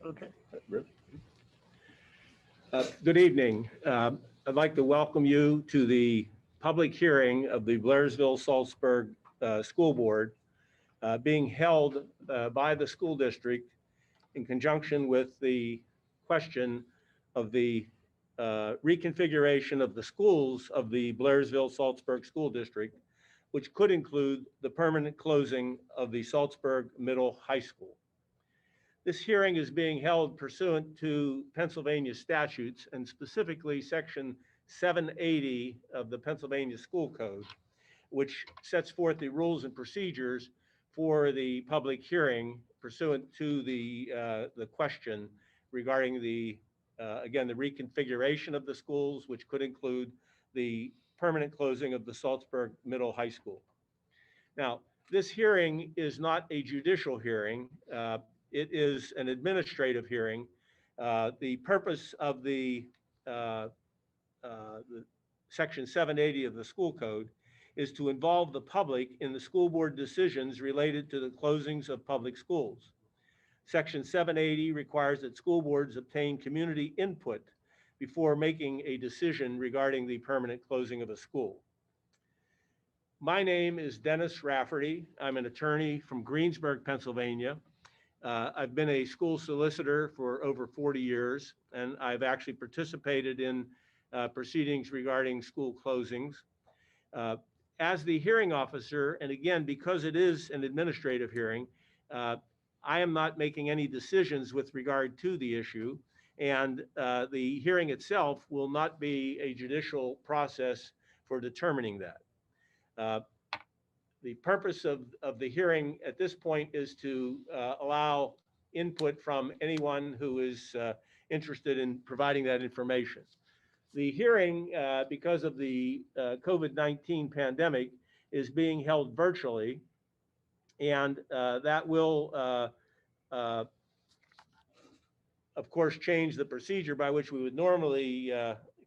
Okay. Good evening. I'd like to welcome you to the public hearing of the Blairsville-Saltsburg School Board being held by the school district in conjunction with the question of the reconfiguration of the schools of the Blairsville-Saltsburg School District, which could include the permanent closing of the Saltsburg Middle High School. This hearing is being held pursuant to Pennsylvania statutes and specifically Section 780 of the Pennsylvania School Code, which sets forth the rules and procedures for the public hearing pursuant to the question regarding the, again, the reconfiguration of the schools, which could include the permanent closing of the Saltsburg Middle High School. Now, this hearing is not a judicial hearing. It is an administrative hearing. The purpose of the Section 780 of the school code is to involve the public in the school board decisions related to the closings of public schools. Section 780 requires that school boards obtain community input before making a decision regarding the permanent closing of a school. My name is Dennis Rafferty. I'm an attorney from Greensburg, Pennsylvania. I've been a school solicitor for over 40 years, and I've actually participated in proceedings regarding school closings. As the hearing officer, and again, because it is an administrative hearing, I am not making any decisions with regard to the issue, and the hearing itself will not be a judicial process for determining that. The purpose of the hearing at this point is to allow input from anyone who is interested in providing that information. The hearing, because of the COVID-19 pandemic, is being held virtually, and that will, of course, change the procedure by which we would normally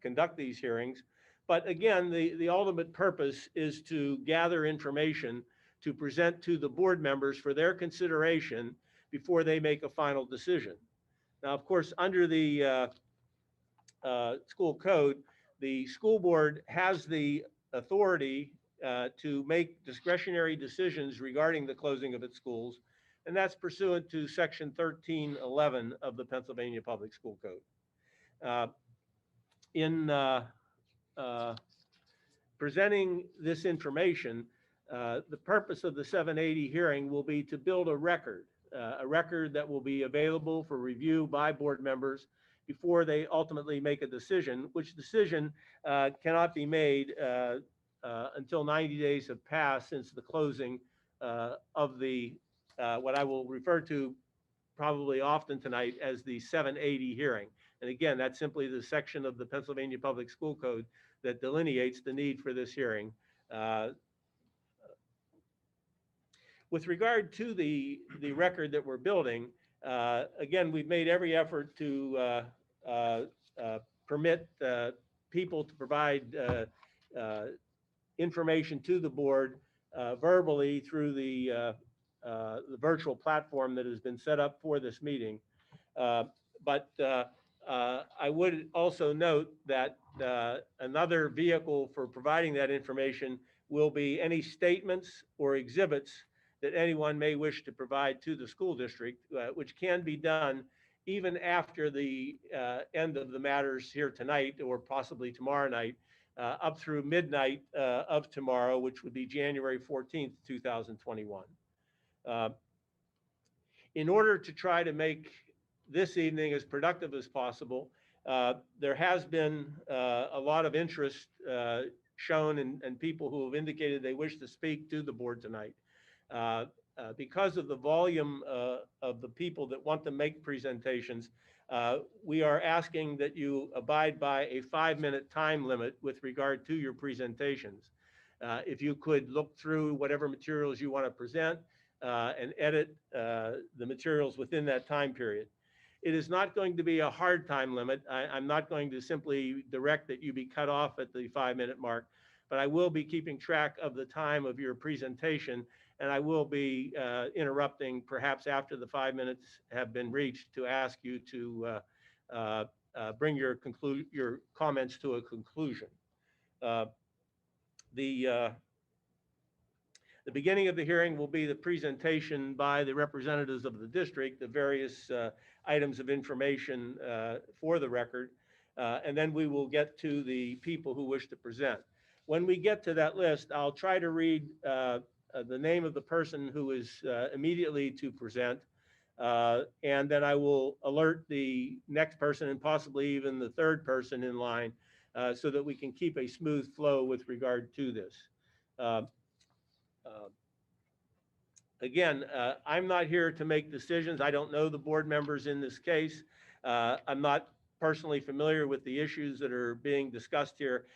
conduct these hearings. But again, the ultimate purpose is to gather information to present to the board members for their consideration before they make a final decision. Now, of course, under the school code, the school board has the authority to make discretionary decisions regarding the closing of its schools, and that's pursuant to Section 1311 of the Pennsylvania Public School Code. Presenting this information, the purpose of the 780 hearing will be to build a record that will be available for review by board members before they ultimately make a decision, which decision cannot be made until 90 days have passed since the closing of the, what I will refer to probably often tonight as the 780 hearing. And again, that's simply the section of the Pennsylvania Public School Code that delineates the need for this hearing. With regard to the record that we're building, again, we've made every effort to permit people to provide information to the board verbally through the virtual platform that has been set up for this meeting. But I would also note that another vehicle for providing that information will be any statements or exhibits that anyone may wish to provide to the school district, which can be done even after the end of the matters here tonight or possibly tomorrow night, up through midnight of tomorrow, which would be January 14th, 2021. In order to try to make this evening as productive as possible, there has been a lot of interest shown and people who have indicated they wish to speak to the board tonight. Because of the volume of the people that want to make presentations, we are asking that you abide by a 5-minute time limit with regard to your presentations. If you could look through whatever materials you want to present and edit the materials within that time period. It is not going to be a hard time limit. I'm not going to simply direct that you be cut off at the 5-minute mark, but I will be keeping track of the time of your presentation and I will be interrupting perhaps after the 5 minutes have been reached to ask you to bring your comments to a conclusion. The beginning of the hearing will be the presentation by the representatives of the district, the various items of information for the record, and then we will get to the people who wish to present. When we get to that list, I'll try to read the name of the person who is immediately to present, and then I will alert the next person and possibly even the third person in line so that we can keep a smooth flow with regard to this. Again, I'm not here to make decisions. I don't know the board members in this case. I'm not personally familiar with the issues that are being discussed here.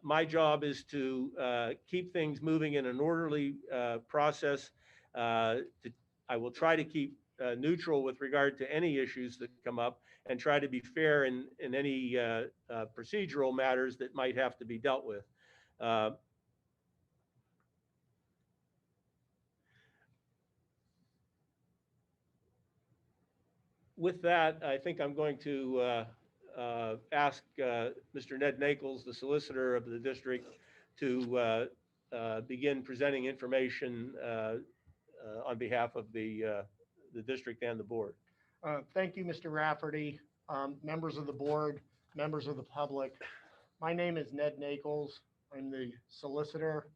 My job is to keep things moving in an orderly process. I will try to keep neutral with regard to any issues that come up and try to be fair in any procedural matters that might have to be dealt with. With that, I think I'm going to ask Mr. Ned Nichols, the solicitor of the district, to begin presenting information on behalf of the district and the board. Thank you, Mr. Rafferty, members of the board, members of the public. My name is Ned Nichols. I'm the solicitor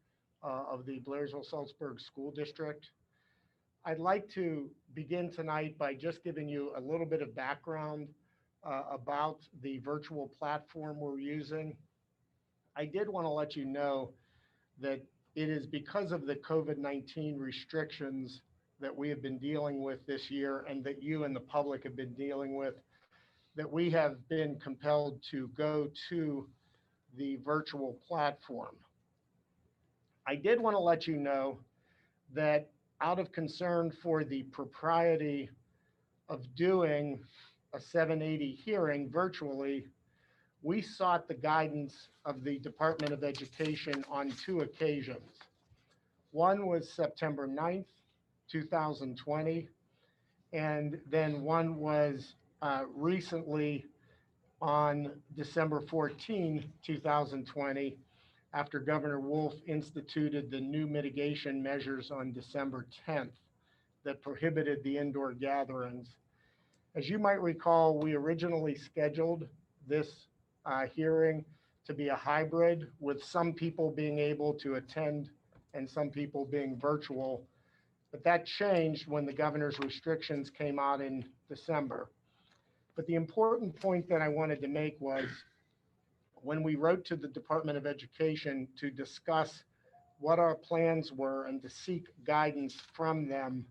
of the Blairsville-Saltsburg School District. I'd like to begin tonight by just giving you a little bit of background about the virtual platform we're using. I did want to let you know that it is because of the COVID-19 restrictions that we have been dealing with this year and that you and the public have been dealing with, that we have been compelled to go to the virtual platform. I did want to let you know that out of concern for the propriety of doing a 780 hearing virtually, we sought the guidance of the Department of Education on 2 occasions. One was September 9th, 2020, and then one was recently on December 14, 2020, after Governor Wolf instituted the new mitigation measures on December 10th that prohibited the indoor gatherings. As you might recall, we originally scheduled this hearing to be a hybrid, with some people being able to attend and some people being virtual, but that changed when the governor's restrictions came out in December. But the important point that I wanted to make was, when we wrote to the Department of Education to discuss what our plans were and to seek guidance from them,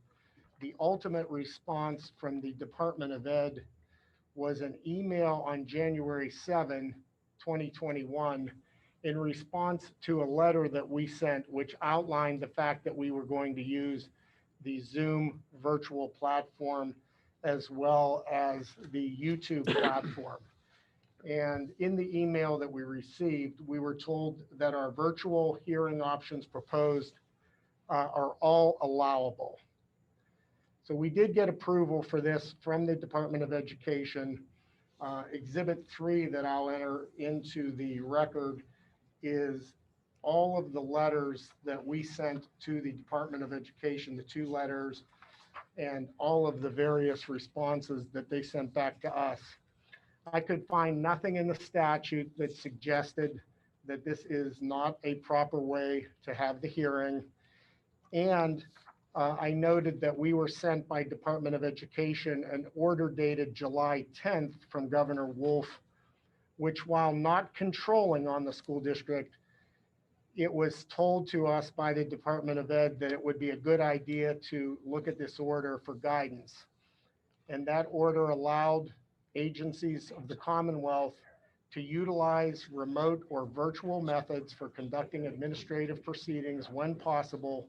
the ultimate response from the Department of Ed was an email on January 7, 2021, in response to a letter that we sent, which outlined the fact that we were going to use the Zoom virtual platform as well as the YouTube platform. And in the email that we received, we were told that our virtual hearing options proposed are all allowable. So we did get approval for this from the Department of Education. Exhibit 3 that I'll enter into the record is all of the letters that we sent to the Department of Education, the 2 letters, and all of the various responses that they sent back to us. I could find nothing in the statute that suggested that this is not a proper way to have the hearing. And I noted that we were sent by Department of Education an order dated July 10th from Governor Wolf, which, while not controlling on the school district, it was told to us by the Department of Ed that it would be a good idea to look at this order for guidance. And that order allowed agencies of the Commonwealth to utilize remote or virtual methods for conducting administrative proceedings when possible,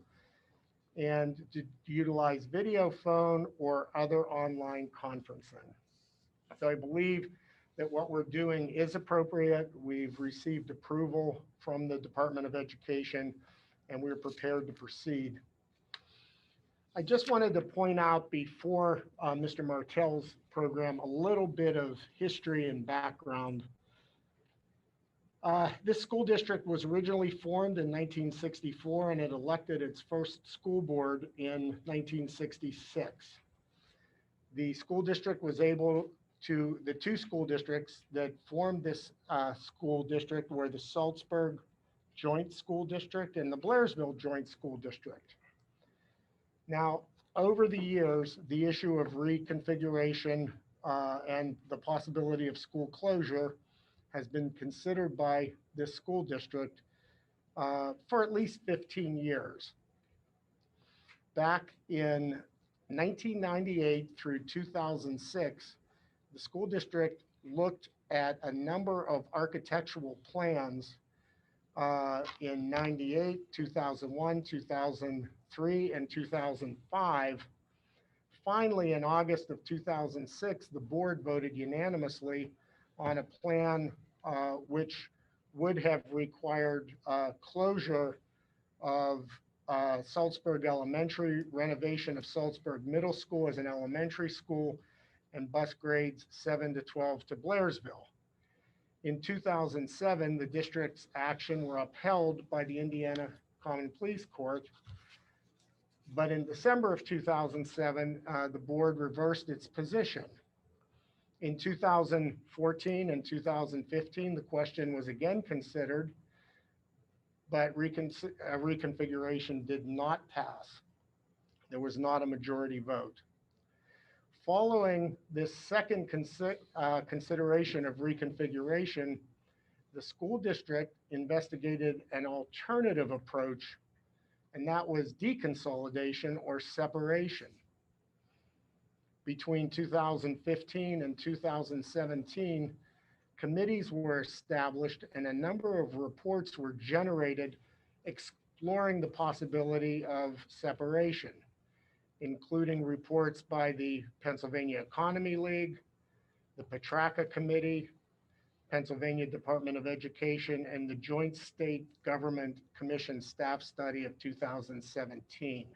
and to utilize video phone or other online conferencing. So I believe that what we're doing is appropriate. We've received approval from the Department of Education, and we're prepared to proceed. I just wanted to point out before Mr. Martell's program, a little bit of history and background. This school district was originally formed in 1964 and it elected its first school board in 1966. The school district was able to, the two school districts that formed this school district were the Saltsburg Joint School District and the Blairsville Joint School District. Now, over the years, the issue of reconfiguration and the possibility of school closure has been considered by this school district for at least 15 years. Back in 1998 through 2006, the school district looked at a number of architectural plans in 98, 2001, 2003, and 2005. Finally, in August of 2006, the board voted unanimously on a plan which would have required closure of Saltsburg Elementary, renovation of Saltsburg Middle School as an elementary school, and bus grades 7 to 12 to Blairsville. In 2007, the district's action were upheld by the Indiana Common Pleas Court. But in December of 2007, the board reversed its position. In 2014 and 2015, the question was again considered, but reconfiguration did not pass. There was not a majority vote. Following this second consideration of reconfiguration, the school district investigated an alternative approach, and that was deconsolidation or separation. Between 2015 and 2017, committees were established and a number of reports were generated exploring the possibility of separation, including reports by the Pennsylvania Economy League, the Petraka Committee, Pennsylvania Department of Education, and the Joint State Government Commission Staff Study of 2017.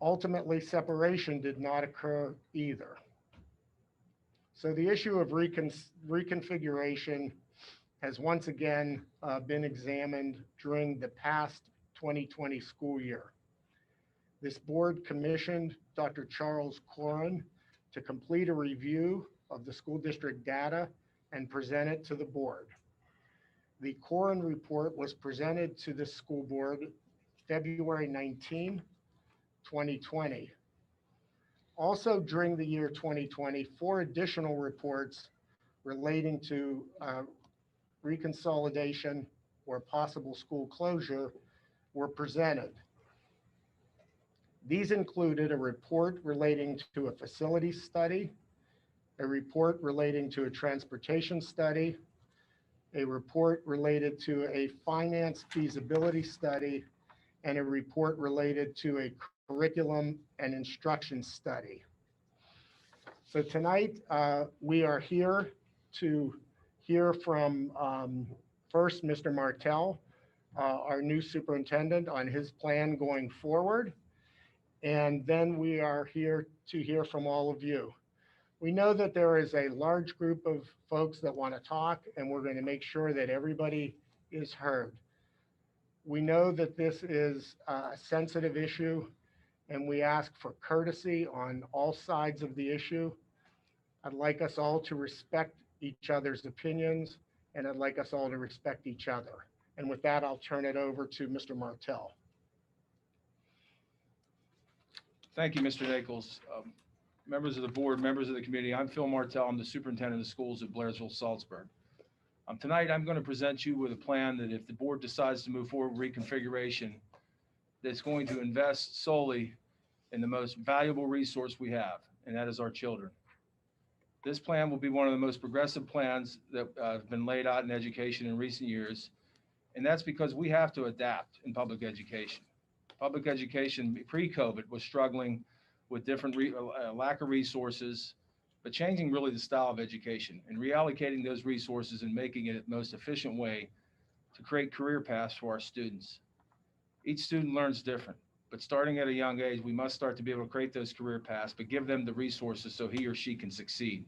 Ultimately, separation did not occur either. So the issue of reconfiguration has once again been examined during the past 2020 school year. This board commissioned Dr. Charles Corin to complete a review of the school district data and present it to the board. The Corin report was presented to the school board February 19, 2020. Also during the year 2020, 4 additional reports relating to reconsolidation or possible school closure were presented. These included a report relating to a facility study, a report relating to a transportation study, a report related to a finance feasibility study, and a report related to a curriculum and instruction study. So tonight we are here to hear from first Mr. Martell, our new superintendent, on his plan going forward. And then we are here to hear from all of you. We know that there is a large group of folks that want to talk, and we're going to make sure that everybody is heard. We know that this is a sensitive issue, and we ask for courtesy on all sides of the issue. I'd like us all to respect each other's opinions, and I'd like us all to respect each other. And with that, I'll turn it over to Mr. Martell. Thank you, Mr. Nichols. Members of the board, members of the committee, I'm Phil Martell. I'm the superintendent of schools at Blairsville-Saltsburg. Tonight, I'm going to present you with a plan that if the board decides to move forward with reconfiguration, that's going to invest solely in the most valuable resource we have, and that is our children. This plan will be one of the most progressive plans that have been laid out in education in recent years, and that's because we have to adapt in public education. Public education pre-COVID was struggling with different lack of resources, but changing really the style of education and reallocating those resources and making it the most efficient way to create career paths for our students. Each student learns different, but starting at a young age, we must start to be able to create those career paths, but give them the resources so he or she can succeed,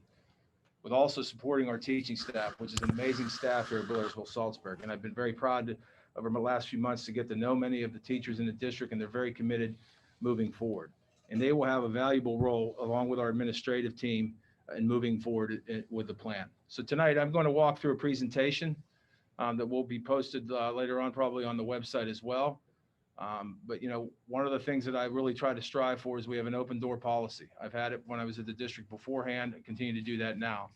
with also supporting our teaching staff, which is an amazing staff here at Blairsville-Saltsburg. And I've been very proud over my last few months to get to know many of the teachers in the district, and they're very committed moving forward. And they will have a valuable role along with our administrative team in moving forward with the plan. So tonight, I'm going to walk through a presentation that will be posted later on, probably on the website as well. But one of the things that I really try to strive for is we have an open door policy. I've had it when I was at the district beforehand, and continue to do that now.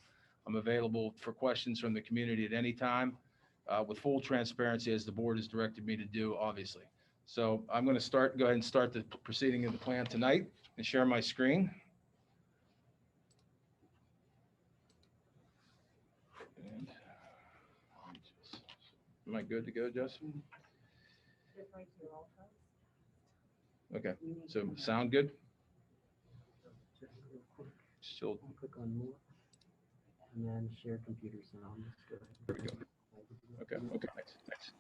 I'm available for questions from the community at any time, with full transparency, as the board has directed me to do, obviously. So I'm going to go ahead and start the proceeding of the plan tonight and share my screen. And am I good to go, Justin? Okay, so sound good? Still. Click on more and then share computer sound. There we go. Okay, thanks.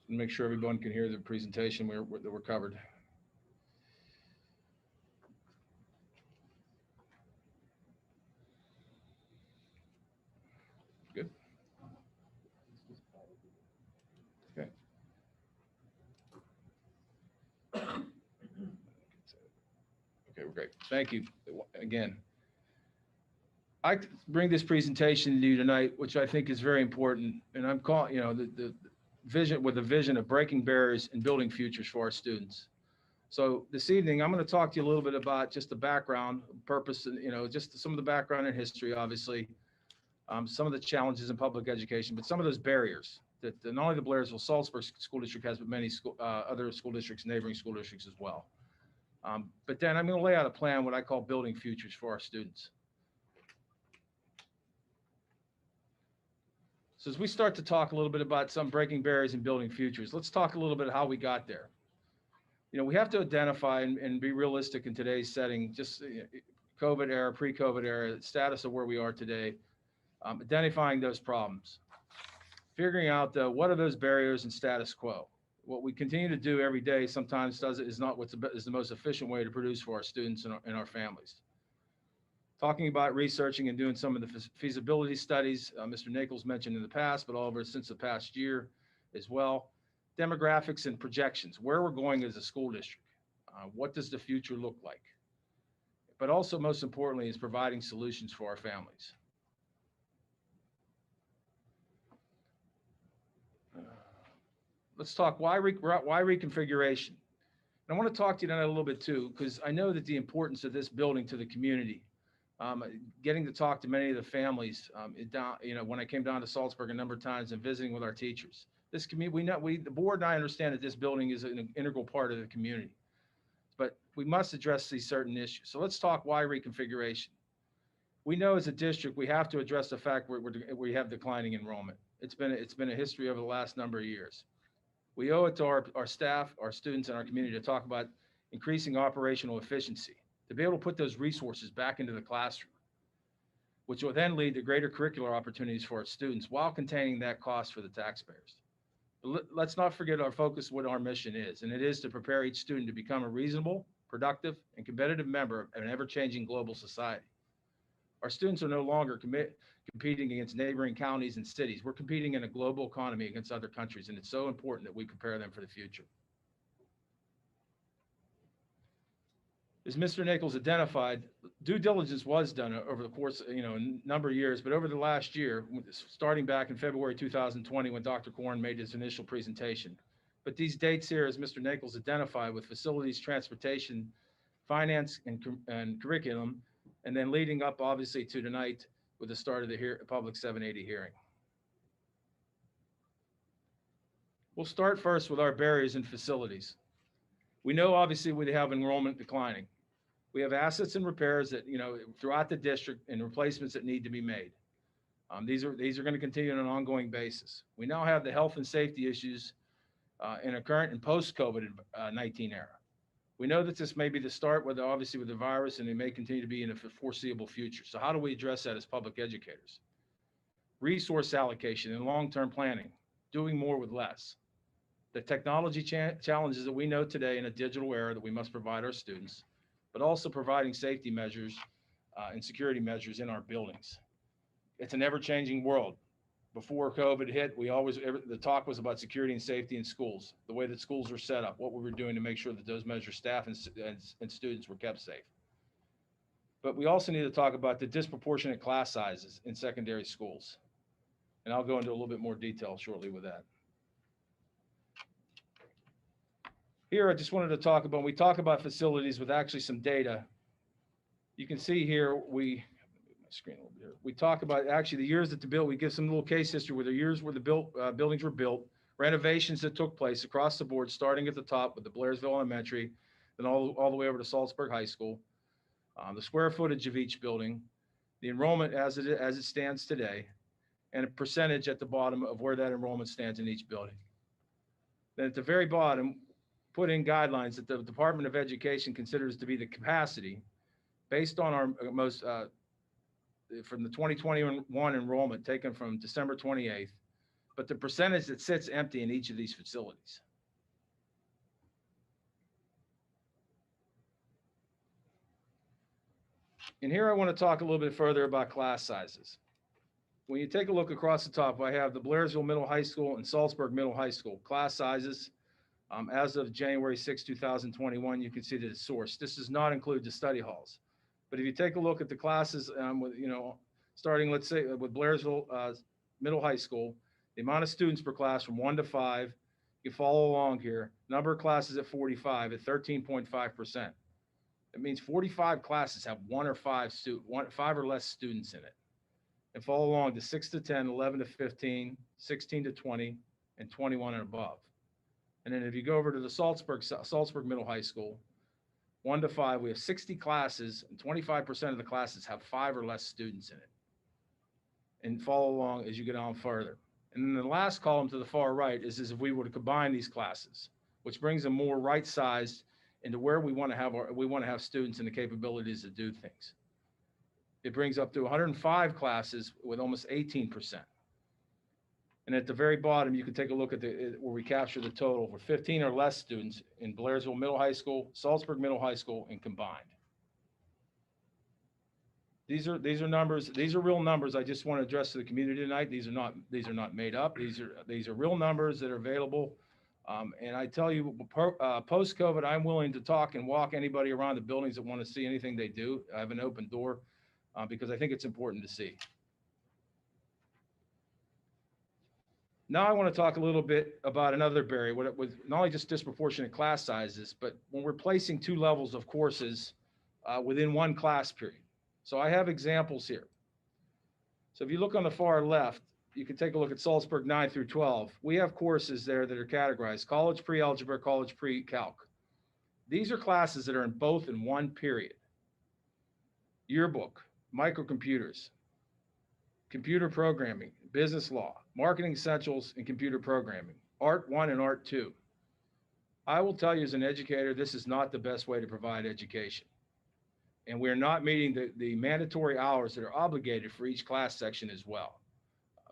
Make sure everyone can hear the presentation. We're covered. Good. Okay. Okay, we're great. Thank you again. I bring this presentation to you tonight, which I think is very important, and I'm calling, the vision, with a vision of breaking barriers and building futures for our students. So this evening, I'm going to talk to you a little bit about just the background, purpose, and just some of the background and history, obviously, some of the challenges in public education, but some of those barriers that not only the Blairsville-Saltsburg School District has, but many other school districts, neighboring school districts as well. But then I'm going to lay out a plan, what I call building futures for our students. So as we start to talk a little bit about some breaking barriers and building futures, let's talk a little bit how we got there. We have to identify and be realistic in today's setting, just COVID era, pre-COVID era, status of where we are today, identifying those problems, figuring out what are those barriers and status quo. What we continue to do every day sometimes is not is the most efficient way to produce for our students and our families. Talking about researching and doing some of the feasibility studies, Mr. Nichols mentioned in the past, but all over since the past year as well. Demographics and projections, where we're going as a school district. What does the future look like? But also, most importantly, is providing solutions for our families. Let's talk why reconfiguration. And I want to talk to you tonight a little bit too, because I know that the importance of this building to the community. Getting to talk to many of the families, when I came down to Saltsburg a number of times and visiting with our teachers. This community, the board and I understand that this building is an integral part of the community, but we must address these certain issues. So let's talk why reconfiguration. We know as a district, we have to address the fact we have declining enrollment. It's been a history over the last number of years. We owe it to our staff, our students, and our community to talk about increasing operational efficiency, to be able to put those resources back into the classroom, which will then lead to greater curricular opportunities for our students while containing that cost for the taxpayers. But let's not forget our focus, what our mission is, and it is to prepare each student to become a reasonable, productive, and competitive member of an ever-changing global society. Our students are no longer competing against neighboring counties and cities. We're competing in a global economy against other countries, and it's so important that we prepare them for the future. As Mr. Nichols identified, due diligence was done over the course, a number of years, but over the last year, starting back in February 2020, when Dr. Korn made his initial presentation. But these dates here, as Mr. Nichols identified, with facilities, transportation, finance, and curriculum, and then leading up, obviously, to tonight with the start of the public 780 hearing. We'll start first with our barriers and facilities. We know, obviously, we have enrollment declining. We have assets and repairs that, throughout the district, and replacements that need to be made. These are going to continue on an ongoing basis. We now have the health and safety issues in a current and post-COVID-19 era. We know that this may be the start, obviously with the virus, and it may continue to be in a foreseeable future. So how do we address that as public educators? Resource allocation and long-term planning, doing more with less. The technology challenges that we know today in a digital era that we must provide our students, but also providing safety measures and security measures in our buildings. It's an ever-changing world. Before COVID hit, the talk was about security and safety in schools, the way that schools are set up, what we were doing to make sure that those measures, staff and students were kept safe. But we also need to talk about the disproportionate class sizes in secondary schools. And I'll go into a little bit more detail shortly with that. Here, I just wanted to talk about, when we talk about facilities with actually some data, you can see here, my screen over here. We talk about actually the years that we give some little case history where the years where the buildings were built, renovations that took place across the board, starting at the top with the Blairsville Elementary, then all the way over to Saltsburg High School, the square footage of each building, the enrollment as it stands today, and a percentage at the bottom of where that enrollment stands in each building. Then at the very bottom, put in guidelines that the Department of Education considers to be the capacity based on our most from the 2021 enrollment taken from December 28th, but the percentage that sits empty in each of these facilities. And here I want to talk a little bit further about class sizes. When you take a look across the top, I have the Blairsville Middle High School and Saltsburg Middle High School class sizes. As of January 6, 2021, you can see that it's sourced. This does not include the study halls. But if you take a look at the classes, starting, let's say, with Blairsville Middle High School, the amount of students per class from 1 to 5, you follow along here, number of classes at 45 at 13.5%. It means 45 classes have 1 or 5 or less students in it. And follow along to 6 to 10, 11 to 15, 16 to 20, and 21 and above. And then if you go over to the Saltsburg Middle High School, 1 to 5, we have 60 classes, and 25% of the classes have 5 or less students in it. And follow along as you get on further. And then the last column to the far right is if we were to combine these classes, which brings them more right-sized into where we want to have students and the capabilities to do things. It brings up to 105 classes with almost 18%. And at the very bottom, you can take a look at where we capture the total for 15 or less students in Blairsville Middle High School, Saltsburg Middle High School, and combined. These are numbers. These are real numbers. I just want to address to the community tonight. These are not made up. These are real numbers that are available. And I tell you, post-COVID, I'm willing to talk and walk anybody around the buildings that want to see anything they do. I have an open door because I think it's important to see. Now I want to talk a little bit about another barrier, with not only just disproportionate class sizes, but when we're placing 2 levels of courses within one class period. So I have examples here. So if you look on the far left, you can take a look at Saltsburg 9 through 12. We have courses there that are categorized: college pre-algebra, college pre-calc. These are classes that are in both in one period. Yearbook, microcomputers, computer programming, business law, marketing essentials, and computer programming, Art 1 and Art 2. I will tell you as an educator, this is not the best way to provide education. And we're not meeting the mandatory hours that are obligated for each class section as well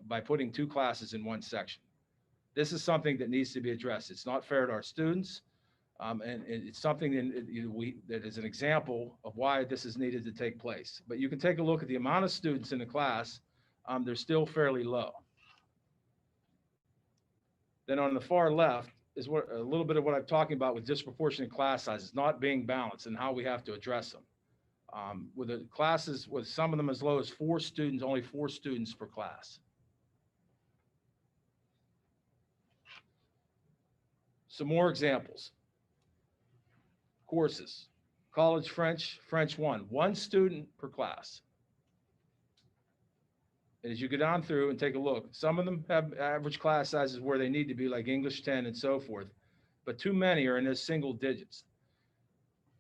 by putting 2 classes in one section. This is something that needs to be addressed. It's not fair to our students, and it's something that is an example of why this is needed to take place. But you can take a look at the amount of students in the class. They're still fairly low. Then on the far left is a little bit of what I'm talking about with disproportionate class sizes not being balanced and how we have to address them. With the classes, with some of them as low as 4 students, only 4 students per class. Some more examples. Courses, college French, French 1 student per class. And as you go down through and take a look, some of them have average class sizes where they need to be, like English 10 and so forth, but too many are in those single digits.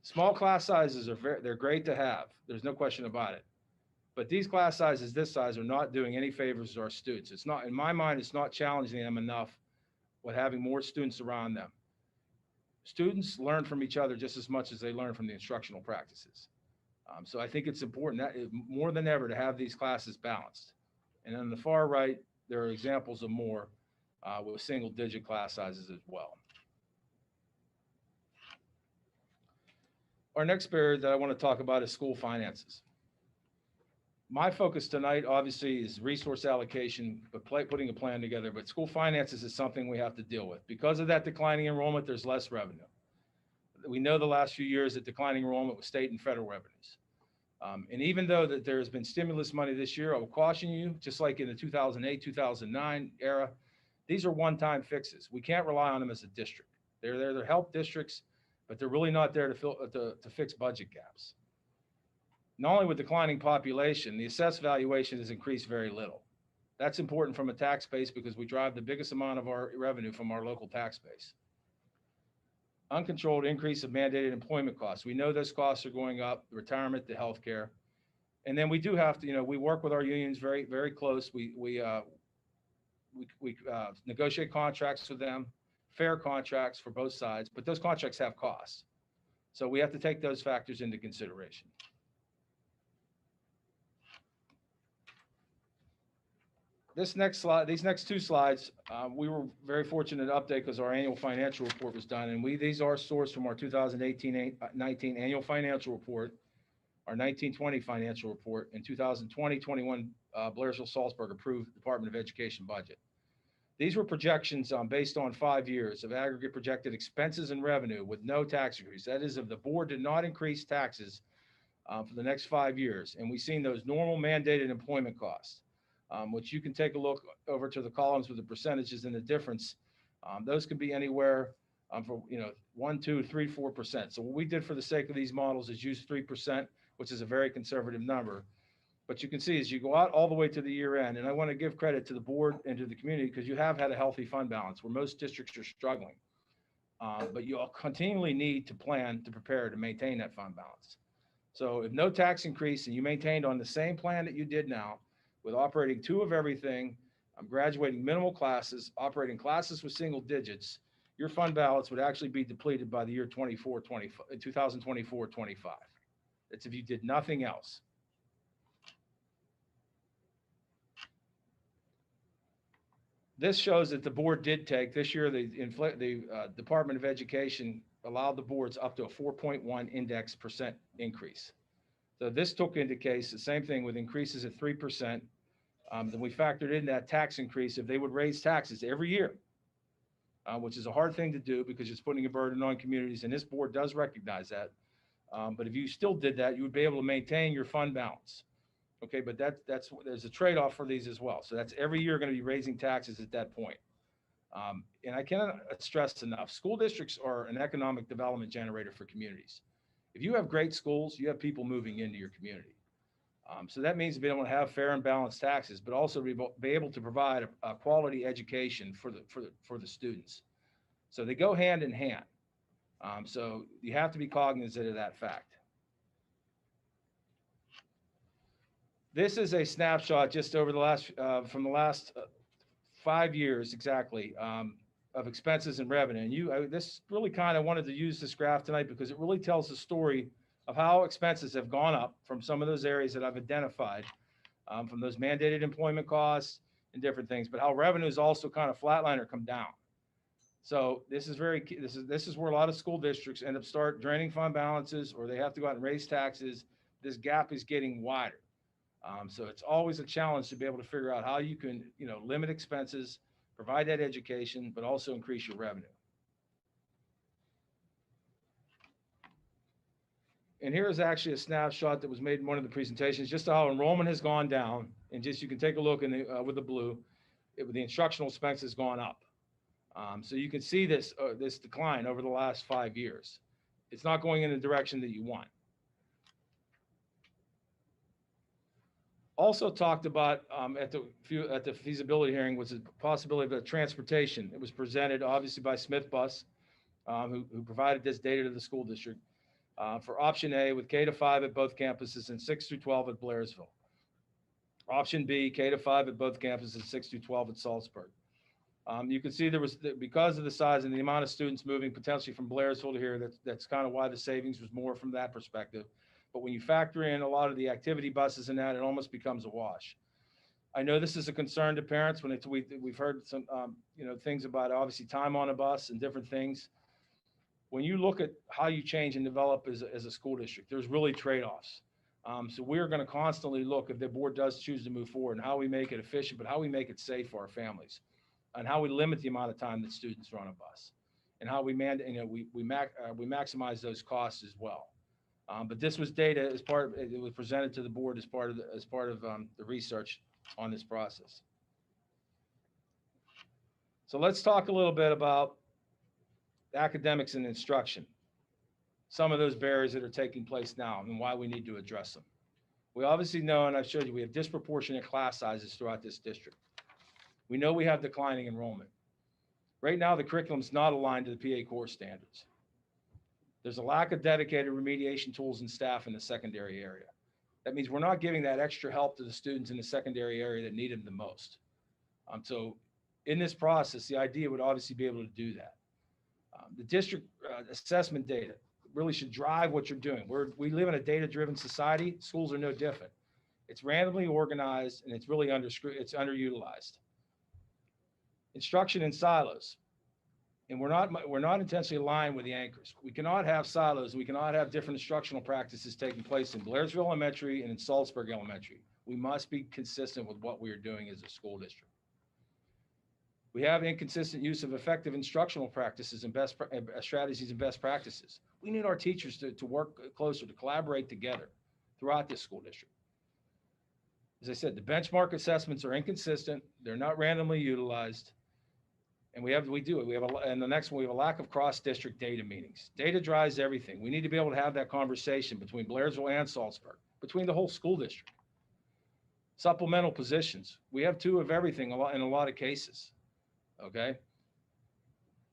Small class sizes they're great to have. There's no question about it. But these class sizes this size are not doing any favors to our students. It's not, in my mind, it's not challenging them enough with having more students around them. Students learn from each other just as much as they learn from the instructional practices. So I think it's important that more than ever to have these classes balanced. And on the far right, there are examples of more with single-digit class sizes as well. Our next barrier that I want to talk about is school finances. My focus tonight, obviously, is resource allocation, but putting a plan together. But school finances is something we have to deal with. Because of that declining enrollment, there's less revenue. We know the last few years that declining enrollment with state and federal revenues. And even though that there has been stimulus money this year, I will caution you, just like in the 2008, 2009 era, these are one-time fixes. We can't rely on them as a district. They're there to help districts, but they're really not there to fix budget gaps. Not only with declining population, the assessed valuation has increased very little. That's important from a tax base because we drive the biggest amount of our revenue from our local tax base. Uncontrolled increase of mandated employment costs. We know those costs are going up, retirement to healthcare. And then we do have to, we work with our unions very, very close. We negotiate contracts with them, fair contracts for both sides, but those contracts have costs. So we have to take those factors into consideration. This next slide, these next two slides, we were very fortunate to update because our annual financial report was done, and these are sourced from our 2018-19 annual financial report, our 19-20 financial report, and 2020-21 Blairsville-Saltsburg approved Department of Education budget. These were projections based on 5 years of aggregate projected expenses and revenue with no tax increase. That is, if the board did not increase taxes for the next 5 years, and we've seen those normal mandated employment costs. Which you can take a look over to the columns with the percentages and the difference. Those could be anywhere from 1, 2, 3, 4%. So what we did for the sake of these models is use 3%, which is a very conservative number. But you can see as you go out all the way to the year end, and I want to give credit to the board and to the community because you have had a healthy fund balance where most districts are struggling. But you'll continually need to plan to prepare to maintain that fund balance. So if no tax increase and you maintained on the same plan that you did now, with operating 2 of everything, graduating minimal classes, operating classes with single digits, your fund balance would actually be depleted by the year 2024-25. That's if you did nothing else. This shows that the board did take, this year, the Department of Education allowed the boards up to a 4.1 index percent increase. So this took into case the same thing with increases at 3%. Then we factored in that tax increase if they would raise taxes every year, which is a hard thing to do because it's putting a burden on communities, and this board does recognize that. But if you still did that, you would be able to maintain your fund balance. Okay, but there's a trade-off for these as well. So that's every year going to be raising taxes at that point. And I cannot stress enough, school districts are an economic development generator for communities. If you have great schools, you have people moving into your community. So that means being able to have fair and balanced taxes, but also be able to provide a quality education for the students. So they go hand in hand. So you have to be cognizant of that fact. This is a snapshot just over the last, from the last 5 years exactly, of expenses and revenue. And this really kind of wanted to use this graph tonight because it really tells the story of how expenses have gone up from some of those areas that I've identified, from those mandated employment costs and different things, but how revenues also kind of flatline or come down. So this is very key. This is where a lot of school districts end up start draining fund balances, or they have to go out and raise taxes. This gap is getting wider. So it's always a challenge to be able to figure out how you can, limit expenses, provide that education, but also increase your revenue. And here is actually a snapshot that was made in one of the presentations, just how enrollment has gone down. And just you can take a look in the, with the blue, the instructional expense has gone up. So you can see this decline over the last 5 years. It's not going in the direction that you want. Also talked about at the feasibility hearing was the possibility of transportation. It was presented obviously by Smith Bus, who provided this data to the school district. For option A with K-5 at both campuses and 6 through 12 at Blairsville. Option B, K-5 at both campuses, 6 through 12 at Saltsburg. You can see because of the size and the amount of students moving potentially from Blairsville to here, that's kind of why the savings was more from that perspective. But when you factor in a lot of the activity buses and that, it almost becomes a wash. I know this is a concern to parents when we've heard some, things about obviously time on a bus and different things. When you look at how you change and develop as a school district, there's really trade-offs. So we're going to constantly look if the board does choose to move forward and how we make it efficient, but how we make it safe for our families, and how we limit the amount of time that students are on a bus, and how we maximize those costs as well. But this was data it was presented to the board as part of the research on this process. So let's talk a little bit about academics and instruction, some of those barriers that are taking place now and why we need to address them. We obviously know, and I've showed you, we have disproportionate class sizes throughout this district. We know we have declining enrollment. Right now, the curriculum is not aligned to the PA core standards. There's a lack of dedicated remediation tools and staff in the secondary area. That means we're not giving that extra help to the students in the secondary area that need them the most. So in this process, the idea would obviously be able to do that. The district assessment data really should drive what you're doing. We live in a data-driven society. Schools are no different. It's randomly organized and it's really it's underutilized. Instruction in silos. And we're not intentionally aligned with the anchors. We cannot have silos. We cannot have different instructional practices taking place in Blairsville Elementary and in Saltsburg Elementary. We must be consistent with what we are doing as a school district. We have inconsistent use of effective instructional practices and strategies and best practices. We need our teachers to work closer, to collaborate together throughout this school district. As I said, the benchmark assessments are inconsistent. They're not randomly utilized. And and the next one, we have a lack of cross-district data meetings. Data drives everything. We need to be able to have that conversation between Blairsville and Saltsburg, between the whole school district. Supplemental positions. We have 2 of everything in a lot of cases, okay?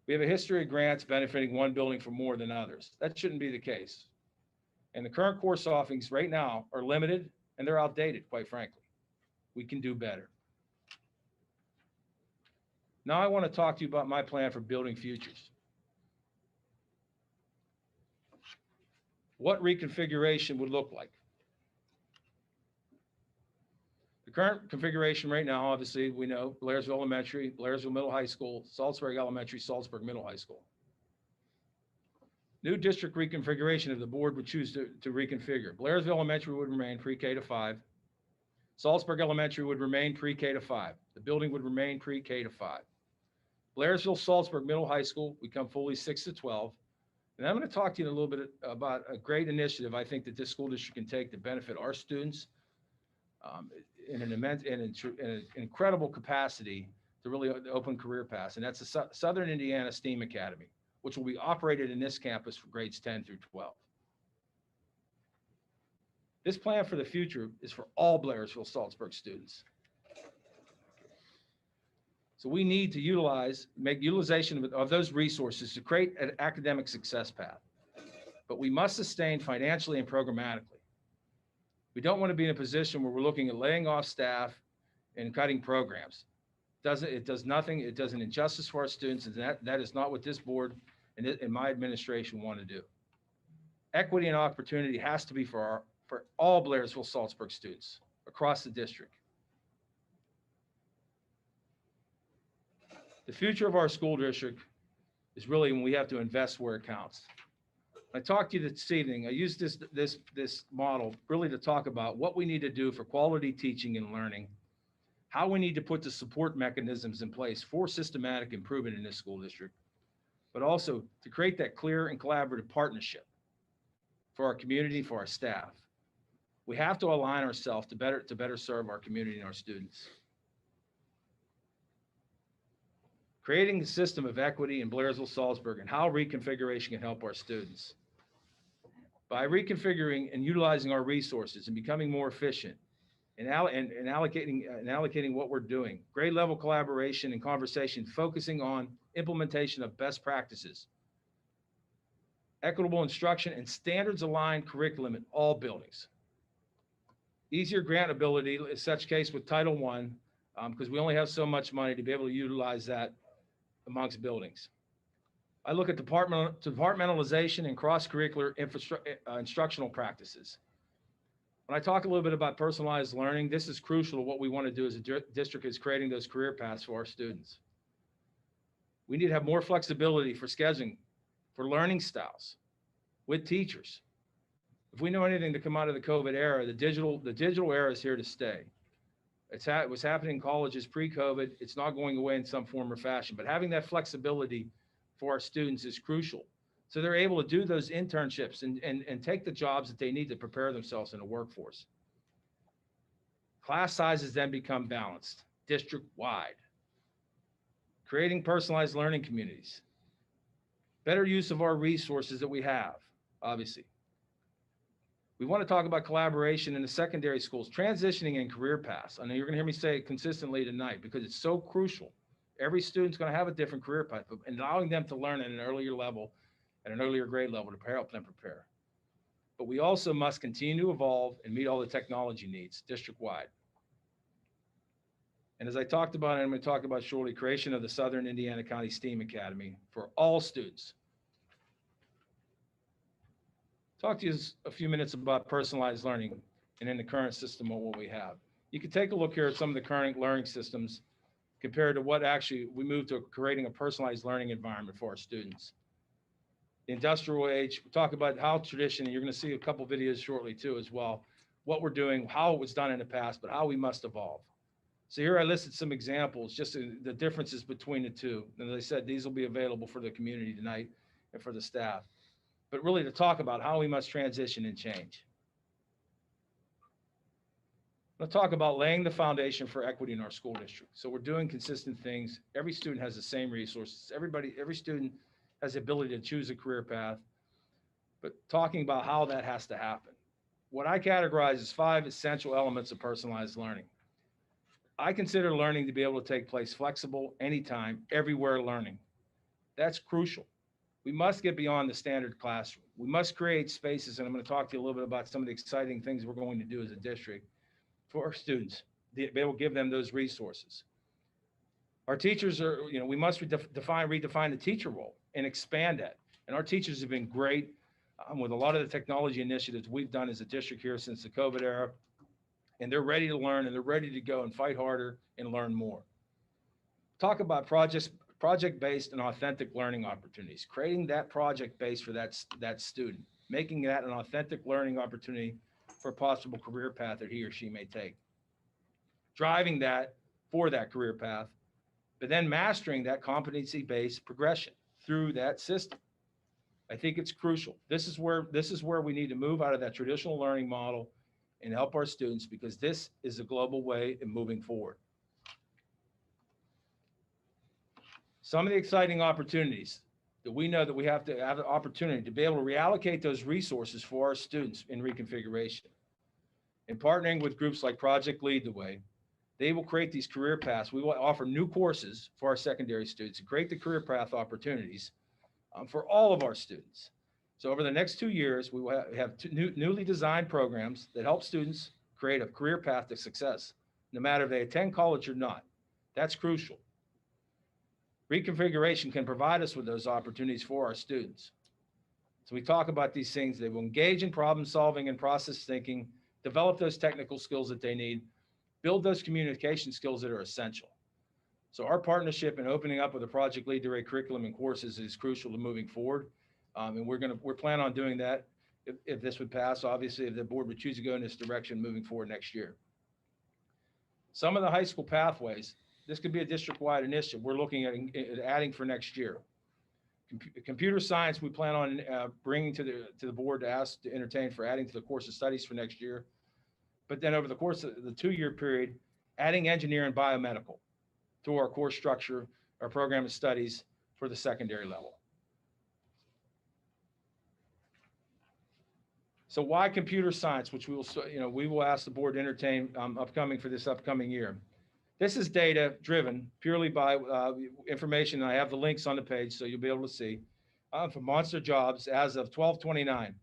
We have a history of grants benefiting one building for more than others. That shouldn't be the case. And the current course offerings right now are limited and they're outdated, quite frankly. We can do better. Now I want to talk to you about my plan for building futures. What reconfiguration would look like. The current configuration right now, obviously, we know Blairsville Elementary, Blairsville Middle High School, Saltsburg Elementary, Saltsburg Middle High School. New district reconfiguration if the board would choose to reconfigure. Blairsville Elementary would remain pre-K to 5. Saltsburg Elementary would remain pre-K to 5. The building would remain pre-K to 5. Blairsville-Saltsburg Middle High School, we come fully 6 to 12. And I'm going to talk to you a little bit about a great initiative I think that this school district can take to benefit our students in an incredible capacity to really open career paths. And that's the Southern Indiana STEAM Academy, which will be operated in this campus for grades 10 through 12. This plan for the future is for all Blairsville-Saltsburg students. So we need to make utilization of those resources to create an academic success path. But we must sustain financially and programmatically. We don't want to be in a position where we're looking at laying off staff and cutting programs. It does nothing. It does an injustice for our students, and that is not what this board and my administration want to do. Equity and opportunity has to be for all Blairsville-Saltsburg students across the district. The future of our school district is really when we have to invest where it counts. When I talked to you this evening, I used this model really to talk about what we need to do for quality teaching and learning, how we need to put the support mechanisms in place for systematic improvement in this school district, but also to create that clear and collaborative partnership for our community, for our staff. We have to align ourselves to better serve our community and our students. Creating a system of equity in Blairsville-Saltsburg and how reconfiguration can help our students. By reconfiguring and utilizing our resources and becoming more efficient and allocating what we're doing, grade level collaboration and conversation, focusing on implementation of best practices, equitable instruction and standards aligned curriculum in all buildings. Easier grant ability is such case with Title I, because we only have so much money to be able to utilize that amongst buildings. I look at departmentalization and cross-curricular instructional practices. When I talk a little bit about personalized learning, this is crucial to what we want to do as a district, is creating those career paths for our students. We need to have more flexibility for scheduling, for learning styles with teachers. If we know anything to come out of the COVID era, the digital era is here to stay. It was happening in colleges pre-COVID. It's not going away in some form or fashion, but having that flexibility for our students is crucial. So they're able to do those internships and take the jobs that they need to prepare themselves in the workforce. Class sizes then become balanced, district-wide. Creating personalized learning communities. Better use of our resources that we have, obviously. We want to talk about collaboration in the secondary schools, transitioning in career paths. I know you're going to hear me say it consistently tonight because it's so crucial. Every student's going to have a different career path, but allowing them to learn at an earlier level, at an earlier grade level, to help them prepare. But we also must continue to evolve and meet all the technology needs district-wide. And as I talked about, and I'm going to talk about shortly, creation of the Southern Indiana County STEAM Academy for all students. Talk to you a few minutes about personalized learning and in the current system of what we have. You can take a look here at some of the current learning systems compared to what actually we moved to creating a personalized learning environment for our students. The industrial age, we talk about how tradition, and you're going to see a couple videos shortly too as well, what we're doing, how it was done in the past, but how we must evolve. So here I listed some examples, just the differences between the two. And as I said, these will be available for the community tonight and for the staff. But really to talk about how we must transition and change. Let's talk about laying the foundation for equity in our school district. So we're doing consistent things. Every student has the same resources. Every student has the ability to choose a career path, but talking about how that has to happen. What I categorize as 5 essential elements of personalized learning. I consider learning to be able to take place flexible, anytime, everywhere learning. That's crucial. We must get beyond the standard classroom. We must create spaces, and I'm going to talk to you a little bit about some of the exciting things we're going to do as a district for our students, to be able to give them those resources. Our teachers are, we must redefine the teacher role and expand that. And our teachers have been great with a lot of the technology initiatives we've done as a district here since the COVID era. And they're ready to learn, and they're ready to go and fight harder and learn more. Talk about project-based and authentic learning opportunities, creating that project base for that student, making that an authentic learning opportunity for a possible career path that he or she may take. Driving that for that career path, but then mastering that competency-based progression through that system. I think it's crucial. This is where we need to move out of that traditional learning model and help our students, because this is a global way of moving forward. Some of the exciting opportunities that we know that we have to have the opportunity to be able to reallocate those resources for our students in reconfiguration. In partnering with groups like Project Lead the Way, they will create these career paths. We will offer new courses for our secondary students and create the career path opportunities for all of our students. So over the next 2 years, we will have newly designed programs that help students create a career path to success, no matter if they attend college or not. That's crucial. Reconfiguration can provide us with those opportunities for our students. So we talk about these things. They will engage in problem solving and process thinking, develop those technical skills that they need, build those communication skills that are essential. So our partnership and opening up with the Project Lead the Way curriculum and courses is crucial to moving forward. And we're planning on doing that if this would pass, obviously, if the board would choose to go in this direction moving forward next year. Some of the high school pathways, this could be a district-wide initiative we're looking at adding for next year. Computer science, we plan on bringing to the board to ask to entertain for adding to the course of studies for next year. But then over the course of the 2-year period, adding engineering and biomedical to our course structure, our program of studies for the secondary level. So why computer science, which we will ask the board to entertain for this upcoming year. This is data driven purely by information. I have the links on the page so you'll be able to see from Monster Jobs as of 12/29.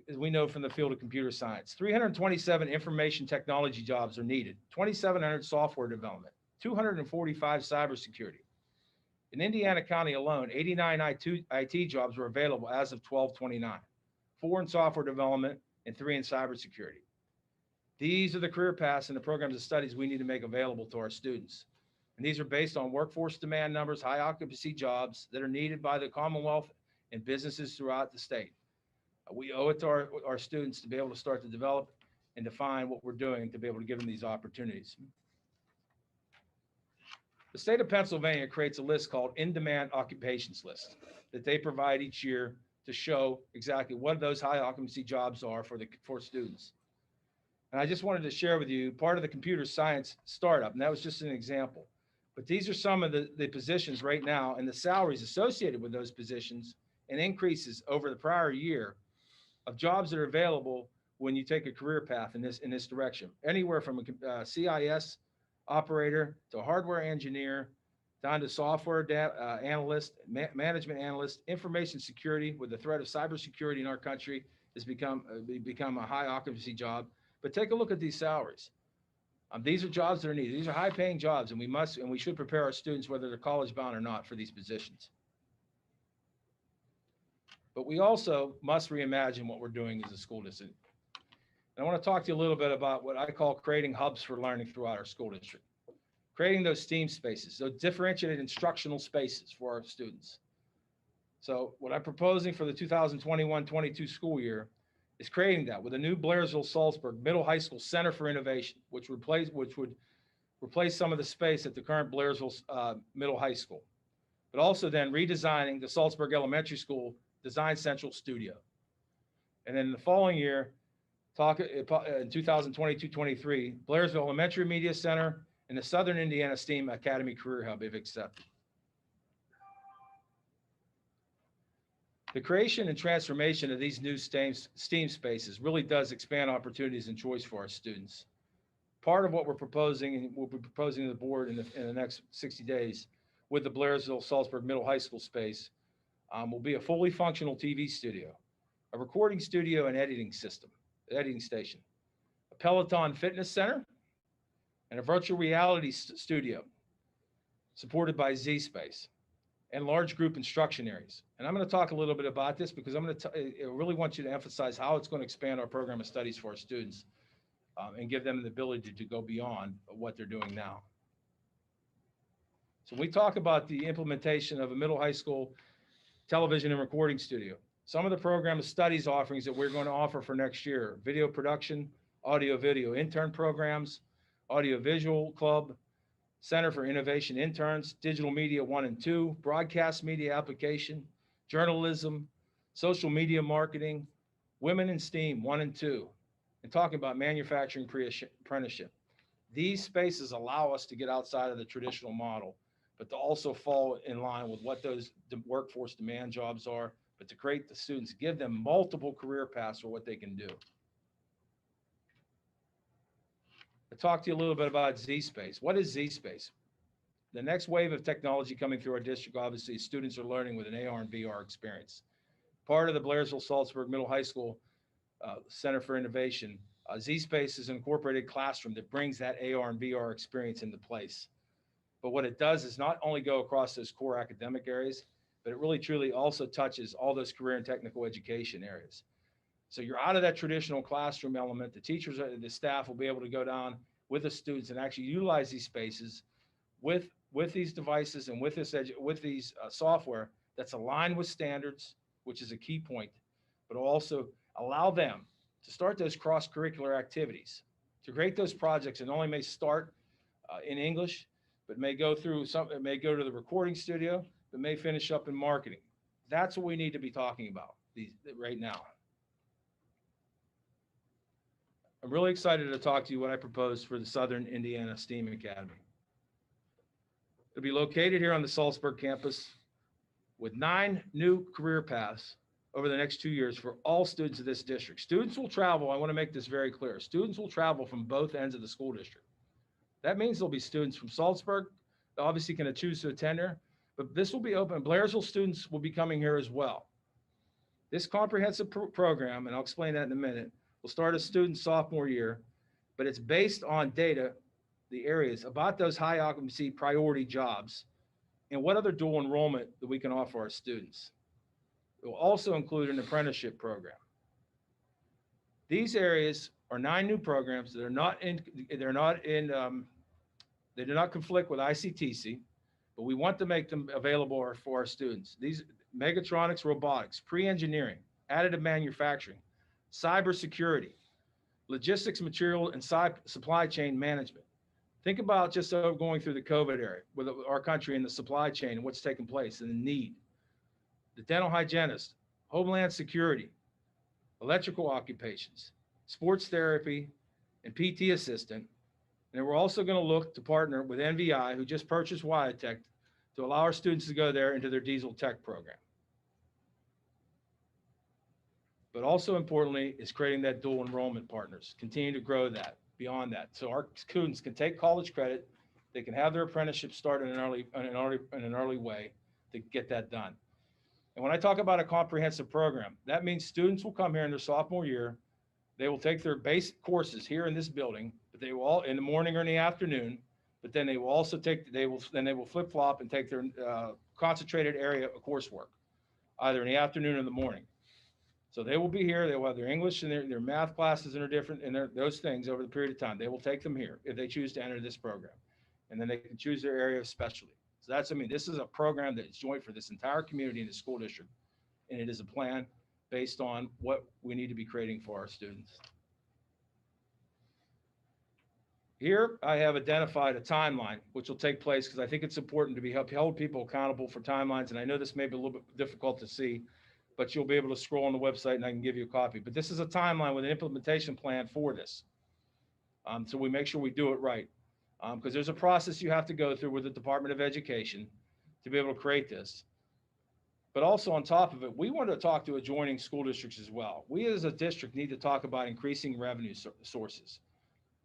as we know from the field of computer science. 327 information technology jobs are needed, 2,700 software development, 245 cybersecurity. In Indiana County alone, 89 IT jobs were available as of 12/29, 4 in software development and 3 in cybersecurity. These are the career paths and the programs of studies we need to make available to our students. And these are based on workforce demand numbers, high occupancy jobs that are needed by the Commonwealth and businesses throughout the state. We owe it to our students to be able to start to develop and define what we're doing to be able to give them these opportunities. The state of Pennsylvania creates a list called In-Demand Occupations List that they provide each year to show exactly what those high occupancy jobs are for students. And I just wanted to share with you part of the computer science startup, and that was just an example. But these are some of the positions right now and the salaries associated with those positions and increases over the prior year of jobs that are available when you take a career path in this direction. Anywhere from a CIS operator to a hardware engineer, down to software analyst, management analyst, information security with the threat of cybersecurity in our country has become a high occupancy job. But take a look at these salaries. These are jobs that are needed. These are high paying jobs, and we should prepare our students, whether they're college bound or not, for these positions. But we also must reimagine what we're doing as a school district. And I want to talk to you a little bit about what I call creating hubs for learning throughout our school district. Creating those STEAM spaces, those differentiated instructional spaces for our students. So what I'm proposing for the 2021-22 school year is creating that with a new Blairsville-Saltsburg Middle High School Center for Innovation, which would replace some of the space at the current Blairsville Middle High School, but also then redesigning the Saltsburg Elementary School Design Central Studio. And then the following year, in 2022-23, Blairsville Elementary Media Center and the Southern Indiana STEAM Academy Career Hub, if accepted. The creation and transformation of these new STEAM spaces really does expand opportunities and choice for our students. Part of what we're proposing, and we'll be proposing to the board in the next 60 days with the Blairsville-Saltsburg Middle High School space, will be a fully functional TV studio, a recording studio and editing station, a Peloton fitness center, and a virtual reality studio supported by Z-Space, and large group instruction areas. And I'm going to talk a little bit about this because I really want you to emphasize how it's going to expand our program of studies for our students and give them the ability to go beyond what they're doing now. So we talk about the implementation of a middle high school television and recording studio. Some of the program of studies offerings that we're going to offer for next year: video production, audio video intern programs, audio visual club, Center for Innovation interns, digital media 1 and 2, broadcast media application, journalism, social media marketing, women in STEAM 1 and 2, and talking about manufacturing apprenticeship. These spaces allow us to get outside of the traditional model, but to also fall in line with what those workforce demand jobs are, but to create the students, give them multiple career paths for what they can do. I'll talk to you a little bit about Z-Space. What is Z-Space? The next wave of technology coming through our district, obviously, students are learning with an AR and VR experience. Part of the Blairsville-Saltsburg Middle High School Center for Innovation, Z-Space is an incorporated classroom that brings that AR and VR experience into place. But what it does is not only go across those core academic areas, but it really truly also touches all those career and technical education areas. So you're out of that traditional classroom element. The teachers, the staff will be able to go down with the students and actually utilize these spaces with these devices and with these software that's aligned with standards, which is a key point, but also allow them to start those cross-curricular activities, to create those projects, and only may start in English, but may go through it may go to the recording studio, but may finish up in marketing. That's what we need to be talking about right now. I'm really excited to talk to you what I propose for the Southern Indiana STEAM Academy. It'll be located here on the Saltsburg campus with 9 new career paths over the next 2 years for all students of this district. Students will travel, I want to make this very clear, students will travel from both ends of the school district. That means there'll be students from Saltsburg, that obviously can choose to attend here, but this will be open. Blairsville students will be coming here as well. This comprehensive program, and I'll explain that in a minute, will start a student's sophomore year, but it's based on data, the areas about those high occupancy priority jobs and what other dual enrollment that we can offer our students. It will also include an apprenticeship program. These areas are 9 new programs that they do not conflict with ICTC, but we want to make them available for our students. These mechatronics, robotics, pre-engineering, additive manufacturing, cybersecurity, logistics, material, and supply chain management. Think about just going through the COVID era with our country and the supply chain and what's taking place and the need. The dental hygienist, homeland security, electrical occupations, sports therapy, and PT assistant. And we're also going to look to partner with NVI, who just purchased Wiatech, to allow our students to go there into their diesel tech program. But also importantly is creating that dual enrollment partners, continue to grow that beyond that. So our students can take college credit, they can have their apprenticeship start in an early way to get that done. And when I talk about a comprehensive program, that means students will come here in their sophomore year, they will take their basic courses here in this building, but they will all in the morning or in the afternoon, but then they will also they will flip-flop and take their concentrated area of coursework, either in the afternoon or the morning. So they will be here, they will have their English and their math classes and those things over the period of time. They will take them here if they choose to enter this program. And then they can choose their area of specialty. So this is a program that is joint for this entire community in the school district. And it is a plan based on what we need to be creating for our students. Here, I have identified a timeline, which will take place because I think it's important to be held people accountable for timelines. And I know this may be a little bit difficult to see, but you'll be able to scroll on the website and I can give you a copy. But this is a timeline with an implementation plan for this. So we make sure we do it right. Because there's a process you have to go through with the Department of Education to be able to create this. But also on top of it, we want to talk to adjoining school districts as well. We as a district need to talk about increasing revenue sources.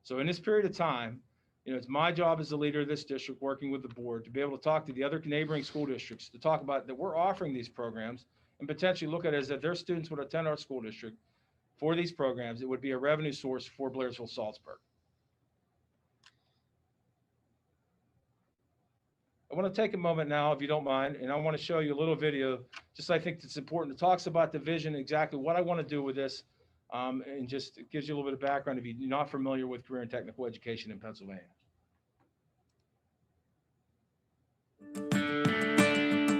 So in this period of time, it's my job as the leader of this district working with the board to be able to talk to the other neighboring school districts to talk about that we're offering these programs and potentially look at it as if their students would attend our school district for these programs, it would be a revenue source for Blairsville-Saltsburg. I want to take a moment now, if you don't mind, and I want to show you a little video, just I think it's important. It talks about the vision, exactly what I want to do with this, and just it gives you a little bit of background if you're not familiar with career and technical education in Pennsylvania.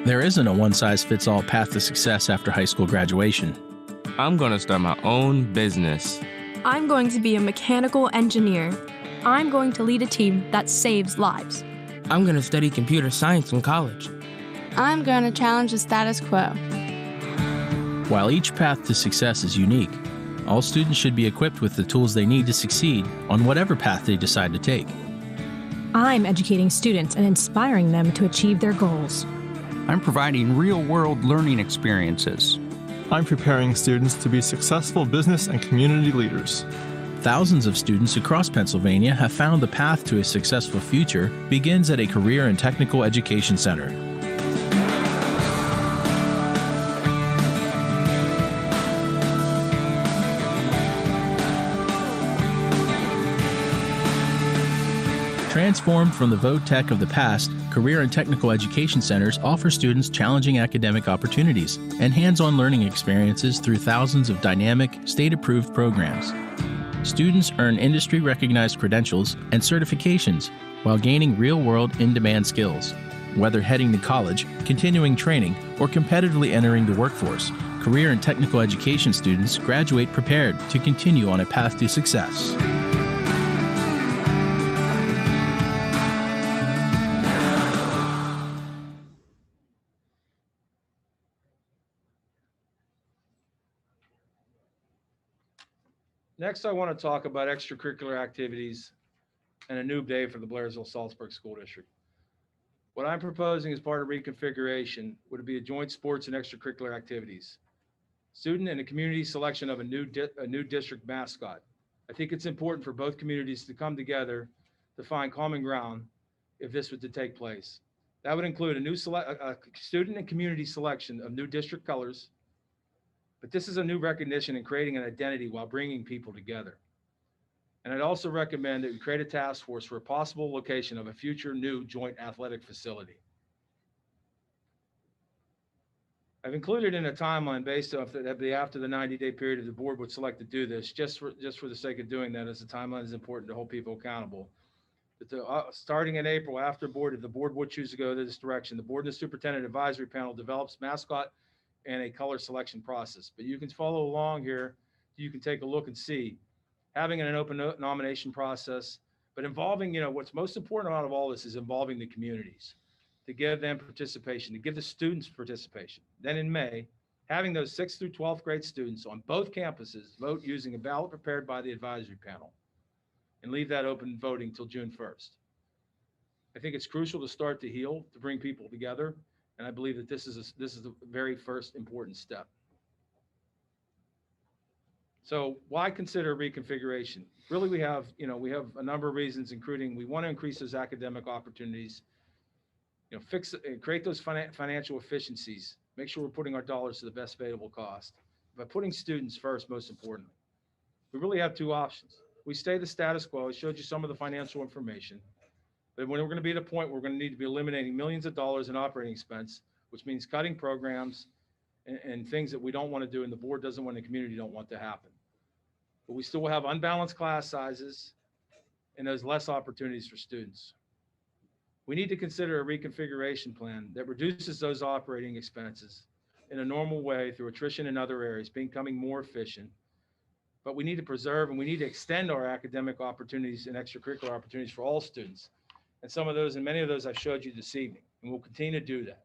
There isn't a one-size-fits-all path to success after high school graduation. I'm going to start my own business. I'm going to be a mechanical engineer. I'm going to lead a team that saves lives. I'm going to study computer science in college. I'm going to challenge the status quo. While each path to success is unique, all students should be equipped with the tools they need to succeed on whatever path they decide to take. I'm educating students and inspiring them to achieve their goals. I'm providing real-world learning experiences. I'm preparing students to be successful business and community leaders. Thousands of students across Pennsylvania have found the path to a successful future begins at a career and technical education center. Transformed from the VOTech of the past, career and technical education centers offer students challenging academic opportunities and hands-on learning experiences through thousands of dynamic, state-approved programs. Students earn industry-recognized credentials and certifications while gaining real-world in-demand skills. Whether heading to college, continuing training, or competitively entering the workforce, career and technical education students graduate prepared to continue on a path to success. Next, I want to talk about extracurricular activities and a new day for the Blairsville-Saltsburg School District. What I'm proposing as part of reconfiguration would be a joint sports and extracurricular activities. Student and a community selection of a new district mascot. I think it's important for both communities to come together to find common ground if this was to take place. That would include a student and community selection of new district colors, But this is a new recognition and creating an identity while bringing people together. And I'd also recommend that we create a task force for a possible location of a future new joint athletic facility. I've included in a timeline based off after the 90-day period, if the board would select to do this, just for the sake of doing that, as the timeline is important to hold people accountable. That starting in April, after board, if the board would choose to go this direction, the board and the superintendent advisory panel develops mascot and a color selection process. But you can follow along here. You can take a look and see. Having an open nomination process, but involving, what's most important out of all this is involving the communities, to give them participation, to give the students participation. Then in May, having those 6th through 12th grade students on both campuses vote using a ballot prepared by the advisory panel, and leave that open voting till June 1st. I think it's crucial to start to heal, to bring people together, and I believe that this is the very first important step. So why consider reconfiguration? Really, we have a number of reasons, including we want to increase those academic opportunities, create those financial efficiencies, make sure we're putting our dollars to the best available cost, by putting students first, most importantly. We really have two options. We stay the status quo. I showed you some of the financial information, but when we're going to be at a point where we're going to need to be eliminating millions of dollars in operating expense, which means cutting programs and things that we don't want to do and the board doesn't want, the community don't want to happen. But we still will have unbalanced class sizes and there's less opportunities for students. We need to consider a reconfiguration plan that reduces those operating expenses in a normal way through attrition in other areas, becoming more efficient. But we need to preserve and we need to extend our academic opportunities and extracurricular opportunities for all students. And some of those and many of those I've showed you this evening, and we'll continue to do that.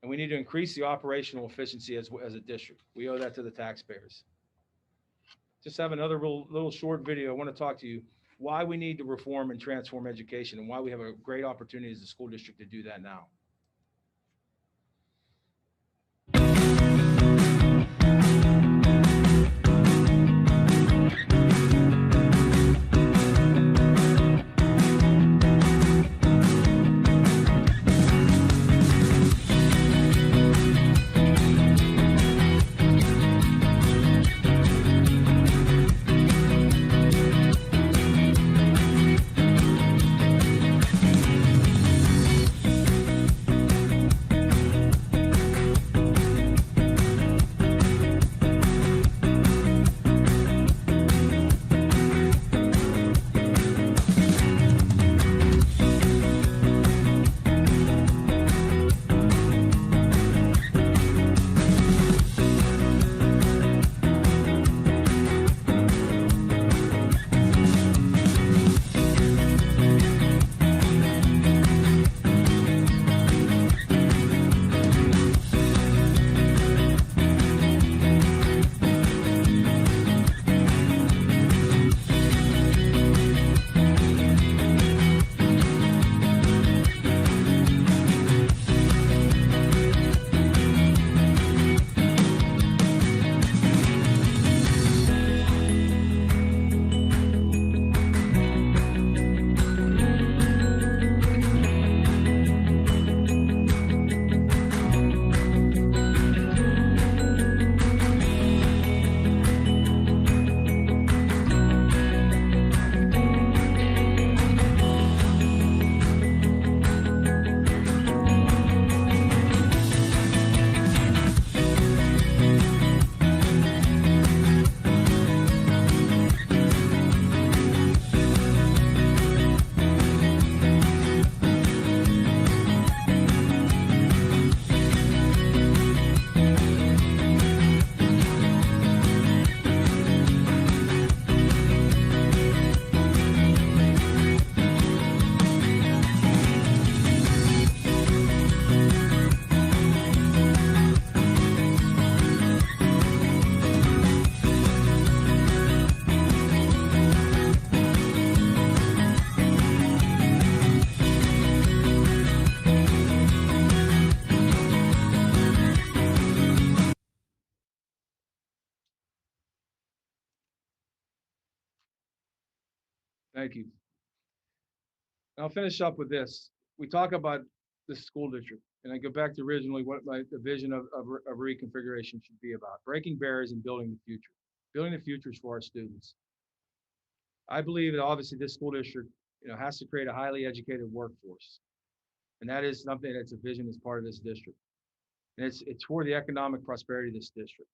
And we need to increase the operational efficiency as a district. We owe that to the taxpayers. Just have another little short video. I want to talk to you why we need to reform and transform education and why we have a great opportunity as a school district to do that now. Thank you. I'll finish up with this. We talk about the school district And I go back to originally what the vision of reconfiguration should be about: breaking barriers and building the future. Building the futures for our students. I believe that obviously this school district, has to create a highly educated workforce. And that is something that's a vision as part of this district. And it's for the economic prosperity of this district.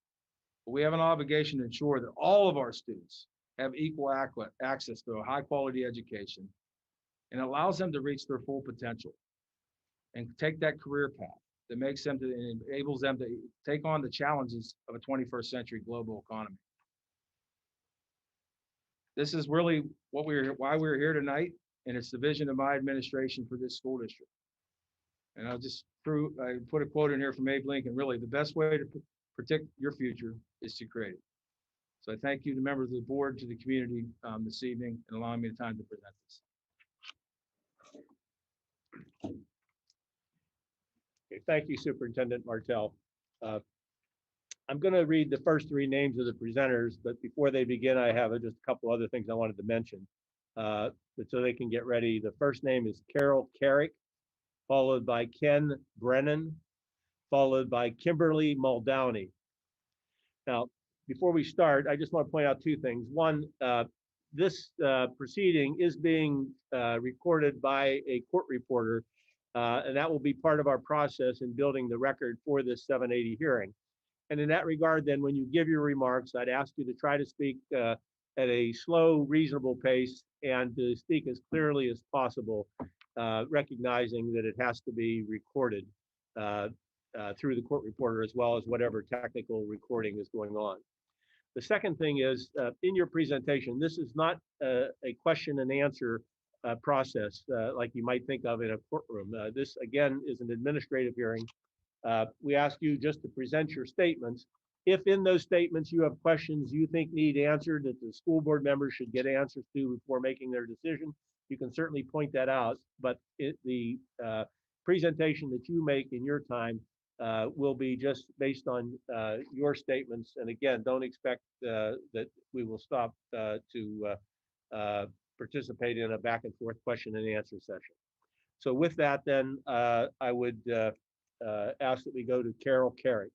But we have an obligation to ensure that all of our students have equal access to a high quality education and allows them to reach their full potential and take that career path that makes them and enables them to take on the challenges of a 21st century global economy. This is really why we're here tonight, and it's the vision of my administration for this school district. And I put a quote in here from Abe Lincoln: really, the best way to protect your future is to create it. So I thank you, the members of the board, to the community this evening, and allowing me the time to present this. Okay, thank you, Superintendent Martell. I'm going to read the first three names of the presenters, but before they begin, I have just a couple other things I wanted to mention, but so they can get ready. The first name is Carol Carrick, followed by Ken Brennan, followed by Kimberly Muldowney. Now, before we start, I just want to point out two things. One, this proceeding is being recorded by a court reporter, and that will be part of our process in building the record for this 780 hearing. And in that regard, then, when you give your remarks, I'd ask you to try to speak at a slow, reasonable pace and to speak as clearly as possible, recognizing that it has to be recorded through the court reporter, as well as whatever technical recording is going on. The second thing is, in your presentation, this is not a question and answer process like you might think of in a courtroom. This, again, is an administrative hearing. We ask you just to present your statements. If in those statements you have questions you think need answered, that the school board members should get answers to before making their decision, you can certainly point that out. But the presentation that you make in your time will be just based on your statements. And again, don't expect that we will stop to participate in a back and forth question and answer session. So with that, then, I would ask that we go to Carol Carey.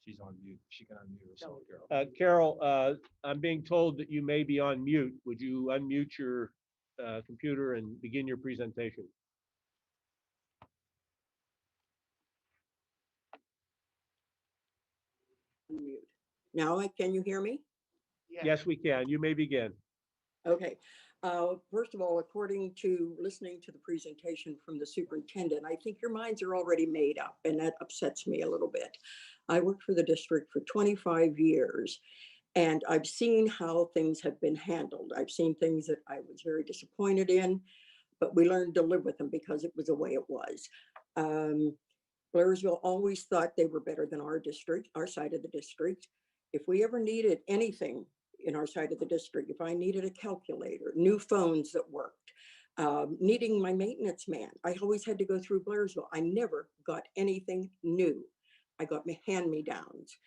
She's on mute. She can unmute herself, Carol, I'm being told that you may be on mute. Would you unmute your computer and begin your presentation? Unmute. Now, can you hear me? Yes, we can. You may begin. Okay. First of all, according to listening to the presentation from the superintendent, I think your minds are already made up, and that upsets me a little bit. I worked for the district for 25 years, and I've seen how things have been handled. I've seen things that I was very disappointed in, but we learned to live with them because it was the way it was. Blairsville always thought they were better than our district, our side of the district. If we ever needed anything in our side of the district, if I needed a calculator, new phones that worked, needing my maintenance man, I always had to go through Blairsville. I never got anything new. I got my hand-me-downs.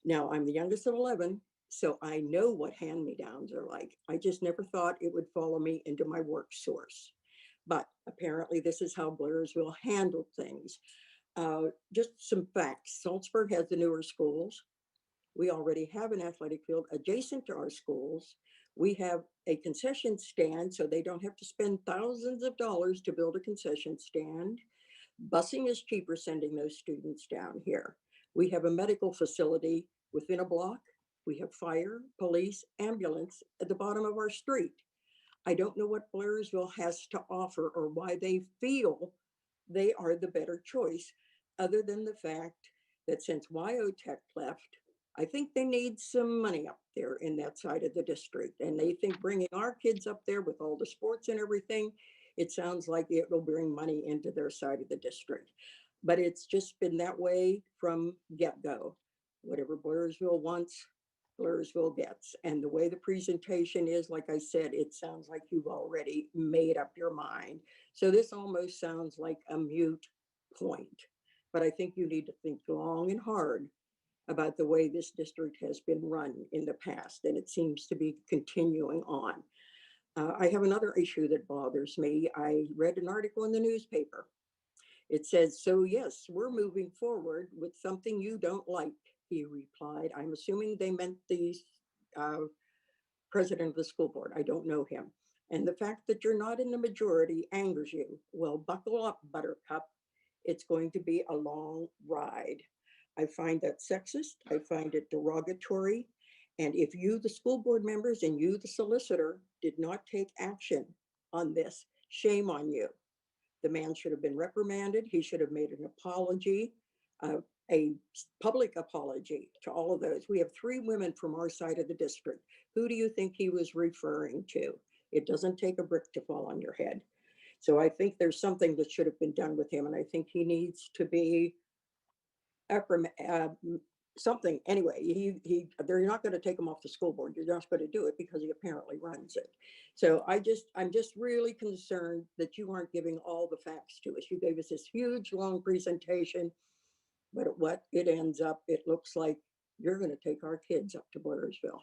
Now, I'm the youngest of 11, so I know what hand-me-downs are like. I just never thought it would follow me into my work source. But apparently this is how Blairsville handled things. Just some facts. Saltsburg has the newer schools. We already have an athletic field adjacent to our schools. We have a concession stand, so they don't have to spend thousands of dollars to build a concession stand. Busing is cheaper sending those students down here. We have a medical facility within a block. We have fire, police, ambulance at the bottom of our street. I don't know what Blairsville has to offer or why they feel they are the better choice, other than the fact that since WyoTech left, I think they need some money up there in that side of the district. And they think bringing our kids up there with all the sports and everything, it sounds like it will bring money into their side of the district. But it's just been that way from get-go. Whatever Blairsville wants, Blairsville gets. And the way the presentation is, like I said, it sounds like you've already made up your mind. So this almost sounds like a mute point. But I think you need to think long and hard about the way this district has been run in the past, and it seems to be continuing on. I have another issue that bothers me. I read an article in the newspaper. It says, "So yes, we're moving forward with something you don't like," he replied. I'm assuming they meant the president of the school board. I don't know him. "And the fact that you're not in the majority angers you. Well, buckle up, Buttercup. It's going to be a long ride." I find that sexist. I find it derogatory. And if you, the school board members, and you, the solicitor, did not take action on this, shame on you. The man should have been reprimanded. He should have made an apology, a public apology to all of those. We have 3 women from our side of the district. Who do you think he was referring to? It doesn't take a brick to fall on your head. So I think there's something that should have been done with him. And I think he needs to be something. Anyway, they're not going to take him off the school board. You're just going to do it because he apparently runs it. So I'm just really concerned that you aren't giving all the facts to us. You gave us this huge long presentation, but what it ends up, it looks like you're going to take our kids up to Blairsville.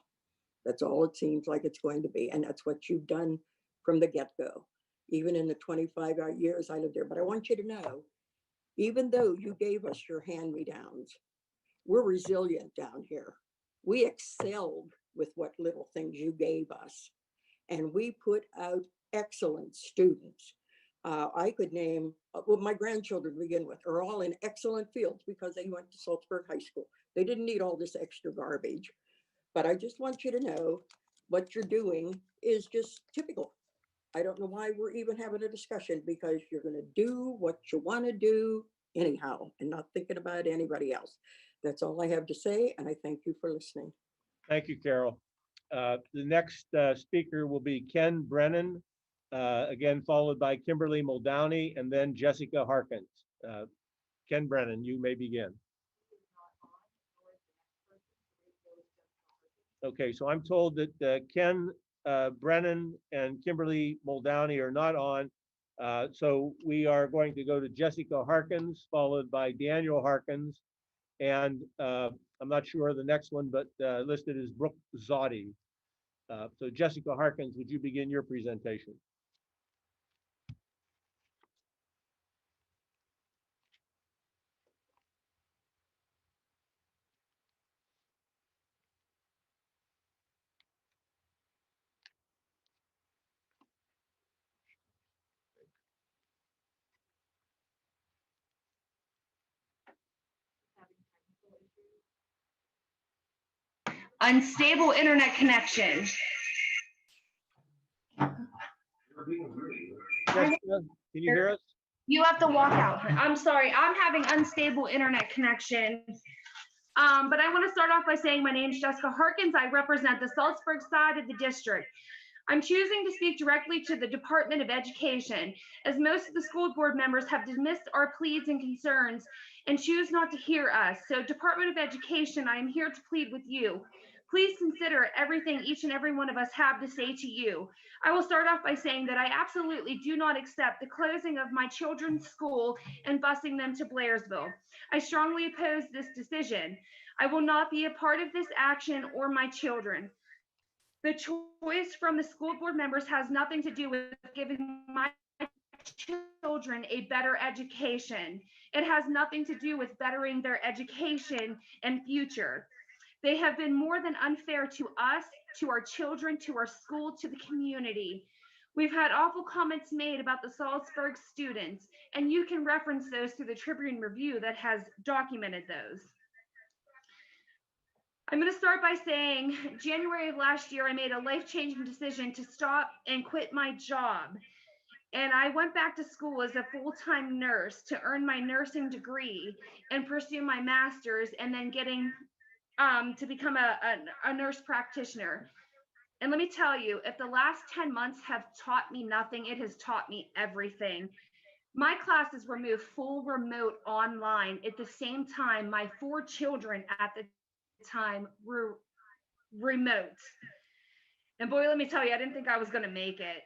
That's all it seems like it's going to be. And that's what you've done from the get-go, even in the 25 years I lived there. But I want you to know, even though you gave us your hand-me-downs, we're resilient down here. We excelled with what little things you gave us. And we put out excellent students. I could name, well, my grandchildren to begin with are all in excellent fields because they went to Saltsburg High School. They didn't need all this extra garbage. But I just want you to know what you're doing is just typical. I don't know why we're even having a discussion, because you're going to do what you want to do anyhow and not thinking about anybody else. That's all I have to say, and I thank you for listening. Thank you, Carol. The next speaker will be Ken Brennan, again followed by Kimberly Muldowney, and then Jessica Harkins. Ken Brennan, you may begin. Okay, so I'm told that Ken Brennan and Kimberly Muldowney are not on. So we are going to go to Jessica Harkins, followed by Daniel Harkins. And I'm not sure of the next one, but listed as Brooke Zoddy. So Jessica Harkins, would you begin your presentation? Unstable internet connection. Jessica, can you hear us? You have to walk out. I'm sorry, I'm having unstable internet connection. But I want to start off by saying my name is Jessica Harkins. I represent the Saltsburg side of the district. I'm choosing to speak directly to the Department of Education, as most of the school board members have dismissed our pleas and concerns and choose not to hear us. So Department of Education, I am here to plead with you. Please consider everything each and every one of us have to say to you. I will start off by saying that I absolutely do not accept the closing of my children's school and busing them to Blairsville. I strongly oppose this decision. I will not be a part of this action or my children. The choice from the school board members has nothing to do with giving my children a better education. It has nothing to do with bettering their education and future. They have been more than unfair to us, to our children, to our school, to the community. We've had awful comments made about the Saltsburg students, and you can reference those through the Tribune Review that has documented those. I'm going to start by saying January of last year, I made a life-changing decision to stop and quit my job. And I went back to school as a full-time nurse to earn my nursing degree and pursue my master's, and then getting to become a nurse practitioner. And let me tell you, if the last 10 months have taught me nothing, it has taught me everything. My classes were moved full remote online. At the same time, my 4 children at the time were remote. And boy, let me tell you, I didn't think I was going to make it.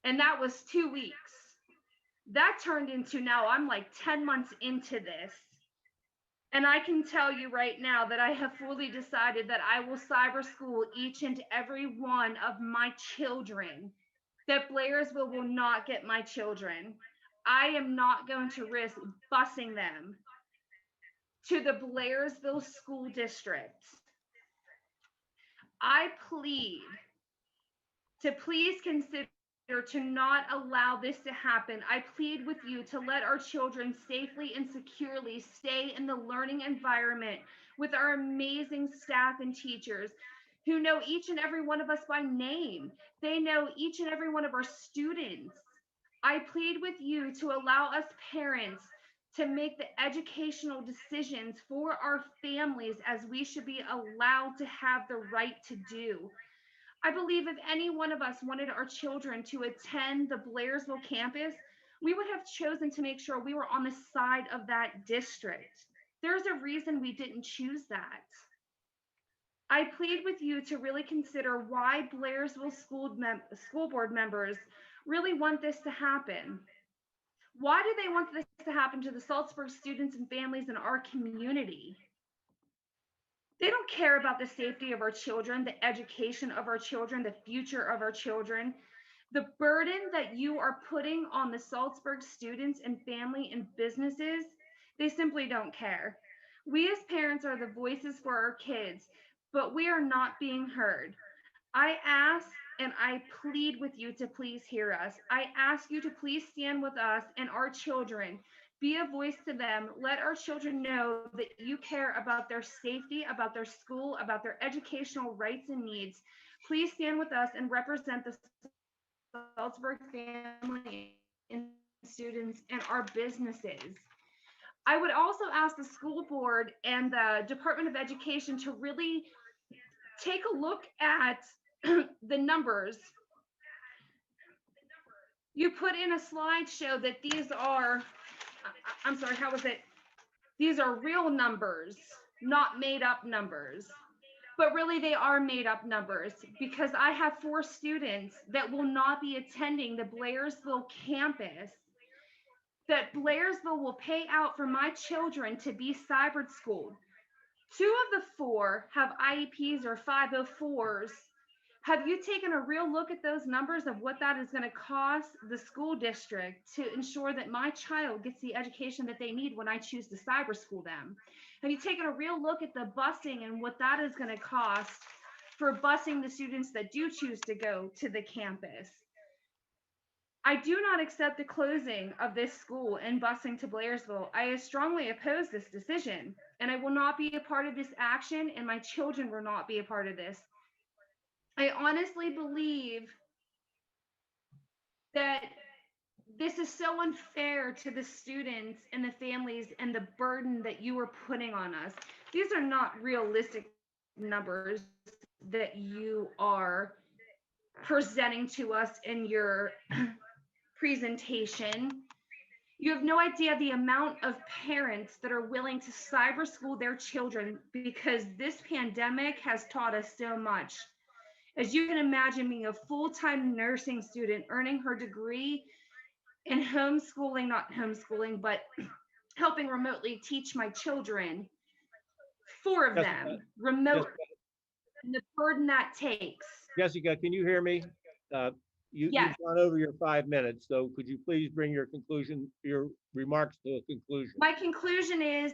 And that was 2 weeks. That turned into now I'm like 10 months into this. And I can tell you right now that I have fully decided that I will cyber school each and every one of my children, that Blairsville will not get my children. I am not going to risk busing them to the Blairsville School District. I plead to please consider to not allow this to happen. I plead with you to let our children safely and securely stay in the learning environment with our amazing staff and teachers who know each and every one of us by name. They know each and every one of our students. I plead with you to allow us parents to make the educational decisions for our families as we should be allowed to have the right to do. I believe if any one of us wanted our children to attend the Blairsville campus, we would have chosen to make sure we were on the side of that district. There's a reason we didn't choose that. I plead with you to really consider why Blairsville school board members really want this to happen. Why do they want this to happen to the Saltsburg students and families in our community? They don't care about the safety of our children, the education of our children, the future of our children. The burden that you are putting on the Saltsburg students and family and businesses, they simply don't care. We as parents are the voices for our kids, but we are not being heard. I ask and I plead with you to please hear us. I ask you to please stand with us and our children. Be a voice to them. Let our children know that you care about their safety, about their school, about their educational rights and needs. Please stand with us and represent the Saltsburg family and students and our businesses. I would also ask the school board and the Department of Education to really take a look at the numbers. You put in a slideshow that these are, I'm sorry, how was it? These are real numbers, not made up numbers. But really they are made up numbers because I have 4 students that will not be attending the Blairsville campus, that Blairsville will pay out for my children to be cyber schooled. 2 of the 4 have IEPs or 504s. Have you taken a real look at those numbers of what that is going to cost the school district to ensure that my child gets the education that they need when I choose to cyber school them? Have you taken a real look at the busing and what that is going to cost for busing the students that do choose to go to the campus? I do not accept the closing of this school and busing to Blairsville. I strongly oppose this decision, and I will not be a part of this action, and my children will not be a part of this. I honestly believe that this is so unfair to the students and the families and the burden that you are putting on us. These are not realistic numbers that you are presenting to us in your presentation. You have no idea the amount of parents that are willing to cyber school their children because this pandemic has taught us so much. As you can imagine, being a full-time nursing student, earning her degree in homeschooling, not homeschooling, but helping remotely teach my children, 4 of them remote, and the burden that takes. Jessica, can you hear me? You've gone over your 5 minutes, so could you please bring your remarks to a conclusion? My conclusion is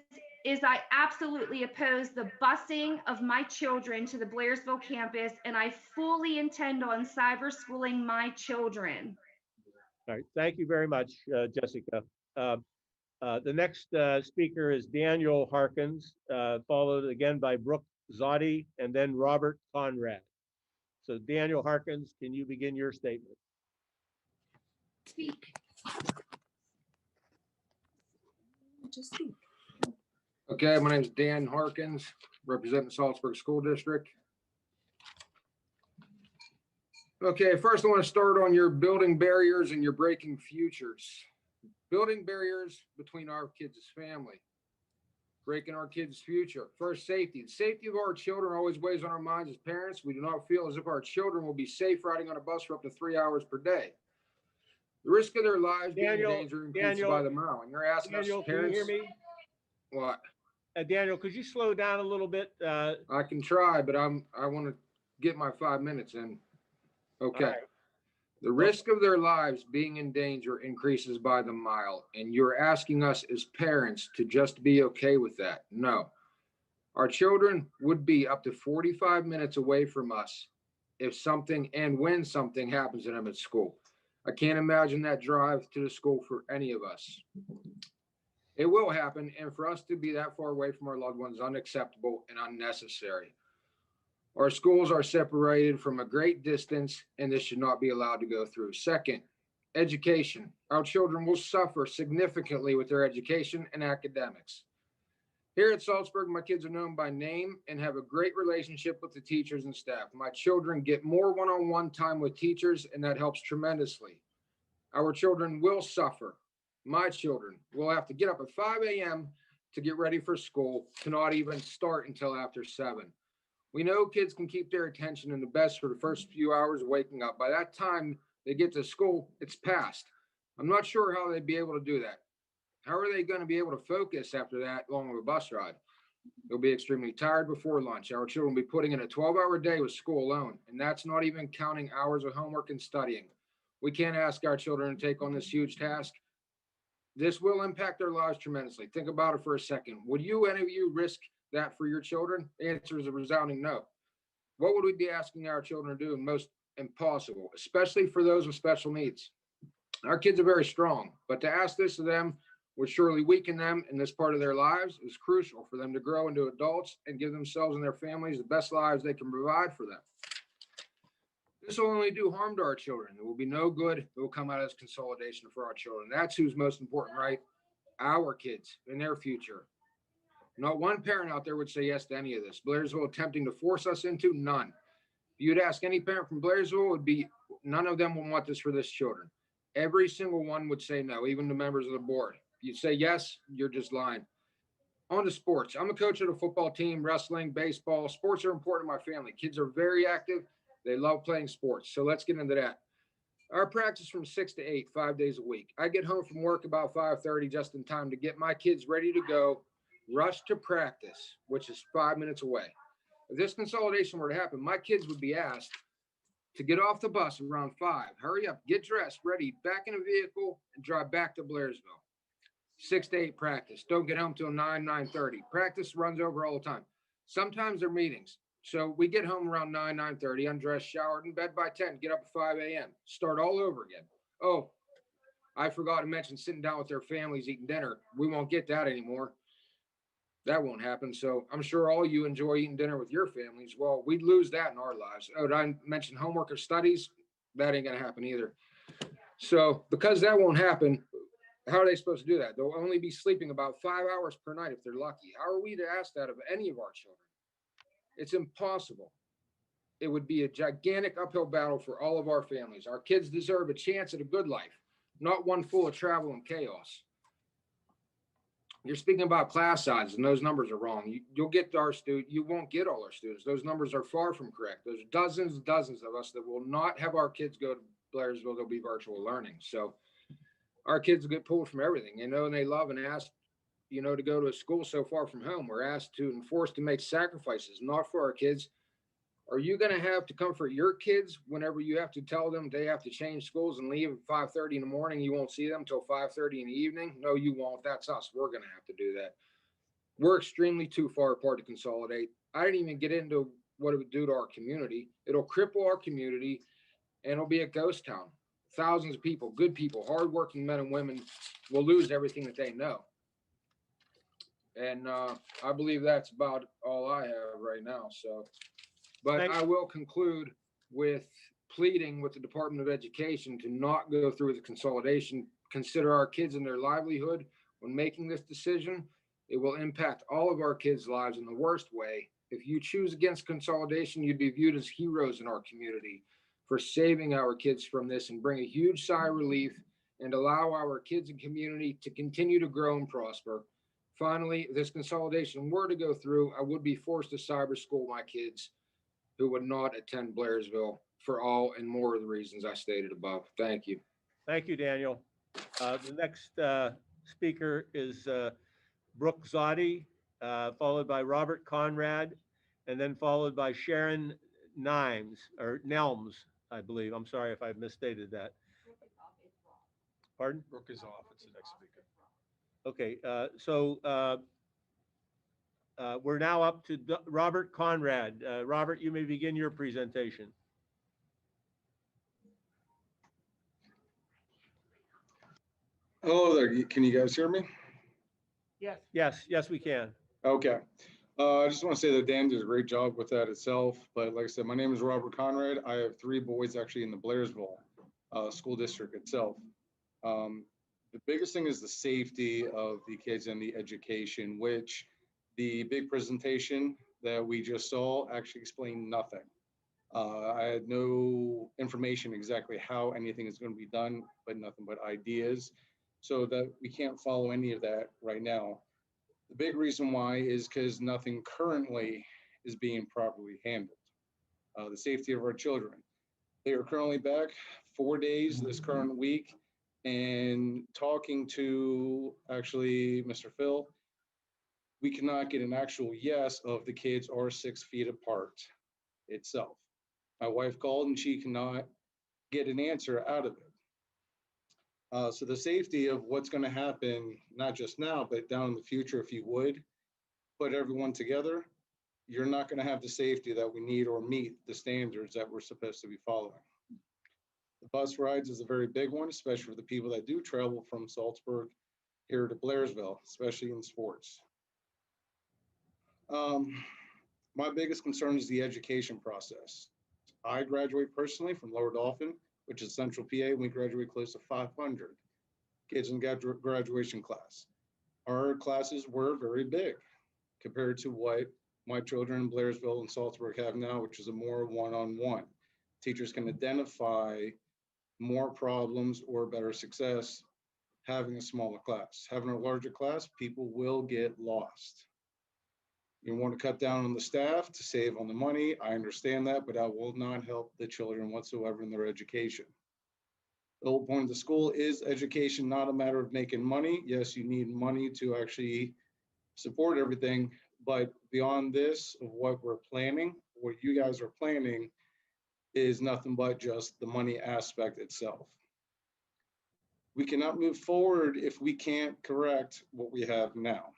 I absolutely oppose the busing of my children to the Blairsville campus, and I fully intend on cyber schooling my children. All right, thank you very much, Jessica. The next speaker is Daniel Harkins, followed again by Brooke Zotti, and then Robert Conrad. So Daniel Harkins, can you begin your statement? Speak. Just speak. Okay, my name's Dan Harkins. representing Saltsburg School District. Okay, first I want to start on your building barriers and your breaking futures. Building barriers between our kids' family. Breaking our kids' future. First, safety. The safety of our children always weighs on our minds as parents. We do not feel as if our children will be safe riding on a bus for up to 3 hours per day. The risk of their lives being in danger increases by the mile. And you're asking us as parents. Can you hear me? What? Daniel, could you slow down a little bit? I can try, but I want to get my 5 minutes in. Okay. Right. The risk of their lives being in danger increases by the mile, and you're asking us as parents to just be okay with that. No. Our children would be up to 45 minutes away from us if something and when something happens to them at school. I can't imagine that drive to the school for any of us. It will happen, and for us to be that far away from our loved ones is unacceptable and unnecessary. Our schools are separated from a great distance, and this should not be allowed to go through. Second, education. Our children will suffer significantly with their education and academics. Here at Saltsburg, my kids are known by name and have a great relationship with the teachers and staff. My children get more one-on-one time with teachers, and that helps tremendously. Our children will suffer. My children will have to get up at 5 a.m. to get ready for school, to not even start until after 7. We know kids can keep their attention in the best for the first few hours of waking up. By that time they get to school, it's past. I'm not sure how they'd be able to do that. How are they going to be able to focus after that long of a bus ride? They'll be extremely tired before lunch. Our children will be putting in a 12-hour day with school alone, and that's not even counting hours of homework and studying. We can't ask our children to take on this huge task. This will impact their lives tremendously. Think about it for a second. Would any of you risk that for your children? The answer is a resounding no. What would we be asking our children to do? Most impossible, especially for those with special needs. Our kids are very strong, but to ask this of them would surely weaken them in this part of their lives. Is crucial for them to grow into adults and give themselves and their families the best lives they can provide for them. This will only do harm to our children. There will be no good that will come out as consolidation for our children. That's who's most important, right? Our kids and their future. Not one parent out there would say yes to any of this. Blairsville attempting to force us into none. If you'd ask any parent from Blairsville, it would be none of them would want this for this children. Every single one would say no, even the members of the board. If you say yes, you're just lying. On to sports. I'm a coach of a football team, wrestling, baseball. Sports are important to my family. Kids are very active. They love playing sports. So let's get into that. Our practice from 6 to 8, 5 days a week. I get home from work about 5:30 just in time to get my kids ready to go. Rush to practice, which is 5 minutes away. If this consolidation were to happen, my kids would be asked to get off the bus around 5. Hurry up, get dressed, ready, back in a vehicle, and drive back to Blairsville. 6 to 8 practice. Don't get home till 9, 9:30. Practice runs over all the time. Sometimes they're meetings. So we get home around 9, 9:30, undressed, showered, in bed by 10, get up at 5 a.m., start all over again. Oh, I forgot to mention sitting down with their families, eating dinner. We won't get that anymore. That won't happen. So I'm sure all you enjoy eating dinner with your families. Well, we'd lose that in our lives. Oh, did I mention homework or studies? That ain't going to happen either. So because that won't happen, how are they supposed to do that? They'll only be sleeping about 5 hours per night if they're lucky. How are we to ask that of any of our children? It's impossible. It would be a gigantic uphill battle for all of our families. Our kids deserve a chance at a good life, not one full of travel and chaos. You're speaking about class sizes, and those numbers are wrong. You'll get to our student. You won't get all our students. Those numbers are far from correct. There's dozens and dozens of us that will not have our kids go to Blairsville. They'll be virtual learning. So our kids get pulled from everything, and they love and ask, to go to a school so far from home. We're asked to and forced to make sacrifices, not for our kids. Are you going to have to comfort your kids whenever you have to tell them they have to change schools and leave at 5:30 in the morning? You won't see them until 5:30 in the evening. No, you won't. That's us. We're going to have to do that. We're extremely too far apart to consolidate. I didn't even get into what it would do to our community. It'll cripple our community, and it'll be a ghost town. Thousands of people, good people, hardworking men and women will lose everything that they know. And I believe that's about all I have right now. But I will conclude with pleading with the Department of Education to not go through the consolidation. Consider our kids and their livelihood when making this decision. It will impact all of our kids' lives in the worst way, If you choose against consolidation, you'd be viewed as heroes in our community for saving our kids from this and bring a huge sigh of relief and allow our kids and community to continue to grow and prosper. Finally, if this consolidation were to go through, I would be forced to cyber school my kids who would not attend Blairsville for all and more of the reasons I stated above. Thank you. Thank you, Daniel. The next speaker is Brooke Zotti, followed by Robert Conrad, and then followed by Sharon Nelms, I believe. I'm sorry if I've misstated that. Pardon? Brooke is off. It's the next speaker. Okay, we're now up to Robert Conrad. Robert, you may begin your presentation. Hello there. Can you guys hear me? Yes. Yes, we can. Okay. I just want to say that Dan did a great job with that itself. But like I said, my name is Robert Conrad. I have 3 boys actually in the Blairsville school district itself. The biggest thing is the safety of the kids and the education, which the big presentation that we just saw actually explained nothing. I had no information exactly how anything is going to be done, but nothing but ideas. So that we can't follow any of that right now. The big reason why is because nothing currently is being properly handled. The safety of our children. They are currently back 4 days this current week, and talking to actually Mr. Phil, we cannot get an actual yes of the kids are 6 feet apart itself. My wife called and she cannot get an answer out of it. So the safety of what's going to happen, not just now, but down in the future, if you would put everyone together, you're not going to have the safety that we need or meet the standards that we're supposed to be following. The bus rides is a very big one, especially for the people that do travel from Saltsburg here to Blairsville, especially in sports. My biggest concern is the education process. I graduate personally from Lower Dauphin, which is Central PA. We graduate close to 500 kids in graduation class. Our classes were very big compared to what my children in Blairsville and Saltsburg have now, which is a more one-on-one. Teachers can identify more problems or better success having a smaller class. Having a larger class, people will get lost. You want to cut down on the staff to save on the money. I understand that, but that will not help the children whatsoever in their education. The whole point of the school is education, not a matter of making money. Yes, you need money to actually support everything, but beyond this, of what we're planning, what you guys are planning is nothing but just the money aspect itself. We cannot move forward if we can't correct what we have now.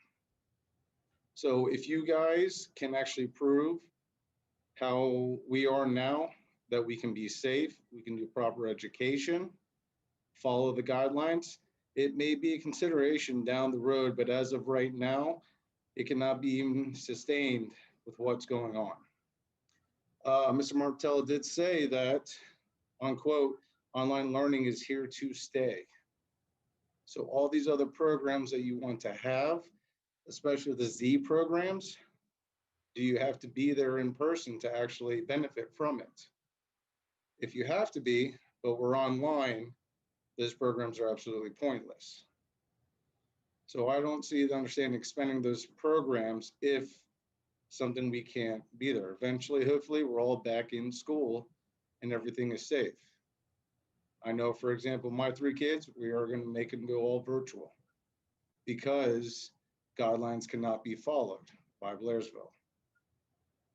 So if you guys can actually prove how we are now, that we can be safe, we can do proper education, follow the guidelines, it may be a consideration down the road, but as of right now, it cannot be even sustained with what's going on. Mr. Martell did say that, unquote, online learning is here to stay. So all these other programs that you want to have, especially the Z programs, do you have to be there in person to actually benefit from it? If you have to be, but we're online, those programs are absolutely pointless. So I don't see the understanding expanding those programs if something we can't be there. Eventually, hopefully, we're all back in school and everything is safe. I know, for example, my 3 kids, we are going to make them go all virtual because guidelines cannot be followed by Blairsville.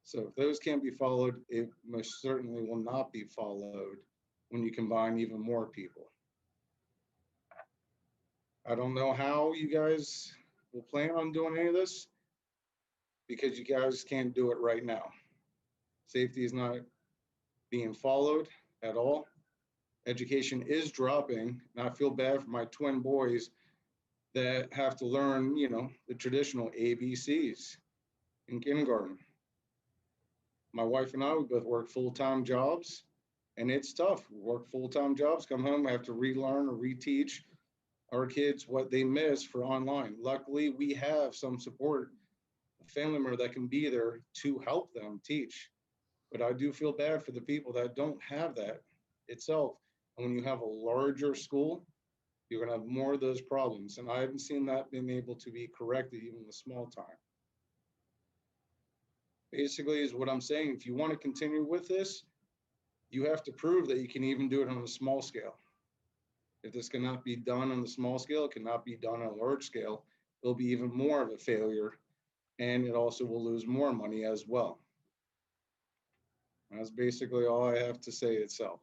So if those can't be followed, it most certainly will not be followed when you combine even more people. I don't know how you guys will plan on doing any of this because you guys can't do it right now. Safety is not being followed at all. Education is dropping, and I feel bad for my twin boys that have to learn, you know, the traditional ABCs in kindergarten. My wife and I, we both work full-time jobs, and it's tough. We work full-time jobs, come home, we have to relearn or reteach our kids what they miss for online. Luckily, we have some support a family member that can be there to help them teach. But I do feel bad for the people that don't have that itself. And when you have a larger school, you're gonna have more of those problems. And I haven't seen that being able to be corrected even in the small time. Basically is what I'm saying. If you want to continue with this, you have to prove that you can even do it on a small scale. If this cannot be done on the small scale, it cannot be done on a large scale, it'll be even more of a failure. And it also will lose more money as well. That's basically all I have to say itself.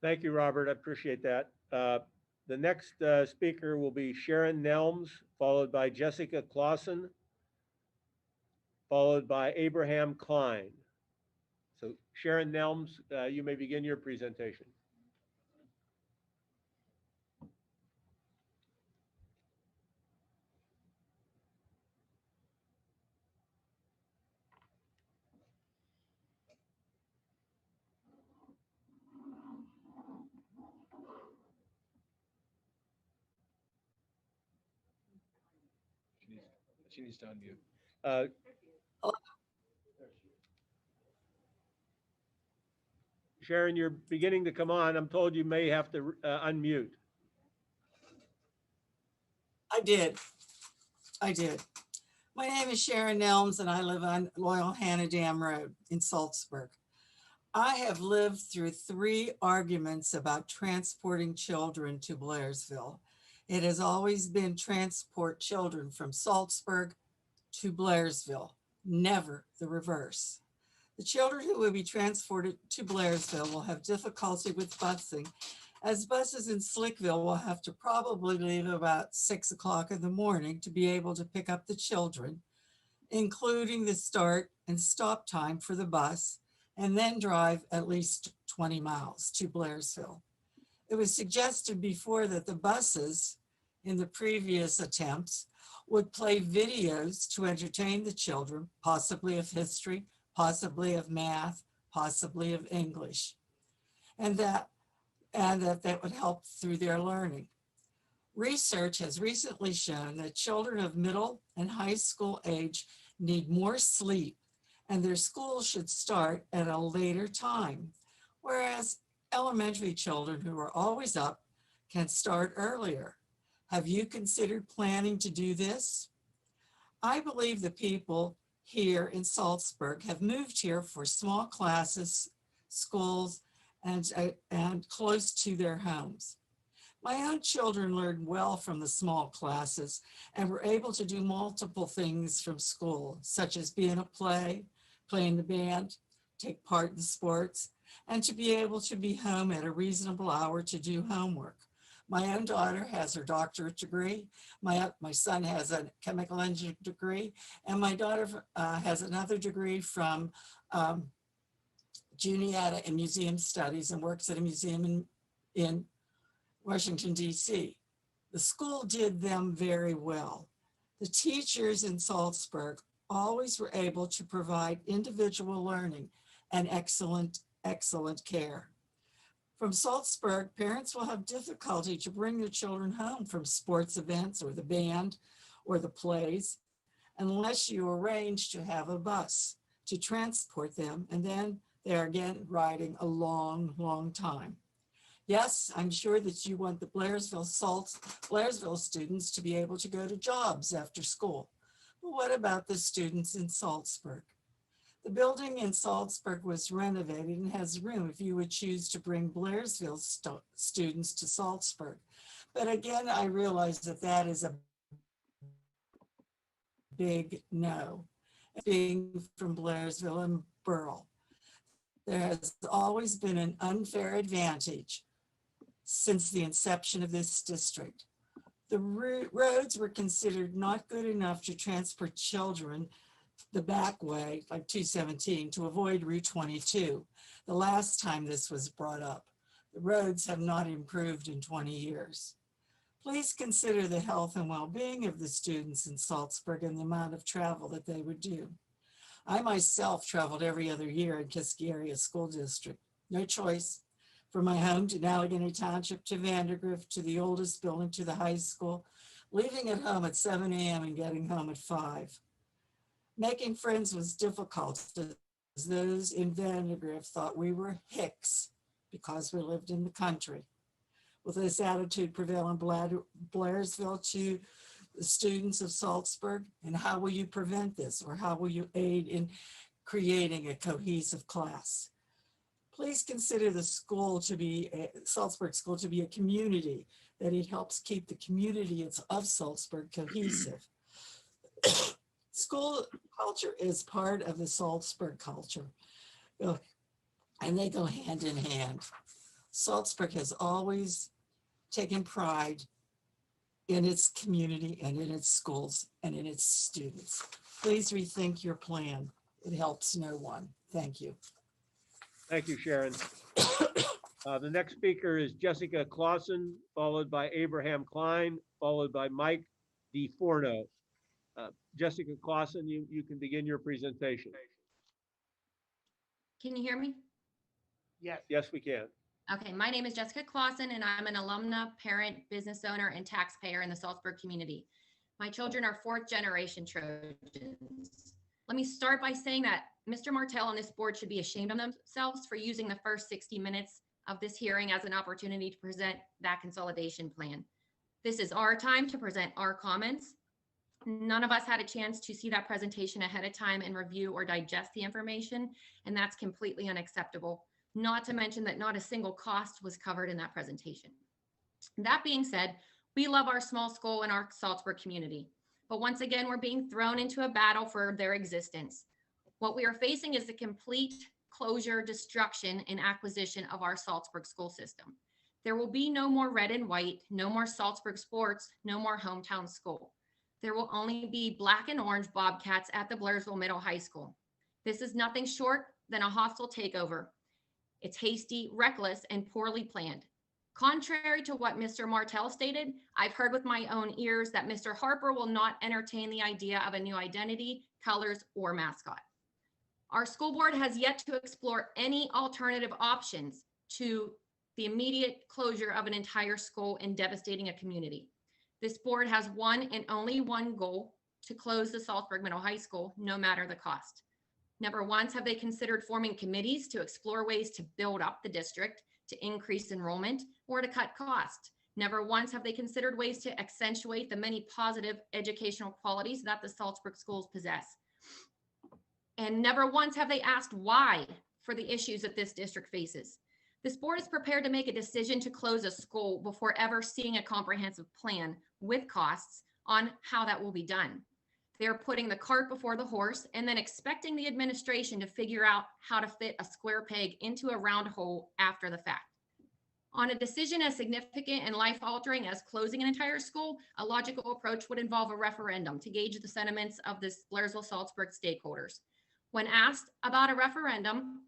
Thank you, Robert. I appreciate that. The next speaker will be Sharon Nelms, followed by Jessica Clausen, followed by Abraham Klein. So Sharon Nelms, you may begin your presentation. She needs to unmute. Sharon, you're beginning to come on. I'm told you may have to unmute. I did. My name is Sharon Nelms and I live on Loyal Hannah Dam Road in Saltsburg. I have lived through 3 arguments about transporting children to Blairsville. It has always been transport children from Saltsburg to Blairsville, never the reverse. The children who will be transported to Blairsville will have difficulty with busing, as buses in Slickville will have to probably leave about 6 o'clock in the morning to be able to pick up the children, including the start and stop time for the bus, and then drive at least 20 miles to Blairsville. It was suggested before that the buses in the previous attempts would play videos to entertain the children, possibly of history, possibly of math, possibly of English, and that would help through their learning. Research has recently shown that children of middle and high school age need more sleep, and their school should start at a later time, whereas elementary children who are always up can start earlier. Have you considered planning to do this? I believe the people here in Saltsburg have moved here for small classes, schools, and close to their homes. My own children learned well from the small classes and were able to do multiple things from school, such as be in a play, play in the band, take part in sports, and to be able to be home at a reasonable hour to do homework. My own daughter has her doctorate degree. My son has a chemical engineering degree, and my daughter has another degree from Juniata in museum studies and works at a museum in Washington, D.C. The school did them very well. The teachers in Saltsburg always were able to provide individual learning and excellent care. From Saltsburg, parents will have difficulty to bring their children home from sports events or the band or the plays unless you arrange to have a bus to transport them, and then they're again riding a long, long time. Yes, I'm sure that you want the Blairsville students to be able to go to jobs after school. But what about the students in Saltsburg? The building in Saltsburg was renovated and has room if you would choose to bring Blairsville students to Saltsburg. But again, I realize that that is a big no, being from Blairsville and Burrell. There has always been an unfair advantage since the inception of this district. The roads were considered not good enough to transport children the back way, like 217, to avoid Route 22. The last time this was brought up, the roads have not improved in 20 years. Please consider the health and well-being of the students in Saltsburg and the amount of travel that they would do. I myself traveled every other year in Kiski Area School District. No choice. From my home to Allegheny Township to Vandergrift to the oldest building to the high school, leaving at home at 7 a.m. and getting home at 5. Making friends was difficult, as those in Vandergrift thought we were hicks because we lived in the country. Will this attitude prevail in Blairsville to the students of Saltsburg? And how will you prevent this, or how will you aid in creating a cohesive class? Please consider the school to be, Saltsburg School to be a community, that it helps keep the community of Saltsburg cohesive. School culture is part of the Saltsburg culture, and they go hand in hand. Saltsburg has always taken pride in its community and in its schools and in its students. Please rethink your plan. It helps no one. Thank you. Thank you, Sharon. The next speaker is Jessica Clausen, followed by Abraham Klein, followed by Mike DeForno. Jessica Clausen, you can begin your presentation. Can you hear me? Yes. Yes, we can. Okay, my name is Jessica Clausen, and I'm an alumna, parent, business owner, and taxpayer in the Saltsburg community. My children are fourth generation Trojans. Let me start by saying that Mr. Martell and this board should be ashamed of themselves for using the first 60 minutes of this hearing as an opportunity to present that consolidation plan. This is our time to present our comments. None of us had a chance to see that presentation ahead of time and review or digest the information, and that's completely unacceptable. Not to mention that not a single cost was covered in that presentation. That being said, we love our small school and our Saltsburg community, but once again, we're being thrown into a battle for their existence. What we are facing is the complete closure, destruction, and acquisition of our Saltsburg school system. There will be no more red and white, no more Saltsburg sports, no more hometown school. There will only be black and orange Bobcats at the Blairsville Middle High School. This is nothing short than a hostile takeover. It's hasty, reckless, and poorly planned. Contrary to what Mr. Martell stated, I've heard with my own ears that Mr. Harper will not entertain the idea of a new identity, colors, or mascot. Our school board has yet to explore any alternative options to the immediate closure of an entire school and devastating a community. This board has one and only one goal: to close the Saltsburg Middle High School, no matter the cost. Never once have they considered forming committees to explore ways to build up the district, to increase enrollment, or to cut costs. Never once have they considered ways to accentuate the many positive educational qualities that the Saltsburg schools possess. And never once have they asked why for the issues that this district faces. This board is prepared to make a decision to close a school before ever seeing a comprehensive plan with costs on how that will be done. They're putting the cart before the horse and then expecting the administration to figure out how to fit a square peg into a round hole after the fact. On a decision as significant and life-altering as closing an entire school, a logical approach would involve a referendum to gauge the sentiments of the Blairsville-Saltsburg stakeholders. When asked about a referendum,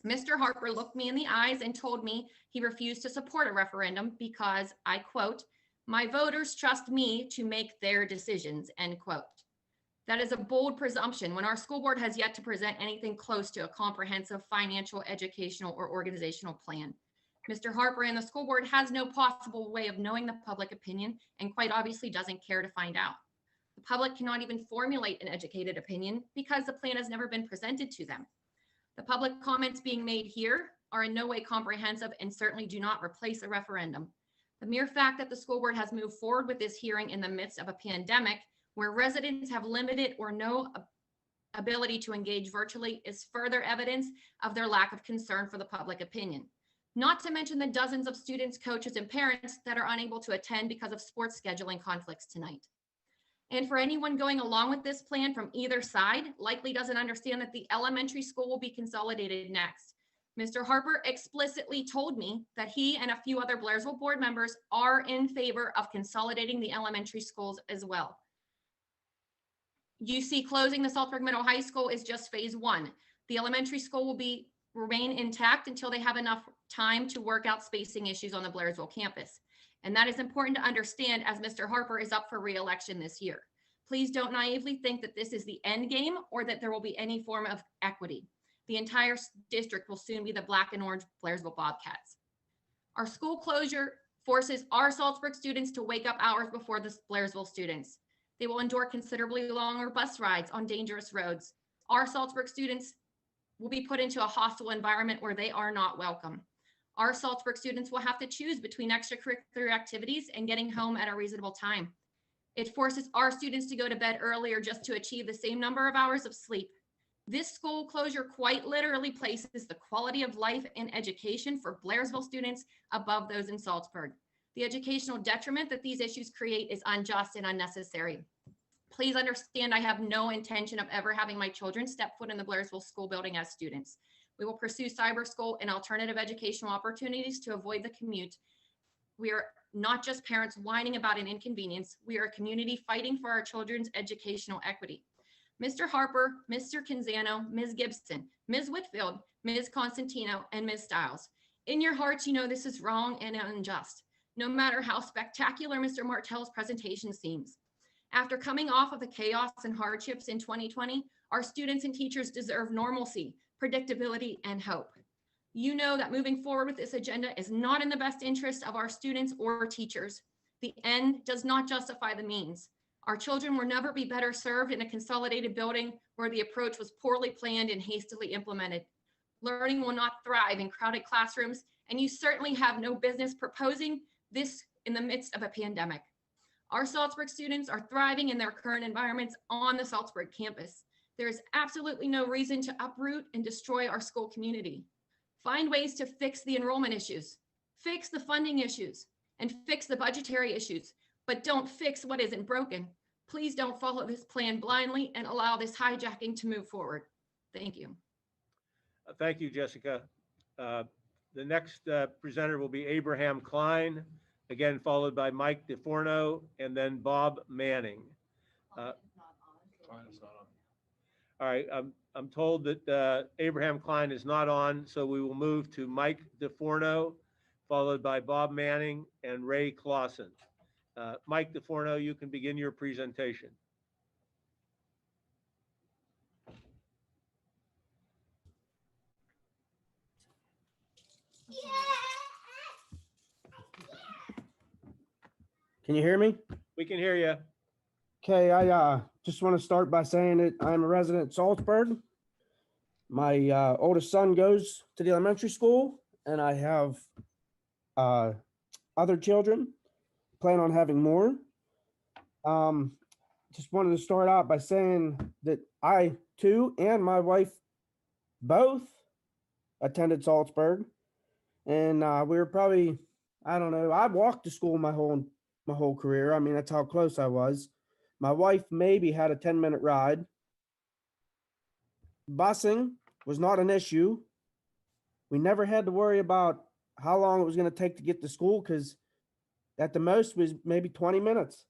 Mr. Harper looked me in the eyes and told me he refused to support a referendum because, I quote, "My voters trust me to make their decisions," end quote. That is a bold presumption when our school board has yet to present anything close to a comprehensive financial, educational, or organizational plan. Mr. Harper and the school board has no possible way of knowing the public opinion and quite obviously doesn't care to find out. The public cannot even formulate an educated opinion because the plan has never been presented to them. The public comments being made here are in no way comprehensive and certainly do not replace a referendum. The mere fact that the school board has moved forward with this hearing in the midst of a pandemic where residents have limited or no ability to engage virtually is further evidence of their lack of concern for the public opinion. Not to mention the dozens of students, coaches, and parents that are unable to attend because of sports scheduling conflicts tonight. And for anyone going along with this plan from either side, likely doesn't understand that the elementary school will be consolidated next. Mr. Harper explicitly told me that he and a few other Blairsville board members are in favor of consolidating the elementary schools as well. You see, closing the Saltsburg Middle High School is just phase one. The elementary school will remain intact until they have enough time to work out spacing issues on the Blairsville campus. And that is important to understand as Mr. Harper is up for re-election this year. Please don't naively think that this is the end game or that there will be any form of equity. The entire district will soon be the black and orange Blairsville Bobcats. Our school closure forces our Saltsburg students to wake up hours before the Blairsville students. They will endure considerably longer bus rides on dangerous roads. Our Saltsburg students will be put into a hostile environment where they are not welcome. Our Saltsburg students will have to choose between extracurricular activities and getting home at a reasonable time. It forces our students to go to bed earlier just to achieve the same number of hours of sleep. This school closure quite literally places the quality of life and education for Blairsville students above those in Saltsburg. The educational detriment that these issues create is unjust and unnecessary. Please understand I have no intention of ever having my children step foot in the Blairsville school building as students. We will pursue cyber school and alternative educational opportunities to avoid the commute. We are not just parents whining about an inconvenience. We are a community fighting for our children's educational equity. Mr. Harper, Mr. Canzano, Ms. Gibson, Ms. Whitfield, Ms. Constantino, and Ms. Stiles. In your hearts, you know this is wrong and unjust, no matter how spectacular Mr. Martell's presentation seems. After coming off of the chaos and hardships in 2020, our students and teachers deserve normalcy, predictability, and hope. You know that moving forward with this agenda is not in the best interest of our students or teachers. The end does not justify the means. Our children will never be better served in a consolidated building where the approach was poorly planned and hastily implemented. Learning will not thrive in crowded classrooms, and you certainly have no business proposing this in the midst of a pandemic. Our Saltsburg students are thriving in their current environments on the Saltsburg campus. There is absolutely no reason to uproot and destroy our school community. Find ways to fix the enrollment issues, fix the funding issues, and fix the budgetary issues, but don't fix what isn't broken. Please don't follow this plan blindly and allow this hijacking to move forward. Thank you. Thank you, Jessica. The next presenter will be Abraham Klein, again followed by Mike DeForno, and then Bob Manning. All right, I'm told that Abraham Klein is not on, so we will move to Mike DeForno, followed by Bob Manning and Ray Clausen. Mike DeForno, you can begin your presentation. Can you hear me? We can hear you. Okay, I just want to start by saying that I'm a resident of Saltsburg. My oldest son goes to the elementary school, and I have other children, plan on having more. Just wanted to start out by saying that I too and my wife both attended Saltsburg, and we were probably, I don't know, I walked to school my whole career. I mean, that's how close I was. My wife maybe had a 10-minute ride. Busing was not an issue. We never had to worry about how long it was going to take to get to school, because at the most was maybe 20 minutes.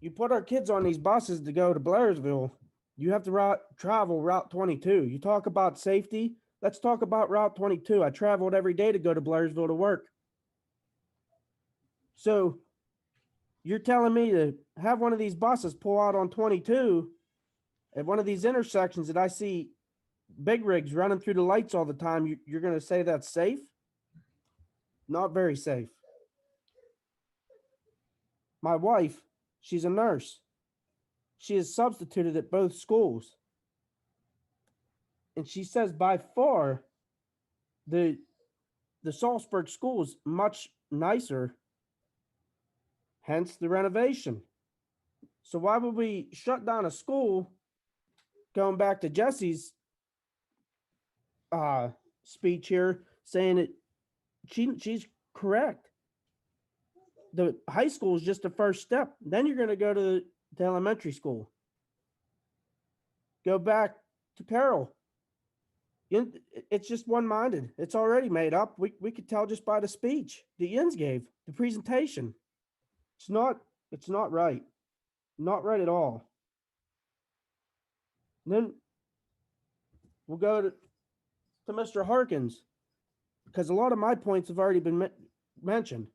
You put our kids on these buses to go to Blairsville, you have to travel Route 22. You talk about safety, let's talk about Route 22. I traveled every day to go to Blairsville to work. So you're telling me to have one of these buses pull out on 22 at one of these intersections that I see big rigs running through the lights all the time, you're going to say that's safe? Not very safe. My wife, she's a nurse. She is substituted at both schools. And she says by far the Saltsburg school is much nicer, hence the renovation. So why would we shut down a school, going back to Jesse's speech here, saying that she's correct. The high school is just the first step. Then you're going to go to the elementary school. Go back to Carroll. It's just one-minded. It's already made up. We could tell just by the speech the Yins gave, the presentation. It's not right. Not right at all. And then we'll go to Mr. Harkins, because a lot of my points have already been mentioned.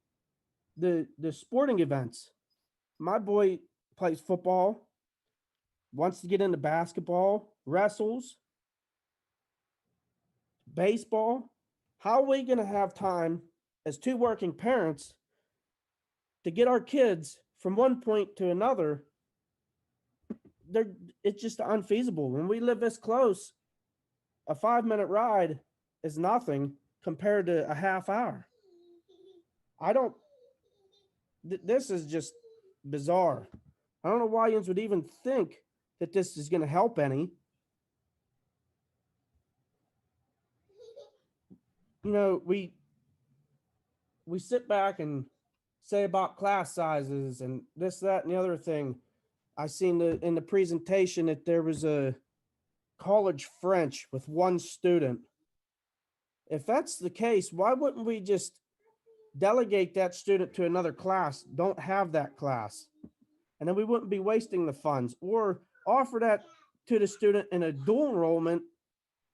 The sporting events. My boy plays football, wants to get into basketball, wrestles, baseball. How are we going to have time as two working parents to get our kids from one point to another, it's just unfeasible. When we live this close, a 5-minute ride is nothing compared to a half hour. This is just bizarre. I don't know why yous would even think that this is going to help any. You know, we sit back and say about class sizes and this, that, and the other thing. I seen in the presentation that there was a college French with one student. If that's the case, why wouldn't we just delegate that student to another class, don't have that class? And then we wouldn't be wasting the funds, or offer that to the student in a dual enrollment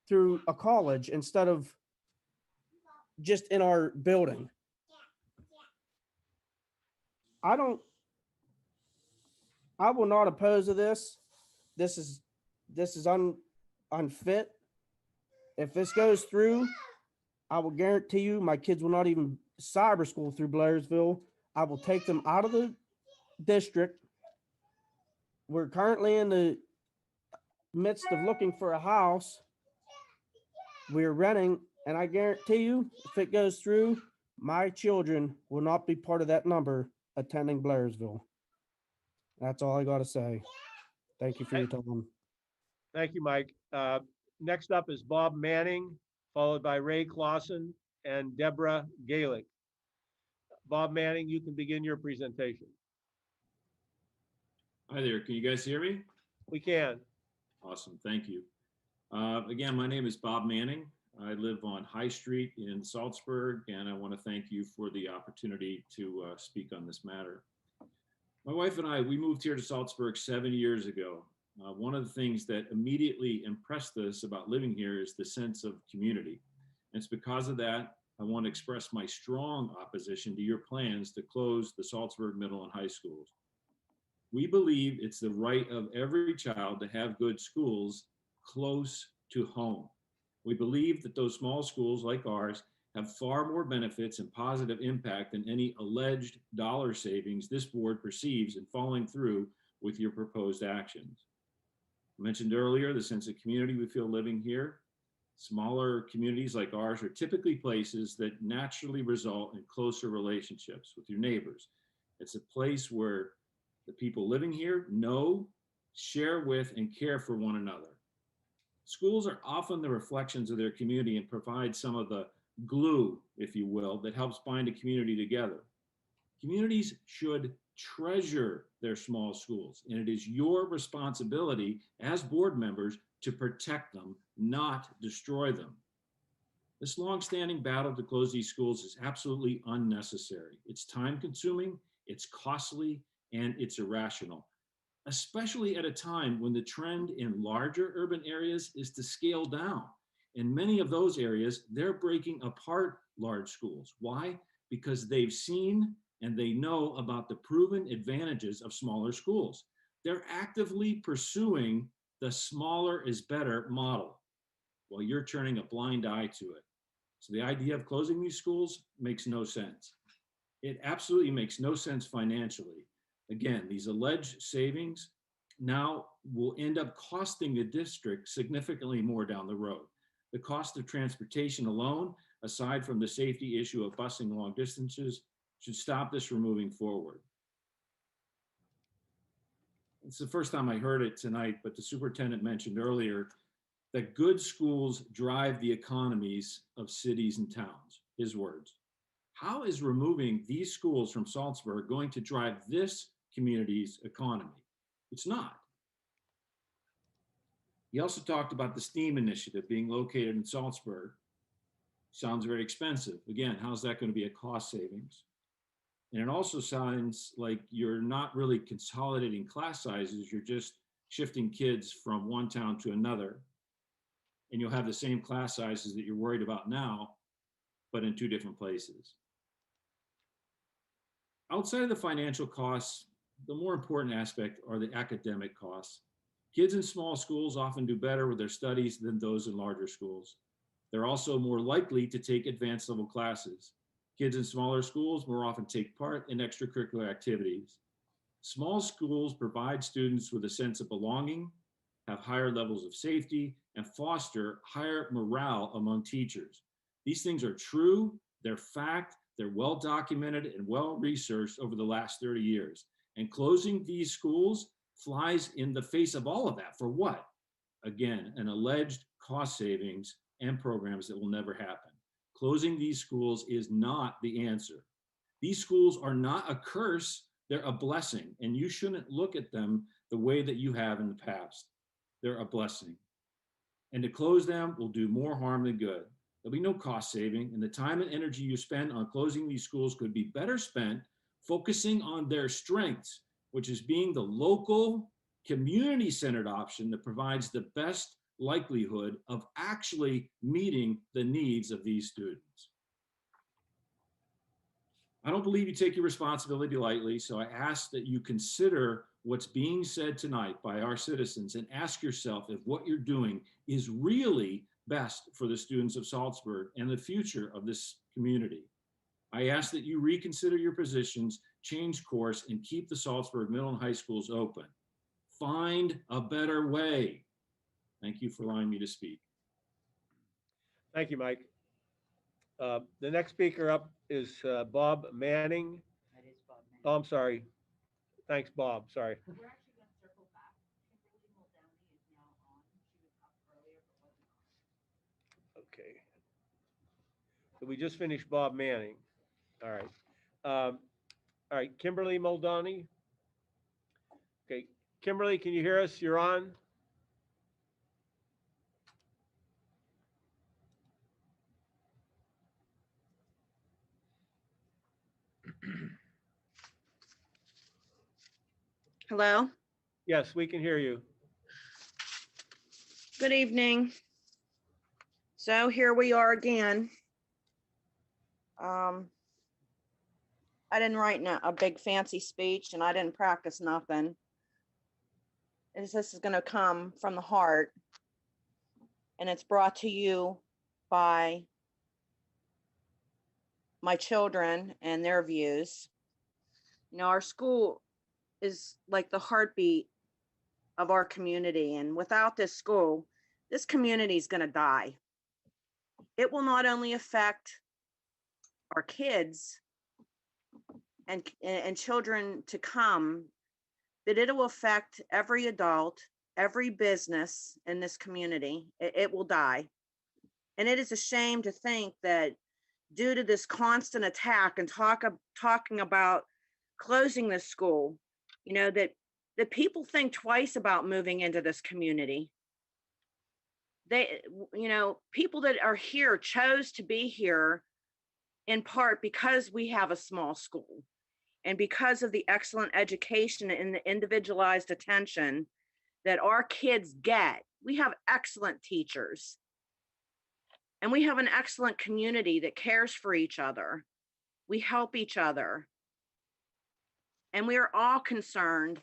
through a college instead of just in our building. I will not oppose to this. This is unfit. If this goes through, I will guarantee you my kids will not even cyber school through Blairsville. I will take them out of the district. We're currently in the midst of looking for a house. We're renting, and I guarantee you, if it goes through, my children will not be part of that number attending Blairsville. That's all I got to say. Thank you for your time. Thank you, Mike. Next up is Bob Manning, followed by Ray Clausen and Deborah Galick. Bob Manning, you can begin your presentation. Hi there, can you guys hear me? We can. Awesome, thank you. Again, my name is Bob Manning. I live on High Street in Saltsburg, and I want to thank you for the opportunity to speak on this matter. My wife and I, we moved here to Saltsburg 7 years ago. One of the things that immediately impressed us about living here is the sense of community. And it's because of that, I want to express my strong opposition to your plans to close the Saltsburg middle and high schools. We believe it's the right of every child to have good schools close to home. We believe that those small schools like ours have far more benefits and positive impact than any alleged dollar savings this board perceives in following through with your proposed actions. I mentioned earlier the sense of community we feel living here. Smaller communities like ours are typically places that naturally result in closer relationships with your neighbors. It's a place where the people living here know, share with, and care for one another. Schools are often the reflections of their community and provide some of the glue, if you will, that helps bind a community together. Communities should treasure their small schools, and it is your responsibility as board members to protect them, not destroy them. This long-standing battle to close these schools is absolutely unnecessary. It's time-consuming, it's costly, and it's irrational, especially at a time when the trend in larger urban areas is to scale down. In many of those areas, they're breaking apart large schools. Why? Because they've seen and they know about the proven advantages of smaller schools. They're actively pursuing the smaller is better model while you're turning a blind eye to it. So the idea of closing these schools makes no sense. It absolutely makes no sense financially. Again, these alleged savings now will end up costing the district significantly more down the road. The cost of transportation alone, aside from the safety issue of busing long distances, should stop this from moving forward. It's the first time I heard it tonight, but the superintendent mentioned earlier that good schools drive the economies of cities and towns, his words. How is removing these schools from Saltsburg going to drive this community's economy? It's not. He also talked about the STEAM initiative being located in Saltsburg. Sounds very expensive. Again, how's that going to be a cost savings? And it also sounds like you're not really consolidating class sizes, you're just shifting kids from one town to another. And you'll have the same class sizes that you're worried about now, but in two different places. Outside of the financial costs, the more important aspect are the academic costs. Kids in small schools often do better with their studies than those in larger schools. They're also more likely to take advanced level classes. Kids in smaller schools more often take part in extracurricular activities. Small schools provide students with a sense of belonging, have higher levels of safety, and foster higher morale among teachers. These things are true, they're fact, they're well documented and well researched over the last 30 years. And closing these schools flies in the face of all of that. For what? Again, an alleged cost savings and programs that will never happen. Closing these schools is not the answer. These schools are not a curse, they're a blessing, and you shouldn't look at them the way that you have in the past. They're a blessing. And to close them will do more harm than good. There'll be no cost saving, and the time and energy you spend on closing these schools could be better spent focusing on their strengths, which is being the local, community-centered option that provides the best likelihood of actually meeting the needs of these students. I don't believe you take your responsibility lightly, so I ask that you consider what's being said tonight by our citizens and ask yourself if what you're doing is really best for the students of Saltsburg and the future of this community. I ask that you reconsider your positions, change course, and keep the Saltsburg middle and high schools open. Find a better way. Thank you for allowing me to speak. Thank you, Mike. The next speaker up is Bob Manning. That is Bob Manning. Oh, I'm sorry. Thanks, Bob. Sorry. We're actually going to circle back. Kimberly Muldowney is now on. She was up earlier but wasn't on. Okay. So we just finished Bob Manning. All right. All right, Kimberly Muldowney. Okay, Kimberly, can you hear us? You're on. Hello. Yes, we can hear you. Good evening. So here we are again. I didn't write a big fancy speech and I didn't practice nothing. This is going to come from the heart, and it's brought to you by my children and their views. You know, our school is like the heartbeat of our community, and without this school, this community is going to die. It will not only affect our kids and children to come, but it will affect every adult, every business in this community. It will die. And it is a shame to think that due to this constant attack and talking about closing this school, you know, that people think twice about moving into this community. They, you know, people that are here chose to be here in part because we have a small school and because of the excellent education and the individualized attention that our kids get. We have excellent teachers and we have an excellent community that cares for each other. We help each other. And we are all concerned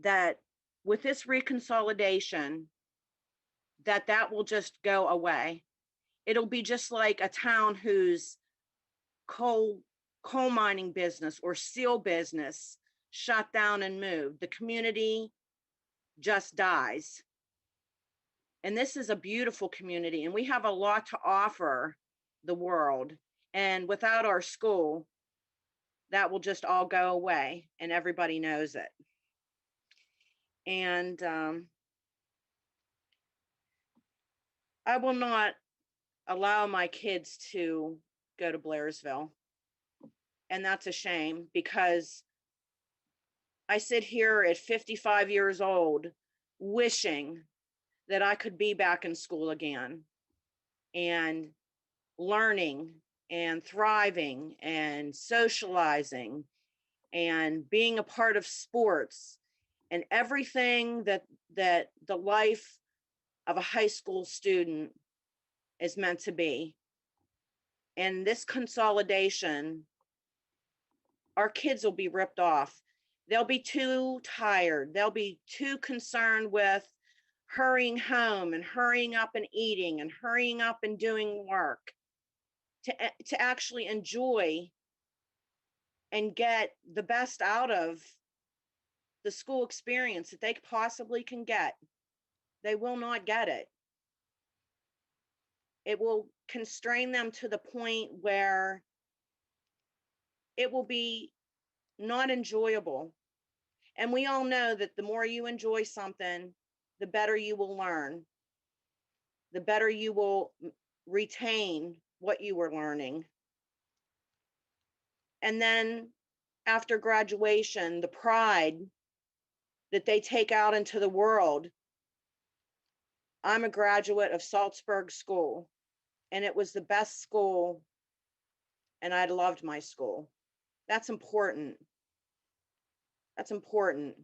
that with this reconsolidation, that will just go away. It'll be just like a town whose coal mining business or steel business shut down and moved. The community just dies. And this is a beautiful community, and we have a lot to offer the world. And without our school, that will just all go away, and everybody knows it. And I will not allow my kids to go to Blairsville. And that's a shame, because I sit here at 55 years old wishing that I could be back in school again and learning and thriving and socializing and being a part of sports and everything that the life of a high school student is meant to be. And this consolidation, our kids will be ripped off. They'll be too tired. They'll be too concerned with hurrying home and hurrying up and eating and hurrying up and doing work to actually enjoy and get the best out of the school experience that they possibly can get, they will not get it. It will constrain them to the point where it will be not enjoyable. And we all know that the more you enjoy something, the better you will learn, the better you will retain what you were learning. And then after graduation, the pride that they take out into the world. I'm a graduate of Saltsburg School, and it was the best school, and I loved my school. That's important. That's important.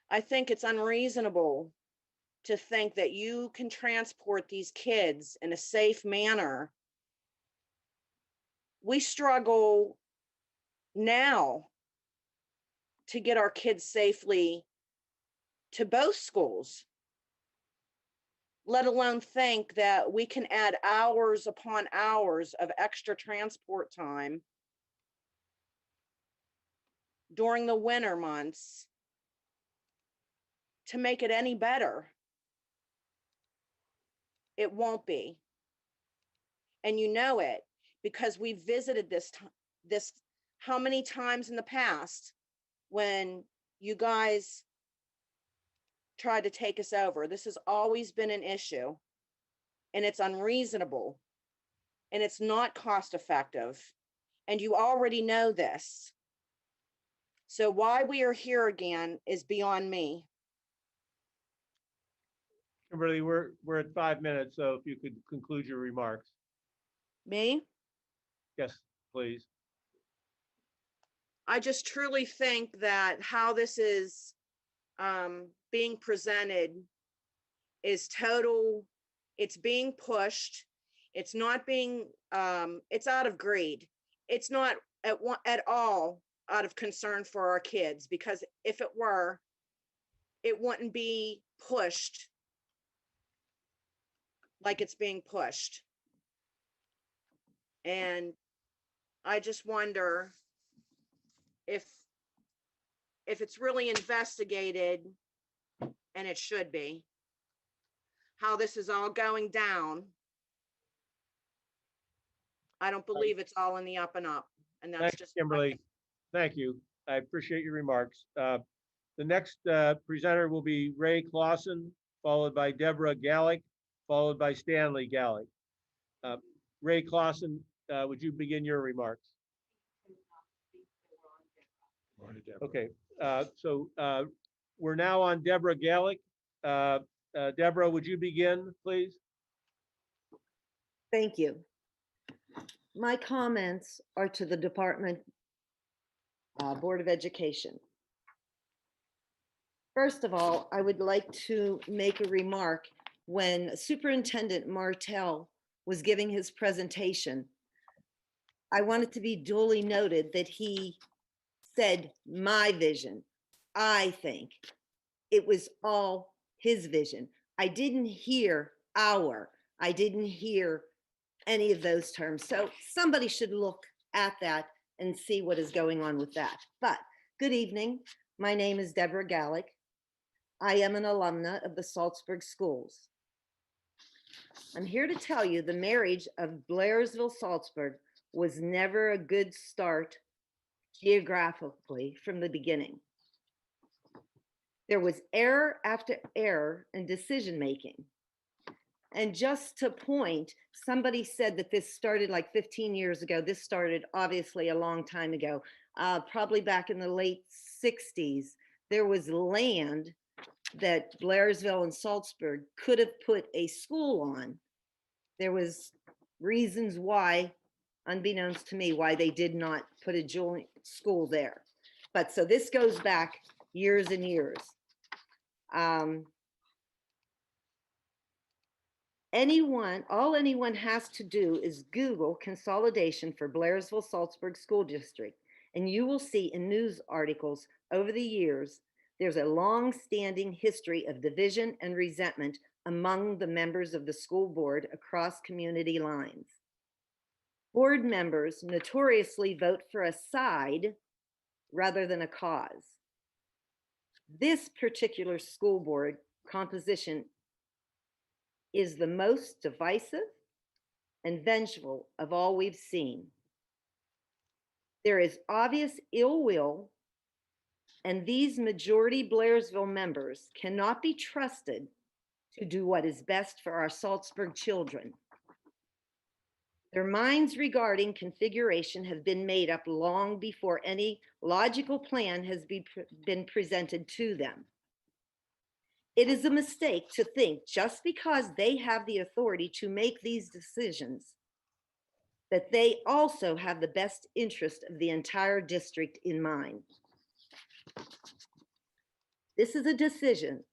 I think it's unreasonable to think that you can transport these kids in a safe manner. We struggle now to get our kids safely to both schools, let alone think that we can add hours upon hours of extra transport time during the winter months to make it any better. It won't be. And you know it because we visited this how many times in the past when you guys tried to take us over. This has always been an issue, and it's unreasonable, and it's not cost effective, and you already know this. So why we are here again is beyond me. Kimberly, we're at 5 minutes, so if you could conclude your remarks. Me? Yes, please. I just truly think that how this is being presented is total, it's being pushed. It's not being, it's out of greed. It's not at all out of concern for our kids, because if it were, it wouldn't be pushed like it's being pushed. And I just wonder if it's really investigated, and it should be, how this is all going down. I don't believe it's all in the up and up. And that's Thanks, just Kimberly. Thank you. I appreciate your remarks. The next presenter will be Ray Clausen, followed by Deborah Gallick, followed by Stanley Gallick. Ray Clausen, would you begin your remarks? Okay, so we're now on Deborah Gallick. Deborah, would you begin, please? Thank you. My comments are to the Department Board of Education. First of all, I would like to make a remark. When Superintendent Martell was giving his presentation, I want it to be duly noted that he said my vision. I think it was all his vision. I didn't hear our, I didn't hear any of those terms. So somebody should look at that and see what is going on with that. But good evening. My name is Deborah Gallick. I am an alumna of the Saltsburg schools. I'm here to tell you the marriage of Blairsville-Saltsburg was never a good start geographically from the beginning. There was error after error in decision-making. And just to point, somebody said that this started like 15 years ago. This started obviously a long time ago, probably back in the late 60s. There was land that Blairsville and Saltsburg could have put a school on. There was reasons why, unbeknownst to me, why they did not put a joint school there. But so this goes back years and years. All anyone has to do is Google consolidation for Blairsville-Saltsburg School District, and you will see in news articles over the years, there's a long-standing history of division and resentment among the members of the school board across community lines. Board members notoriously vote for a side rather than a cause. This particular school board composition is the most divisive and vengeful of all we've seen. There is obvious ill will, and these majority Blairsville members cannot be trusted to do what is best for our Saltsburg children. Their minds regarding configuration have been made up long before any logical plan has been presented to them. It is a mistake to think just because they have the authority to make these decisions, that they also have the best interest of the entire district in mind. This is a decision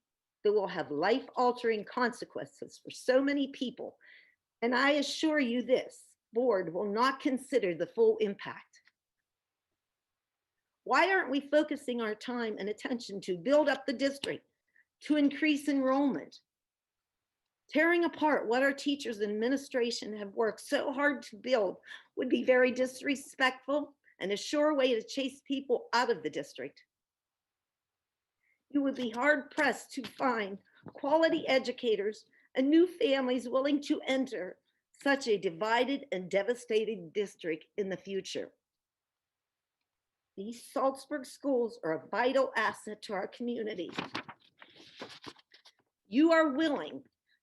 that will have life-altering consequences for so many people. And I assure you this board will not consider the full impact. Why aren't we focusing our time and attention to build up the district, to increase enrollment? Tearing apart what our teachers and administration have worked so hard to build would be very disrespectful and a sure way to chase people out of the district. You would be hard pressed to find quality educators and new families willing to enter such a divided and devastated district in the future. These Saltsburg schools are a vital asset to our community. You are willing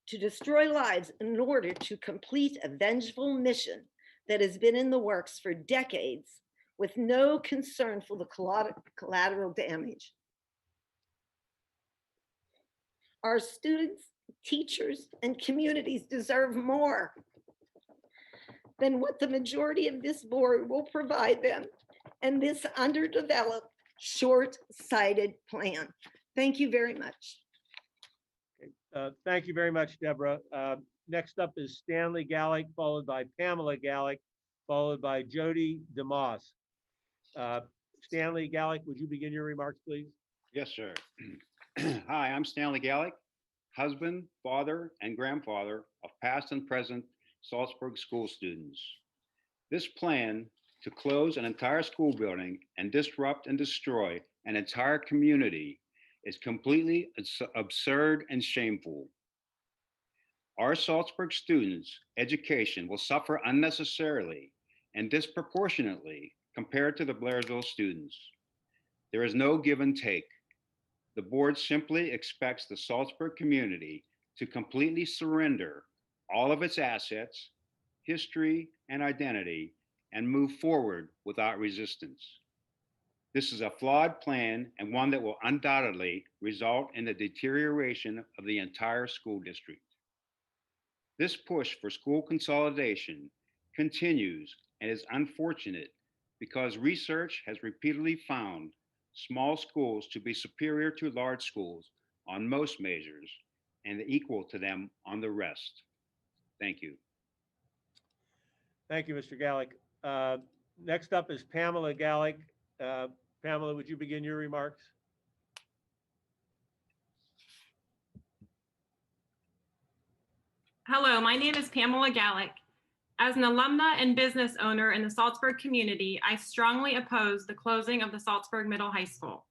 to destroy lives in order to complete a vengeful mission that has been in the works for decades with no concern for the collateral damage. Our students, teachers, and communities deserve more than what the majority of this board will provide them and this underdeveloped, short-sighted plan. Thank you very much. Thank you very much, Deborah. Next up is Stanley Gallick, followed by Pamela Gallick, followed by Jody DeMoss. Stanley Gallick, would you begin your remarks, please? Yes, sir. Hi, I'm Stanley Gallick, husband, father, and grandfather of past and present Saltsburg school students. This plan to close an entire school building and disrupt and destroy an entire community is completely absurd and shameful. Our Saltsburg students' education will suffer unnecessarily and disproportionately compared to the Blairsville students. There is no give and take. The board simply expects the Saltsburg community to completely surrender all of its assets, history, and identity, and move forward without resistance. This is a flawed plan and one that will undoubtedly result in the deterioration of the entire school district. This push for school consolidation continues and is unfortunate because research has repeatedly found small schools to be superior to large schools on most measures and equal to them on the rest. Thank you. Thank you, Mr. Gallick. Next up is Pamela Gallick. Pamela, would you begin your remarks? Hello, my name is Pamela Gallick. As an alumna and business owner in the Saltsburg community, I strongly oppose the closing of the Saltsburg Middle High School.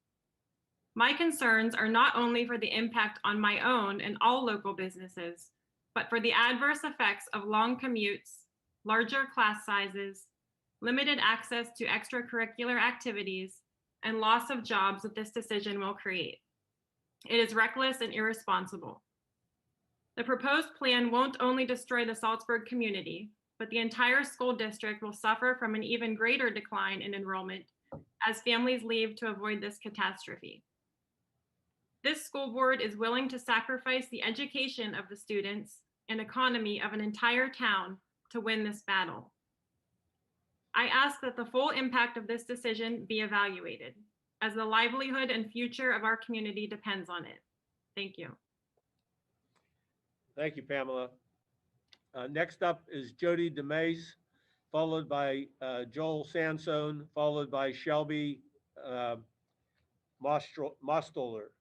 My concerns are not only for the impact on my own and all local businesses, but for the adverse effects of long commutes, larger class sizes, limited access to extracurricular activities, and loss of jobs that this decision will create. It is reckless and irresponsible. The proposed plan won't only destroy the Saltsburg community, but the entire school district will suffer from an even greater decline in enrollment as families leave to avoid this catastrophe. This school board is willing to sacrifice the education of the students and economy of an entire town to win this battle. I ask that the full impact of this decision be evaluated, as the livelihood and future of our community depends on it. Thank you. Thank you, Pamela. Next up is Jody DeMays, followed by Joel Sansone, followed by Shelby Mostoller.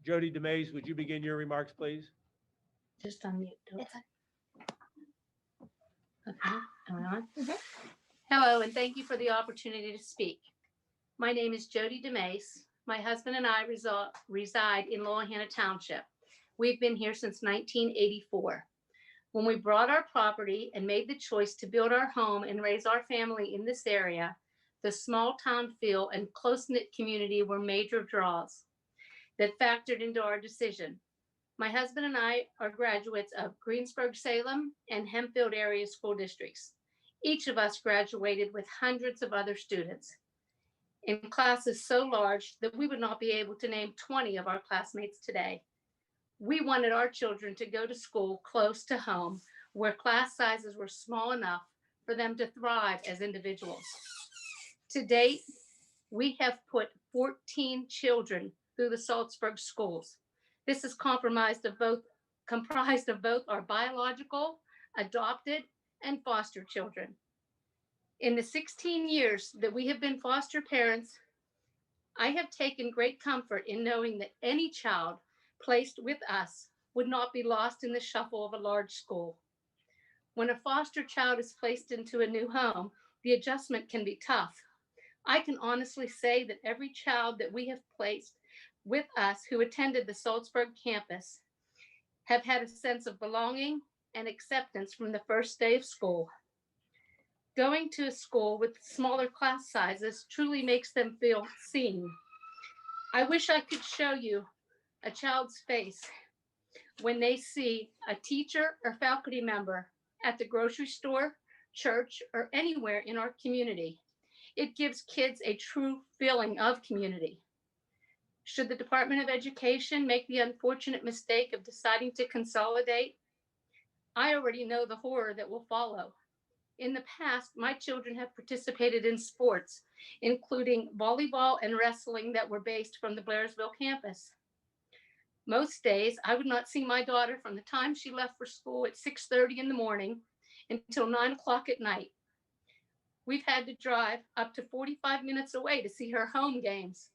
Jody DeMays, would you begin your remarks, please? Just unmute. Okay, am I on? Hello, and thank you for the opportunity to speak. My name is Jody DeMace. My husband and I reside in Loyalhanna Township. We've been here since 1984. When we bought our property and made the choice to build our home and raise our family in this area, the small town feel and close-knit community were major draws that factored into our decision. My husband and I are graduates of Greensburg-Salem and Hempfield area school districts. Each of us graduated with hundreds of other students in classes so large that we would not be able to name 20 of our classmates today. We wanted our children to go to school close to home, where class sizes were small enough for them to thrive as individuals. To date, we have put 14 children through the Saltsburg schools. This is comprised of both our biological, adopted, and foster children. In the 16 years that we have been foster parents, I have taken great comfort in knowing that any child placed with us would not be lost in the shuffle of a large school. When a foster child is placed into a new home, the adjustment can be tough. I can honestly say that every child that we have placed with us who attended the Saltsburg campus have had a sense of belonging and acceptance from the first day of school. Going to a school with smaller class sizes truly makes them feel seen. I wish I could show you a child's face when they see a teacher or faculty member at the grocery store, church, or anywhere in our community. It gives kids a true feeling of community. Should the Department of Education make the unfortunate mistake of deciding to consolidate, I already know the horror that will follow. In the past, my children have participated in sports, including volleyball and wrestling that were based from the Blairsville campus. Most days, I would not see my daughter from the time she left for school at 6:30 in the morning until 9 o'clock at night. We've had to drive up to 45 minutes away to see her home games.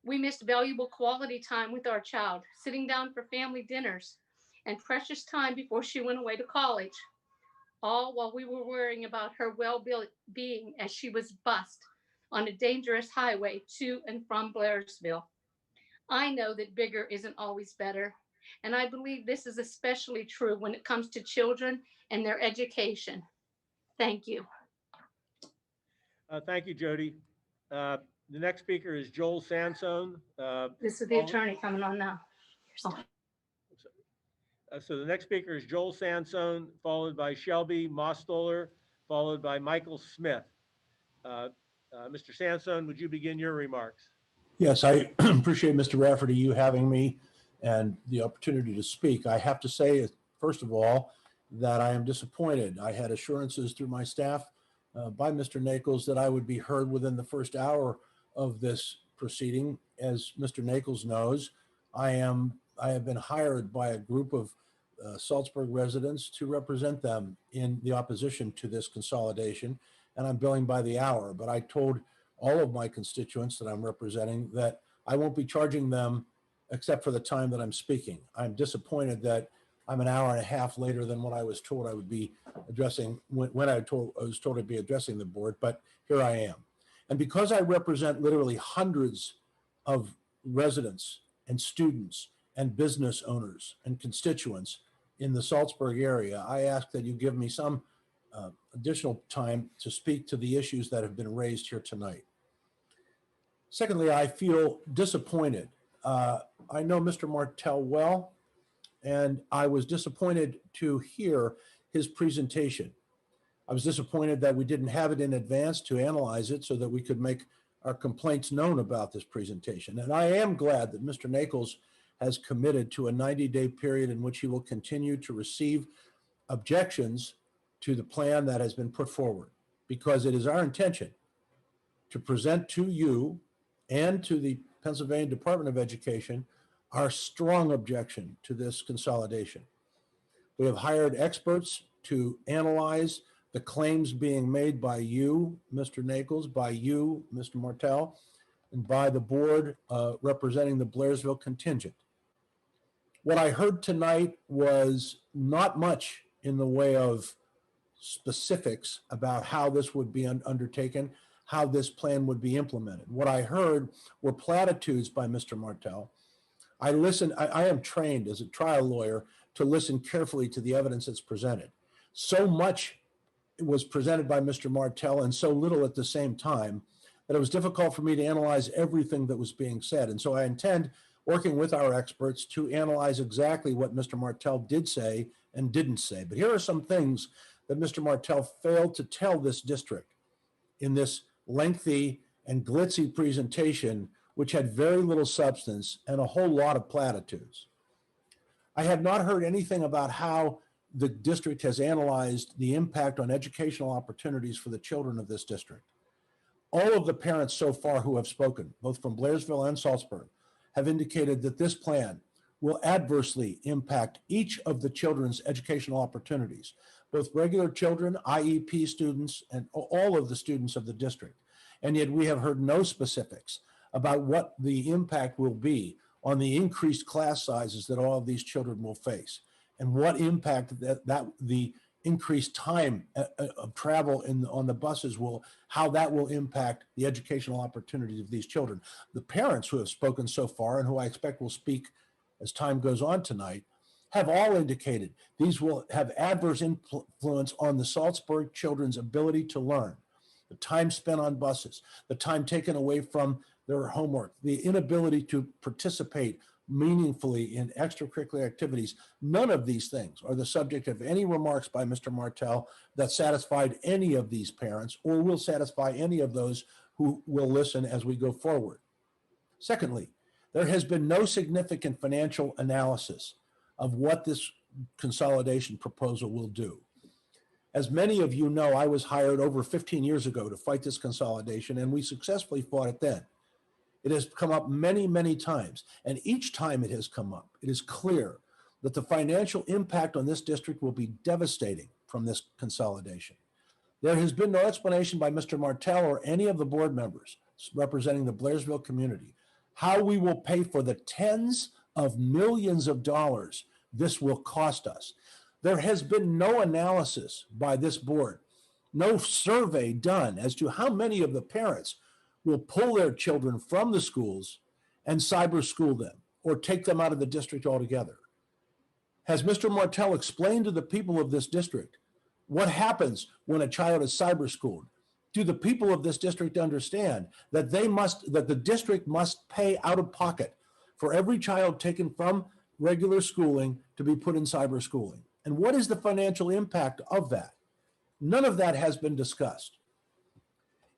We missed valuable quality time with our child, sitting down for family dinners and precious time before she went away to college, all while we were worrying about her well-being as she was bused on a dangerous highway to and from Blairsville. I know that bigger isn't always better, and I believe this is especially true when it comes to children and their education. Thank you. Thank you, Jody. The next speaker is Joel Sansone. This is the attorney coming on now. Oh. So the next speaker is Joel Sansone, followed by Shelby Mostoller, followed by Michael Smith. Mr. Sansone, would you begin your remarks? Yes, I appreciate Mr. Rafferty, you having me and the opportunity to speak. I have to say, first of all, that I am disappointed. I had assurances through my staff by Mr. Nichols that I would be heard within the first hour of this proceeding. As Mr. Nichols knows, I have been hired by a group of Saltsburg residents to represent them in the opposition to this consolidation, and I'm billing by the hour. But I told all of my constituents that I'm representing that I won't be charging them except for the time that I'm speaking. I'm disappointed that I'm an hour and a half later than what I was told I would be addressing when I was told I'd be addressing the board, but here I am. And because I represent literally hundreds of residents and students and business owners and constituents in the Saltsburg area, I ask that you give me some additional time to speak to the issues that have been raised here tonight. Secondly, I feel disappointed. I know Mr. Martell well, and I was disappointed to hear his presentation. I was disappointed that we didn't have it in advance to analyze it so that we could make our complaints known about this presentation. And I am glad that Mr. Nichols has committed to a 90-day period in which he will continue to receive objections to the plan that has been put forward, because it is our intention to present to you and to the Pennsylvania Department of Education our strong objection to this consolidation. We have hired experts to analyze the claims being made by you, Mr. Nichols, by you, Mr. Martell, and by the board representing the Blairsville contingent. What I heard tonight was not much in the way of specifics about how this would be undertaken. how this plan would be implemented. What I heard were platitudes by Mr. Martell. I am trained as a trial lawyer to listen carefully to the evidence that's presented. So much was presented by Mr. Martell and so little at the same time that it was difficult for me to analyze everything that was being said. And so I intend, working with our experts, to analyze exactly what Mr. Martell did say and didn't say. But here are some things that Mr. Martell failed to tell this district in this lengthy and glitzy presentation, which had very little substance and a whole lot of platitudes. I have not heard anything about how the district has analyzed the impact on educational opportunities for the children of this district. All of the parents so far who have spoken, both from Blairsville and Saltsburg, have indicated that this plan will adversely impact each of the children's educational opportunities, both regular children, IEP students, and all of the students of the district. And yet we have heard no specifics about what the impact will be on the increased class sizes that all of these children will face, and what impact that the increased time of travel on the buses how that will impact the educational opportunities of these children. The parents who have spoken so far, and who I expect will speak as time goes on tonight, have all indicated these will have adverse influence on the Saltsburg children's ability to learn, the time spent on buses, the time taken away from their homework, the inability to participate meaningfully in extracurricular activities. None of these things are the subject of any remarks by Mr. Martell that satisfied any of these parents or will satisfy any of those who will listen as we go forward. Secondly, there has been no significant financial analysis of what this consolidation proposal will do. As many of you know, I was hired over 15 years ago to fight this consolidation, and we successfully fought it then. It has come up many, many times, and each time it has come up, it is clear that the financial impact on this district will be devastating from this consolidation. There has been no explanation by Mr. Martell or any of the board members representing the Blairsville community how we will pay for the tens of millions of dollars this will cost us. There has been no analysis by this board, no survey done as to how many of the parents will pull their children from the schools and cyber school them or take them out of the district altogether. Has Mr. Martell explained to the people of this district what happens when a child is cyber schooled? Do the people of this district understand that that the district must pay out of pocket for every child taken from regular schooling to be put in cyber schooling? And what is the financial impact of that? None of that has been discussed.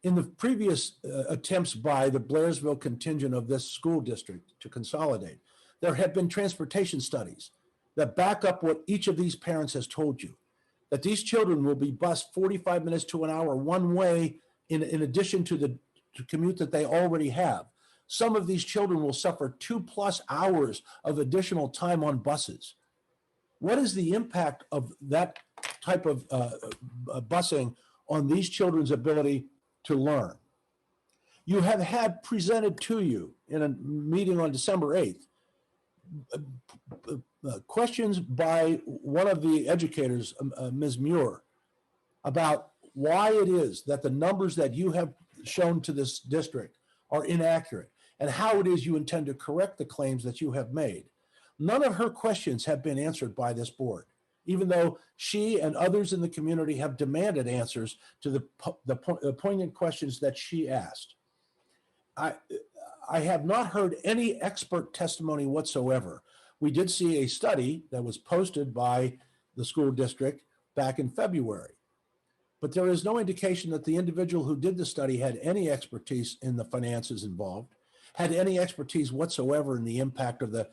In the previous attempts by the Blairsville contingent of this school district to consolidate, there have been transportation studies that back up what each of these parents has told you, that these children will be bused 45 minutes to an hour one way in addition to the commute that they already have. Some of these children will suffer 2+ hours of additional time on buses. What is the impact of that type of busing on these children's ability to learn? You have had presented to you in a meeting on December 8th, questions by one of the educators, Ms. Muir, about why it is that the numbers that you have shown to this district are inaccurate and how it is you intend to correct the claims that you have made. None of her questions have been answered by this board, even though she and others in the community have demanded answers to the poignant questions that she asked. I have not heard any expert testimony whatsoever. We did see a study that was posted by the school district back in February, but there is no indication that the individual who did the study had any expertise in the finances involved, had any expertise whatsoever in the impact of the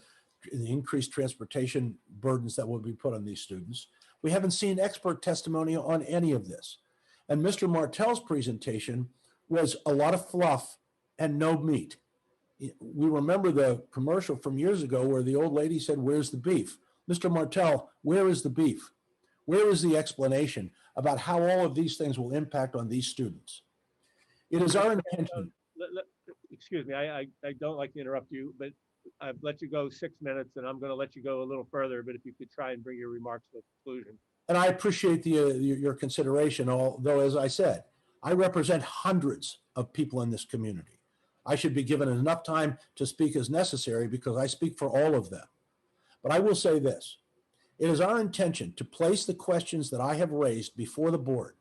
increased transportation burdens that will be put on these students. We haven't seen expert testimony on any of this. And Mr. Martell's presentation was a lot of fluff and no meat. We remember the commercial from years ago where the old lady said, "Where's the beef?" Mr. Martell, where is the beef? Where is the explanation about how all of these things will impact on these students? It is our intention. Excuse me, I don't like to interrupt you, but I've let you go 6 minutes and I'm going to let you go a little further, but if you could try and bring your remarks to a conclusion. And I appreciate your consideration, although, as I said, I represent hundreds of people in this community. I should be given enough time to speak as necessary because I speak for all of them. But I will say this. It is our intention to place the questions that I have raised before the board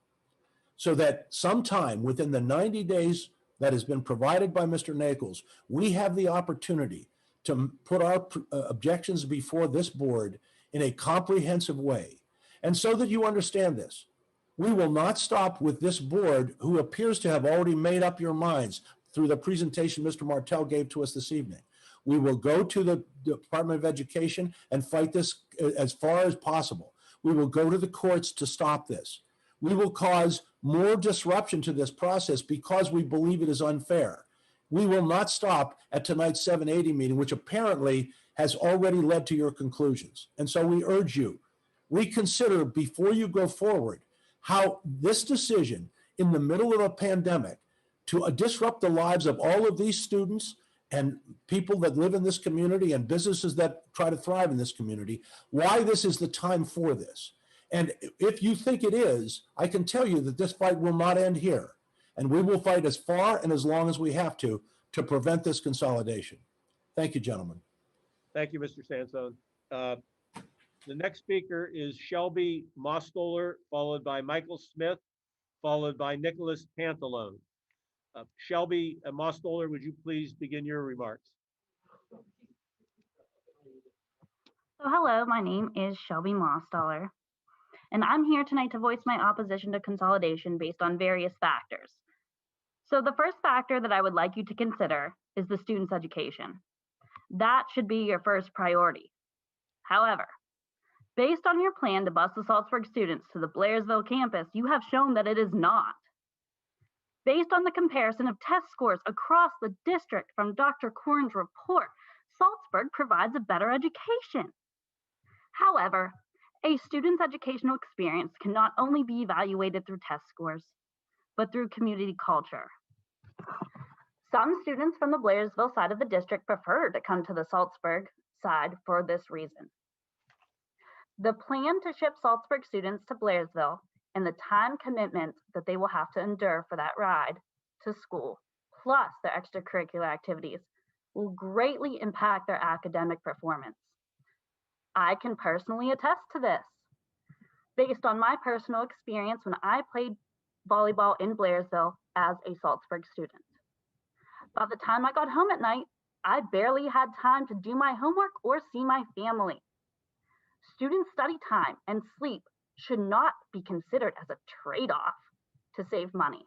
so that sometime within the 90 days that has been provided by Mr. Nichols, we have the opportunity to put our objections before this board in a comprehensive way. And so that you understand this, we will not stop with this board who appears to have already made up your minds through the presentation Mr. Martell gave to us this evening. We will go to the Department of Education and fight this as far as possible. We will go to the courts to stop this. We will cause more disruption to this process because we believe it is unfair. We will not stop at tonight's 780 meeting, which apparently has already led to your conclusions. And so we urge you, reconsider before you go forward how this decision in the middle of a pandemic to disrupt the lives of all of these students and people that live in this community and businesses that try to thrive in this community, why this is the time for this. And if you think it is, I can tell you that this fight will not end here. And we will fight as far and as long as we have to prevent this consolidation. Thank you, gentlemen. Thank you, Mr. Sansone. The next speaker is Shelby Mostoller, followed by Michael Smith, followed by Nicholas Pantalone. Shelby Mostoller, would you please begin your remarks? So hello, my name is Shelby Mostoller, and I'm here tonight to voice my opposition to consolidation based on various factors. So the first factor that I would like you to consider is the student's education. That should be your first priority. However, based on your plan to bus the Saltsburg students to the Blairsville campus, you have shown that it is not. Based on the comparison of test scores across the district from Dr. Korn's report, Saltsburg provides a better education. However, a student's educational experience can not only be evaluated through test scores, but through community culture. Some students from the Blairsville side of the district prefer to come to the Saltsburg side for this reason. The plan to ship Saltsburg students to Blairsville and the time commitment that they will have to endure for that ride to school, plus their extracurricular activities, will greatly impact their academic performance. I can personally attest to this. Based on my personal experience when I played volleyball in Blairsville as a Saltsburg student. By the time I got home at night, I barely had time to do my homework or see my family. Student study time and sleep should not be considered as a trade-off to save money.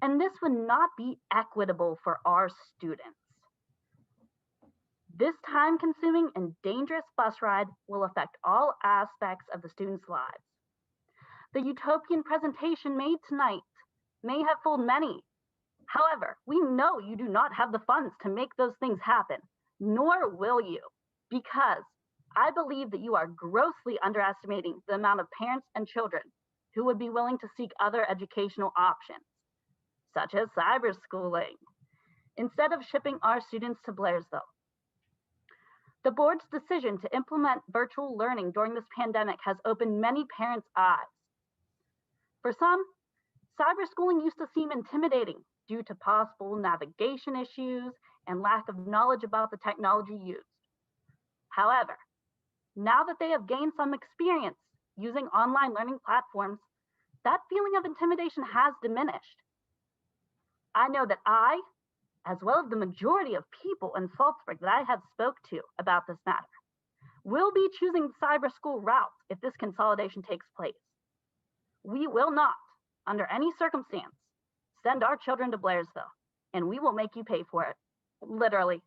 And this would not be equitable for our students. This time-consuming and dangerous bus ride will affect all aspects of the students' lives. The utopian presentation made tonight may have fooled many. However, we know you do not have the funds to make those things happen, nor will you, because I believe that you are grossly underestimating the amount of parents and children who would be willing to seek other educational options, such as cyberschooling, instead of shipping our students to Blairsville. The board's decision to implement virtual learning during this pandemic has opened many parents' eyes. For some, cyberschooling used to seem intimidating due to possible navigation issues and lack of knowledge about the technology used. However, now that they have gained some experience using online learning platforms, that feeling of intimidation has diminished. I know that I, as well as the majority of people in Saltsburg that I have spoke to about this matter, will be choosing the cyber school route if this consolidation takes place. We will not, under any circumstance, send our children to Blairsville, and we will make you pay for it, literally.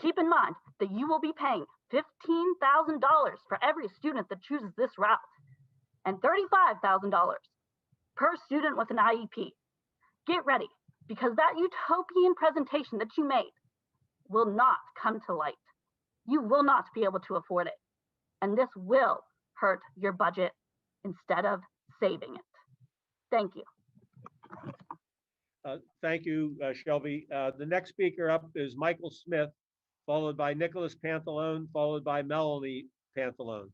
Keep in mind that you will be paying $15,000 for every student that chooses this route, and $35,000 per student with an IEP. Get ready, because that utopian presentation that you made will not come to light. You will not be able to afford it, and this will hurt your budget instead of saving it. Thank you. Thank you, Shelby. The next speaker up is Michael Smith, followed by Nicholas Pantalone, followed by Melanie Pantalone.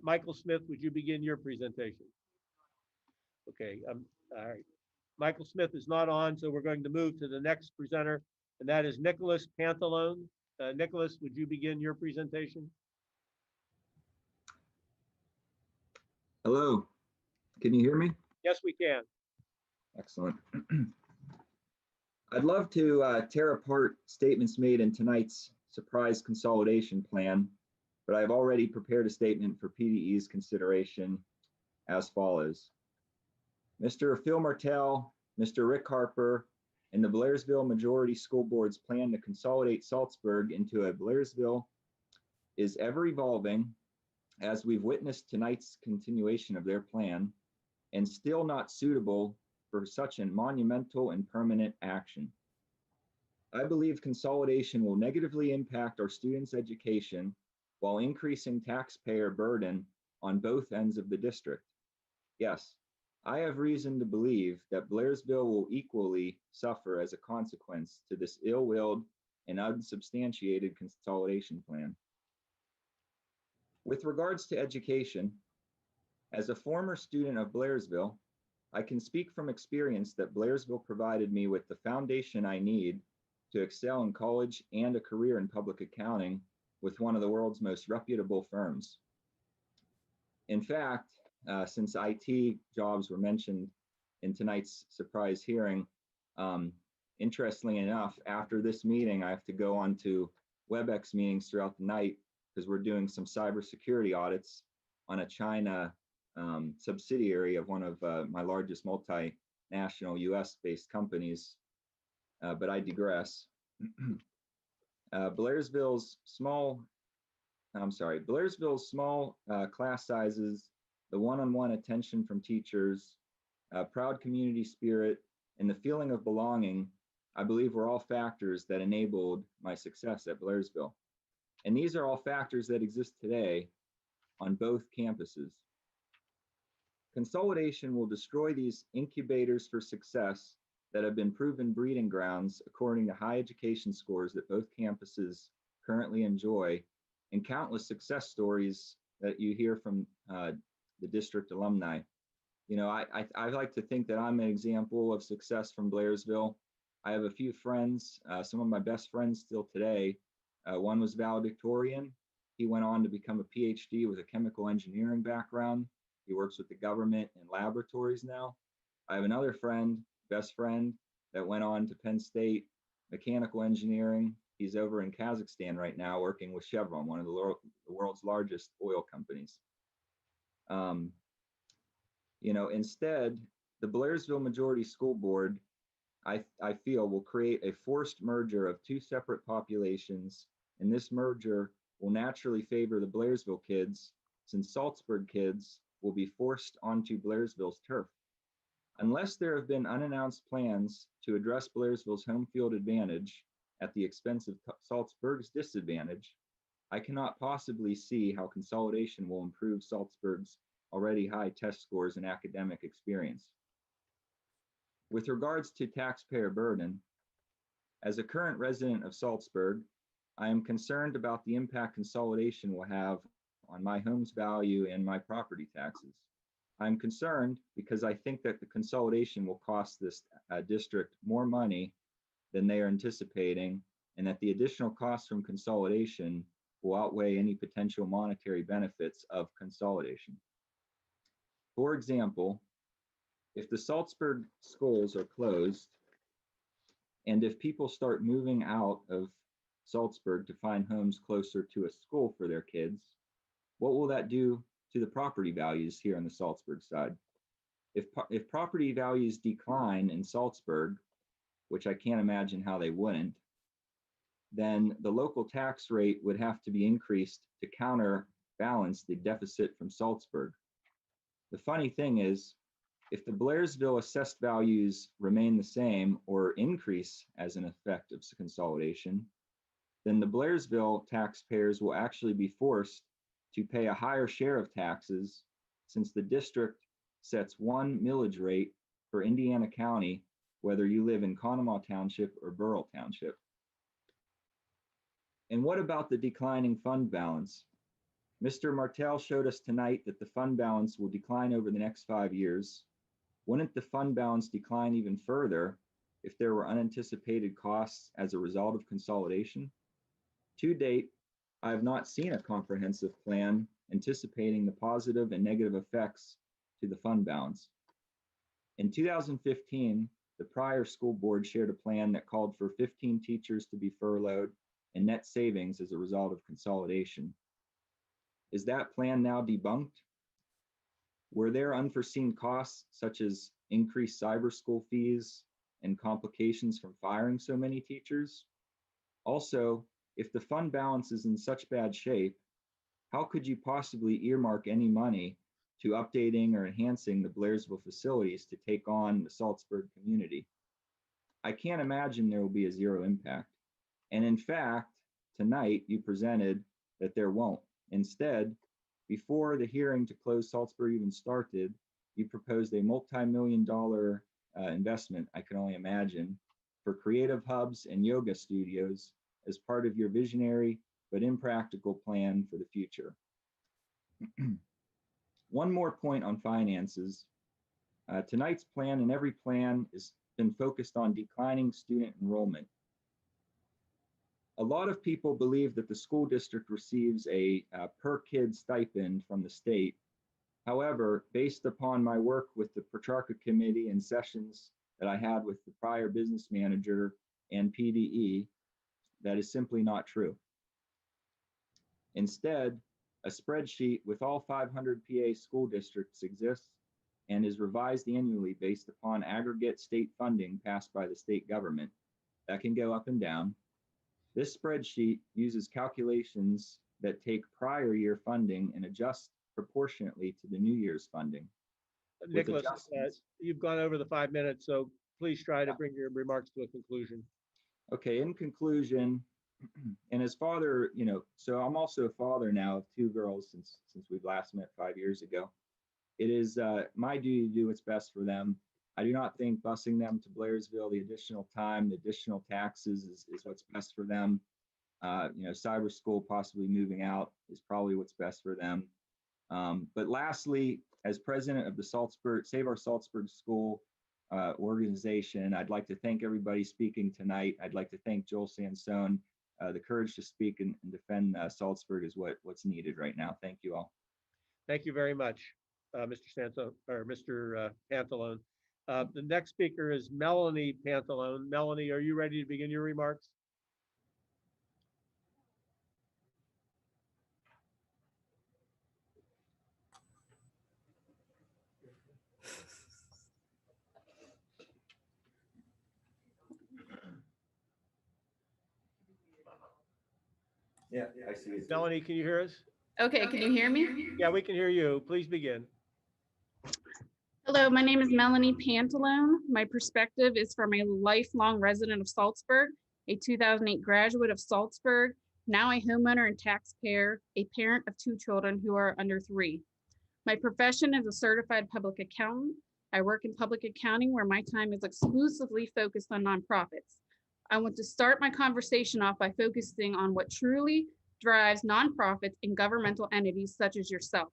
Michael Smith, would you begin your presentation? Okay, all right. Michael Smith is not on, so we're going to move to the next presenter, and that is Nicholas Pantalone. Nicholas, would you begin your presentation? Hello, can you hear me? Yes, we can. Excellent. I'd love to tear apart statements made in tonight's surprise consolidation plan, but I've already prepared a statement for PDE's consideration as follows. Mr. Phil Martell, Mr. Rick Harper, and the Blairsville Majority School Board's plan to consolidate Saltsburg into a Blairsville is ever evolving, as we've witnessed tonight's continuation of their plan, and still not suitable for such a monumental and permanent action. I believe consolidation will negatively impact our students' education while increasing taxpayer burden on both ends of the district. Yes, I have reason to believe that Blairsville will equally suffer as a consequence to this ill-willed and unsubstantiated consolidation plan. With regards to education, as a former student of Blairsville, I can speak from experience that Blairsville provided me with the foundation I need to excel in college and a career in public accounting with one of the world's most reputable firms. In fact, since IT jobs were mentioned in tonight's surprise hearing, interestingly enough, after this meeting, I have to go on to WebEx meetings throughout the night because we're doing some cybersecurity audits on a China subsidiary of one of my largest multinational US-based companies, but I digress. Blairsville's small class sizes, the one-on-one attention from teachers, proud community spirit, and the feeling of belonging, I believe were all factors that enabled my success at Blairsville. And these are all factors that exist today on both campuses. Consolidation will destroy these incubators for success that have been proven breeding grounds according to high education scores that both campuses currently enjoy, and countless success stories that you hear from the district alumni. You know, I like to think that I'm an example of success from Blairsville. I have a few friends, some of my best friends still today. One was valedictorian. He went on to become a PhD with a chemical engineering background. He works with the government and laboratories now. I have another friend, best friend, that went on to Penn State mechanical engineering. He's over in Kazakhstan right now working with Chevron, one of the world's largest oil companies. You know, instead, the Blairsville Majority School Board, I feel, will create a forced merger of two separate populations, and this merger will naturally favor the Blairsville kids, since Saltsburg kids will be forced onto Blairsville's turf. Unless there have been unannounced plans to address Blairsville's home field advantage at the expense of Saltsburg's disadvantage, I cannot possibly see how consolidation will improve Saltsburg's already high test scores and academic experience. With regards to taxpayer burden, as a current resident of Saltsburg, I am concerned about the impact consolidation will have on my home's value and my property taxes. I'm concerned because I think that the consolidation will cost this district more money than they are anticipating, and that the additional costs from consolidation will outweigh any potential monetary benefits of consolidation. For example, if the Saltsburg schools are closed, and if people start moving out of Saltsburg to find homes closer to a school for their kids, what will that do to the property values here on the Saltsburg side? If property values decline in Saltsburg, which I can't imagine how they wouldn't, then the local tax rate would have to be increased to counterbalance the deficit from Saltsburg. The funny thing is, if the Blairsville assessed values remain the same or increase as an effect of consolidation, then the Blairsville taxpayers will actually be forced to pay a higher share of taxes, since the district sets one millage rate for Indiana County, whether you live in Conemaugh Township or Burrell Township. And what about the declining fund balance? Mr. Martell showed us tonight that the fund balance will decline over the next 5 years. Wouldn't the fund balance decline even further if there were unanticipated costs as a result of consolidation? To date, I have not seen a comprehensive plan anticipating the positive and negative effects to the fund balance. In 2015, the prior school board shared a plan that called for 15 teachers to be furloughed and net savings as a result of consolidation. Is that plan now debunked? Were there unforeseen costs such as increased cyber school fees and complications from firing so many teachers? Also, if the fund balance is in such bad shape, how could you possibly earmark any money to updating or enhancing the Blairsville facilities to take on the Saltsburg community? I can't imagine there will be a zero impact. And in fact, tonight you presented that there won't. Instead, before the hearing to close Saltsburg even started, you proposed a multi-million-dollar investment, I can only imagine, for creative hubs and yoga studios as part of your visionary but impractical plan for the future. One more point on finances. Tonight's plan and every plan has been focused on declining student enrollment. A lot of people believe that the school district receives a per kid stipend from the state. However, based upon my work with the Petrarca Committee and sessions that I had with the prior business manager and PDE, that is simply not true. Instead, a spreadsheet with all 500 PA school districts exists and is revised annually based upon aggregate state funding passed by the state government. That can go up and down. This spreadsheet uses calculations that take prior year funding and adjust proportionately to the new year's funding. Nicholas, you've gone over the 5 minutes, so please try to bring your remarks to a conclusion. Okay, in conclusion, and as father, so I'm also a father now of 2 girls since we've last met 5 years ago. It is my duty to do what's best for them. I do not think busing them to Blairsville, the additional time, the additional taxes is what's best for them. Cyber school possibly moving out is probably what's best for them. But lastly, as president of the Save Our Saltsburg School organization, I'd like to thank everybody speaking tonight. I'd like to thank Joel Sansone. The courage to speak and defend Saltsburg is what's needed right now. Thank you all. Thank you very much, Mr. Santo or Mr. Pantalone. The next speaker is Melanie Pantalone. Melanie, are you ready to begin your remarks? Yeah, I see it. Melanie, can you hear us? Okay, can you hear me? Yeah, we can hear you. Please begin. Hello, my name is Melanie Pantalone. My perspective is from a lifelong resident of Saltsburg, a 2008 graduate of Saltsburg, now a homeowner and taxpayer, a parent of 2 children who are under 3. My profession is a certified public accountant. I work in public accounting where my time is exclusively focused on nonprofits. I want to start my conversation off by focusing on what truly drives nonprofits and governmental entities such as yourself.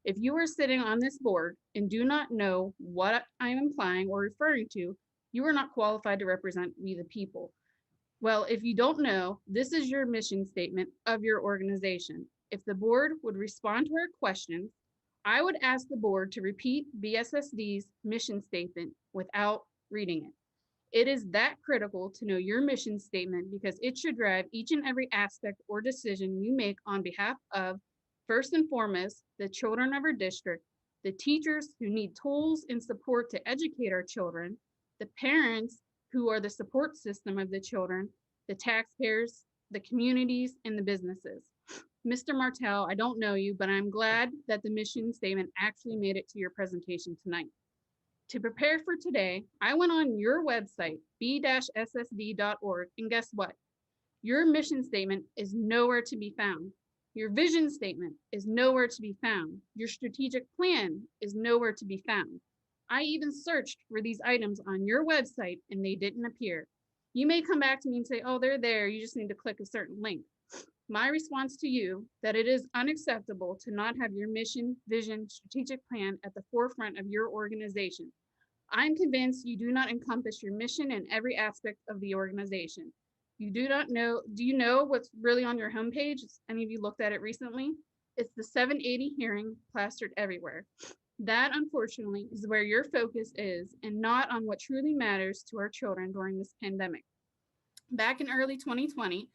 If you are sitting on this board and do not know what I am implying or referring to, you are not qualified to represent we the people. Well, if you don't know, this is your mission statement of your organization. If the board would respond to our questions, I would ask the board to repeat BSSD's mission statement without reading it. It is that critical to know your mission statement because it should drive each and every aspect or decision you make on behalf of, first and foremost, the children of our district, the teachers who need tools and support to educate our children, the parents who are the support system of the children, the taxpayers, the communities, and the businesses. Mr. Martell, I don't know you, but I'm glad that the mission statement actually made it to your presentation tonight. To prepare for today, I went on your website, b-ssd.org, and guess what? Your mission statement is nowhere to be found. Your vision statement is nowhere to be found. Your strategic plan is nowhere to be found. I even searched for these items on your website and they didn't appear. You may come back to me and say, oh, they're there. You just need to click a certain link. My response to you that it is unacceptable to not have your mission, vision, strategic plan at the forefront of your organization. I'm convinced you do not encompass your mission in every aspect of the organization. Do you know what's really on your homepage? Has any of you looked at it recently? It's the 780 hearing plastered everywhere. That, unfortunately, is where your focus is and not on what truly matters to our children during this pandemic. Back in early 2020,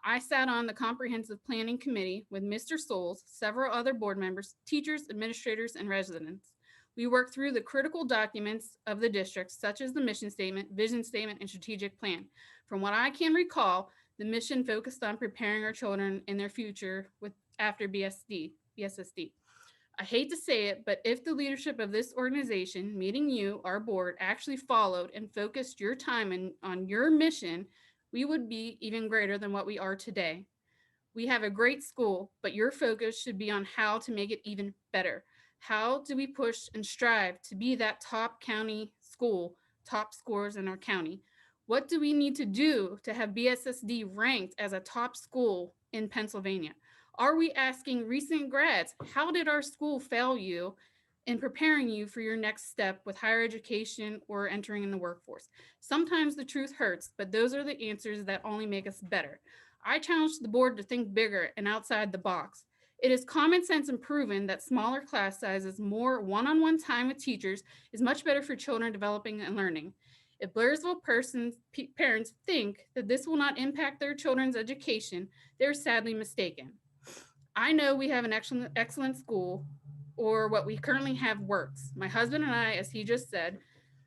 I sat on the comprehensive planning committee with Mr. Souls, several other board members, teachers, administrators, and residents. We worked through the critical documents of the district, such as the mission statement, vision statement, and strategic plan. From what I can recall, the mission focused on preparing our children in their future after BSSD. I hate to say it, but if the leadership of this organization, meeting you, our board, actually followed and focused your time on your mission, we would be even greater than what we are today. We have a great school, but your focus should be on how to make it even better. How do we push and strive to be that top county school, top scores in our county? What do we need to do to have BSSD ranked as a top school in Pennsylvania? Are we asking recent grads, how did our school fail you in preparing you for your next step with higher education or entering in the workforce? Sometimes the truth hurts, but those are the answers that only make us better. I challenge the board to think bigger and outside the box. It is common sense and proven that smaller class sizes, more one-on-one time with teachers is much better for children developing and learning. If Blairsville parents think that this will not impact their children's education, they're sadly mistaken. I know we have an excellent school, or what we currently have works. My husband and I, as he just said,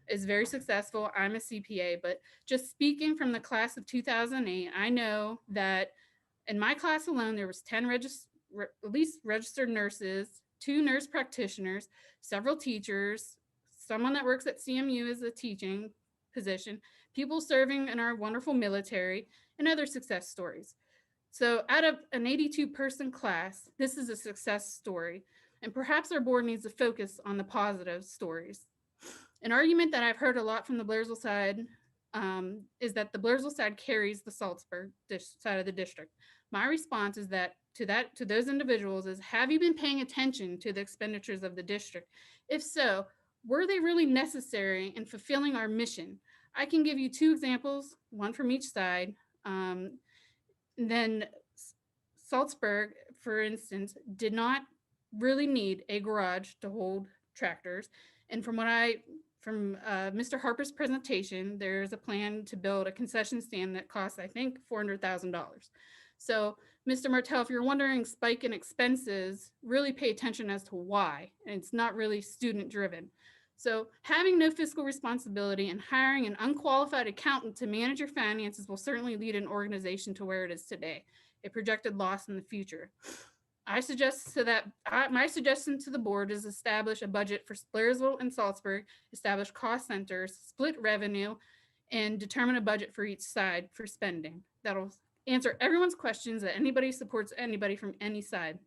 is very successful. I'm a CPA, but just speaking from the class of 2008, I know that in my class alone, there was 10 at least registered nurses, 2 nurse practitioners, several teachers, someone that works at CMU as a teaching position, people serving in our wonderful military, and other success stories. So out of an 82-person class, this is a success story, and perhaps our board needs to focus on the positive stories. An argument that I've heard a lot from the Blairsville side is that the Blairsville side carries the Saltsburg side of the district. My response is that to those individuals is, have you been paying attention to the expenditures of the district? If so, were they really necessary in fulfilling our mission? I can give you 2 examples, one from each side. Then Saltsburg, for instance, did not really need a garage to hold tractors. And from Mr. Harper's presentation, there's a plan to build a concession stand that costs, I think, $400,000. So, Mr. Martell, if you're wondering spike in expenses, really pay attention as to why, and it's not really student driven. So having no fiscal responsibility and hiring an unqualified accountant to manage your finances will certainly lead an organization to where it is today, a projected loss in the future. My suggestion to the board is establish a budget for Blairsville and Saltsburg, establish cost centers, split revenue, and determine a budget for each side for spending. That'll answer everyone's questions that anybody supports anybody from any side.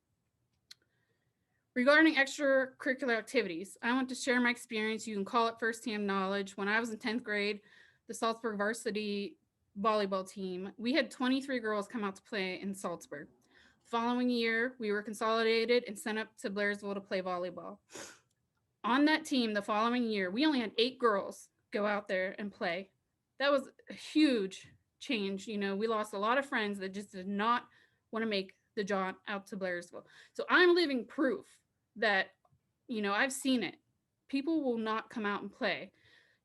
Regarding extracurricular activities, I want to share my experience. You can call it firsthand knowledge. When I was in 10th grade, the Saltsburg varsity volleyball team, we had 23 girls come out to play in Saltsburg. Following year, we were consolidated and sent up to Blairsville to play volleyball. On that team, the following year, we only had 8 girls go out there and play. That was a huge change. You know, we lost a lot of friends that just did not want to make the jaunt out to Blairsville. So I'm living proof that, you know, I've seen it. People will not come out and play.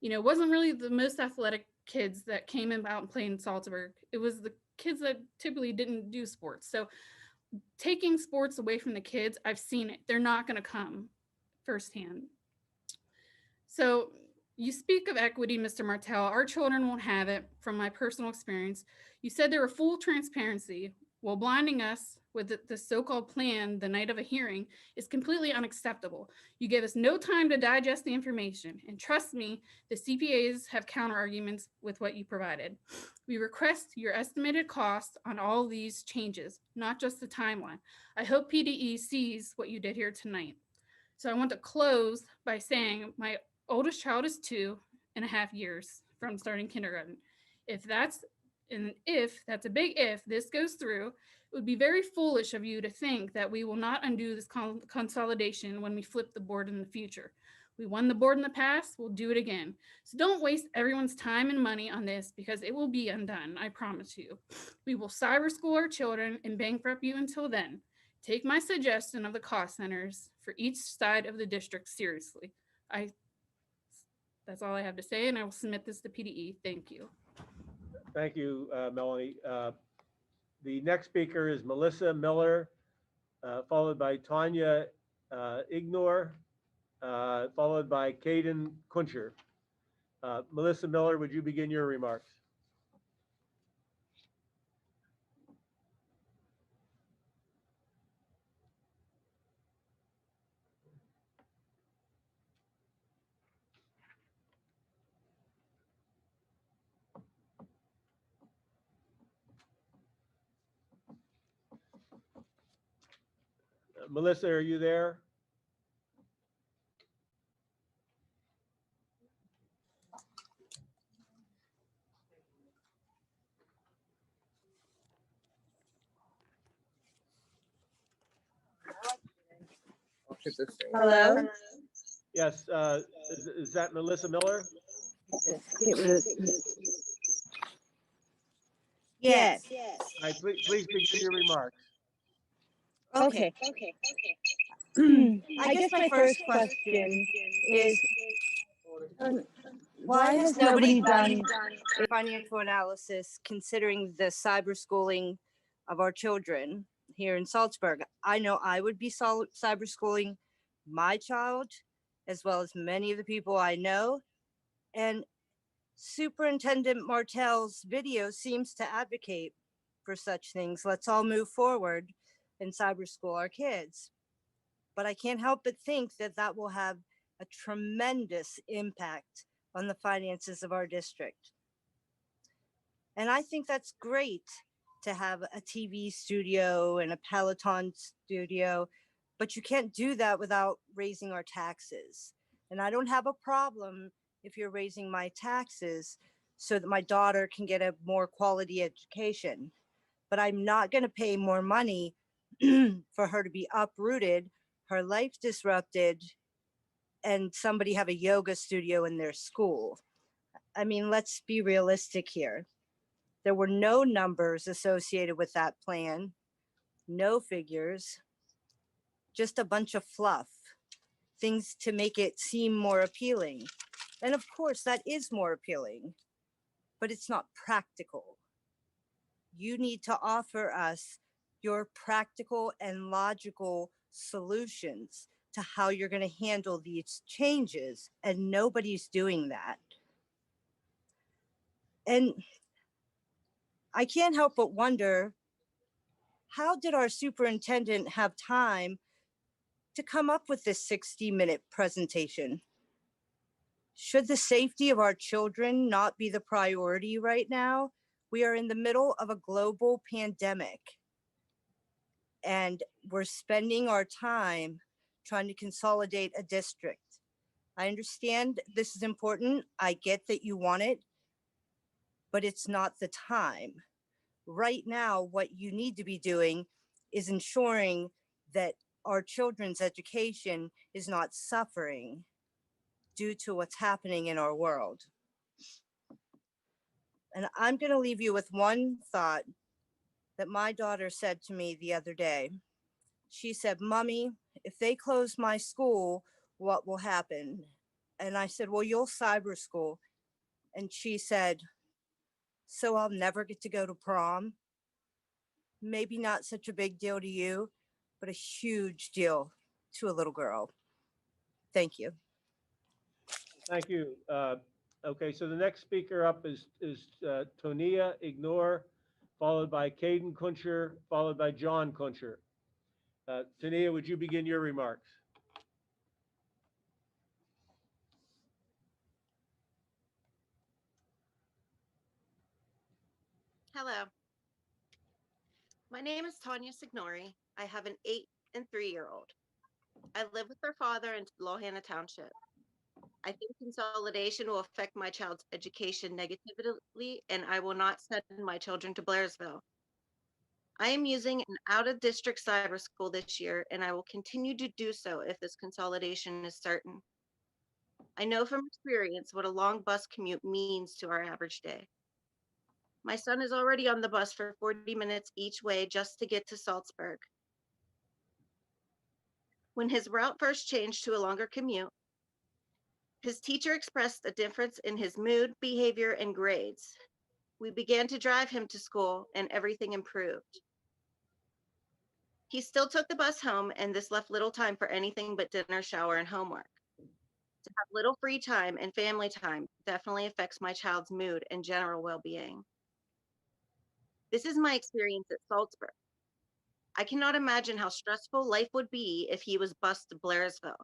You know, it wasn't really the most athletic kids that came out and played in Saltsburg. It was the kids that typically didn't do sports. So taking sports away from the kids, I've seen it. They're not going to come firsthand. So you speak of equity, Mr. Martell. Our children won't have it. From my personal experience, you said there were full transparency. While blinding us with the so-called plan the night of a hearing is completely unacceptable. You gave us no time to digest the information, and trust me, the CPAs have counter arguments with what you provided. We request your estimated cost on all these changes, not just the timeline. I hope PDE sees what you did here tonight. So I want to close by saying my oldest child is 2.5 years from starting kindergarten. If that's a big if, this goes through, it would be very foolish of you to think that we will not undo this consolidation when we flip the board in the future. We won the board in the past, we'll do it again. So don't waste everyone's time and money on this because it will be undone, I promise you. We will cyber school our children and bankrupt you until then. Take my suggestion of the cost centers for each side of the district seriously. That's all I have to say, and I will submit this to PDE. Thank you. Thank you, Melanie. The next speaker is Melissa Miller, followed by Tanya Ignor, followed by Caden Kuncher. Melissa Miller, would you begin your remarks? Melissa, are you there? Hello? Yes, is that Melissa Miller? Yes. All right, please begin your remarks. Okay. I guess my first question is, why has nobody done a financial analysis considering the cyber schooling of our children here in Saltsburg? I know I would be cyber schooling my child, as well as many of the people I know. And Superintendent Martell's video seems to advocate for such things. Let's all move forward and cyber school our kids. But I can't help but think that that will have a tremendous impact on the finances of our district. And I think that's great to have a TV studio and a Peloton studio, but you can't do that without raising our taxes. And I don't have a problem if you're raising my taxes so that my daughter can get a more quality education. But I'm not going to pay more money for her to be uprooted, her life disrupted, and somebody have a yoga studio in their school. I mean, let's be realistic here. There were no numbers associated with that plan, no figures, just a bunch of fluff, things to make it seem more appealing. And of course, that is more appealing, but it's not practical. You need to offer us your practical and logical solutions to how you're going to handle these changes, and nobody's doing that. And I can't help but wonder, how did our superintendent have time to come up with this 60-minute presentation? Should the safety of our children not be the priority right now? We are in the middle of a global pandemic, and we're spending our time trying to consolidate a district. I understand this is important. I get that you want it, but it's not the time. Right now, what you need to be doing is ensuring that our children's education is not suffering due to what's happening in our world. And I'm going to leave you with one thought that my daughter said to me the other day. She said, "Mommy, if they close my school, what will happen?" And I said, "Well, you'll cyber school." And she said, "So I'll never get to go to prom?" Maybe not such a big deal to you, but a huge deal to a little girl. Thank you. Thank you. Okay, so the next speaker up is Tonia Ignore, followed by Caden Kuncher, followed by John Kuncher. Tonia, would you begin your remarks? Hello. My name is Tanya Signori. I have an 8 and 3-year-old. I live with their father in Lohanna Township. I think consolidation will affect my child's education negatively, and I will not send my children to Blairsville. I am using an out-of-district cyber school this year, and I will continue to do so if this consolidation is certain. I know from experience what a long bus commute means to our average day. My son is already on the bus for 40 minutes each way just to get to Saltsburg. When his route first changed to a longer commute, his teacher expressed a difference in his mood, behavior, and grades. We began to drive him to school and everything improved. He still took the bus home, and this left little time for anything but dinner, shower, and homework. To have little free time and family time definitely affects my child's mood and general well-being. This is my experience at Saltsburg. I cannot imagine how stressful life would be if he was bused to Blairsville.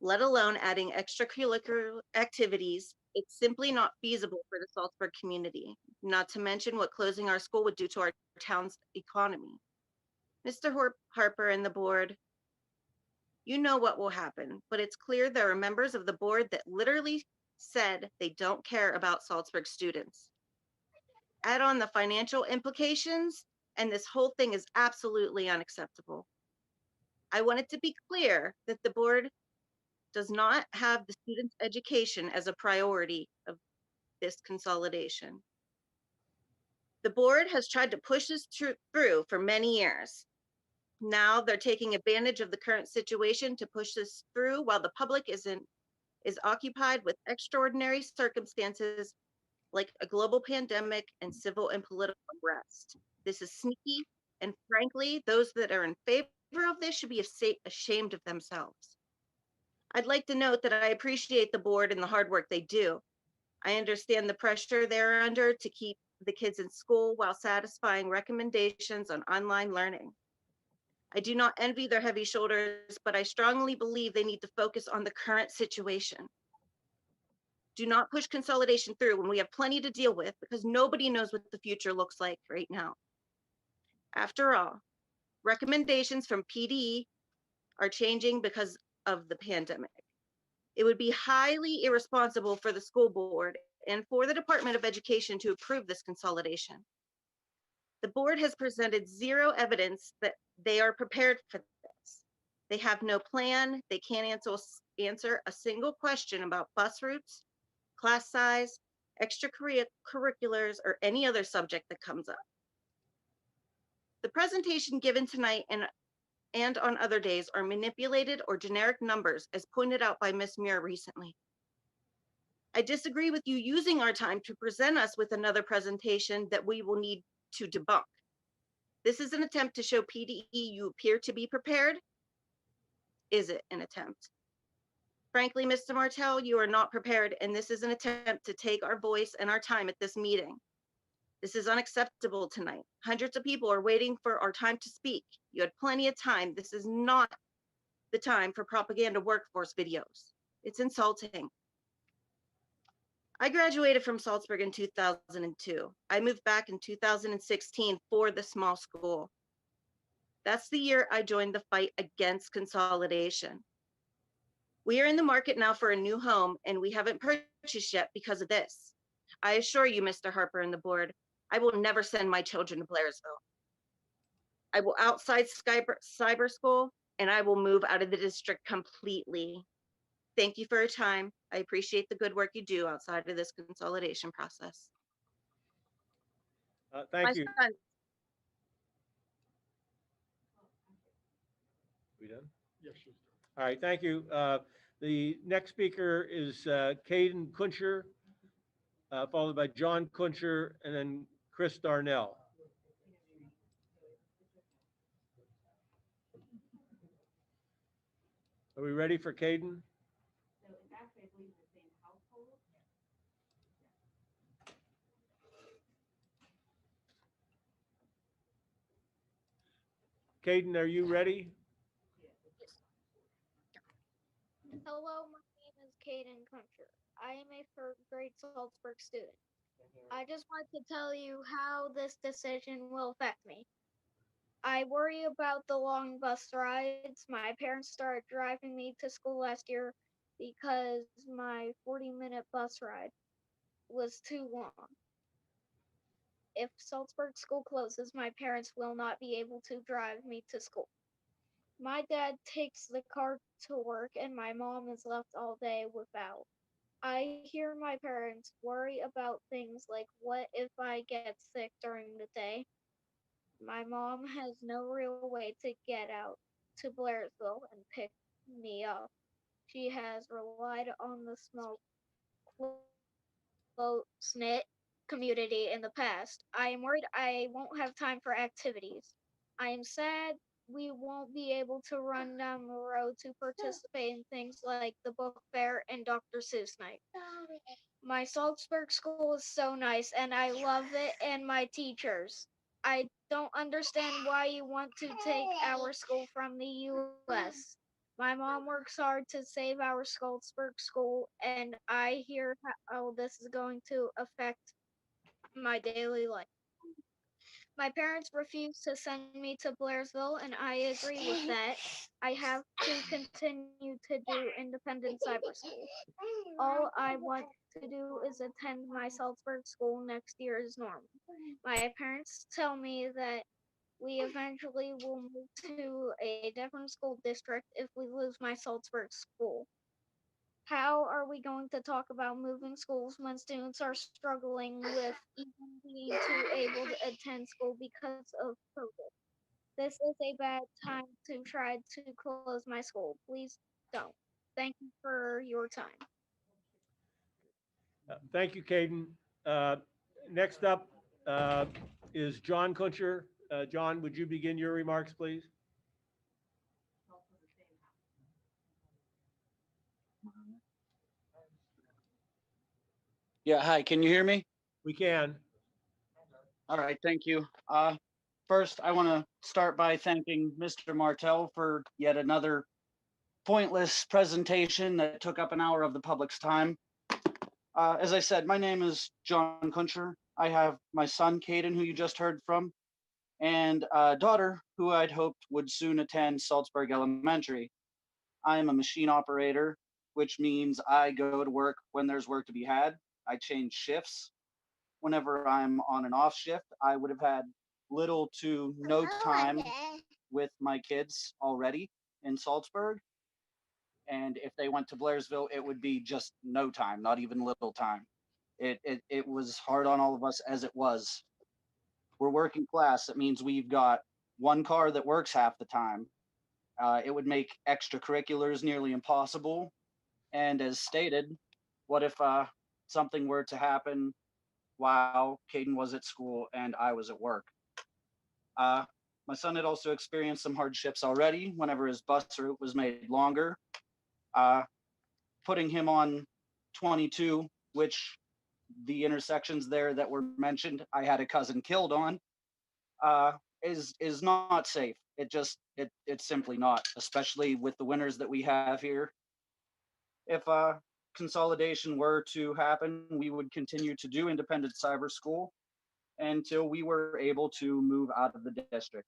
Let alone adding extracurricular activities. It's simply not feasible for the Saltsburg community, not to mention what closing our school would do to our town's economy. Mr. Harper and the board, you know what will happen, but it's clear there are members of the board that literally said they don't care about Saltsburg students. Add on the financial implications, and this whole thing is absolutely unacceptable. I want it to be clear that the board does not have the students' education as a priority of this consolidation. The board has tried to push this through for many years. Now they're taking advantage of the current situation to push this through while the public is occupied with extraordinary circumstances like a global pandemic and civil and political unrest. This is sneaky, and frankly, those that are in favor of this should be ashamed of themselves. I'd like to note that I appreciate the board and the hard work they do. I understand the pressure they're under to keep the kids in school while satisfying recommendations on online learning. I do not envy their heavy shoulders, but I strongly believe they need to focus on the current situation. Do not push consolidation through when we have plenty to deal with, because nobody knows what the future looks like right now. After all, recommendations from PD are changing because of the pandemic. It would be highly irresponsible for the school board and for the Department of Education to approve this consolidation. The board has presented zero evidence that they are prepared for this. They have no plan. They can't answer a single question about bus routes, class size, extracurriculars, or any other subject that comes up. The presentation given tonight and on other days are manipulated or generic numbers, as pointed out by Ms. Muir recently. I disagree with you using our time to present us with another presentation that we will need to debunk. This is an attempt to show PDE you appear to be prepared. Is it an attempt? Frankly, Mr. Martell, you are not prepared, and this is an attempt to take our voice and our time at this meeting. This is unacceptable tonight. Hundreds of people are waiting for our time to speak. You had plenty of time. This is not the time for propaganda workforce videos. It's insulting. I graduated from Saltsburg in 2002. I moved back in 2016 for the small school. That's the year I joined the fight against consolidation. We are in the market now for a new home, and we haven't purchased yet because of this. I assure you, Mr. Harper and the board, I will never send my children to Blairsville. I will outside cyber school, and I will move out of the district completely. Thank you for your time. I appreciate the good work you do outside of this consolidation process. Thank you. We done? Yes, All right, thank you. The next speaker is Caden Kuncher, followed by John Kuncher, and then Chris Darnell. Are we ready for Caden? Caden, are you ready? Hello, my name is Caden Cruncher. I am a third grade Saltsburg student. I just want to tell you how this decision will affect me. I worry about the long bus rides. My parents started driving me to school last year because my 40-minute bus ride was too long. If Saltsburg school closes, my parents will not be able to drive me to school. My dad takes the car to work and my mom is left all day without. I hear my parents worry about things like what if I get sick during the day? My mom has no real way to get out to Blairsville and pick me up. She has relied on the small, close-knit community in the past. I am worried I won't have time for activities. I am sad we won't be able to run down the road to participate in things like the book fair and Dr. Seuss night. My Salzburg school is so nice and I love it and my teachers. I don't understand why you want to take our school from the US. My mom works hard to save our Salzburg school and I hear how this is going to affect my daily life. My parents refuse to send me to Blairsville, and I agree with that. I have to continue to do independent cyber school. All I want to do is attend my Salzburg school next year as normal. My parents tell me that we eventually will move to a different school district if we lose my Salzburg school. How are we going to talk about moving schools when students are struggling with even being too able to attend school because of COVID? This is a bad time to try to close my school. Please don't. Thank you for your time. Thank you, Caden. Uh, Next up is John Kuncher. John, would you begin your remarks, please? Yeah, hi, can you hear me? We can. All right, thank you. First, I want to start by thanking Mr. Martell for yet another pointless presentation that took up an hour of the public's time. As I said, my name is John Kuncher. I have my son, Caden, who you just heard from, and a daughter who I'd hoped would soon attend Salzburg Elementary. I am a machine operator, which means I go to work when there's work to be had. I change shifts. Whenever I'm on an off shift, I would have had little to no time with my kids already in Salzburg. And if they went to Blairsville, it would be just no time, not even little time. It was hard on all of us as it was. We're working class. It means we've got one car that works half the time. It would make extracurriculars nearly impossible. And as stated, what if something were to happen while Caden was at school and I was at work? My son had also experienced some hardships already whenever his bus route was made longer. Putting him on 22, which the intersections there that were mentioned, I had a cousin killed on, is not safe. It's simply not, especially with the winters that we have here. If consolidation were to happen, we would continue to do independent cyber school until we were able to move out of the district.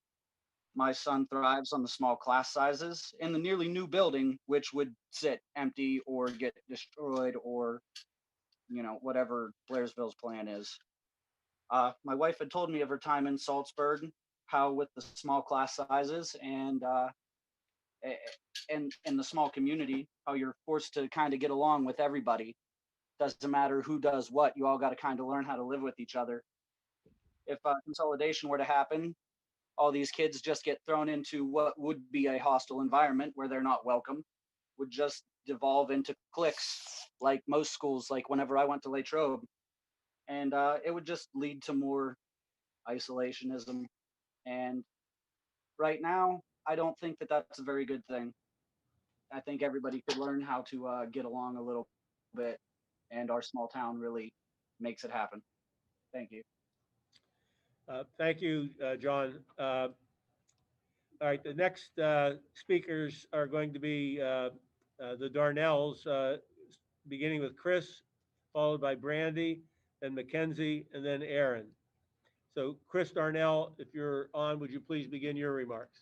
My son thrives on the small class sizes in the nearly new building, which would sit empty or get destroyed or, whatever Blairsville's plan is. My wife had told me of her time in Salzburg, how with the small class sizes and the small community, how you're forced to kind of get along with everybody. Doesn't matter who does what, you all got to kind of learn how to live with each other. If consolidation were to happen, all these kids just get thrown into what would be a hostile environment where they're not welcome, would just devolve into cliques like most schools, like whenever I went to Latrobe. And it would just lead to more isolationism. And right now, I don't think that that's a very good thing. I think everybody could learn how to get along a little bit, and our small town really makes it happen. Thank you. Thank you, John. All right, the next speakers are going to be the Darnells, beginning with Chris, followed by Brandy, then Mackenzie, and then Aaron. So Chris Darnell, if you're on, would you please begin your remarks?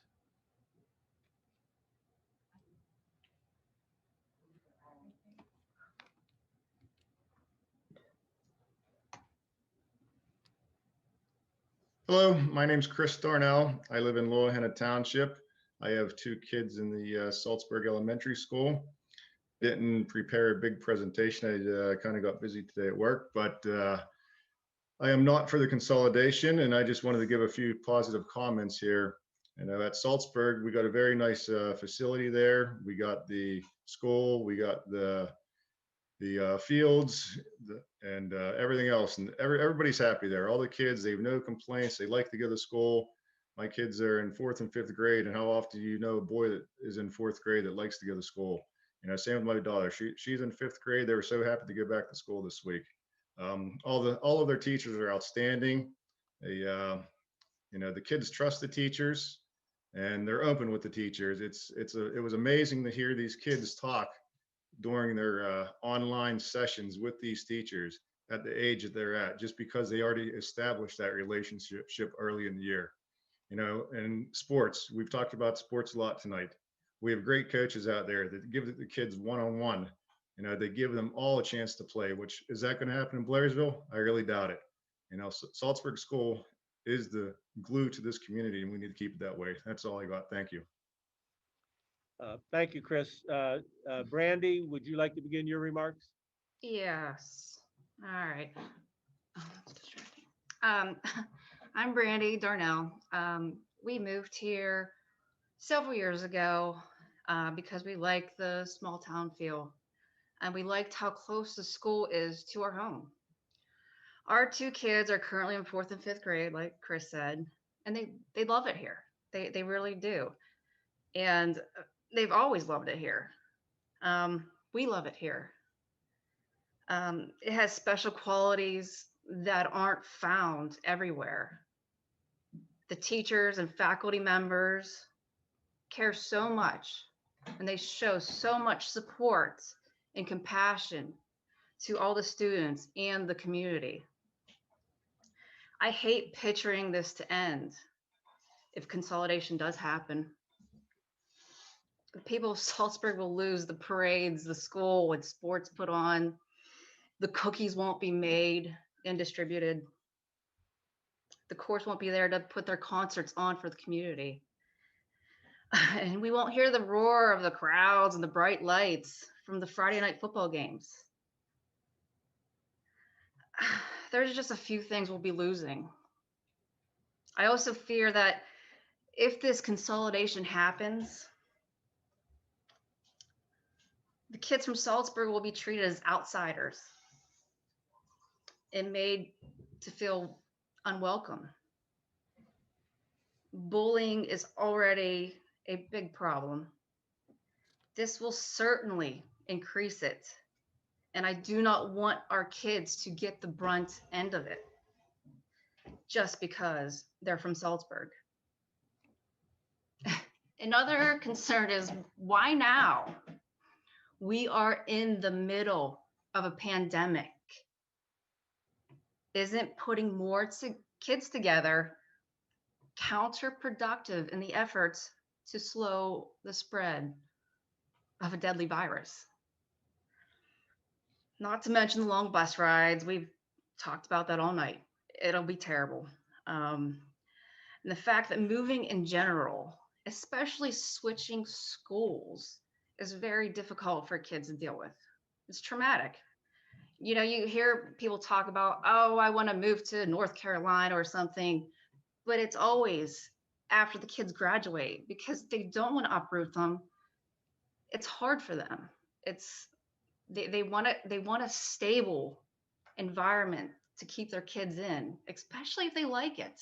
Hello, my name's Chris Darnell. I live in Loyalhanna Township. I have two kids in the Saltsburg Elementary School. Didn't prepare a big presentation. I kind of got busy today at work, but I am not for the consolidation, and I just wanted to give a few positive comments here. You know, at Saltsburg, we got a very nice facility there. We got the school, we got the fields, and everything else, and everybody's happy there. All the kids, they have no complaints. They like to go to school. My kids are in 4th and 5th grade, and how often do you know a boy that is in 4th grade that likes to go to school? You know, same with my daughter. She's in 5th grade. They were so happy to go back to school this week. All of their teachers are outstanding. They, you know, the kids trust the teachers, and they're open with the teachers. It was amazing to hear these kids talk during their online sessions with these teachers at the age that they're at, just because they already established that relationship early in the year. You know, and sports, we've talked about sports a lot tonight. We have great coaches out there that give the kids one-on-one. You know, they give them all a chance to play, which is that going to happen in Blairsville? I really doubt it. You know, Saltsburg School is the glue to this community, and we need to keep it that way. That's all I got. Thank you. Thank you, Chris. Brandy, would you like to begin your remarks? Yes. All right. Oh, that's distracting. I'm Brandy Darnell. We moved here several years ago because we like the small town feel, and we liked how close the school is to our home. Our two kids are currently in 4th and 5th grade, like Chris said, and they love it here. They really do. And they've always loved it here. We love it here. It has special qualities that aren't found everywhere. The teachers and faculty members care so much, and they show so much support and compassion to all the students and the community. I hate picturing this to end if consolidation does happen. The people of Saltsburg will lose the parades, the school with sports put on, the cookies won't be made and distributed. The course won't be there to put their concerts on for the community. And we won't hear the roar of the crowds and the bright lights from the Friday night football games. There's just a few things we'll be losing. I also fear that if this consolidation happens, the kids from Saltsburg will be treated as outsiders and made to feel unwelcome. Bullying is already a big problem. This will certainly increase it. And I do not want our kids to get the brunt end of it just because they're from Saltsburg. Another concern is, why now? We are in the middle of a pandemic. Isn't putting more kids together counterproductive in the efforts to slow the spread of a deadly virus? Not to mention the long bus rides. We've talked about that all night. It'll be terrible. And the fact that moving in general, especially switching schools, is very difficult for kids to deal with. It's traumatic. You know, you hear people talk about, oh, I want to move to North Carolina or something, but it's always after the kids graduate because they don't want to uproot them. It's hard for them. They want a stable environment to keep their kids in, especially if they like it.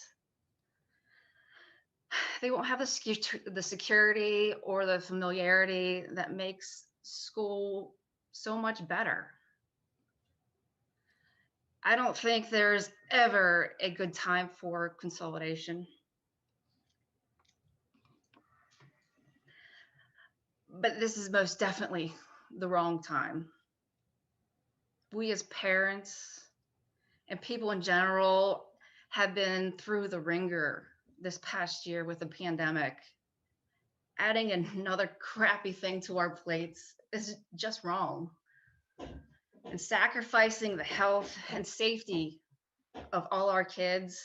They won't have the security or the familiarity that makes school so much better. I don't think there's ever a good time for consolidation. But this is most definitely the wrong time. We as parents and people in general have been through the ringer this past year with the pandemic. Adding another crappy thing to our plates is just wrong. And sacrificing the health and safety of all our kids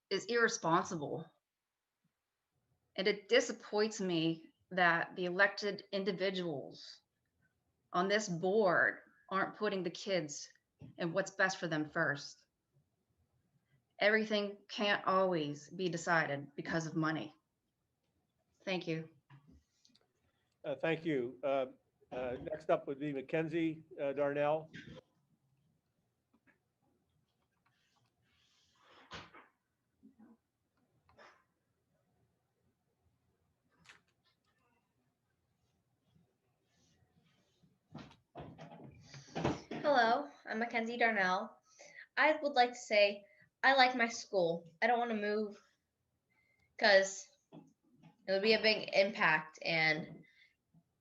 is irresponsible. And it disappoints me that the elected individuals on this board aren't putting the kids and what's best for them first. Everything can't always be decided because of money. Thank you. Thank you. Next up would be Mackenzie Darnell. Hello, I'm Mackenzie Darnell. I would like to say I like my school. I don't want to move because it would be a big impact. And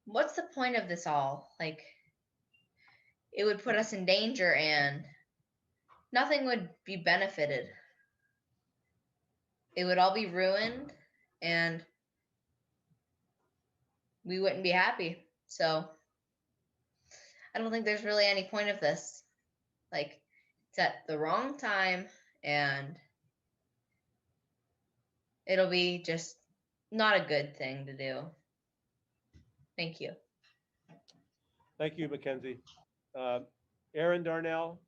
what's the point of this all? Like, it would put us in danger and nothing would be benefited. It would all be ruined and we wouldn't be happy. So I don't think there's really any point of this. Like, it's at the wrong time and it'll be just not a good thing to do. Thank you. Thank you, Mackenzie. Aaron Darnell.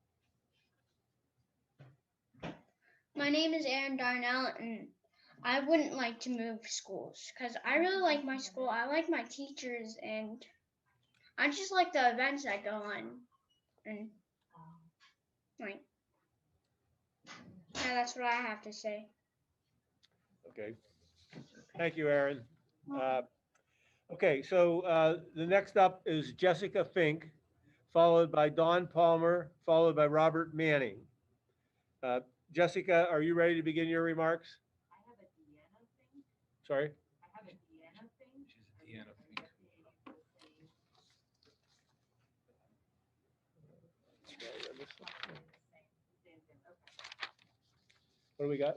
My name is Aaron Darnell, and I wouldn't like to move schools because I really like my school. I like my teachers, and I just like the events I go on. And like, yeah, that's what I have to say. Okay. Thank you, Aaron. Okay, so the next up is Jessica Fink, followed by Don Palmer, followed by Robert Manning. Jessica, are you ready to begin your remarks? Sorry? What do we got?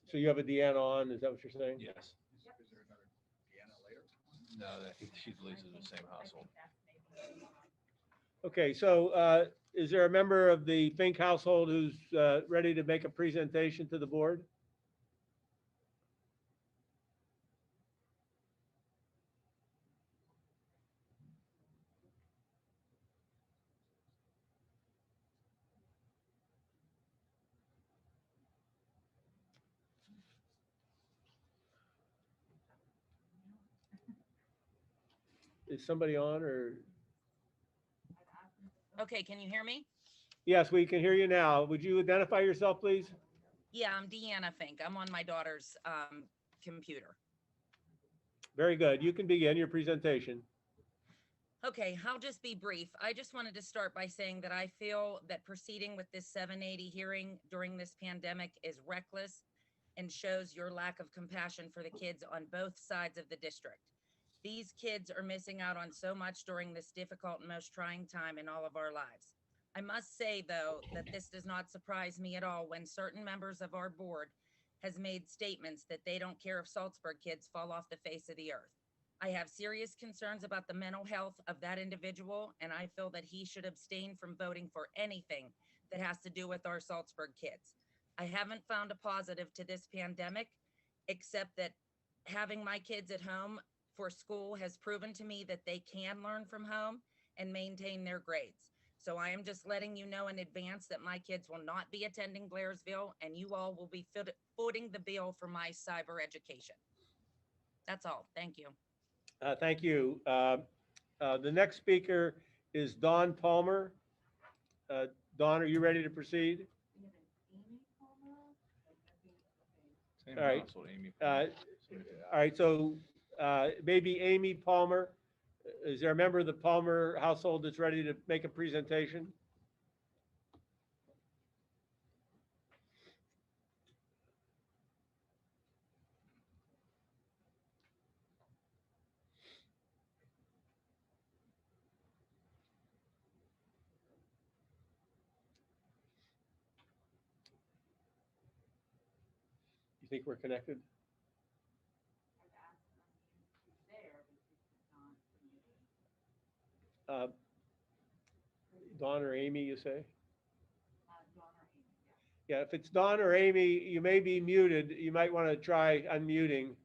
So you have a Deanna on, is that what you're saying? Yes. No, I think she lives in the same household. Okay, so is there a member of the Fink household who's ready to make a presentation to the board? Is somebody on or? Okay, can you hear me? Yes, we can hear you now. Would you identify yourself, please? Yeah, I'm Deanna Fink. I'm on my daughter's computer. Very good. You can begin your presentation. Okay, I'll just be brief. I just wanted to start by saying that I feel that proceeding with this 780 hearing during this pandemic is reckless and shows your lack of compassion for the kids on both sides of the district. These kids are missing out on so much during this difficult and most trying time in all of our lives. I must say, though, that this does not surprise me at all when certain members of our board has made statements that they don't care if Saltsburg kids fall off the face of the earth. I have serious concerns about the mental health of that individual, and I feel that he should abstain from voting for anything that has to do with our Saltsburg kids. I haven't found a positive to this pandemic, except that having my kids at home for school has proven to me that they can learn from home and maintain their grades. So I am just letting you know in advance that my kids will not be attending Blairsville, and you all will be footing the bill for my cyber education. That's all. Thank you. Thank you. The next speaker is Don Palmer. Don, are you ready to proceed? Same All right. household, Amy. All right, so maybe Amy Palmer. Is there a member of the Palmer household that's ready to make a presentation? You think we're connected? Don or Amy, you say? Yeah, if it's Don or Amy, you may be muted. You might want to try unmuting.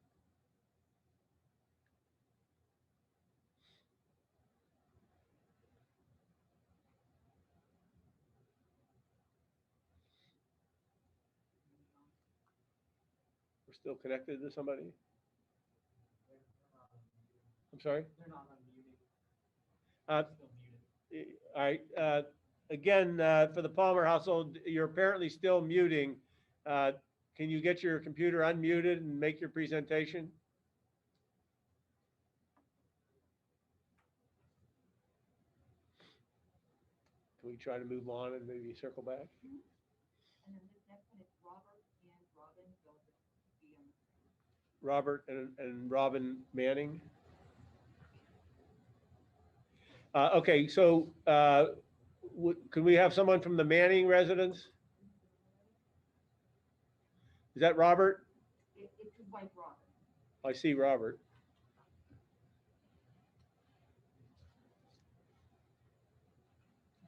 We're still connected to somebody? I'm sorry? All right. Again, for the Palmer household, you're apparently still muting. Can you get your computer unmuted and make your presentation? Can we try to move on and maybe circle back? Robert and Robin Manning. Okay, so can we have someone from the Manning residence? Is that Robert? It's his wife, Robin. I see Robert.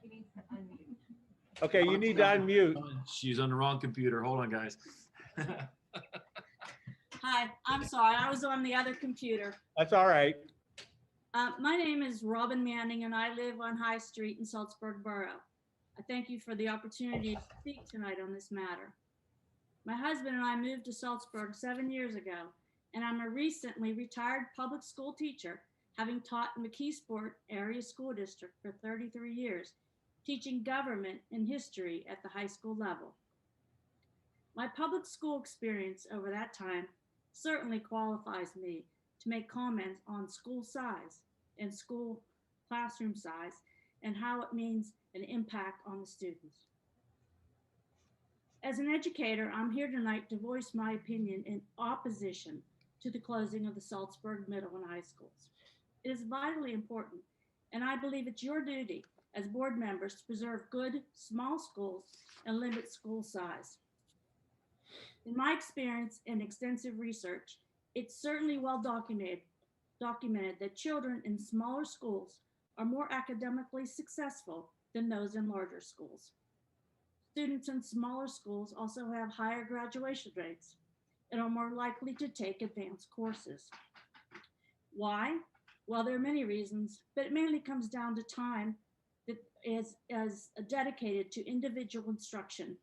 He needs to unmute. Okay, you need to unmute. She's on the wrong computer. Hold on, guys. Hi, I'm sorry. I was on the other computer. That's all right. My name is Robin Manning, and I live on High Street in Saltsburg Borough. I thank you for the opportunity to speak tonight on this matter. My husband and I moved to Saltsburg 7 years ago, and I'm a recently retired public school teacher, having taught in McKeesport Area School District for 33 years, teaching government and history at the high school level. My public school experience over that time certainly qualifies me to make comments on school size and school classroom size and how it means an impact on the students. As an educator, I'm here tonight to voice my opinion in opposition to the closing of the Saltsburg Middle and High Schools. It is vitally important, and I believe it's your duty as board members to preserve good small schools and limit school size. In my experience and extensive research, it's certainly well documented that children in smaller schools are more academically successful than those in larger schools. Students in smaller schools also have higher graduation rates and are more likely to take advanced courses. Why? Well, there are many reasons, but it mainly comes down to time that is dedicated to individual instruction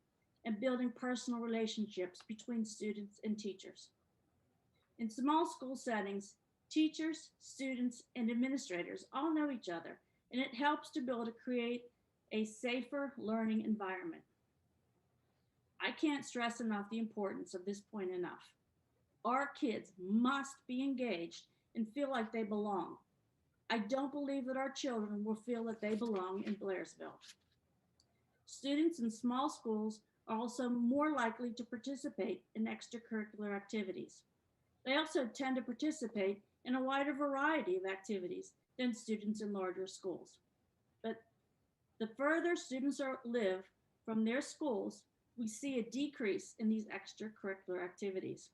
and building personal relationships between students and teachers. In small school settings, teachers, students, and administrators all know each other, and it helps to create a safer learning environment. I can't stress enough the importance of this point enough. Our kids must be engaged and feel like they belong. I don't believe that our children will feel that they belong in Blairsville. Students in small schools are also more likely to participate in extracurricular activities. They also tend to participate in a wider variety of activities than students in larger schools. But the further students live from their schools, we see a decrease in these extracurricular activities.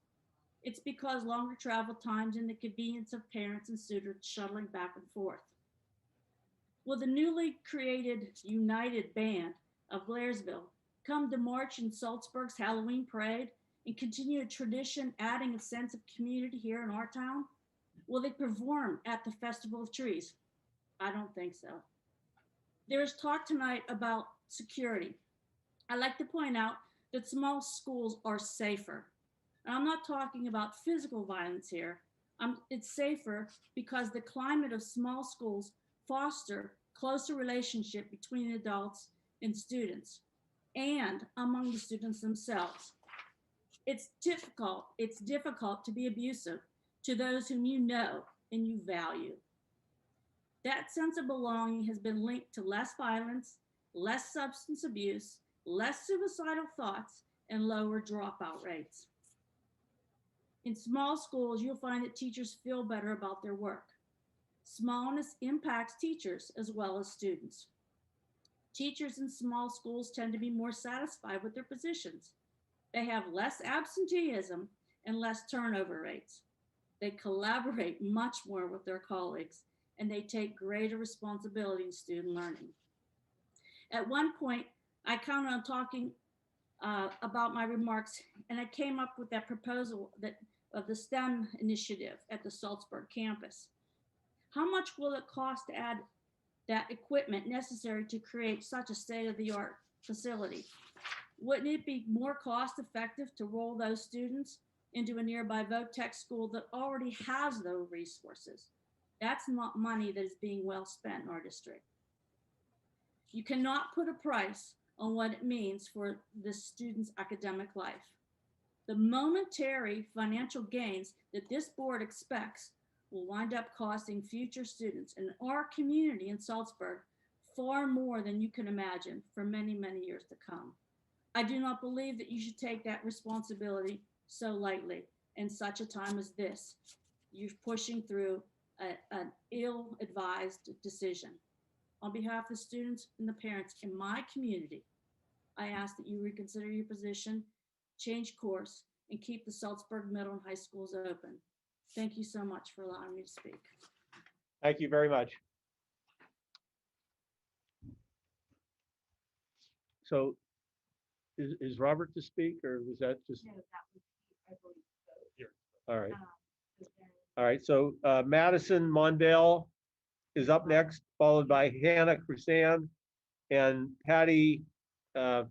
It's because longer travel times and the convenience of parents and students shuttling back and forth. Will the newly created United Band of Blairsville come to march in Saltsburg's Halloween parade and continue a tradition, adding a sense of community here in our town? Will they perform at the Festival of Trees? I don't think so. There is talk tonight about security. I'd like to point out that small schools are safer. And I'm not talking about physical violence here. It's safer because the climate of small schools foster closer relationship between adults and students and among the students themselves. It's difficult to be abusive to those whom you know and you value. That sense of belonging has been linked to less violence, less substance abuse, less suicidal thoughts, and lower dropout rates. In small schools, you'll find that teachers feel better about their work. Smallness impacts teachers as well as students. Teachers in small schools tend to be more satisfied with their positions. They have less absenteeism and less turnover rates. They collaborate much more with their colleagues, and they take greater responsibility in student learning. At one point, I counted on talking about my remarks, and I came up with that proposal of the STEM initiative at the Saltsburg campus. How much will it cost to add that equipment necessary to create such a state-of-the-art facility? Wouldn't it be more cost-effective to roll those students into a nearby VOTEC school that already has those resources? That's not money that is being well spent in our district. You cannot put a price on what it means for the student's academic life. The momentary financial gains that this board expects will wind up costing future students in our community in Saltsburg far more than you can imagine for many, many years to come. I do not believe that you should take that responsibility so lightly in such a time as this. You're pushing through an ill-advised decision. On behalf of the students and the parents in my community, I ask that you reconsider your position, change course, and keep the Saltsburg Middle and High Schools open. Thank you so much for allowing me to speak. Thank you very much. So is Robert to speak, or was that just? No, that was, I believe so. All right. All right, so Madison Mondale is up next, followed by Hannah Crusan and Patty Prenny.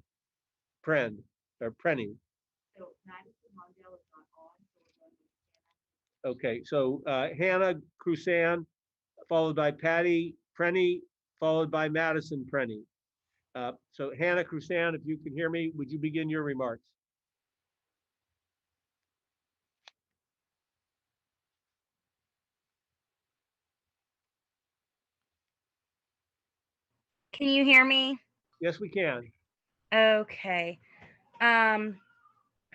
So Madison Mondale is not on. So Okay, so Hannah Crusan, followed by Patty Prenny, followed by Madison Prenny. So Hannah Crusan, if you can hear me, would you begin your remarks? Can you hear me? Yes, we can. Okay.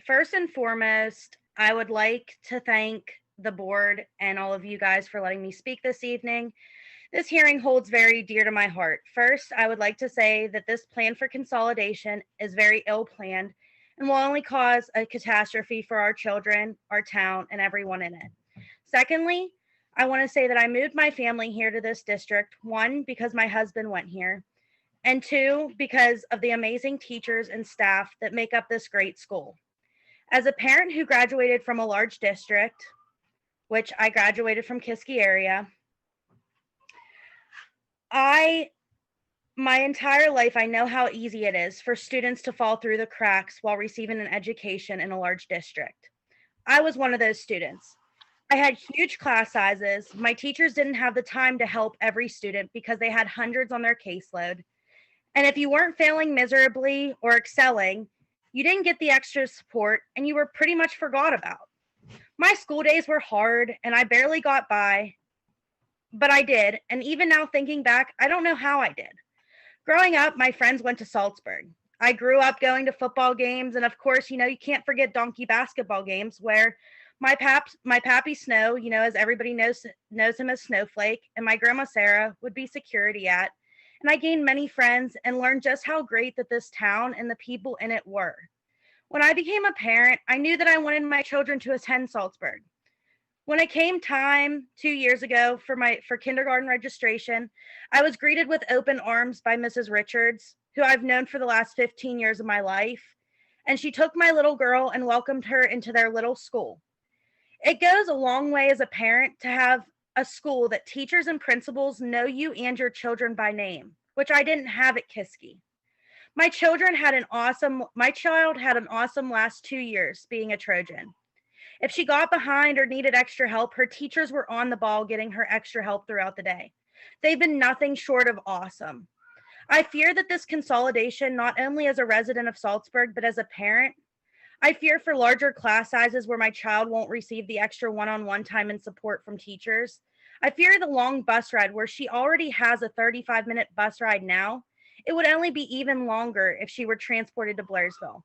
First and foremost, I would like to thank the board and all of you guys for letting me speak this evening. This hearing holds very dear to my heart. First, I would like to say that this plan for consolidation is very ill-planned and will only cause a catastrophe for our children, our town, and everyone in it. Secondly, I want to say that I moved my family here to this district, one, because my husband went here, and two, because of the amazing teachers and staff that make up this great school. As a parent who graduated from a large district, which I graduated from Kiski area, my entire life, I know how easy it is for students to fall through the cracks while receiving an education in a large district. I was one of those students. I had huge class sizes. My teachers didn't have the time to help every student because they had hundreds on their caseload. And if you weren't failing miserably or excelling, you didn't get the extra support and you were pretty much forgot about. My school days were hard and I barely got by, but I did. And even now thinking back, I don't know how I did. Growing up, my friends went to Saltsburg. I grew up going to football games. And of course, you can't forget donkey basketball games where my pappy Snow, as everybody knows him as Snowflake, and my grandma Sarah would be security at. And I gained many friends and learned just how great that this town and the people in it were. When I became a parent, I knew that I wanted my children to attend Saltsburg. When it came time 2 years ago for kindergarten registration, I was greeted with open arms by Mrs. Richards, who I've known for the last 15 years of my life. And she took my little girl and welcomed her into their little school. It goes a long way as a parent to have a school that teachers and principals know you and your children by name, which I didn't have at Kiski. My child had an awesome last 2 years being a Trojan. If she got behind or needed extra help, her teachers were on the ball getting her extra help throughout the day. They've been nothing short of awesome. I fear that this consolidation, not only as a resident of Saltsburg, but as a parent, I fear for larger class sizes where my child won't receive the extra one-on-one time and support from teachers. I fear the long bus ride where she already has a 35-minute bus ride now. It would only be even longer if she were transported to Blairsville.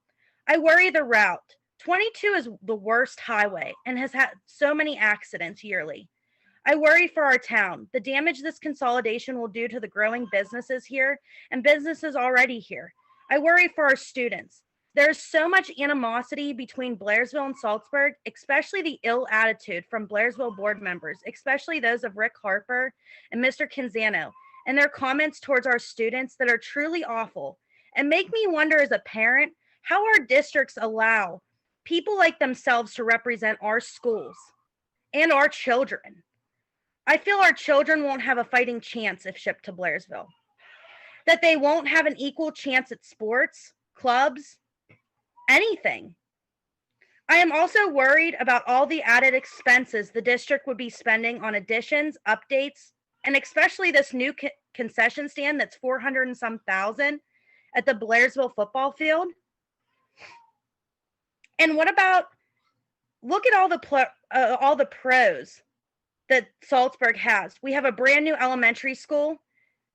I worry the route. 22 is the worst highway and has had so many accidents yearly. I worry for our town, the damage this consolidation will do to the growing businesses here and businesses already here. I worry for our students. There's so much animosity between Blairsville and Saltsburg, especially the ill attitude from Blairsville board members, especially those of Rick Harper and Mr. Canzano, and their comments towards our students that are truly awful and make me wonder as a parent how our districts allow people like themselves to represent our schools and our children. I feel our children won't have a fighting chance if shipped to Blairsville, that they won't have an equal chance at sports, clubs, anything. I am also worried about all the added expenses the district would be spending on additions, updates, and especially this new concession stand that's 400 and some thousand at the Blairsville football field. And what about, look at all the pros that Saltsburg has. We have a brand new elementary school,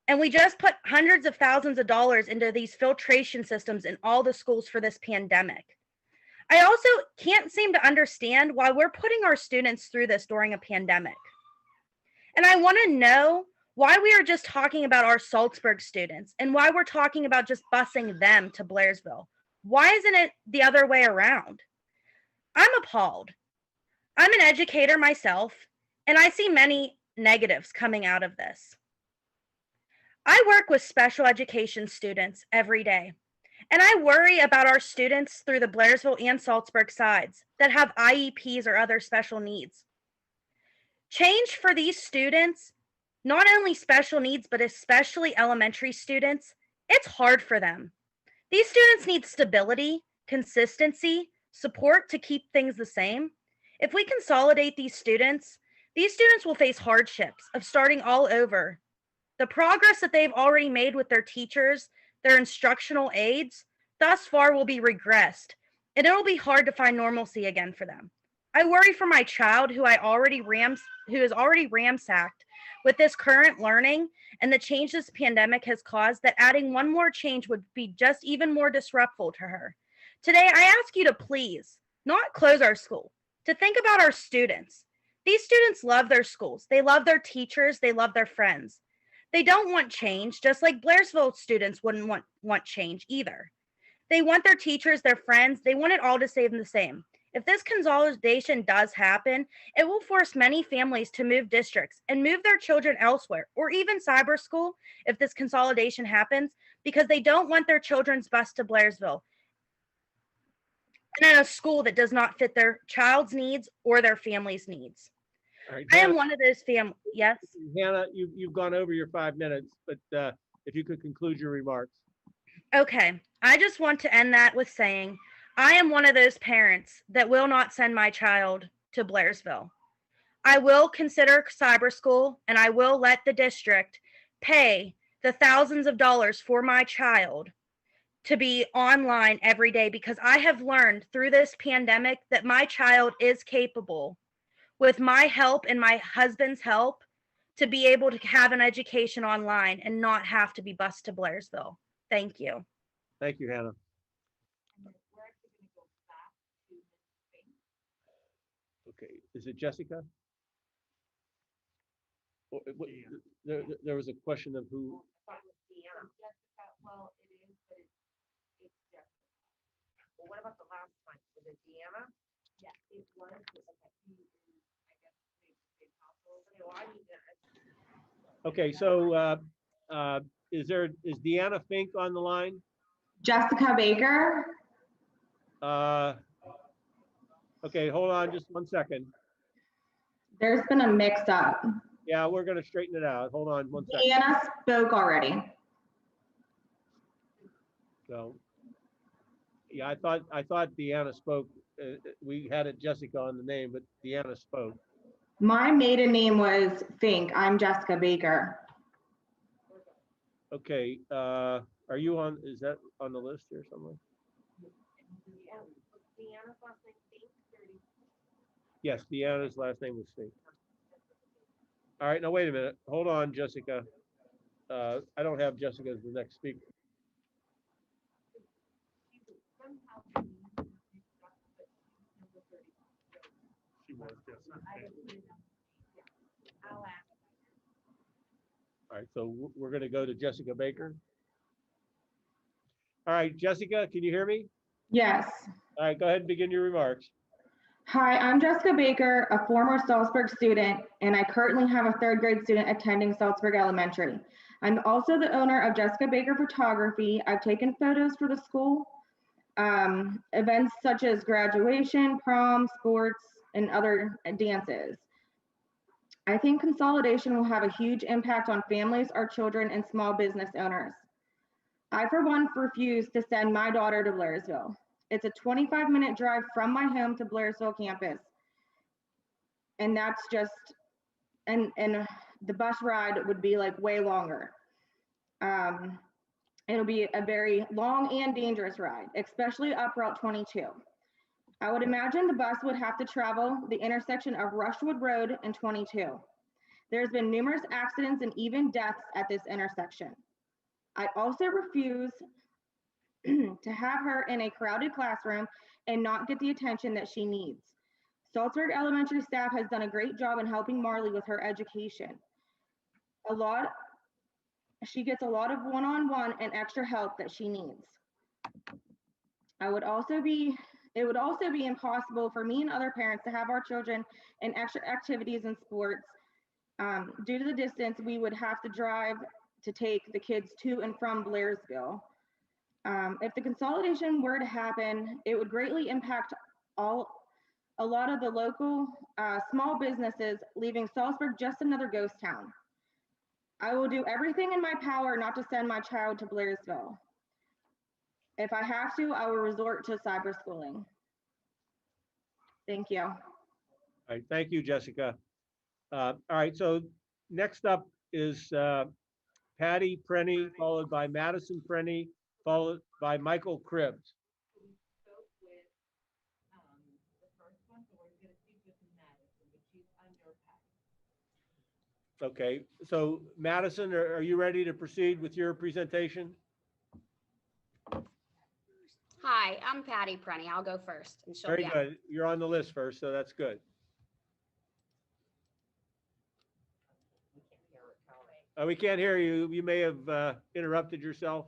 and we just put hundreds of thousands of dollars into these filtration systems in all the schools for this pandemic. I also can't seem to understand why we're putting our students through this during a pandemic. And I want to know why we are just talking about our Saltsburg students and why we're talking about just busing them to Blairsville. Why isn't it the other way around? I'm appalled. I'm an educator myself, and I see many negatives coming out of this. I work with special education students every day, and I worry about our students through the Blairsville and Saltsburg sides that have IEPs or other special needs. Change for these students, not only special needs, but especially elementary students, it's hard for them. These students need stability, consistency, support to keep things the same. If we consolidate these students will face hardships of starting all over. The progress that they've already made with their teachers, their instructional aides, thus far will be regressed, and it'll be hard to find normalcy again for them. I worry for my child who is already ramsacked with this current learning and the change this pandemic has caused, that adding one more change would be just even more disruptful to her. Today, I ask you to please not close our school, to think about our students. These students love their schools. They love their teachers. They love their friends. They don't want change, just like Blairsville students wouldn't want change either. They want their teachers, their friends. They want it all to stay the same. If this consolidation does happen, it will force many families to move districts and move their children elsewhere, or even cyber school if this consolidation happens, because they don't want their children's bus to Blairsville and in a school that does not fit their child's needs or their family's needs. All right, I Hannah, am one of those families. Yes. Hannah, you've gone over your 5 minutes, but if you could conclude your remarks. Okay. I just want to end that with saying, I am one of those parents that will not send my child to Blairsville. I will consider cyber school, and I will let the district pay the thousands of dollars for my child to be online every day, because I have learned through this pandemic that my child is capable, with my help and my husband's help, to be able to have an education online and not have to be bused to Blairsville. Thank you. Thank you, Hannah. Okay, is it Jessica? There was a question of who. Well, what about the last one? Was it Deanna? Yeah, it was. Okay, so is Deanna Fink on the line? Jessica Baker. Okay, hold on just 1 second. There's been a mix up. Yeah, we're gonna straighten it out. Hold on 1 second. Deanna spoke already. So, yeah, I thought Deanna spoke. We had it Jessica on the name, but Deanna spoke. My maiden name was Fink. I'm Jessica Baker. Okay, are you on, is that on the list here somewhere? Yes, Deanna's last name was Fink. All right, now wait a minute. Hold on, Jessica. I don't have Jessica as the next speaker. She was Jessica. All right, so we're going to go to Jessica Baker. All right, Jessica, can you hear me? Yes. All right, go ahead and begin your remarks. Hi, I'm Jessica Baker, a former Saltsburg student, and I currently have a 3rd grade student attending Saltsburg Elementary. I'm also the owner of Jessica Baker Photography. I've taken photos for the school. Events such as graduation, prom, sports, and other dances. I think consolidation will have a huge impact on families, our children, and small business owners. I, for one, refuse to send my daughter to Blairsville. It's a 25-minute drive from my home to Blairsville campus. And that's just, and the bus ride would be like way longer. It'll be a very long and dangerous ride, especially up Route 22. I would imagine the bus would have to travel the intersection of Rushwood Road and 22. There's been numerous accidents and even deaths at this intersection. I also refuse to have her in a crowded classroom and not get the attention that she needs. Saltsburg Elementary staff has done a great job in helping Marley with her education. She gets a lot of one-on-one and extra help that she needs. It would also be impossible for me and other parents to have our children in extra activities and sports. Due to the distance, we would have to drive to take the kids to and from Blairsville. If the consolidation were to happen, it would greatly impact a lot of the local small businesses, leaving Saltsburg just another ghost town. I will do everything in my power not to send my child to Blairsville. If I have to, I will resort to cyber schooling. Thank you. All right, thank you, Jessica. All right, so next up is Patty Prenny, followed by Madison Prenny, followed by Michael Cribbs. Okay, so Madison, are you ready to proceed with your presentation? Hi, I'm Patty Prenny. I'll go first. And she'll Very be good. You're on the list first, so that's good. We can't hear you. You may have interrupted yourself.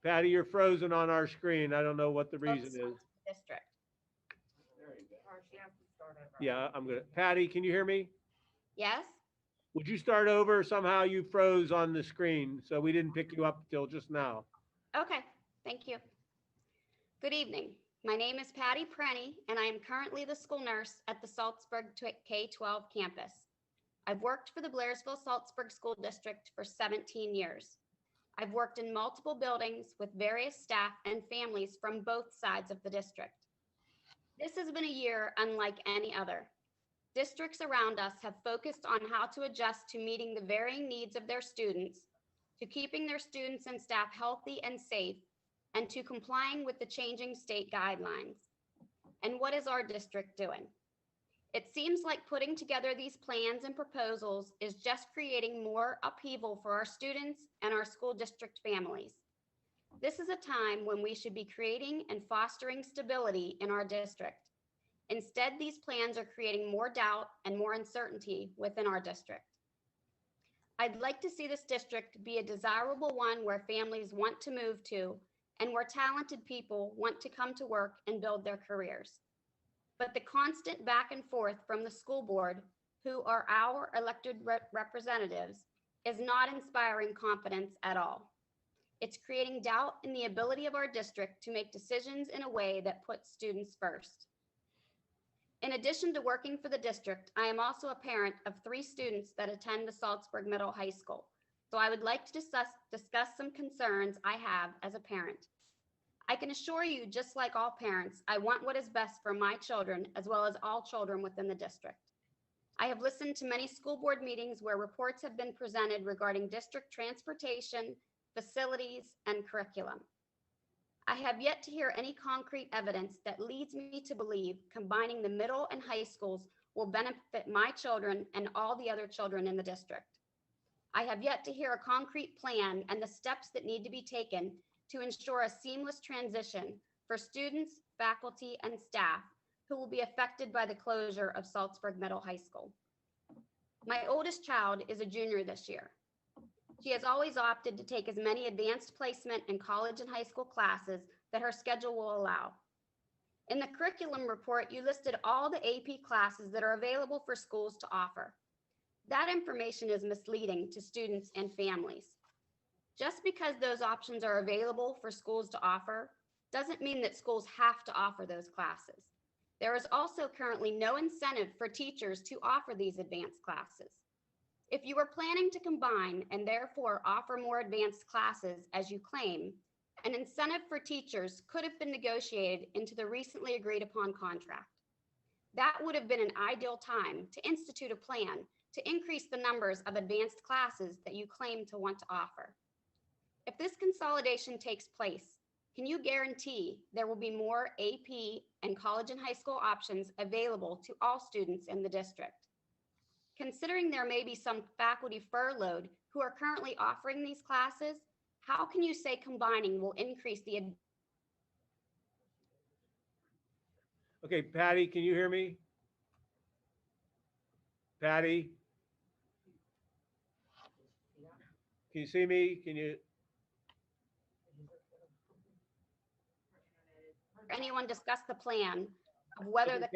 Patty, you're frozen on our screen. I don't know what the reason is. District. Yeah, I'm gonna. Patty, can you hear me? Yes? Would you start over? Somehow you froze on the screen, so we didn't pick you up till just now. Okay, thank you. Good evening. My name is Patty Prenny, and I am currently the school nurse at the Saltsburg K-12 campus. I've worked for the Blairsville-Saltsburg School District for 17 years. I've worked in multiple buildings with various staff and families from both sides of the district. This has been a year unlike any other. Districts around us have focused on how to adjust to meeting the varying needs of their students, to keeping their students and staff healthy and safe, and to complying with the changing state guidelines. And what is our district doing? It seems like putting together these plans and proposals is just creating more upheaval for our students and our school district families. This is a time when we should be creating and fostering stability in our district. Instead, these plans are creating more doubt and more uncertainty within our district. I'd like to see this district be a desirable one where families want to move to and where talented people want to come to work and build their careers. But the constant back and forth from the school board, who are our elected representatives, is not inspiring confidence at all. It's creating doubt in the ability of our district to make decisions in a way that puts students first. In addition to working for the district, I am also a parent of 3 students that attend the Saltsburg Middle High School. So I would like to discuss some concerns I have as a parent. I can assure you, just like all parents, I want what is best for my children as well as all children within the district. I have listened to many school board meetings where reports have been presented regarding district transportation, facilities, and curriculum. I have yet to hear any concrete evidence that leads me to believe combining the middle and high schools will benefit my children and all the other children in the district. I have yet to hear a concrete plan and the steps that need to be taken to ensure a seamless transition for students, faculty, and staff who will be affected by the closure of Saltsburg Middle High School. My oldest child is a junior this year. She has always opted to take as many advanced placement and college and high school classes that her schedule will allow. In the curriculum report, you listed all the AP classes that are available for schools to offer. That information is misleading to students and families. Just because those options are available for schools to offer doesn't mean that schools have to offer those classes. There is also currently no incentive for teachers to offer these advanced classes. If you are planning to combine and therefore offer more advanced classes as you claim, an incentive for teachers could have been negotiated into the recently agreed upon contract. That would have been an ideal time to institute a plan to increase the numbers of advanced classes that you claim to want to offer. If this consolidation takes place, can you guarantee there will be more AP and college and high school options available to all students in the district? Considering there may be some faculty furloughed who are currently offering these classes, how can you say combining will increase the Okay, Patty, can you hear me? Patty? Can you see me? Can you? anyone discuss the plan of whether the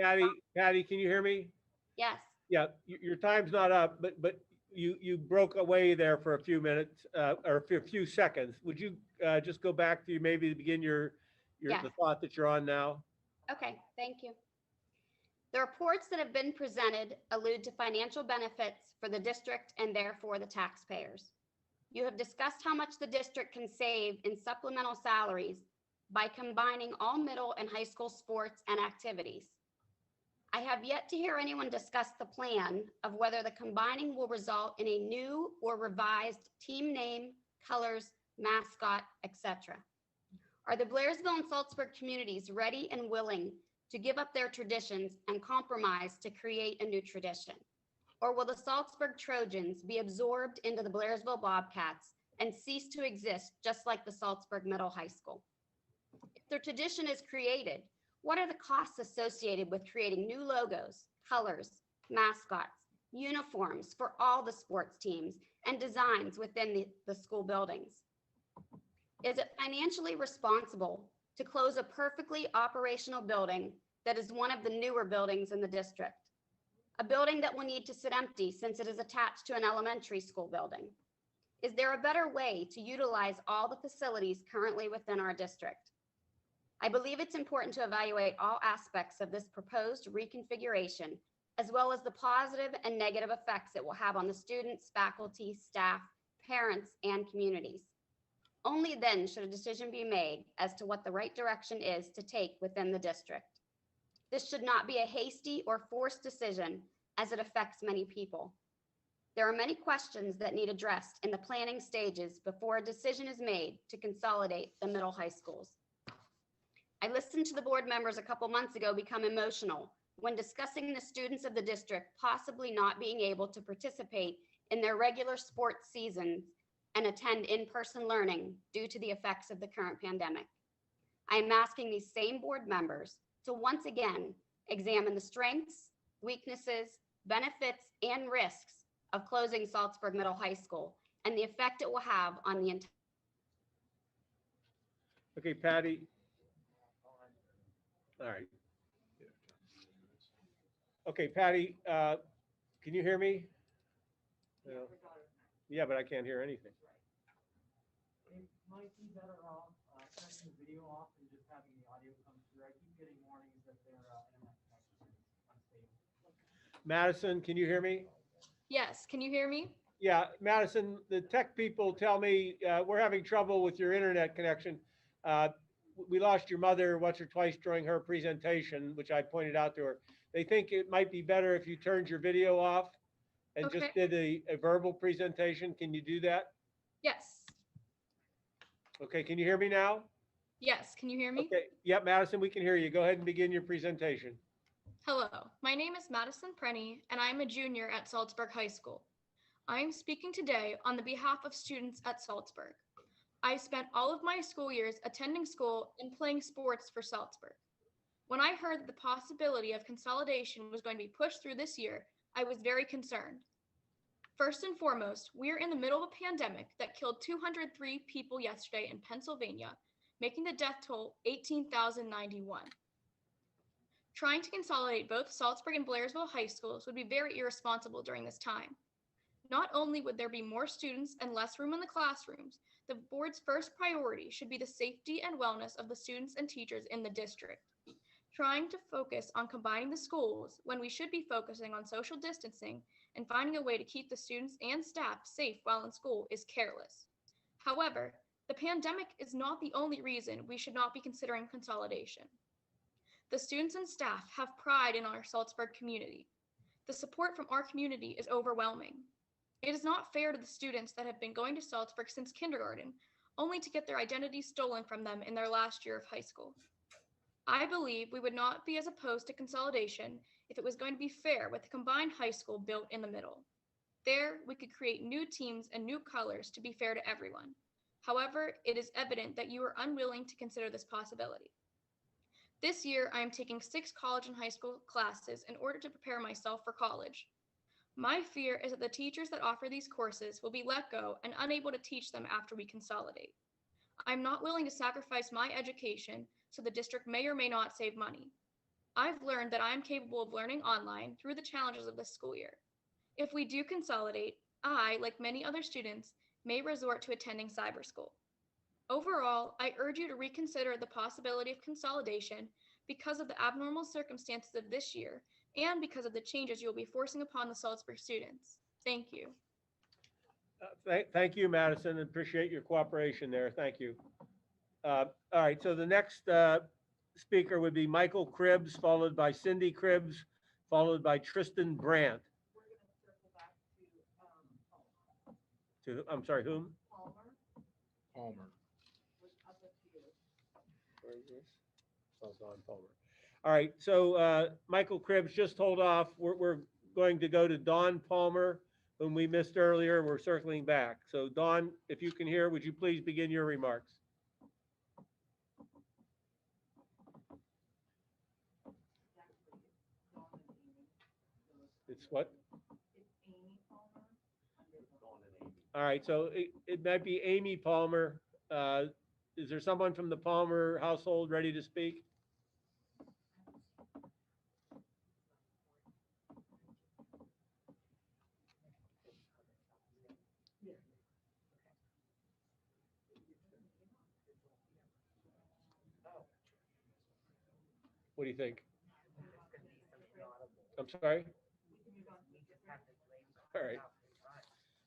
Patty, can you hear me? yes. Yeah, your time's not up, but you broke away there for a few minutes or a few seconds. Would you just go back to maybe begin the thought that you're on now? Okay, thank you. The reports that have been presented allude to financial benefits for the district and therefore the taxpayers. You have discussed how much the district can save in supplemental salaries by combining all middle and high school sports and activities. I have yet to hear anyone discuss the plan of whether the combining will result in a new or revised team name, colors, mascot, etc. Are the Blairsville and Saltsburg communities ready and willing to give up their traditions and compromise to create a new tradition? Or will the Saltsburg Trojans be absorbed into the Blairsville Bobcats and cease to exist just like the Saltsburg Middle High School? If the tradition is created, what are the costs associated with creating new logos, colors, mascots, uniforms for all the sports teams, and designs within the school buildings? Is it financially responsible to close a perfectly operational building that is one of the newer buildings in the district? A building that will need to sit empty since it is attached to an elementary school building? Is there a better way to utilize all the facilities currently within our district? I believe it's important to evaluate all aspects of this proposed reconfiguration, as well as the positive and negative effects it will have on the students, faculty, staff, parents, and communities. Only then should a decision be made as to what the right direction is to take within the district. This should not be a hasty or forced decision as it affects many people. There are many questions that need addressed in the planning stages before a decision is made to consolidate the middle high schools. I listened to the board members a couple months ago become emotional when discussing the students of the district possibly not being able to participate in their regular sports seasons and attend in-person learning due to the effects of the current pandemic. I am asking these same board members to once again examine the strengths, weaknesses, benefits, and risks of closing Saltsburg Middle High School and the effect it will have on the entire. Okay, Patty. All right. Okay, Patty, can you hear me? Yeah, but I can't hear anything. It might be better off turning the video off and just having the audio come through. I keep getting warnings that their internet connection is unstable. Madison, can you hear me? Yes, can you hear me? Yeah, Madison, the tech people tell me we're having trouble with your internet connection. We lost your mother once or twice during her presentation, which I pointed out to her. They think it might be better if you turned your video off and just did a verbal presentation. Can you do that? Yes. Okay, can you hear me now? Yes, can you hear me? Okay, yep, Madison, we can hear you. Go ahead and begin your presentation. Hello, my name is Madison Prenny, and I'm a junior at Saltsburg High School. I am speaking today on the behalf of students at Saltsburg. I spent all of my school years attending school and playing sports for Saltsburg. When I heard that the possibility of consolidation was going to be pushed through this year, I was very concerned. First and foremost, we are in the middle of a pandemic that killed 203 people yesterday in Pennsylvania, making the death toll 18,091. Trying to consolidate both Saltsburg and Blairsville high schools would be very irresponsible during this time. Not only would there be more students and less room in the classrooms, the board's first priority should be the safety and wellness of the students and teachers in the district. Trying to focus on combining the schools when we should be focusing on social distancing and finding a way to keep the students and staff safe while in school is careless. However, the pandemic is not the only reason we should not be considering consolidation. The students and staff have pride in our Saltsburg community. The support from our community is overwhelming. It is not fair to the students that have been going to Saltsburg since kindergarten, only to get their identities stolen from them in their last year of high school. I believe we would not be as opposed to consolidation if it was going to be fair with a combined high school built in the middle. There, we could create new teams and new colors to be fair to everyone. However, it is evident that you are unwilling to consider this possibility. This year, I am taking 6 college and high school classes in order to prepare myself for college. My fear is that the teachers that offer these courses will be let go and unable to teach them after we consolidate. I'm not willing to sacrifice my education so the district may or may not save money. I've learned that I am capable of learning online through the challenges of this school year. If we do consolidate, I, like many other students, may resort to attending cyber school. Overall, I urge you to reconsider the possibility of consolidation because of the abnormal circumstances of this year and because of the changes you will be forcing upon the Saltsburg students. Thank you. Thank you, Madison, and appreciate your cooperation there. Thank you. All right, so the next speaker would be Michael Cribbs, followed by Cindy Cribbs, followed by Tristan Brandt. I'm sorry, whom? Palmer. Where is this? Oh, Don Palmer. All right, so Michael Cribbs, just hold off. We're going to go to Don Palmer, whom we missed earlier, and we're circling back. So Don, if you can hear, would you please begin your remarks? It's what? All right, so it might be Amy Palmer. Is there someone from the Palmer household ready to speak? What do you think? I'm sorry? All right.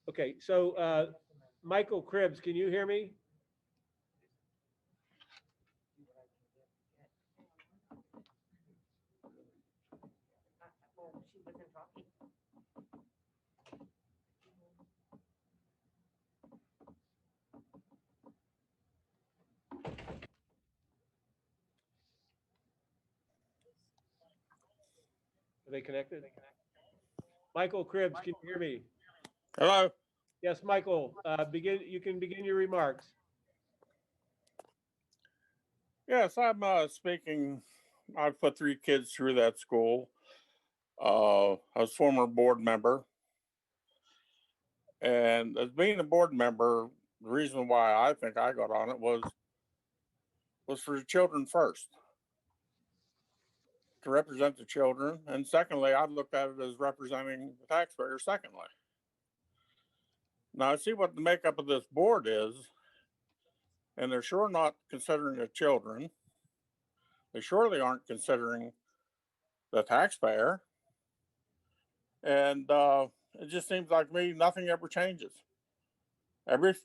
Okay, so Michael Cribbs, can you hear me? Are they connected? Michael Cribbs, can you hear me? Hello. Yes, Michael, you can begin your remarks. Yes, I'm speaking. I put 3 kids through that school. I was former board member. And as being a board member, the reason why I think I got on it was for the children first, to represent the children. And secondly, I looked at it as representing the taxpayers secondly. Now I see what the makeup of this board is, and they're sure not considering the children. They surely aren't considering the taxpayer. And it just seems like to me, nothing ever changes. Every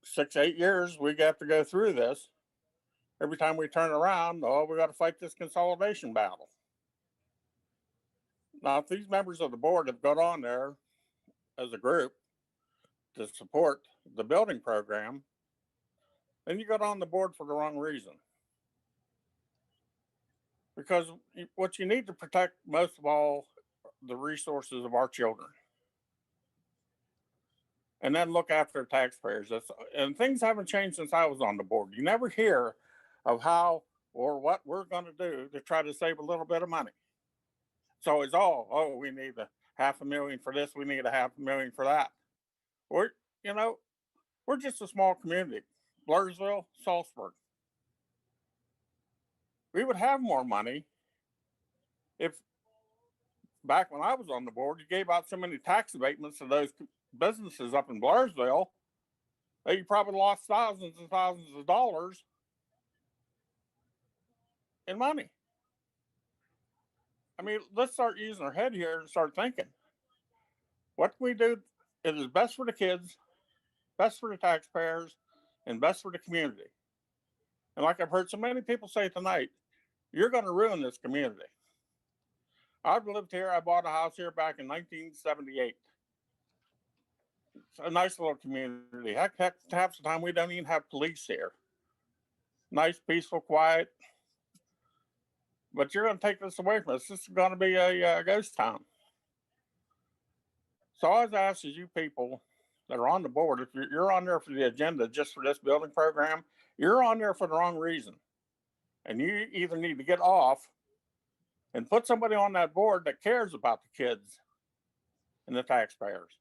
6, 8 years, we have to go through this. Every time we turn around, oh, we got to fight this consolidation battle. Now, if these members of the board have got on there as a group to support the building program, then you got on the board for the wrong reason. Because what you need to protect most of all, the resources of our children. And then look after taxpayers. And things haven't changed since I was on the board. You never hear of how or what we're going to do to try to save a little bit of money. So it's all, oh, we need $500,000 for this, we need $500,000 for that. We're just a small community, Blairsville, Saltsburg. We would have more money if back when I was on the board, you gave out so many tax abatements to those businesses up in Blairsville that you probably lost thousands and thousands of dollars in money. I mean, let's start using our head here and start thinking. What can we do that is best for the kids, best for the taxpayers, and best for the community? And like I've heard so many people say tonight, you're going to ruin this community. I've lived here. I bought a house here back in 1978. It's a nice little community. Heck, half the time we don't even have police here. Nice, peaceful, quiet. But you're going to take this away from us. This is going to be a ghost town. So I was asking you people that are on the board, if you're on there for the agenda just for this building program, you're on there for the wrong reason. And you either need to get off and put somebody on that board that cares about the kids and the taxpayers.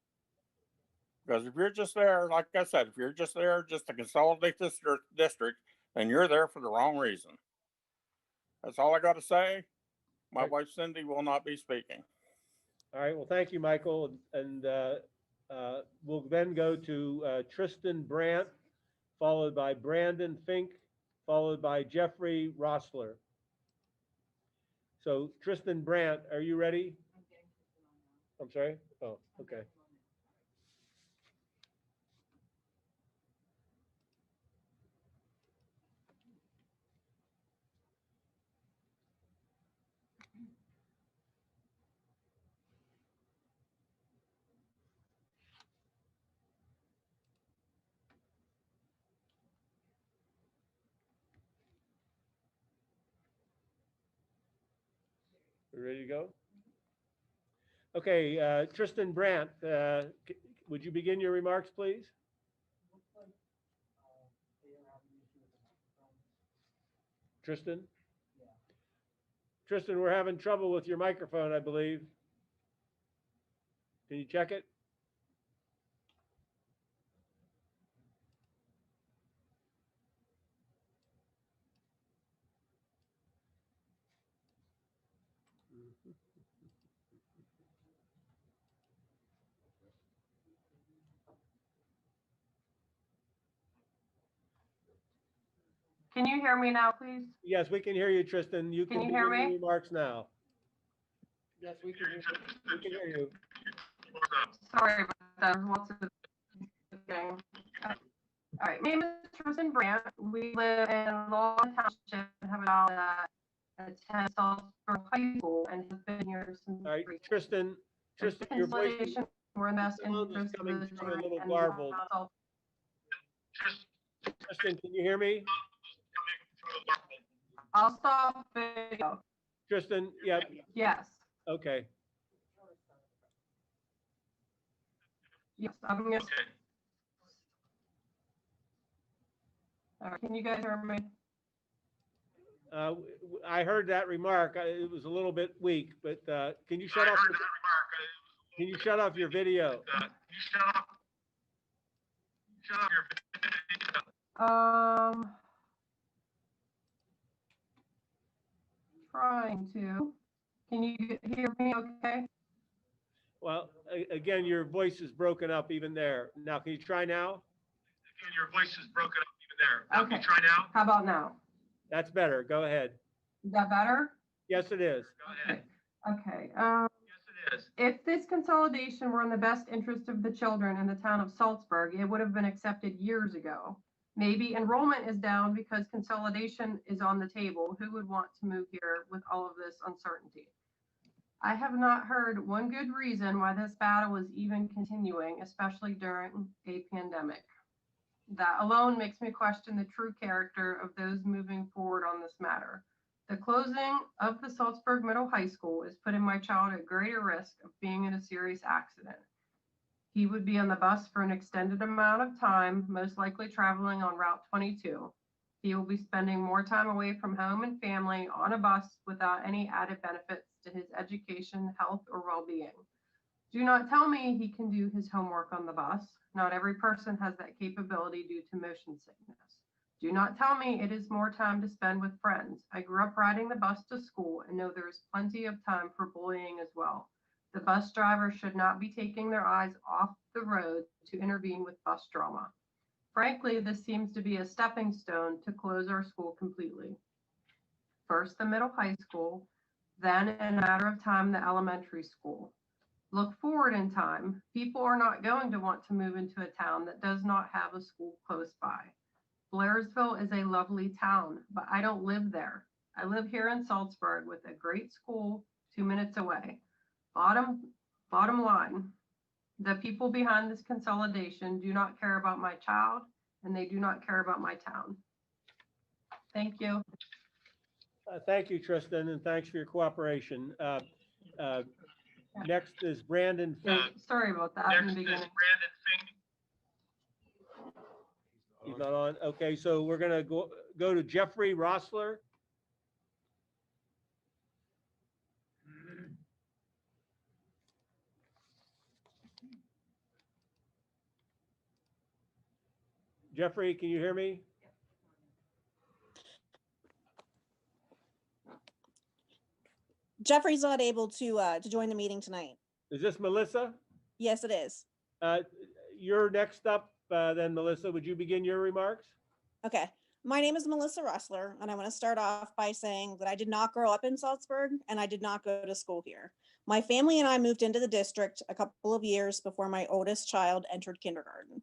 Because if you're just there, like I said, if you're just there just to consolidate this district, then you're there for the wrong reason. That's all I got to say. My wife Cindy will not be speaking. All right, well, thank you, Michael. And we'll then go to Tristan Brandt, followed by Brandon Fink, followed by Jeffrey Rossler. So Tristan Brandt, are you ready? I'm sorry? Oh, okay. We ready to go? Okay, Tristan Brandt, would you begin your remarks, please? Tristan? Tristan, we're having trouble with your microphone, I believe. Can you check it? Can you hear me now, please? Yes, we can hear you, Tristan. You Can you begin hear your me? remarks now. Yes, we can hear you. We can hear you. Sorry about that. Lots of thing. All right, my name is Tristan Brandt. We live in Lawton Township and have a child that attends Saltsburg High School and has been here since. All right, Tristan, your voice is, we're in best sound is interest of coming the through a children little and garbled. the Tristan, can you hear me? I'll stop video. Tristan, yeah. Yes. Okay. Yes, I'm gonna. All right, can you guys hear me? I heard that remark. It was a little bit weak, but can you shut off? Can you shut off your video? Trying to. Can you hear me okay? Well, again, your voice is broken up even there. Now, can you try now? Again, your voice is broken up even there. Now, okay. Can you try now? How about now? That's better. Go ahead. Is that better? Yes, it is. Go ahead. Okay. Yes, it is. If this consolidation were in the best interest of the children in the town of Saltsburg, it would have been accepted years ago. Maybe enrollment is down because consolidation is on the table. Who would want to move here with all of this uncertainty? I have not heard one good reason why this battle is even continuing, especially during a pandemic. That alone makes me question the true character of those moving forward on this matter. The closing of the Saltsburg Middle High School is putting my child at greater risk of being in a serious accident. He would be on the bus for an extended amount of time, most likely traveling on Route 22. He will be spending more time away from home and family on a bus without any added benefits to his education, health, or well-being. Do not tell me he can do his homework on the bus. Not every person has that capability due to motion sickness. Do not tell me it is more time to spend with friends. I grew up riding the bus to school and know there is plenty of time for bullying as well. The bus driver should not be taking their eyes off the road to intervene with bus drama. Frankly, this seems to be a stepping stone to close our school completely. First the middle high school, then in a matter of time, the elementary school. Look forward in time. People are not going to want to move into a town that does not have a school close by. Blairsville is a lovely town, but I don't live there. I live here in Saltsburg with a great school 2 minutes away. Bottom line, the people behind this consolidation do not care about my child, and they do not care about my town. Thank you. Thank you, Tristan, and thanks for your cooperation. Next is Brandon Fink. Sorry about that in the beginning. He's not on. Okay, so we're gonna go to Jeffrey Rossler. Jeffrey, can you hear me? Jeffrey's not able to join the meeting tonight. Is this Melissa? Yes, it is. You're next up, then Melissa. Would you begin your remarks? Okay. My name is Melissa Russler, and I want to start off by saying that I did not grow up in Saltsburg, and I did not go to school here. My family and I moved into the district a couple of years before my oldest child entered kindergarten.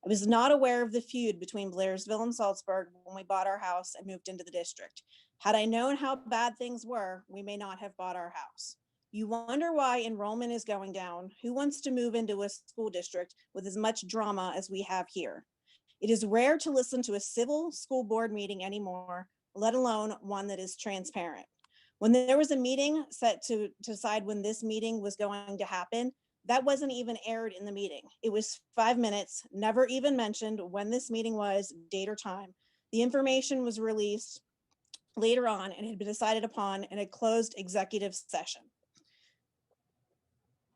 I was not aware of the feud between Blairsville and Saltsburg when we bought our house and moved into the district. Had I known how bad things were, we may not have bought our house. You wonder why enrollment is going down. Who wants to move into a school district with as much drama as we have here? It is rare to listen to a civil school board meeting anymore, let alone one that is transparent. When there was a meeting set to decide when this meeting was going to happen, that wasn't even aired in the meeting. It was 5 minutes, never even mentioned when this meeting was, date or time. The information was released later on and had been decided upon in a closed executive session.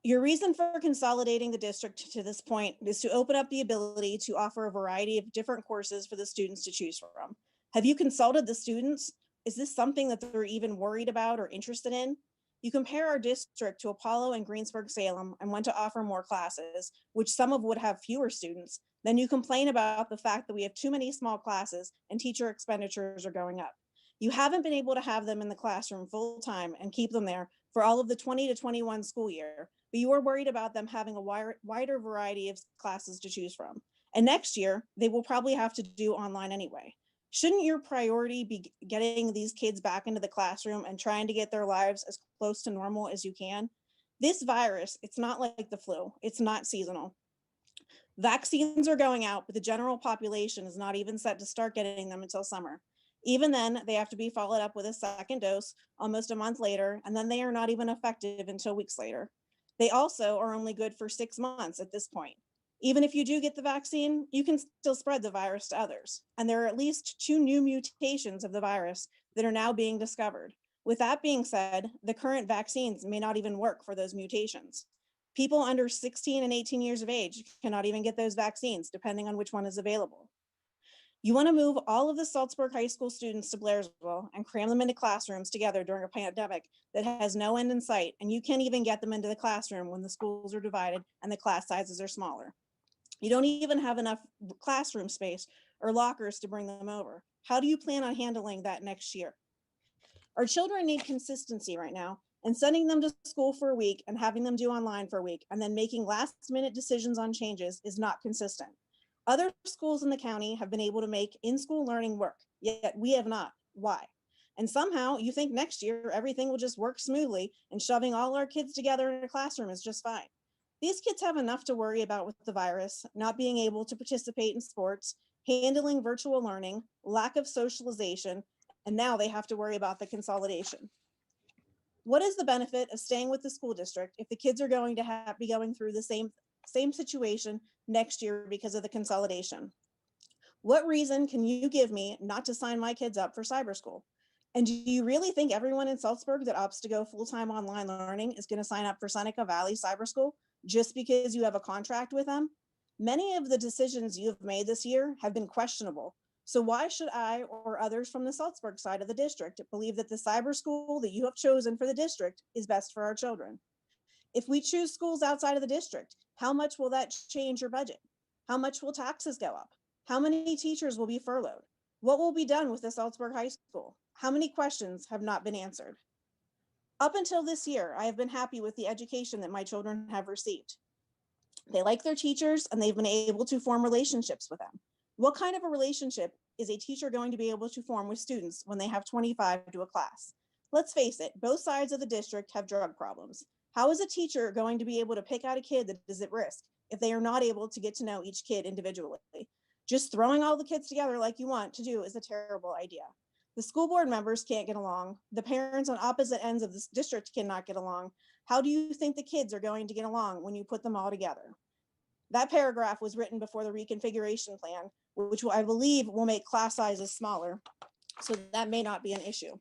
Your reason for consolidating the district to this point is to open up the ability to offer a variety of different courses for the students to choose from. Have you consulted the students? Is this something that they're even worried about or interested in? You compare our district to Apollo and Greensburg-Salem and want to offer more classes, which some of would have fewer students. Then you complain about the fact that we have too many small classes and teacher expenditures are going up. You haven't been able to have them in the classroom full time and keep them there for all of the 20 to 21 school year, but you are worried about them having a wider variety of classes to choose from. And next year, they will probably have to do online anyway. Shouldn't your priority be getting these kids back into the classroom and trying to get their lives as close to normal as you can? This virus, it's not like the flu. It's not seasonal. Vaccines are going out, but the general population is not even set to start getting them until summer. Even then, they have to be followed up with a second dose almost a month later, and then they are not even effective until weeks later. They also are only good for 6 months at this point. Even if you do get the vaccine, you can still spread the virus to others. And there are at least 2 new mutations of the virus that are now being discovered. With that being said, the current vaccines may not even work for those mutations. People under 16 and 18 years of age cannot even get those vaccines, depending on which one is available. You want to move all of the Saltsburg High School students to Blairsville and cram them into classrooms together during a pandemic that has no end in sight, and you can't even get them into the classroom when the schools are divided and the class sizes are smaller. You don't even have enough classroom space or lockers to bring them over. How do you plan on handling that next year? Our children need consistency right now, and sending them to school for a week and having them do online for a week and then making last-minute decisions on changes is not consistent. Other schools in the county have been able to make in-school learning work, yet we have not. Why? And somehow you think next year everything will just work smoothly and shoving all our kids together in a classroom is just fine. These kids have enough to worry about with the virus, not being able to participate in sports, handling virtual learning, lack of socialization, and now they have to worry about the consolidation. What is the benefit of staying with the school district if the kids are going to be going through the same situation next year because of the consolidation? What reason can you give me not to sign my kids up for cyber school? And do you really think everyone in Saltsburg that opts to go full-time online learning is going to sign up for Seneca Valley Cyber School just because you have a contract with them? Many of the decisions you have made this year have been questionable. So why should I or others from the Saltsburg side of the district believe that the cyber school that you have chosen for the district is best for our children? If we choose schools outside of the district, how much will that change your budget? How much will taxes go up? How many teachers will be furloughed? What will be done with the Saltsburg High School? How many questions have not been answered? Up until this year, I have been happy with the education that my children have received. They like their teachers and they've been able to form relationships with them. What kind of a relationship is a teacher going to be able to form with students when they have 25 to a class? Let's face it, both sides of the district have drug problems. How is a teacher going to be able to pick out a kid that is at risk if they are not able to get to know each kid individually? Just throwing all the kids together like you want to do is a terrible idea. The school board members can't get along. The parents on opposite ends of this district cannot get along. How do you think the kids are going to get along when you put them all together? That paragraph was written before the reconfiguration plan, which I believe will make class sizes smaller. So that may not be an issue.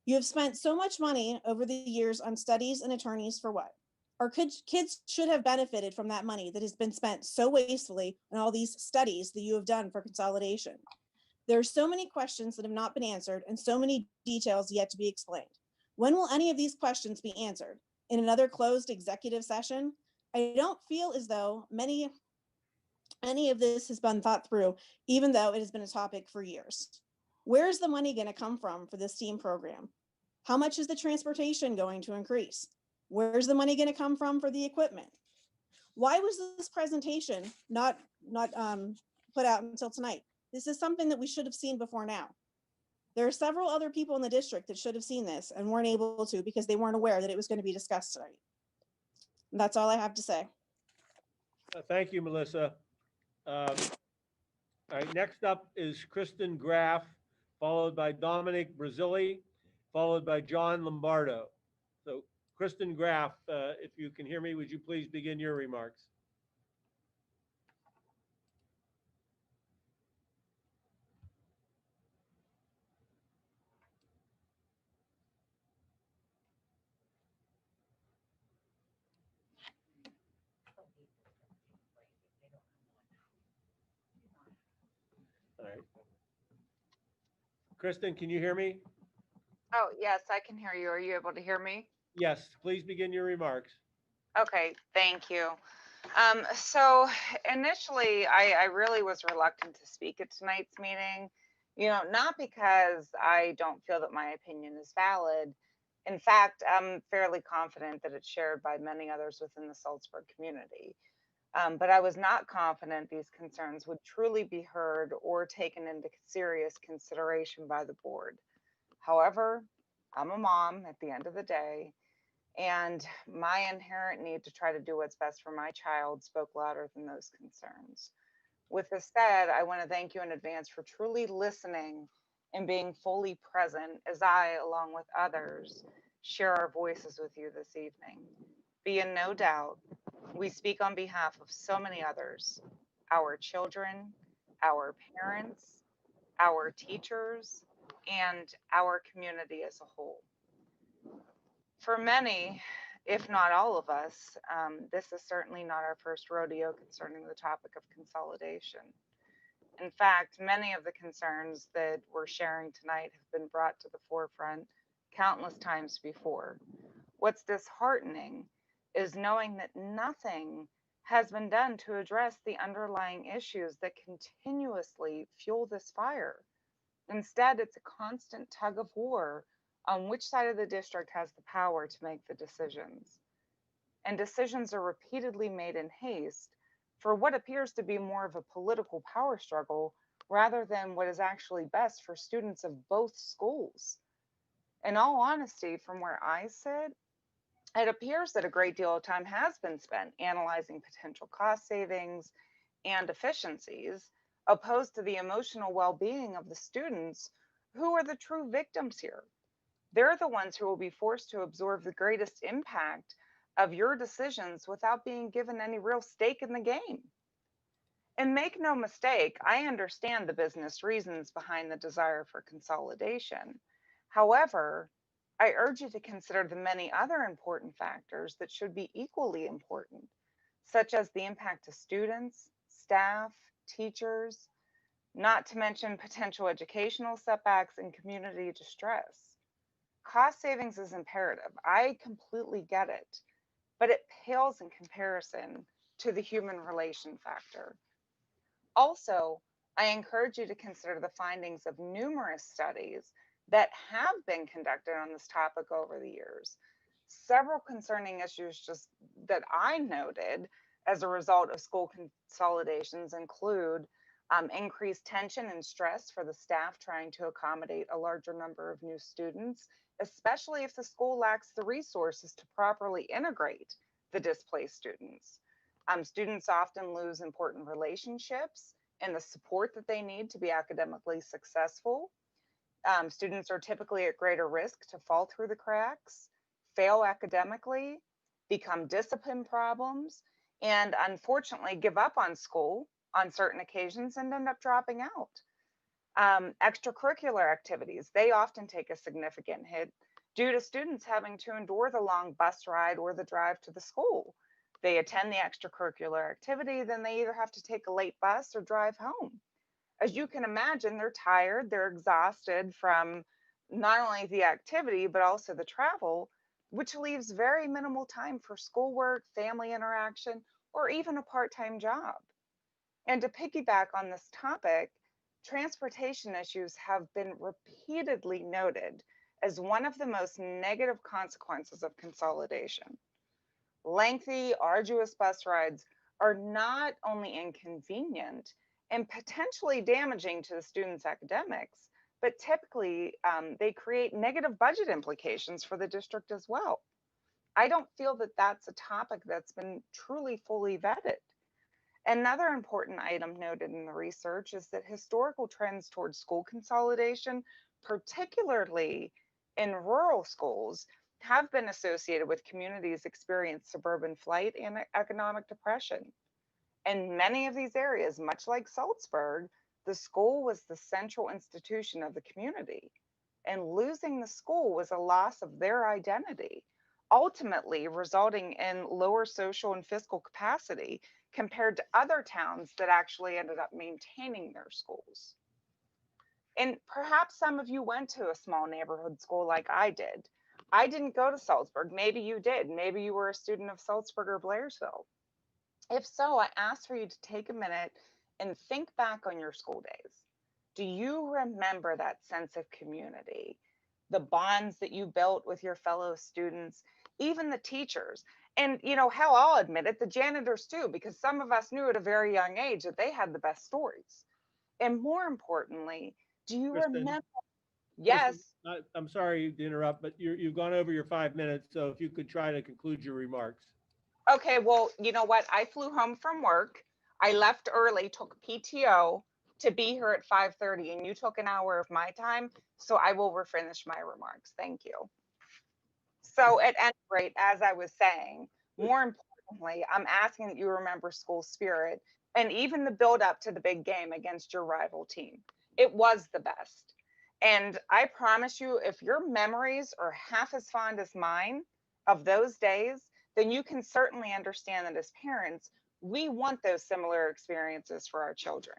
You have spent so much money over the years on studies and attorneys for what? Our kids should have benefited from that money that has been spent so wastefully on all these studies that you have done for consolidation. There are so many questions that have not been answered and so many details yet to be explained. When will any of these questions be answered? In another closed executive session? I don't feel as though any of this has been thought through, even though it has been a topic for years. Where is the money going to come from for this STEAM program? How much is the transportation going to increase? Where's the money going to come from for the equipment? Why was this presentation not put out until tonight? This is something that we should have seen before now. There are several other people in the district that should have seen this and weren't able to because they weren't aware that it was going to be discussed tonight. And that's all I have to say. Thank you, Melissa. All right, next up is Kristen Graff, followed by Dominic Brazili, followed by John Lombardo. So Kristen Graff, if you can hear me, would you please begin your remarks? All right. Kristen, can you hear me? Oh, yes, I can hear you. Are you able to hear me? Yes, please begin your remarks. Okay, thank you. So initially, I really was reluctant to speak at tonight's meeting, not because I don't feel that my opinion is valid. In fact, I'm fairly confident that it's shared by many others within the Saltsburg community. But I was not confident these concerns would truly be heard or taken into serious consideration by the board. However, I'm a mom at the end of the day, and my inherent need to try to do what's best for my child spoke louder than those concerns. With this said, I want to thank you in advance for truly listening and being fully present as I, along with others, share our voices with you this evening. Be in no doubt, we speak on behalf of so many others, our children, our parents, our teachers, and our community as a whole. For many, if not all of us, this is certainly not our first rodeo concerning the topic of consolidation. In fact, many of the concerns that we're sharing tonight have been brought to the forefront countless times before. What's disheartening is knowing that nothing has been done to address the underlying issues that continuously fuel this fire. Instead, it's a constant tug of war on which side of the district has the power to make the decisions. And decisions are repeatedly made in haste for what appears to be more of a political power struggle rather than what is actually best for students of both schools. In all honesty, from where I sit, it appears that a great deal of time has been spent analyzing potential cost savings and efficiencies, opposed to the emotional well-being of the students who are the true victims here. They're the ones who will be forced to absorb the greatest impact of your decisions without being given any real stake in the game. And make no mistake, I understand the business reasons behind the desire for consolidation. However, I urge you to consider the many other important factors that should be equally important, such as the impact to students, staff, teachers, not to mention potential educational setbacks and community distress. Cost savings is imperative. I completely get it, but it pales in comparison to the human relation factor. Also, I encourage you to consider the findings of numerous studies that have been conducted on this topic over the years. Several concerning issues just that I noted as a result of school consolidations include increased tension and stress for the staff trying to accommodate a larger number of new students, especially if the school lacks the resources to properly integrate the displaced students. Students often lose important relationships and the support that they need to be academically successful. Students are typically at greater risk to fall through the cracks, fail academically, become discipline problems, and unfortunately give up on school on certain occasions and end up dropping out. Extracurricular activities, they often take a significant hit due to students having to endure the long bus ride or the drive to the school. They attend the extracurricular activity, then they either have to take a late bus or drive home. As you can imagine, they're tired, they're exhausted from not only the activity, but also the travel, which leaves very minimal time for schoolwork, family interaction, or even a part-time job. And to piggyback on this topic, transportation issues have been repeatedly noted as one of the most negative consequences of consolidation. Lengthy, arduous bus rides are not only inconvenient and potentially damaging to the students' academics, but typically they create negative budget implications for the district as well. I don't feel that that's a topic that's been truly fully vetted. Another important item noted in the research is that historical trends towards school consolidation, particularly in rural schools, have been associated with communities experiencing suburban flight and economic depression. In many of these areas, much like Saltsburg, the school was the central institution of the community, and losing the school was a loss of their identity, ultimately resulting in lower social and fiscal capacity compared to other towns that actually ended up maintaining their schools. And perhaps some of you went to a small neighborhood school like I did. I didn't go to Saltsburg. Maybe you did. Maybe you were a student of Saltsburg or Blairsville. If so, I ask for you to take a minute and think back on your school days. Do you remember that sense of community, the bonds that you built with your fellow students, even the teachers? And you know, hell, I'll admit it, the janitors too, because some of us knew at a very young age that they had the best stories. And more importantly, do you Kristen, remember? Yes. Kristen, I'm sorry to interrupt, but you've gone over your 5 minutes, so if you could try to conclude your remarks. Okay, well, you know what? I flew home from work. I left early, took PTO to be here at 5:30, and you took an hour of my time, so I will refinish my remarks. Thank you. So at any rate, as I was saying, more importantly, I'm asking that you remember school spirit and even the build up to the big game against your rival team. It was the best. And I promise you, if your memories are half as fond as mine of those days, then you can certainly understand that as parents, we want those similar experiences for our children.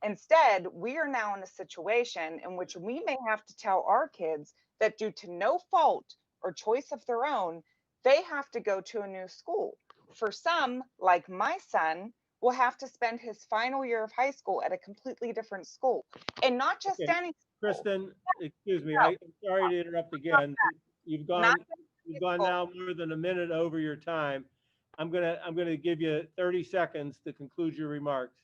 Instead, we are now in a situation in which we may have to tell our kids that due to no fault or choice of their own, they have to go to a new school. For some, like my son, will have to spend his final year of high school at a completely different school, and not just Okay. any school. Kristen, excuse me, I'm sorry to interrupt again. You've gone now more than a minute over your time. I'm gonna give you 30 seconds to conclude your remarks.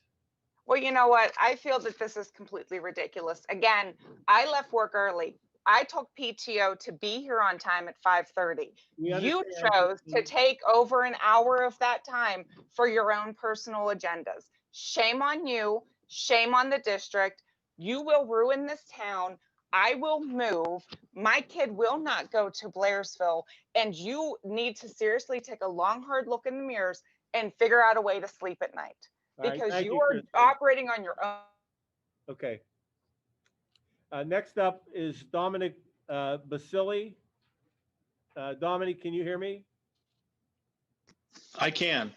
Well, you know what? I feel that this is completely ridiculous. Again, I left work early. I took PTO to be here on time at 5:30. You chose to take over an hour of that time for your own personal agendas. Shame on you. Shame on the district. You will ruin this town. I will move. My kid will not go to Blairsville. And you need to seriously take a long, hard look in the mirrors and figure out a way to sleep at night. Because you are operating on your own. Okay. Next up is Dominic Basili. Dominic, can you hear me? I can.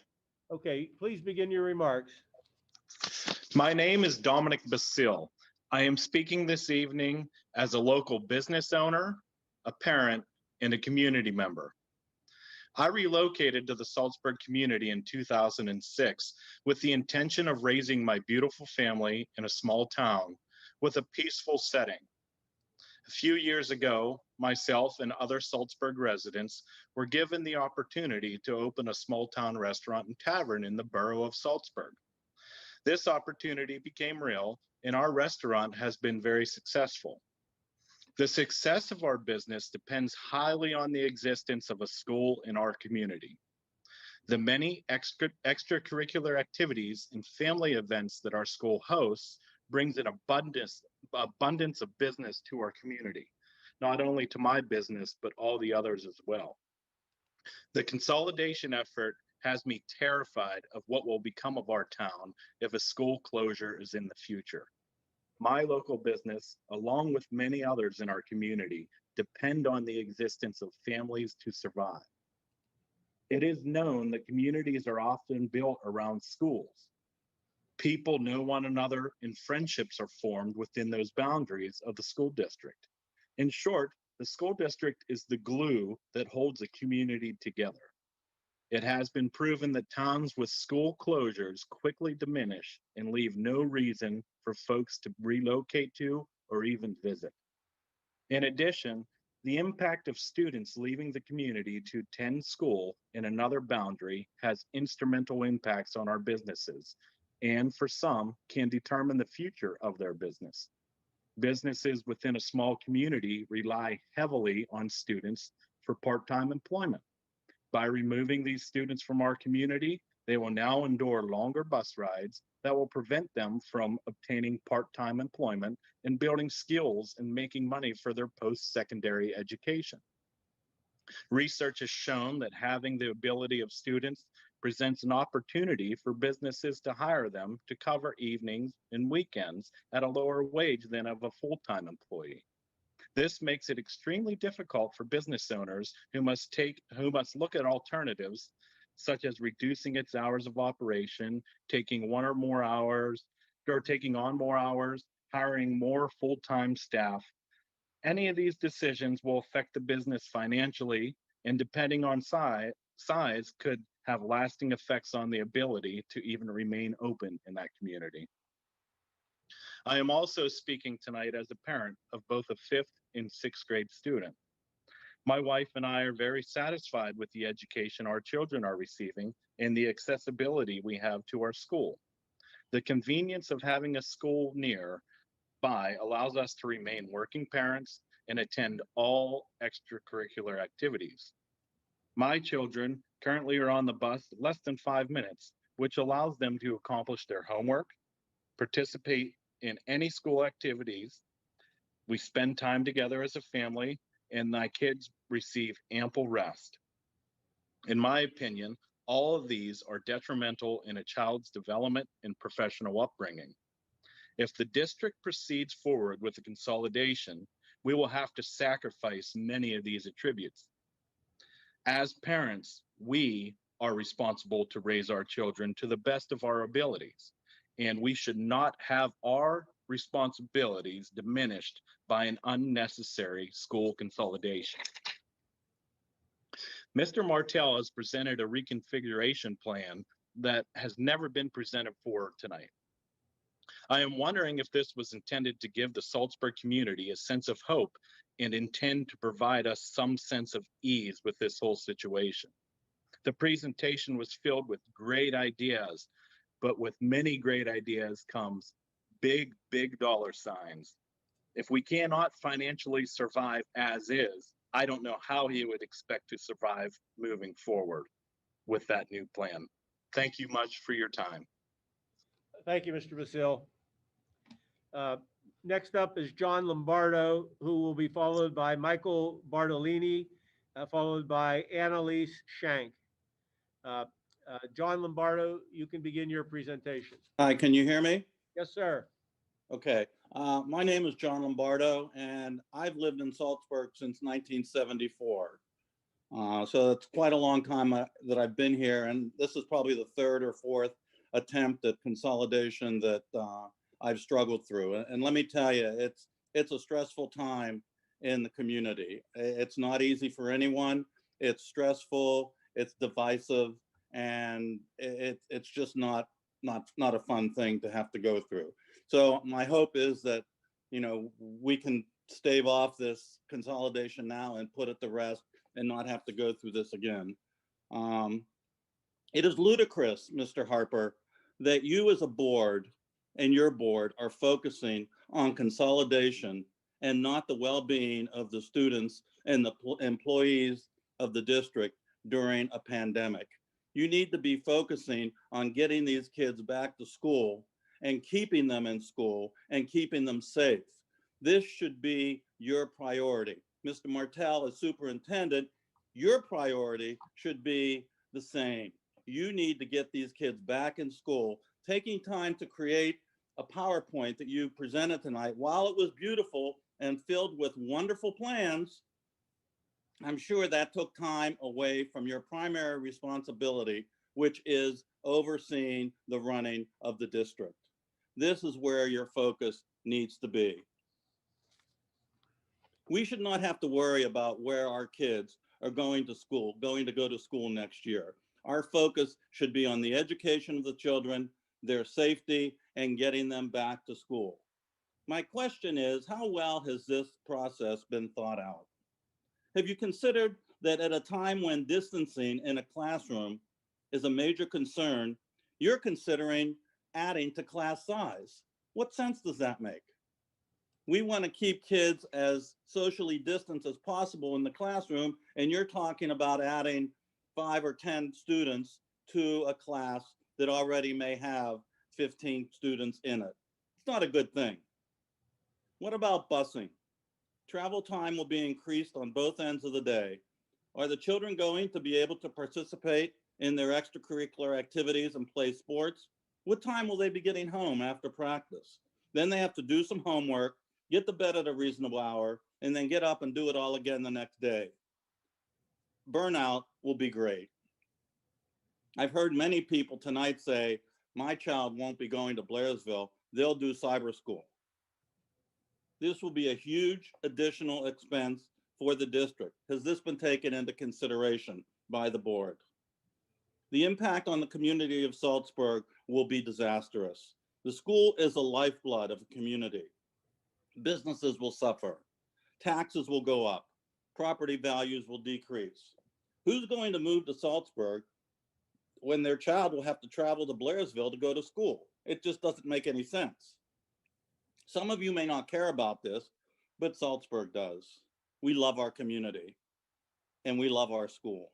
Okay, please begin your remarks. My name is Dominic Basile. I am speaking this evening as a local business owner, a parent, and a community member. I relocated to the Saltsburg community in 2006 with the intention of raising my beautiful family in a small town with a peaceful setting. A few years ago, myself and other Saltsburg residents were given the opportunity to open a small town restaurant and tavern in the borough of Saltsburg. This opportunity became real, and our restaurant has been very successful. The success of our business depends highly on the existence of a school in our community. The many extracurricular activities and family events that our school hosts brings an abundance of business to our community, not only to my business, but all the others as well. The consolidation effort has me terrified of what will become of our town if a school closure is in the future. My local business, along with many others in our community, depend on the existence of families to survive. It is known that communities are often built around schools. People know one another and friendships are formed within those boundaries of the school district. In short, the school district is the glue that holds a community together. It has been proven that towns with school closures quickly diminish and leave no reason for folks to relocate to or even visit. In addition, the impact of students leaving the community to attend school in another boundary has instrumental impacts on our businesses, and for some can determine the future of their business. Businesses within a small community rely heavily on students for part-time employment. By removing these students from our community, they will now endure longer bus rides that will prevent them from obtaining part-time employment and building skills and making money for their post-secondary education. Research has shown that having the ability of students presents an opportunity for businesses to hire them to cover evenings and weekends at a lower wage than of a full-time employee. This makes it extremely difficult for business owners who must look at alternatives, such as reducing its hours of operation, taking on more hours, hiring more full-time staff. Any of these decisions will affect the business financially, and depending on size could have lasting effects on the ability to even remain open in that community. I am also speaking tonight as a parent of both a 5th and 6th grade student. My wife and I are very satisfied with the education our children are receiving and the accessibility we have to our school. The convenience of having a school nearby allows us to remain working parents and attend all extracurricular activities. My children currently are on the bus less than 5 minutes, which allows them to accomplish their homework, participate in any school activities. We spend time together as a family, and my kids receive ample rest. In my opinion, all of these are detrimental in a child's development and professional upbringing. If the district proceeds forward with the consolidation, we will have to sacrifice many of these attributes. As parents, we are responsible to raise our children to the best of our abilities, and we should not have our responsibilities diminished by an unnecessary school consolidation. Mr. Martell has presented a reconfiguration plan that has never been presented for tonight. I am wondering if this was intended to give the Saltsburg community a sense of hope and intend to provide us some sense of ease with this whole situation. The presentation was filled with great ideas, but with many great ideas comes big dollar signs. If we cannot financially survive as is, I don't know how he would expect to survive moving forward with that new plan. Thank you much for your time. Thank you, Mr. Basile. Next up is John Lombardo, who will be followed by Michael Bartolini, followed by Annalise Shank. John Lombardo, you can begin your presentation. Hi, can you hear me? Yes, sir. Okay. My name is John Lombardo, and I've lived in Saltsburg since 1974. So it's quite a long time that I've been here, and this is probably the 3rd or 4th attempt at consolidation that I've struggled through. And let me tell you, it's a stressful time in the community. It's not easy for anyone. It's stressful, it's divisive, and it's just not a fun thing to have to go through. So my hope is that, you know, we can stave off this consolidation now and put it to rest and not have to go through this again. It is ludicrous, Mr. Harper, that you as a board and your board are focusing on consolidation and not the well-being of the students and the employees of the district during a pandemic. You need to be focusing on getting these kids back to school and keeping them in school and keeping them safe. This should be your priority. Mr. Martell, as superintendent, your priority should be the same. You need to get these kids back in school. Taking time to create a PowerPoint that you presented tonight, while it was beautiful and filled with wonderful plans, I'm sure that took time away from your primary responsibility, which is overseeing the running of the district. This is where your focus needs to be. We should not have to worry about where our kids are going to go to school next year. Our focus should be on the education of the children, their safety, and getting them back to school. My question is, how well has this process been thought out? Have you considered that at a time when distancing in a classroom is a major concern, you're considering adding to class size? What sense does that make? We want to keep kids as socially distanced as possible in the classroom, and you're talking about adding 5 or 10 students to a class that already may have 15 students in it. It's not a good thing. What about busing? Travel time will be increased on both ends of the day. Are the children going to be able to participate in their extracurricular activities and play sports? What time will they be getting home after practice? Then they have to do some homework, get to bed at a reasonable hour, and then get up and do it all again the next day. Burnout will be great. I've heard many people tonight say, my child won't be going to Blairsville, they'll do cyber school. This will be a huge additional expense for the district. Has this been taken into consideration by the board? The impact on the community of Saltsburg will be disastrous. The school is the lifeblood of a community. Businesses will suffer. Taxes will go up. Property values will decrease. Who's going to move to Saltsburg when their child will have to travel to Blairsville to go to school? It just doesn't make any sense. Some of you may not care about this, but Saltsburg does. We love our community and we love our school.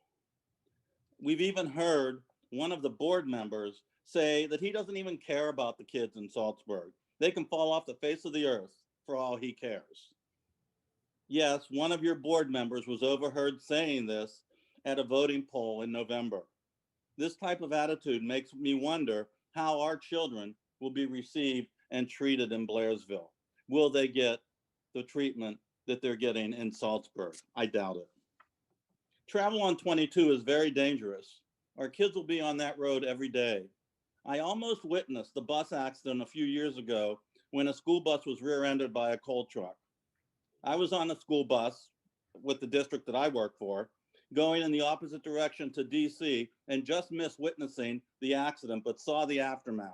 We've even heard one of the board members say that he doesn't even care about the kids in Saltsburg. They can fall off the face of the earth for all he cares. Yes, one of your board members was overheard saying this at a voting poll in November. This type of attitude makes me wonder how our children will be received and treated in Blairsville. Will they get the treatment that they're getting in Saltsburg? I doubt it. Travel on 22 is very dangerous. Our kids will be on that road every day. I almost witnessed the bus accident a few years ago when a school bus was rear-ended by a coal truck. I was on a school bus with the district that I work for, going in the opposite direction to DC, and just missed witnessing the accident, but saw the aftermath.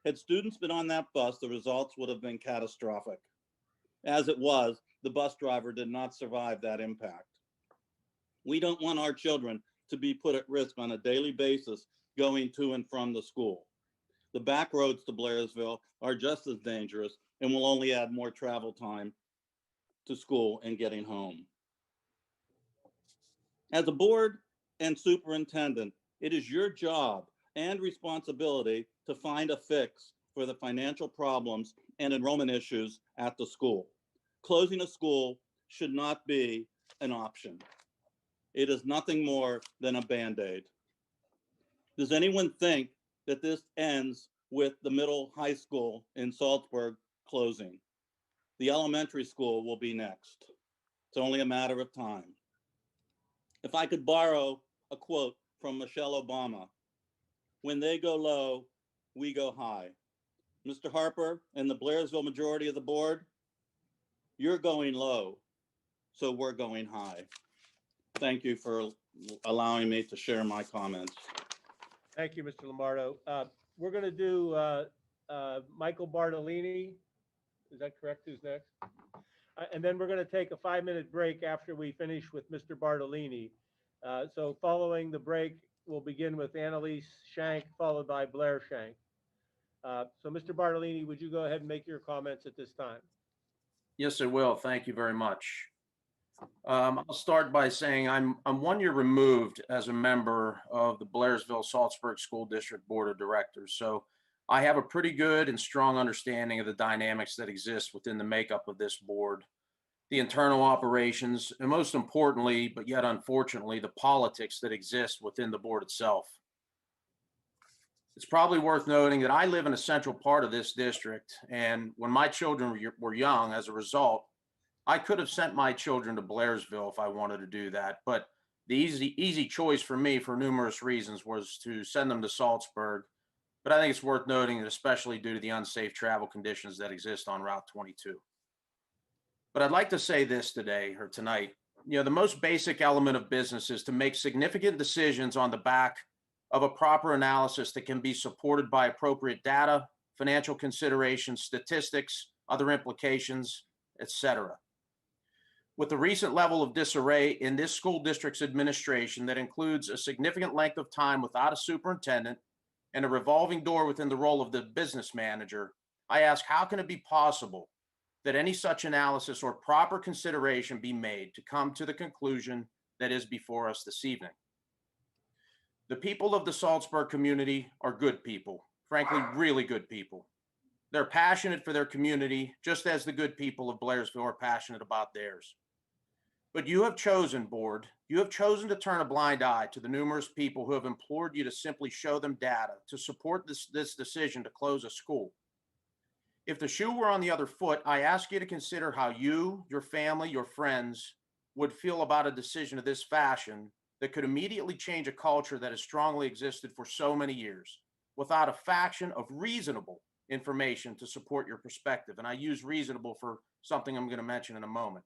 Had students been on that bus, the results would have been catastrophic. As it was, the bus driver did not survive that impact. We don't want our children to be put at risk on a daily basis going to and from the school. The back roads to Blairsville are just as dangerous and will only add more travel time to school and getting home. As a board and superintendent, it is your job and responsibility to find a fix for the financial problems and enrollment issues at the school. Closing a school should not be an option. It is nothing more than a Band-Aid. Does anyone think that this ends with the middle high school in Saltsburg closing? The elementary school will be next. It's only a matter of time. If I could borrow a quote from Michelle Obama, when they go low, we go high. Mr. Harper and the Blairsville majority of the board, you're going low, so we're going high. Thank you for allowing me to share my comments. Thank you, Mr. Lombardo. We're going to do Michael Bartolini. Is that correct? Who's next? And then we're going to take a 5-minute break after we finish with Mr. Bartolini. So following the break, we'll begin with Annalise Shank, followed by Blair Shank. So Mr. Bartolini, would you go ahead and make your comments at this time? Yes, I will. Thank you very much. I'll start by saying I'm 1 year removed as a member of the Blairsville-Saltsburg School District Board of Directors. So I have a pretty good and strong understanding of the dynamics that exist within the makeup of this board, the internal operations, and most importantly, but yet unfortunately, the politics that exist within the board itself. It's probably worth noting that I live in a central part of this district, and when my children were young, as a result, I could have sent my children to Blairsville if I wanted to do that, but the easy choice for me, for numerous reasons, was to send them to Saltsburg. But I think it's worth noting that especially due to the unsafe travel conditions that exist on Route 22. But I'd like to say this today or tonight. You know, the most basic element of business is to make significant decisions on the back of a proper analysis that can be supported by appropriate data, financial considerations, statistics, other implications, etc. With the recent level of disarray in this school district's administration that includes a significant length of time without a superintendent and a revolving door within the role of the business manager, I ask, how can it be possible that any such analysis or proper consideration be made to come to the conclusion that is before us this evening? The people of the Saltsburg community are good people, frankly, really good people. They're passionate for their community, just as the good people of Blairsville are passionate about theirs. But you have chosen, board, you have chosen to turn a blind eye to the numerous people who have implored you to simply show them data to support this decision to close a school. If the shoe were on the other foot, I ask you to consider how you, your family, your friends would feel about a decision of this fashion that could immediately change a culture that has strongly existed for so many years without a fraction of reasonable information to support your perspective. And I use reasonable for something I'm going to mention in a moment.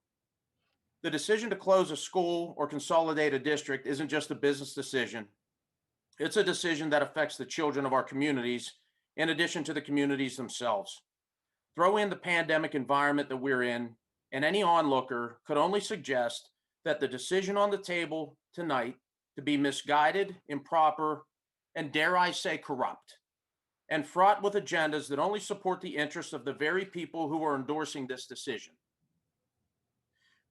The decision to close a school or consolidate a district isn't just a business decision. It's a decision that affects the children of our communities in addition to the communities themselves. Throw in the pandemic environment that we're in, and any onlooker could only suggest that the decision on the table tonight to be misguided, improper, and dare I say corrupt, and fraught with agendas that only support the interests of the very people who are endorsing this decision.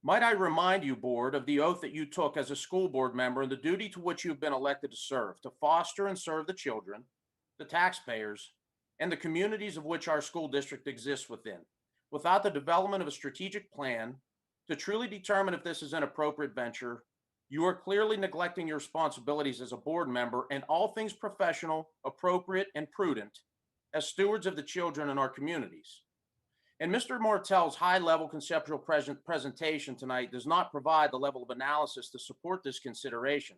Might I remind you, board, of the oath that you took as a school board member and the duty to which you've been elected to serve, to foster and serve the children, the taxpayers, and the communities of which our school district exists within. Without the development of a strategic plan to truly determine if this is an appropriate venture, you are clearly neglecting your responsibilities as a board member and all things professional, appropriate, and prudent as stewards of the children in our communities. And Mr. Martell's high-level conceptual presentation tonight does not provide the level of analysis to support this consideration.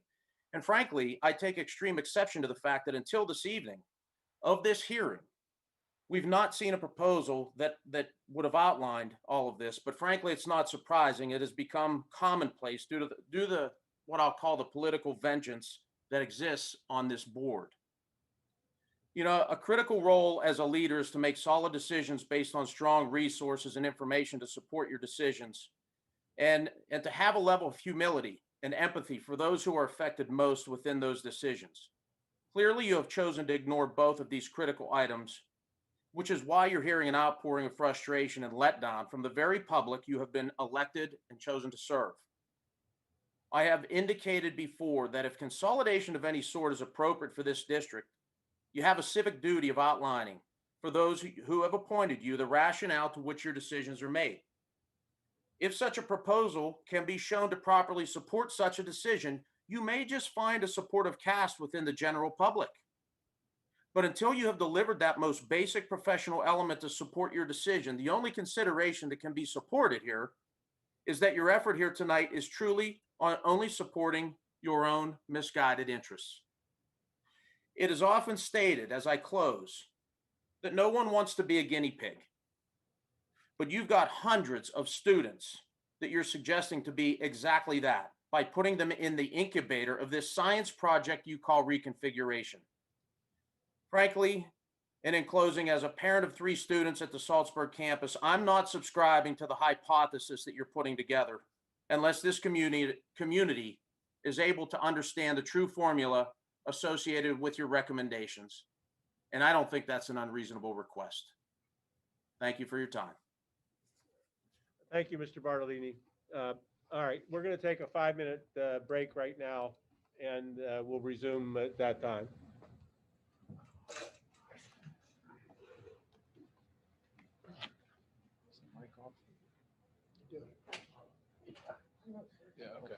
And frankly, I take extreme exception to the fact that until this evening of this hearing, we've not seen a proposal that would have outlined all of this. But frankly, it's not surprising. It has become commonplace due to what I'll call the political vengeance that exists on this board. You know, a critical role as a leader is to make solid decisions based on strong resources and information to support your decisions, and to have a level of humility and empathy for those who are affected most within those decisions. Clearly, you have chosen to ignore both of these critical items, which is why you're hearing an outpouring of frustration and letdown from the very public you have been elected and chosen to serve. I have indicated before that if consolidation of any sort is appropriate for this district, you have a civic duty of outlining for those who have appointed you the rationale to which your decisions are made. If such a proposal can be shown to properly support such a decision, you may just find a supportive cast within the general public. But until you have delivered that most basic professional element to support your decision, the only consideration that can be supported here is that your effort here tonight is truly on only supporting your own misguided interests. It is often stated as I close that no one wants to be a guinea pig, but you've got hundreds of students that you're suggesting to be exactly that by putting them in the incubator of this science project you call reconfiguration. Frankly, and in closing, as a parent of 3 students at the Saltsburg campus, I'm not subscribing to the hypothesis that you're putting together unless this community is able to understand the true formula associated with your recommendations. And I don't think that's an unreasonable request. Thank you for your time. Thank you, Mr. Bartolini. All right, we're going to take a 5-minute break right now, and we'll resume at that time. Yeah, okay.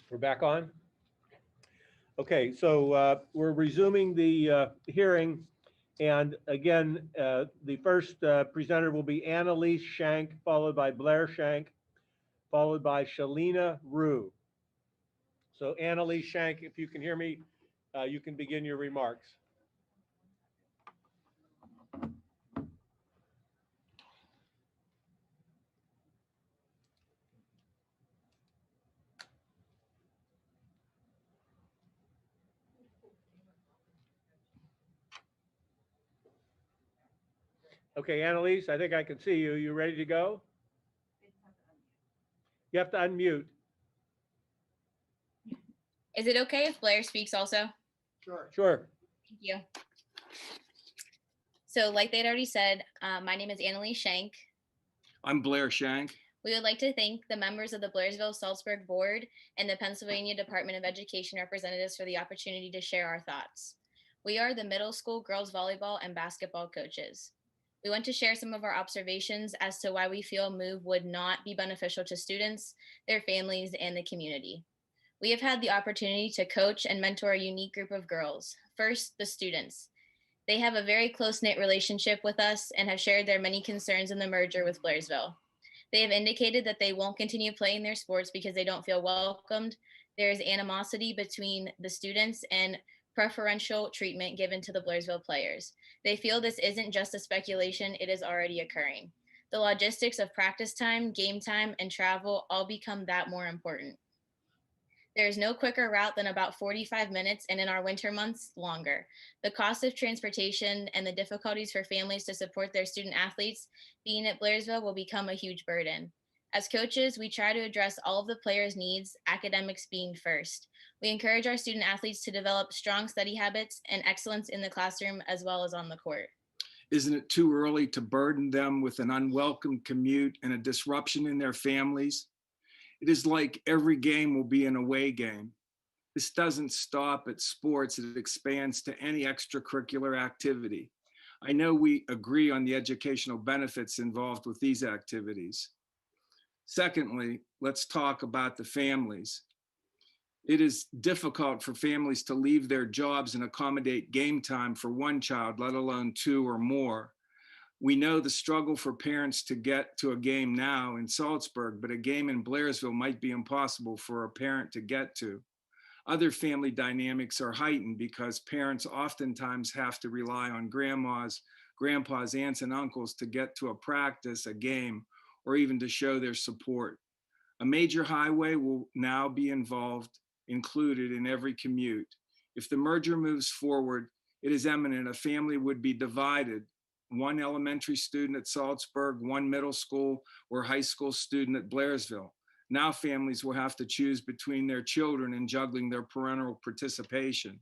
We're back on? Okay, so we're resuming the hearing. And again, the first presenter will be Annalise Shank, followed by Blair Shank, followed by Shalina Rue. So Annalise Shank, if you can hear me, you can begin your remarks. Okay, Annalise, I think I can see you. You ready to go? You have to unmute. Is it okay if Blair speaks also? Sure. Sure. Thank you. So like they'd already said, my name is Annalise Shank. I'm Blair Shank. We would like to thank the members of the Blairsville-Saltsburg Board and the Pennsylvania Department of Education representatives for the opportunity to share our thoughts. We are the middle school girls volleyball and basketball coaches. We want to share some of our observations as to why we feel a move would not be beneficial to students, their families, and the community. We have had the opportunity to coach and mentor a unique group of girls. First, the students. They have a very close-knit relationship with us and have shared their many concerns in the merger with Blairsville. They have indicated that they won't continue playing their sports because they don't feel welcomed. There is animosity between the students and preferential treatment given to the Blairsville players. They feel this isn't just a speculation, it is already occurring. The logistics of practice time, game time, and travel all become that more important. There is no quicker route than about 45 minutes, and in our winter months, longer. The cost of transportation and the difficulties for families to support their student athletes being at Blairsville will become a huge burden. As coaches, we try to address all of the players' needs, academics being first. We encourage our student athletes to develop strong study habits and excellence in the classroom as well as on the court. Isn't it too early to burden them with an unwelcome commute and a disruption in their families? It is like every game will be an away game. This doesn't stop at sports, it expands to any extracurricular activity. I know we agree on the educational benefits involved with these activities. Secondly, let's talk about the families. It is difficult for families to leave their jobs and accommodate game time for one child, let alone two or more. We know the struggle for parents to get to a game now in Saltsburg, but a game in Blairsville might be impossible for a parent to get to. Other family dynamics are heightened because parents oftentimes have to rely on grandmas, grandpas, aunts, and uncles to get to a practice, a game, or even to show their support. A major highway will now be included in every commute. If the merger moves forward, it is imminent a family would be divided. One elementary student at Saltsburg, one middle school or high school student at Blairsville. Now families will have to choose between their children and juggling their parental participation.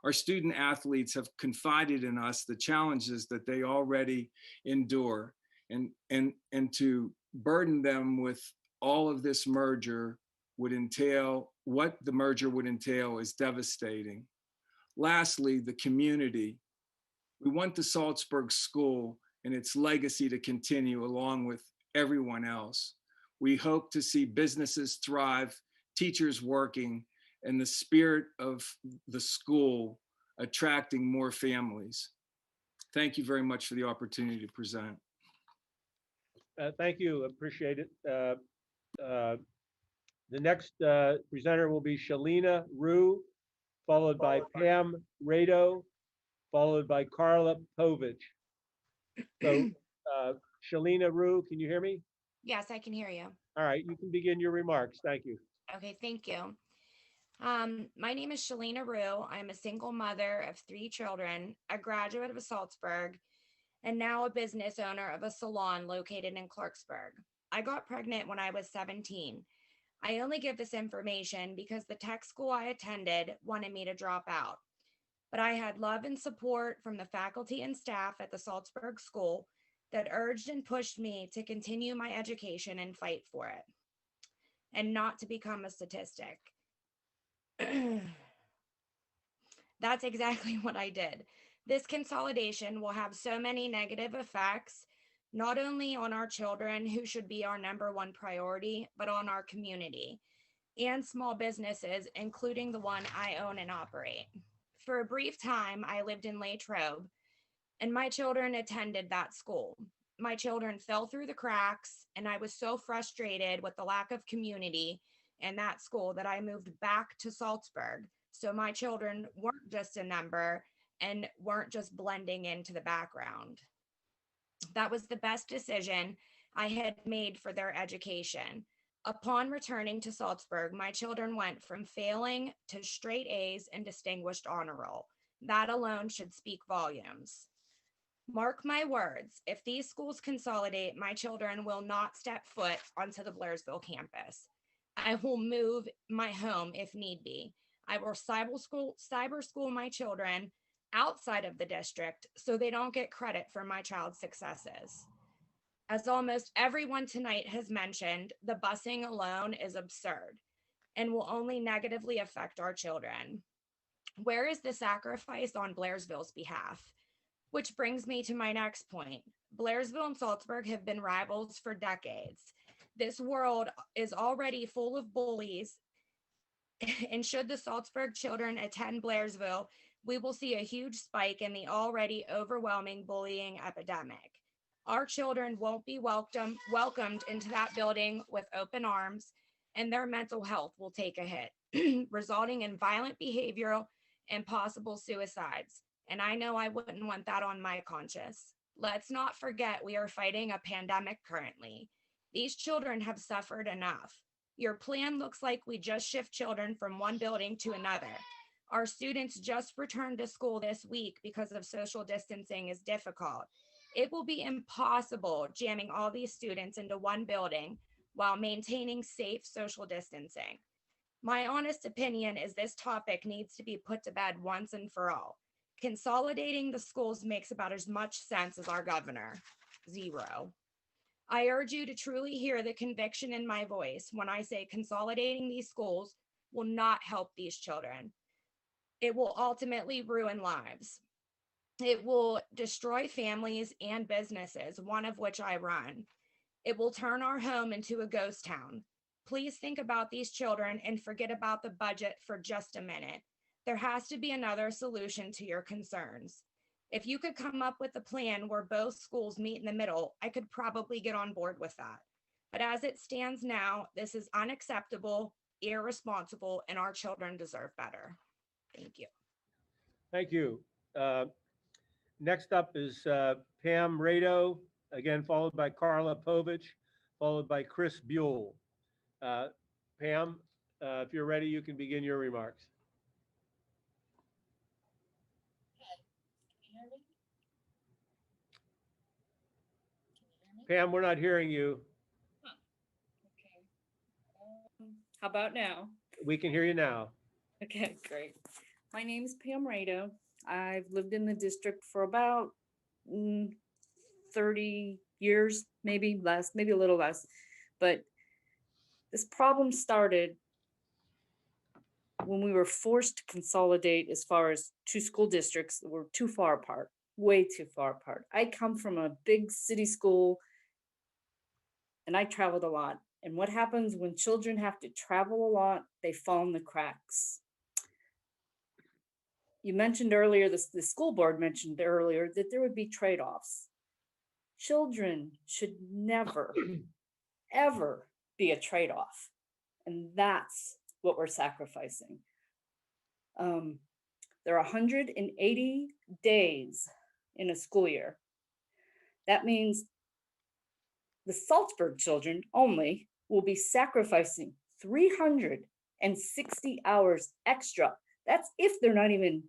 Our student athletes have confided in us the challenges that they already endure, and to burden them with all of this merger would entail, what the merger would entail is devastating. Lastly, the community. We want the Saltsburg School and its legacy to continue along with everyone else. We hope to see businesses thrive, teachers working, and the spirit of the school attracting more families. Thank you very much for the opportunity to present. Thank you, appreciate it. The next presenter will be Shalina Rue, followed by Pam Rado, followed by Carla Povich. So Shalina Rue, can you hear me? Yes, I can hear you. All right, you can begin your remarks. Thank you. Okay, thank you. My name is Shalina Rue. I'm a single mother of 3 children, a graduate of Saltsburg, and now a business owner of a salon located in Clarksburg. I got pregnant when I was 17. I only give this information because the tech school I attended wanted me to drop out. But I had love and support from the faculty and staff at the Saltsburg School that urged and pushed me to continue my education and fight for it, and not to become a statistic. That's exactly what I did. This consolidation will have so many negative effects, not only on our children, who should be our #1 priority, but on our community and small businesses, including the one I own and operate. For a brief time, I lived in Latrobe, and my children attended that school. My children fell through the cracks, and I was so frustrated with the lack of community in that school that I moved back to Saltsburg. So my children weren't just a number and weren't just blending into the background. That was the best decision I had made for their education. Upon returning to Saltsburg, my children went from failing to straight A's and distinguished honor roll. That alone should speak volumes. Mark my words, if these schools consolidate, my children will not step foot onto the Blairsville campus. I will move my home if need be. I will cyber school my children outside of the district so they don't get credit for my child's successes. As almost everyone tonight has mentioned, the busing alone is absurd and will only negatively affect our children. Where is the sacrifice on Blairsville's behalf? Which brings me to my next point. Blairsville and Saltsburg have been rivals for decades. This world is already full of bullies, and should the Saltsburg children attend Blairsville, we will see a huge spike in the already overwhelming bullying epidemic. Our children won't be welcomed into that building with open arms, and their mental health will take a hit, resulting in violent behavioral and possible suicides. And I know I wouldn't want that on my conscience. Let's not forget we are fighting a pandemic currently. These children have suffered enough. Your plan looks like we just shift children from one building to another. Our students just returned to school this week because of social distancing is difficult. It will be impossible jamming all these students into one building while maintaining safe social distancing. My honest opinion is this topic needs to be put to bed once and for all. Consolidating the schools makes about as much sense as our governor. 0. I urge you to truly hear the conviction in my voice when I say consolidating these schools will not help these children. It will ultimately ruin lives. It will destroy families and businesses, one of which I run. It will turn our home into a ghost town. Please think about these children and forget about the budget for just a minute. There has to be another solution to your concerns. If you could come up with a plan where both schools meet in the middle, I could probably get on board with that. But as it stands now, this is unacceptable, irresponsible, and our children deserve better. Thank you. Thank you. Next up is Pam Rado, again followed by Carla Povich, followed by Chris Buell. Pam, if you're ready, you can begin your remarks. Pam, we're not hearing you. How about now? We can hear you now. Okay, great. My name is Pam Rado. I've lived in the district for about 30 years, maybe less, maybe a little less. But this problem started when we were forced to consolidate as far as 2 school districts that were too far apart, way too far apart. I come from a big city school and I traveled a lot. And what happens when children have to travel a lot, they fall in the cracks. You mentioned earlier, the school board mentioned earlier that there would be trade-offs. Children should never, ever be a trade-off. And that's what we're sacrificing. There are 180 days in a school year. That means the Saltsburg children only will be sacrificing 360 hours extra. That's if they're not even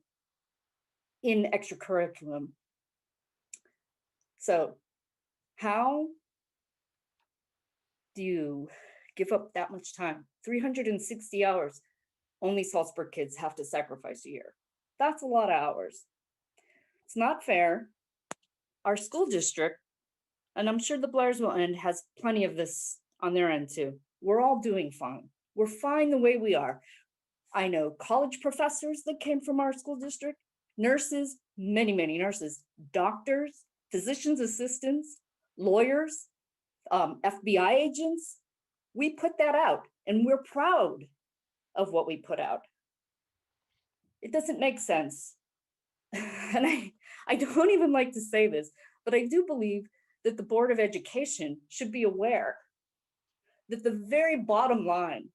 in extracurriculum. So how do you give up that much time? 360 hours only Saltsburg kids have to sacrifice a year. That's a lot of hours. It's not fair. Our school district, and I'm sure the Blairsville end has plenty of this on their end too. We're all doing fine. We're fine the way we are. I know college professors that came from our school district, nurses, many nurses, doctors, physicians assistants, lawyers, FBI agents. We put that out and we're proud of what we put out. It doesn't make sense. And I don't even like to say this, but I do believe that the Board of Education should be aware that the very bottom line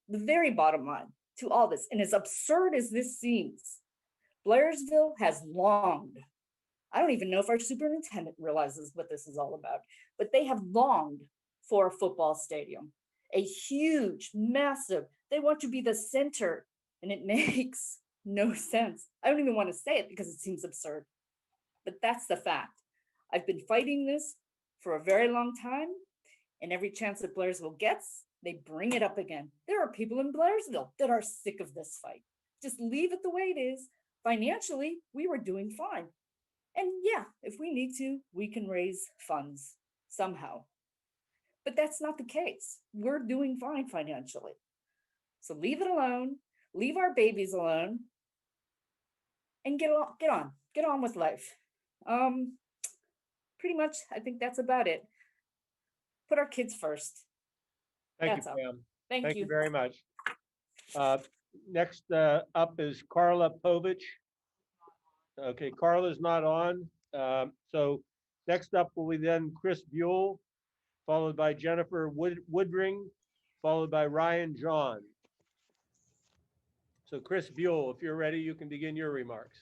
to all this, and as absurd as this seems, Blairsville has longed. I don't even know if our superintendent realizes what this is all about, but they have longed for a football stadium, a huge, massive, they want to be the center, and it makes no sense. I don't even want to say it because it seems absurd, but that's the fact. I've been fighting this for a very long time, and every chance that Blairsville gets, they bring it up again. There are people in Blairsville that are sick of this fight. Just leave it the way it is. Financially, we were doing fine. And yeah, if we need to, we can raise funds somehow. But that's not the case. We're doing fine financially. So leave it alone, leave our babies alone, and get on with life. Pretty much, I think that's about it. Put our kids first. Thank That's you, all. Pam. Thank you. very much. Next up is Carla Povich. Okay, Carla's not on. So next up will be then Chris Buell, followed by Jennifer Woodring, followed by Ryan John. So Chris Buell, if you're ready, you can begin your remarks.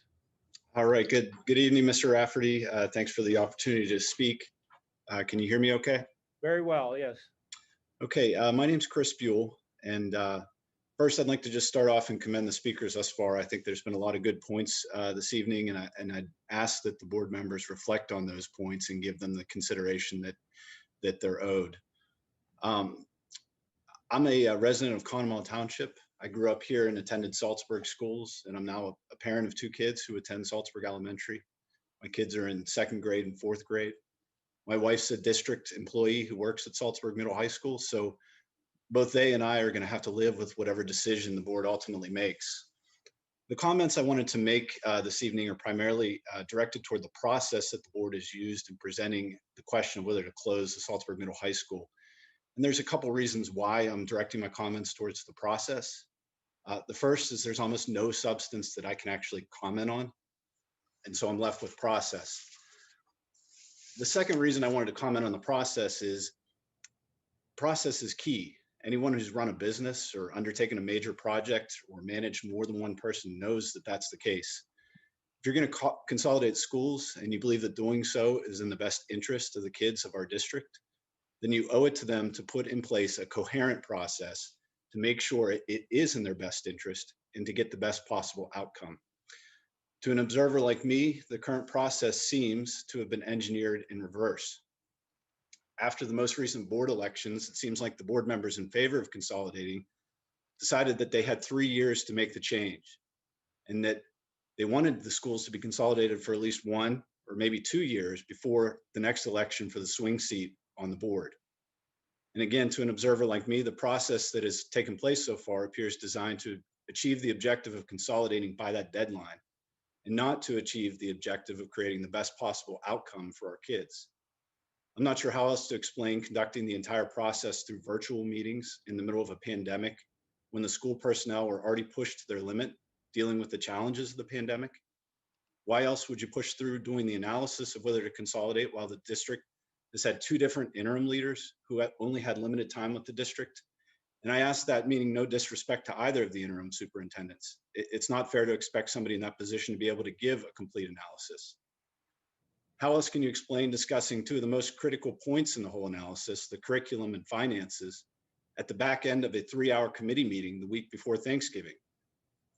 All right, good evening, Mr. Rafferty. Thanks for the opportunity to speak. Can you hear me okay? Very well, yes. Okay, my name's Chris Buell, and first I'd like to just start off and commend the speakers thus far. I think there's been a lot of good points this evening, and I'd ask that the board members reflect on those points and give them the consideration that they're owed. I'm a resident of Conemaugh Township. I grew up here and attended Saltsburg schools, and I'm now a parent of 2 kids who attend Saltsburg Elementary. My kids are in 2nd grade and 4th grade. My wife's a district employee who works at Saltsburg Middle High School, so both they and I are going to have to live with whatever decision the board ultimately makes. The comments I wanted to make this evening are primarily directed toward the process that the board has used in presenting the question of whether to close the Saltsburg Middle High School. And there's a couple reasons why I'm directing my comments towards the process. The first is there's almost no substance that I can actually comment on, and so I'm left with process. The second reason I wanted to comment on the process is key. Anyone who's run a business or undertaken a major project or managed more than one person knows that that's the case. If you're going to consolidate schools and you believe that doing so is in the best interest of the kids of our district, then you owe it to them to put in place a coherent process to make sure it is in their best interest and to get the best possible outcome. To an observer like me, the current process seems to have been engineered in reverse. After the most recent board elections, it seems like the board members in favor of consolidating decided that they had 3 years to make the change and that they wanted the schools to be consolidated for at least 1 or maybe 2 years before the next election for the swing seat on the board. And again, to an observer like me, the process that has taken place so far appears designed to achieve the objective of consolidating by that deadline and not to achieve the objective of creating the best possible outcome for our kids. I'm not sure how else to explain conducting the entire process through virtual meetings in the middle of a pandemic when the school personnel were already pushed to their limit dealing with the challenges of the pandemic. Why else would you push through doing the analysis of whether to consolidate while the district has had 2 different interim leaders who only had limited time with the district? And I ask that meaning no disrespect to either of the interim superintendents. It's not fair to expect somebody in that position to be able to give a complete analysis. How else can you explain discussing 2 of the most critical points in the whole analysis, the curriculum and finances, at the back end of a 3-hour committee meeting the week before Thanksgiving?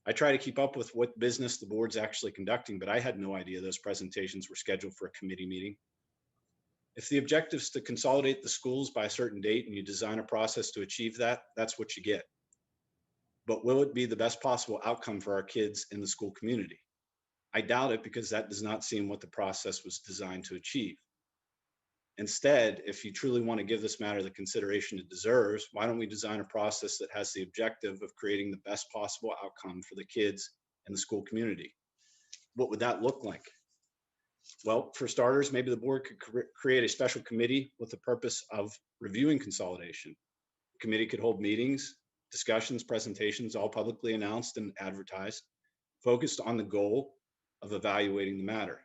I try to keep up with what business the board's actually conducting, but I had no idea those presentations were scheduled for a committee meeting. If the objective is to consolidate the schools by a certain date and you design a process to achieve that, that's what you get. But will it be the best possible outcome for our kids in the school community? I doubt it, because that does not seem what the process was designed to achieve. Instead, if you truly want to give this matter the consideration it deserves, why don't we design a process that has the objective of creating the best possible outcome for the kids and the school community? What would that look like? Well, for starters, maybe the board could create a special committee with the purpose of reviewing consolidation. The committee could hold meetings, discussions, presentations, all publicly announced and advertised, focused on the goal of evaluating the matter.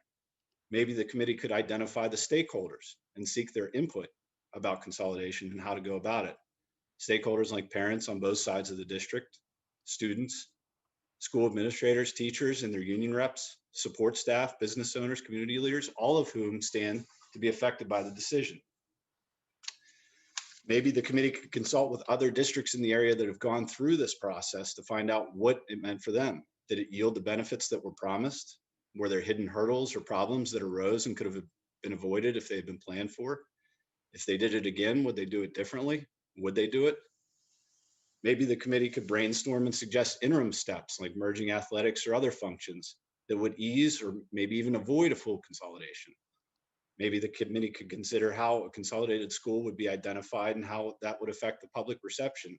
Maybe the committee could identify the stakeholders and seek their input about consolidation and how to go about it. Stakeholders like parents on both sides of the district, students, school administrators, teachers and their union reps, support staff, business owners, community leaders, all of whom stand to be affected by the decision. Maybe the committee could consult with other districts in the area that have gone through this process to find out what it meant for them. Did it yield the benefits that were promised? Were there hidden hurdles or problems that arose and could have been avoided if they had been planned for? If they did it again, would they do it differently? Would they do it? Maybe the committee could brainstorm and suggest interim steps like merging athletics or other functions that would ease or maybe even avoid a full consolidation. Maybe the committee could consider how a consolidated school would be identified and how that would affect the public reception.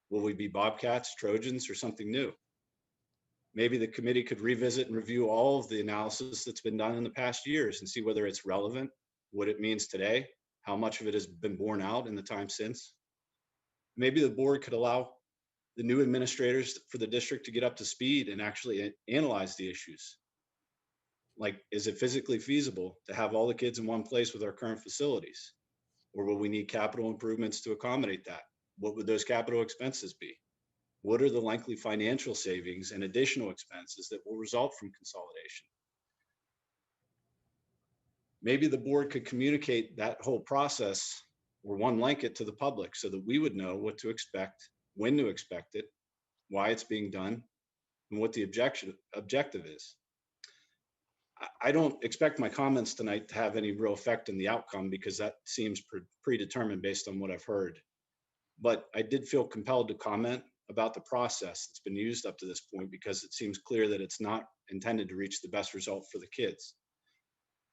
Will we be Bobcats, Trojans, or something new? Maybe the committee could revisit and review all of the analysis that's been done in the past years and see whether it's relevant, what it means today, how much of it has been borne out in the time since. Maybe the board could allow the new administrators for the district to get up to speed and actually analyze the issues. Like, is it physically feasible to have all the kids in one place with our current facilities? Or will we need capital improvements to accommodate that? What would those capital expenses be? What are the likely financial savings and additional expenses that will result from consolidation? Maybe the board could communicate that whole process or one like it to the public so that we would know what to expect, when to expect it, why it's being done, and what the objective is. I don't expect my comments tonight to have any real effect on the outcome because that seems predetermined based on what I've heard. But I did feel compelled to comment about the process that's been used up to this point because it seems clear that it's not intended to reach the best result for the kids.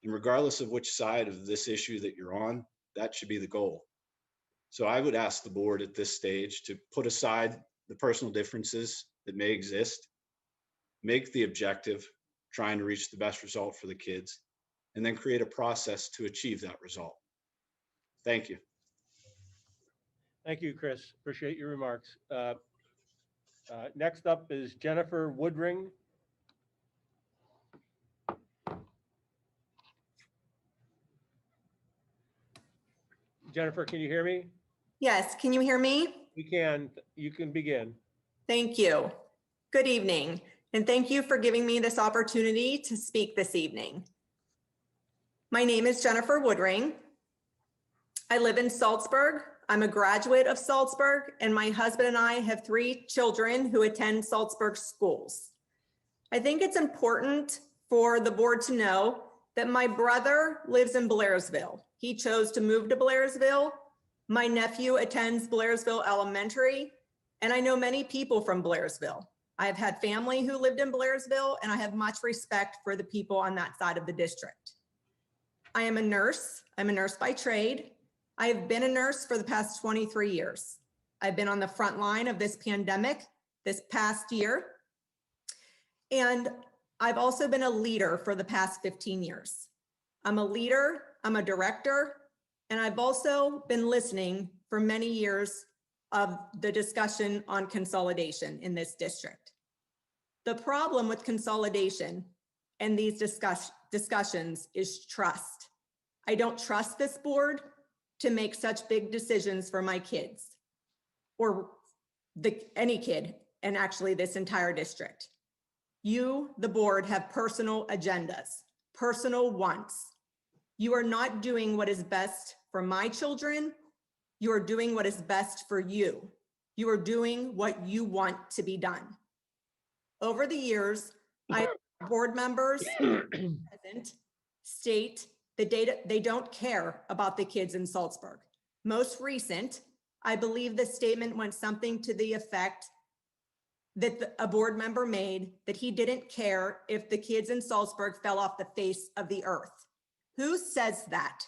And regardless of which side of this issue that you're on, that should be the goal. So I would ask the board at this stage to put aside the personal differences that may exist, make the objective trying to reach the best result for the kids, and then create a process to achieve that result. Thank you. Thank you, Chris. Appreciate your remarks. Next up is Jennifer Woodring. Jennifer, can you hear me? Yes, can you hear me? We can. You can begin. Thank you. Good evening, and thank you for giving me this opportunity to speak this evening. My name is Jennifer Woodring. I live in Saltsburg. I'm a graduate of Saltsburg, and my husband and I have 3 children who attend Saltsburg schools. I think it's important for the board to know that my brother lives in Blairsville. He chose to move to Blairsville. My nephew attends Blairsville Elementary, and I know many people from Blairsville. I've had family who lived in Blairsville, and I have much respect for the people on that side of the district. I am a nurse. I'm a nurse by trade. I have been a nurse for the past 23 years. I've been on the front line of this pandemic this past year. And I've also been a leader for the past 15 years. I'm a leader, I'm a director, and I've also been listening for many years of the discussion on consolidation in this district. The problem with consolidation and these discussions is trust. I don't trust this board to make such big decisions for my kids or any kid, and actually this entire district. You, the board, have personal agendas, personal wants. You are not doing what is best for my children. You are doing what is best for you. You are doing what you want to be done. Over the years, I have board members present state that they don't care about the kids in Saltsburg. Most recent, I believe the statement went something to the effect that a board member made that he didn't care if the kids in Saltsburg fell off the face of the earth. Who says that?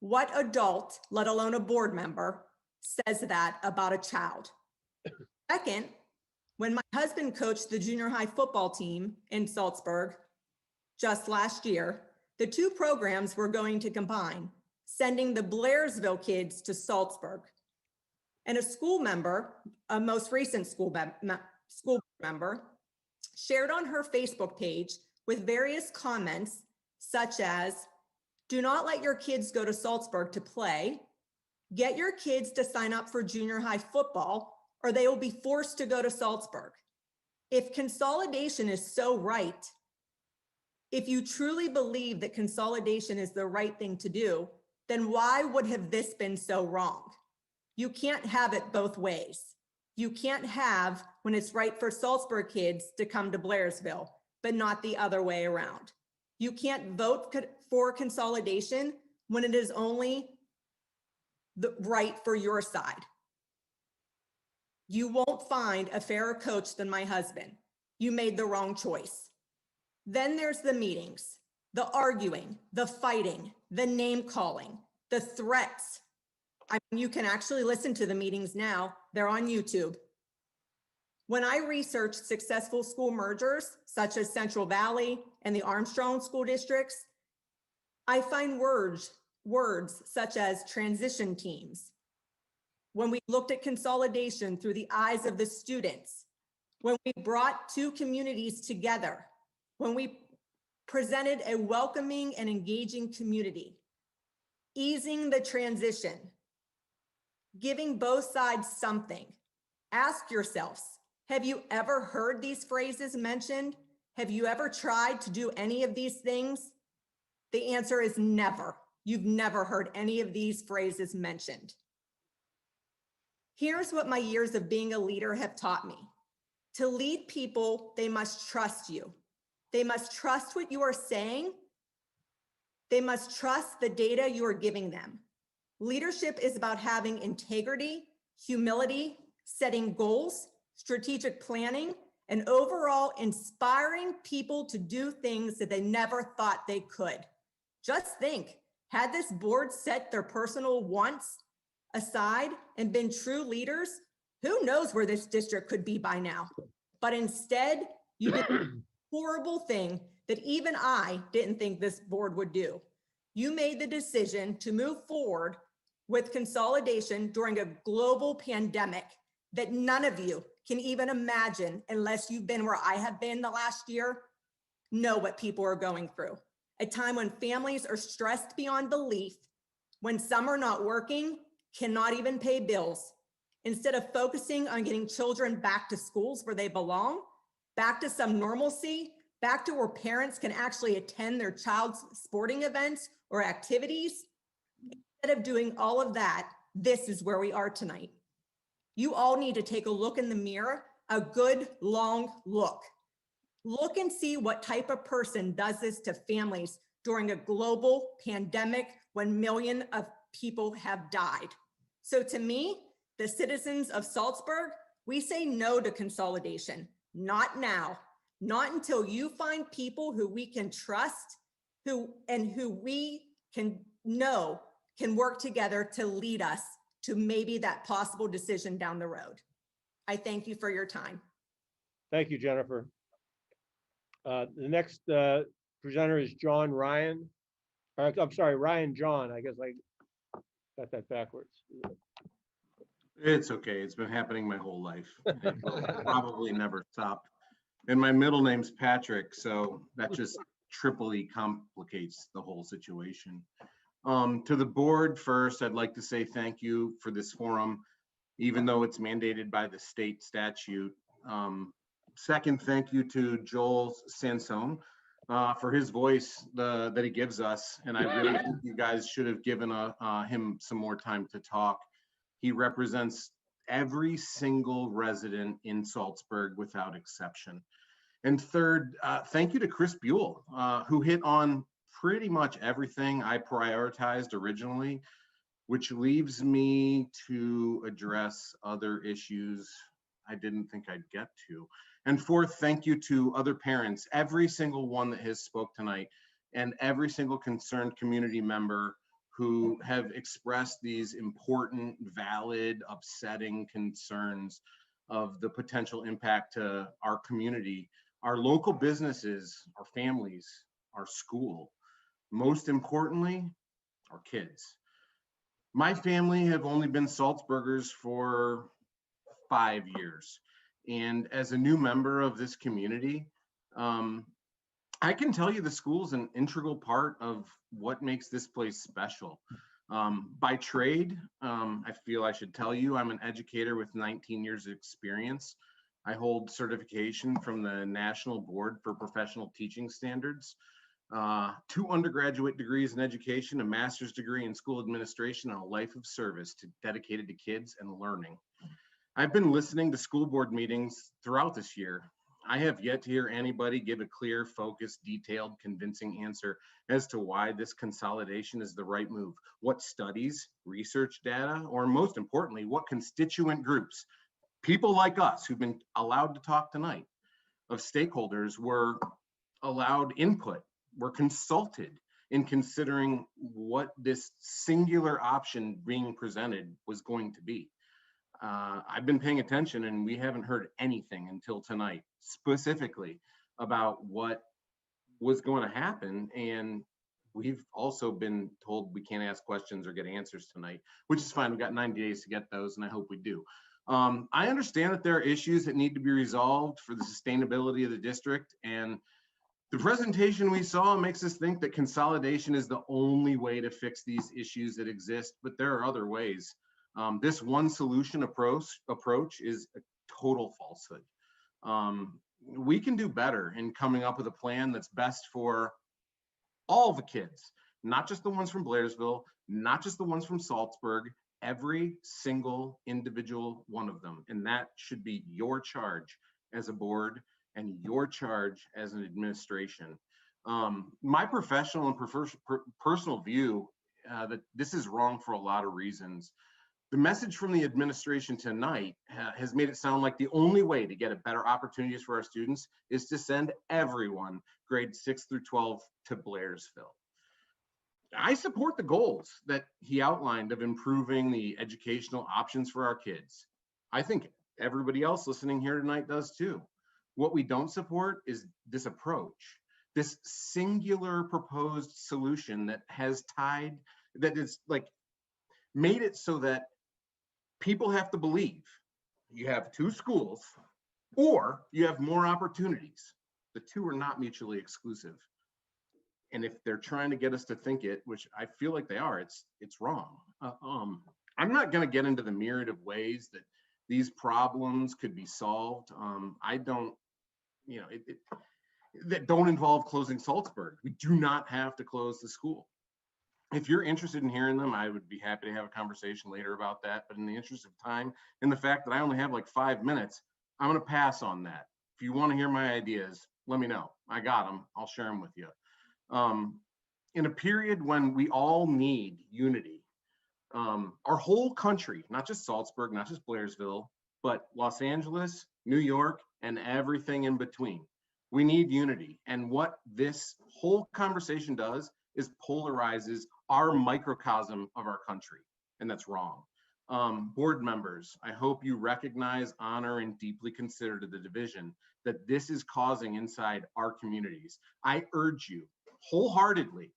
What adult, let alone a board member, says that about a child? Second, when my husband coached the junior high football team in Saltsburg just last year, The two programs were going to combine, sending the Blairsville kids to Saltsburg. And a school member, a most recent school member, shared on her Facebook page with various comments such as, do not let your kids go to Saltsburg to play, get your kids to sign up for junior high football, or they will be forced to go to Saltsburg. If consolidation is so right, if you truly believe that consolidation is the right thing to do, then why would have this been so wrong? You can't have it both ways. You can't have when it's right for Saltsburg kids to come to Blairsville, but not the other way around. You can't vote for consolidation when it is only the right for your side. You won't find a fairer coach than my husband. You made the wrong choice. Then there's the meetings, the arguing, the fighting, the name calling, the threats. I mean, you can actually listen to the meetings now. They're on YouTube. When I researched successful school mergers, such as Central Valley and the Armstrong school districts, I find words such as transition teams. When we looked at consolidation through the eyes of the students, when we brought two communities together, when we presented a welcoming and engaging community, easing the transition, giving both sides something. Ask yourselves, have you ever heard these phrases mentioned? Have you ever tried to do any of these things? The answer is never. You've never heard any of these phrases mentioned. Here's what my years of being a leader have taught me. To lead people, they must trust you. They must trust what you are saying. They must trust the data you are giving them. Leadership is about having integrity, humility, setting goals, strategic planning, and overall inspiring people to do things that they never thought they could. Just think, had this board set their personal wants aside and been true leaders, who knows where this district could be by now? But instead, you did a horrible thing that even I didn't think this board would do. You made the decision to move forward with consolidation during a global pandemic that none of you can even imagine unless you've been where I have been the last year, know what people are going through. A time when families are stressed beyond belief, when some are not working, cannot even pay bills. Instead of focusing on getting children back to schools where they belong, back to some normalcy, back to where parents can actually attend their child's sporting events or activities, instead of doing all of that, this is where we are tonight. You all need to take a look in the mirror, a good long look. Look and see what type of person does this to families during a global pandemic when millions of people have died. So to me, the citizens of Saltsburg, we say no to consolidation. Not now, not until you find people who we can trust, who we can know can work together to lead us to maybe that possible decision down the road. I thank you for your time. Thank you, Jennifer. The next presenter is John Ryan. I'm sorry, Ryan John. I guess I got that backwards. It's okay. It's been happening my whole life. It will probably never stop. And my middle name's Patrick, so that just triply complicates the whole situation. To the board first, I'd like to say thank you for this forum, even though it's mandated by the state statute. Second, thank you to Joel Sansone for his voice that he gives us. And I really think you guys should have given him some more time to talk. He represents every single resident in Saltsburg without exception. And third, thank you to Chris Buell, who hit on pretty much everything I prioritized originally, which leaves me to address other issues I didn't think I'd get to. And fourth, thank you to other parents, every single one that has spoke tonight, and every single concerned community member who have expressed these important, valid, upsetting concerns of the potential impact to our community, our local businesses, our families, our school. most importantly, our kids. My family have only been Salzburgers for 5 years. And as a new member of this community, I can tell you the school's an integral part of what makes this place special. By trade, I feel I should tell you, I'm an educator with 19 years of experience. I hold certification from the National Board for Professional Teaching Standards, 2 undergraduate degrees in education, a master's degree in school administration, and a life of service dedicated to kids and learning. I've been listening to school board meetings throughout this year. I have yet to hear anybody give a clear, focused, detailed, convincing answer as to why this consolidation is the right move. What studies, research data, or most importantly, what constituent groups, people like us who've been allowed to talk tonight, of stakeholders were allowed input, were consulted in considering what this singular option being presented was going to be. I've been paying attention and we haven't heard anything until tonight, specifically about what was going to happen. And we've also been told we can't ask questions or get answers tonight, which is fine. We've got 90 days to get those and I hope we do. I understand that there are issues that need to be resolved for the sustainability of the district, and the presentation we saw makes us think that consolidation is the only way to fix these issues that exist, but there are other ways. This one solution approach is a total falsehood. We can do better in coming up with a plan that's best for all the kids, not just the ones from Blairsville, not just the ones from Saltsburg, every single individual one of them. And that should be your charge as a board and your charge as an administration. My professional and personal view that this is wrong for a lot of reasons. The message from the administration tonight has made it sound like the only way to get a better opportunities for our students is to send everyone grades 6 through 12 to Blairsville. I support the goals that he outlined of improving the educational options for our kids. I think everybody else listening here tonight does too. What we don't support is this approach, this singular proposed solution that has made it so that people have to believe you have 2 schools or you have more opportunities. The 2 are not mutually exclusive. And if they're trying to get us to think it, which I feel like they are, it's wrong. I'm not going to get into the myriad of ways that these problems could be solved. I don't, that don't involve closing Saltsburg. We do not have to close the school. If you're interested in hearing them, I would be happy to have a conversation later about that. But in the interest of time and the fact that I only have like 5 minutes, I'm going to pass on that. If you want to hear my ideas, let me know. I got them. I'll share them with you. In a period when we all need unity, our whole country, not just Saltsburg, not just Blairsville, but Los Angeles, New York, and everything in between. We need unity. And what this whole conversation does is polarizes our microcosm of our country. And that's wrong. Board members, I hope you recognize, honor, and deeply consider the division that this is causing inside our communities. I urge you wholeheartedly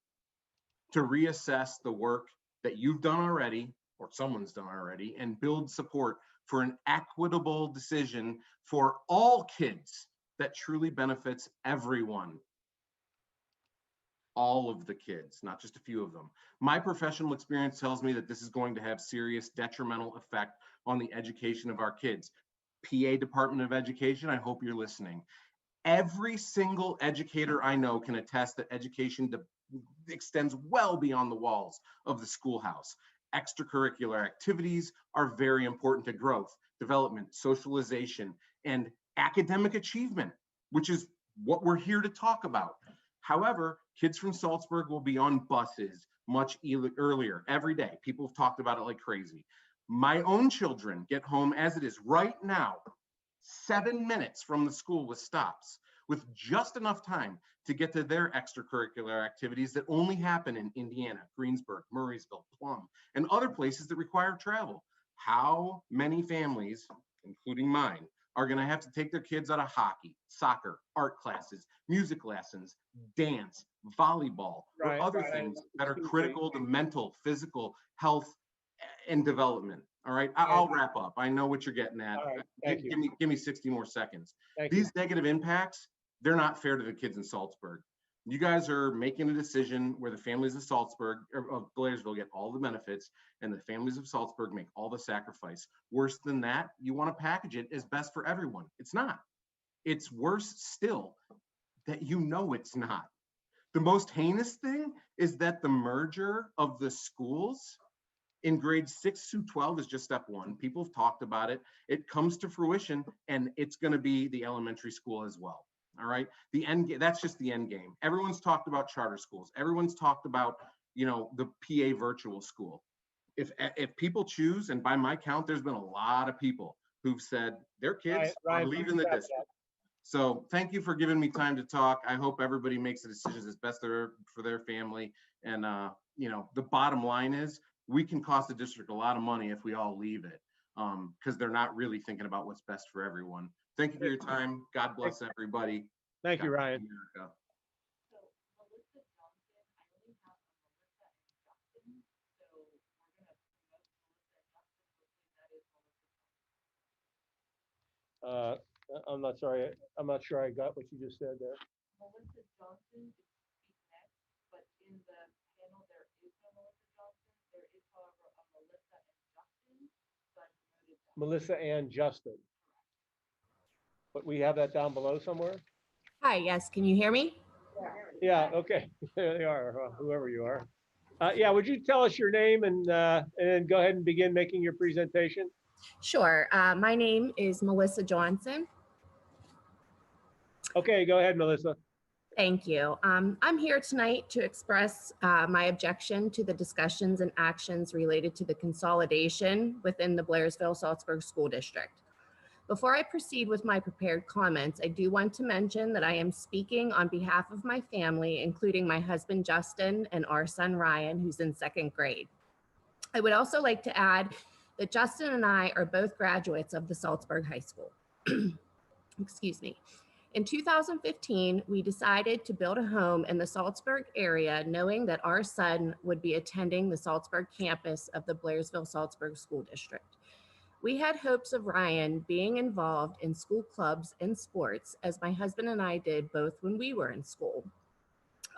to reassess the work that you've done already, or someone's done already, and build support for an equitable decision for all kids that truly benefits everyone. All of the kids, not just a few of them. My professional experience tells me that this is going to have serious detrimental effect on the education of our kids. PA Department of Education, I hope you're listening. Every single educator I know can attest that education extends well beyond the walls of the schoolhouse. Extracurricular activities are very important to growth, development, socialization, and academic achievement, which is what we're here to talk about. However, kids from Saltsburg will be on buses much earlier every day. People have talked about it like crazy. My own children get home as it is right now, 7 minutes from the school with stops, with just enough time to get to their extracurricular activities that only happen in Indiana, Greensburg, Murraysville, Plum, and other places that require travel. How many families, including mine, are going to have to take their kids out of hockey, soccer, art classes, music lessons, dance, volleyball, or other things that are critical to mental, physical health and development. All right, I'll wrap up. I know what you're getting at. All right, thank you. Give me 60 more seconds. Thank you. These negative impacts, they're not fair to the kids in Saltsburg. You guys are making a decision where the families of Saltsburg, or of Blairsville, get all the benefits, and the families of Saltsburg make all the sacrifice. Worse than that, you want to package it as best for everyone. It's not. It's worse still that you know it's not. The most heinous thing is that the merger of the schools in grades 6 through 12 is just step one. People have talked about it. It comes to fruition, and it's going to be the elementary school as well. All right, the end game, that's just the end game. Everyone's talked about charter schools. Everyone's talked about, you know, the PA virtual school. If people choose, and by my count, there's been a lot of people who've said their kids are leaving the district. So thank you for giving me time to talk. I hope everybody makes the decisions that's best for their family. And you know, the bottom line is we can cost the district a lot of money if we all leave it, because they're not really thinking about what's best for everyone. Thank you for your time. God bless everybody. Thank you, Ryan. America. I'm not sorry. I'm not sure I got what you just said there. Melissa Johnson is speak next, but in the panel there is no Melissa Johnson. There is, however, a Melissa and Justin. So I promoted them. Melissa and Justin. But we have that down below somewhere? Hi, yes, can you hear me? Yeah, okay. There they are, whoever you are. Yeah, would you tell us your name and then go ahead and begin making your presentation? Sure. My name is Melissa Johnson. Okay, go ahead, Melissa. Thank you. I'm here tonight to express my objection to the discussions and actions related to the consolidation within the Blairsville-Saltsburg School District. Before I proceed with my prepared comments, I do want to mention that I am speaking on behalf of my family, including my husband, Justin, and our son, Ryan, who's in 2nd grade. I would also like to add that Justin and I are both graduates of the Saltsburg High School. Excuse me. In 2015, we decided to build a home in the Saltsburg area, knowing that our son would be attending the Saltsburg campus of the Blairsville-Saltsburg School District. We had hopes of Ryan being involved in school clubs and sports, as my husband and I did both when we were in school.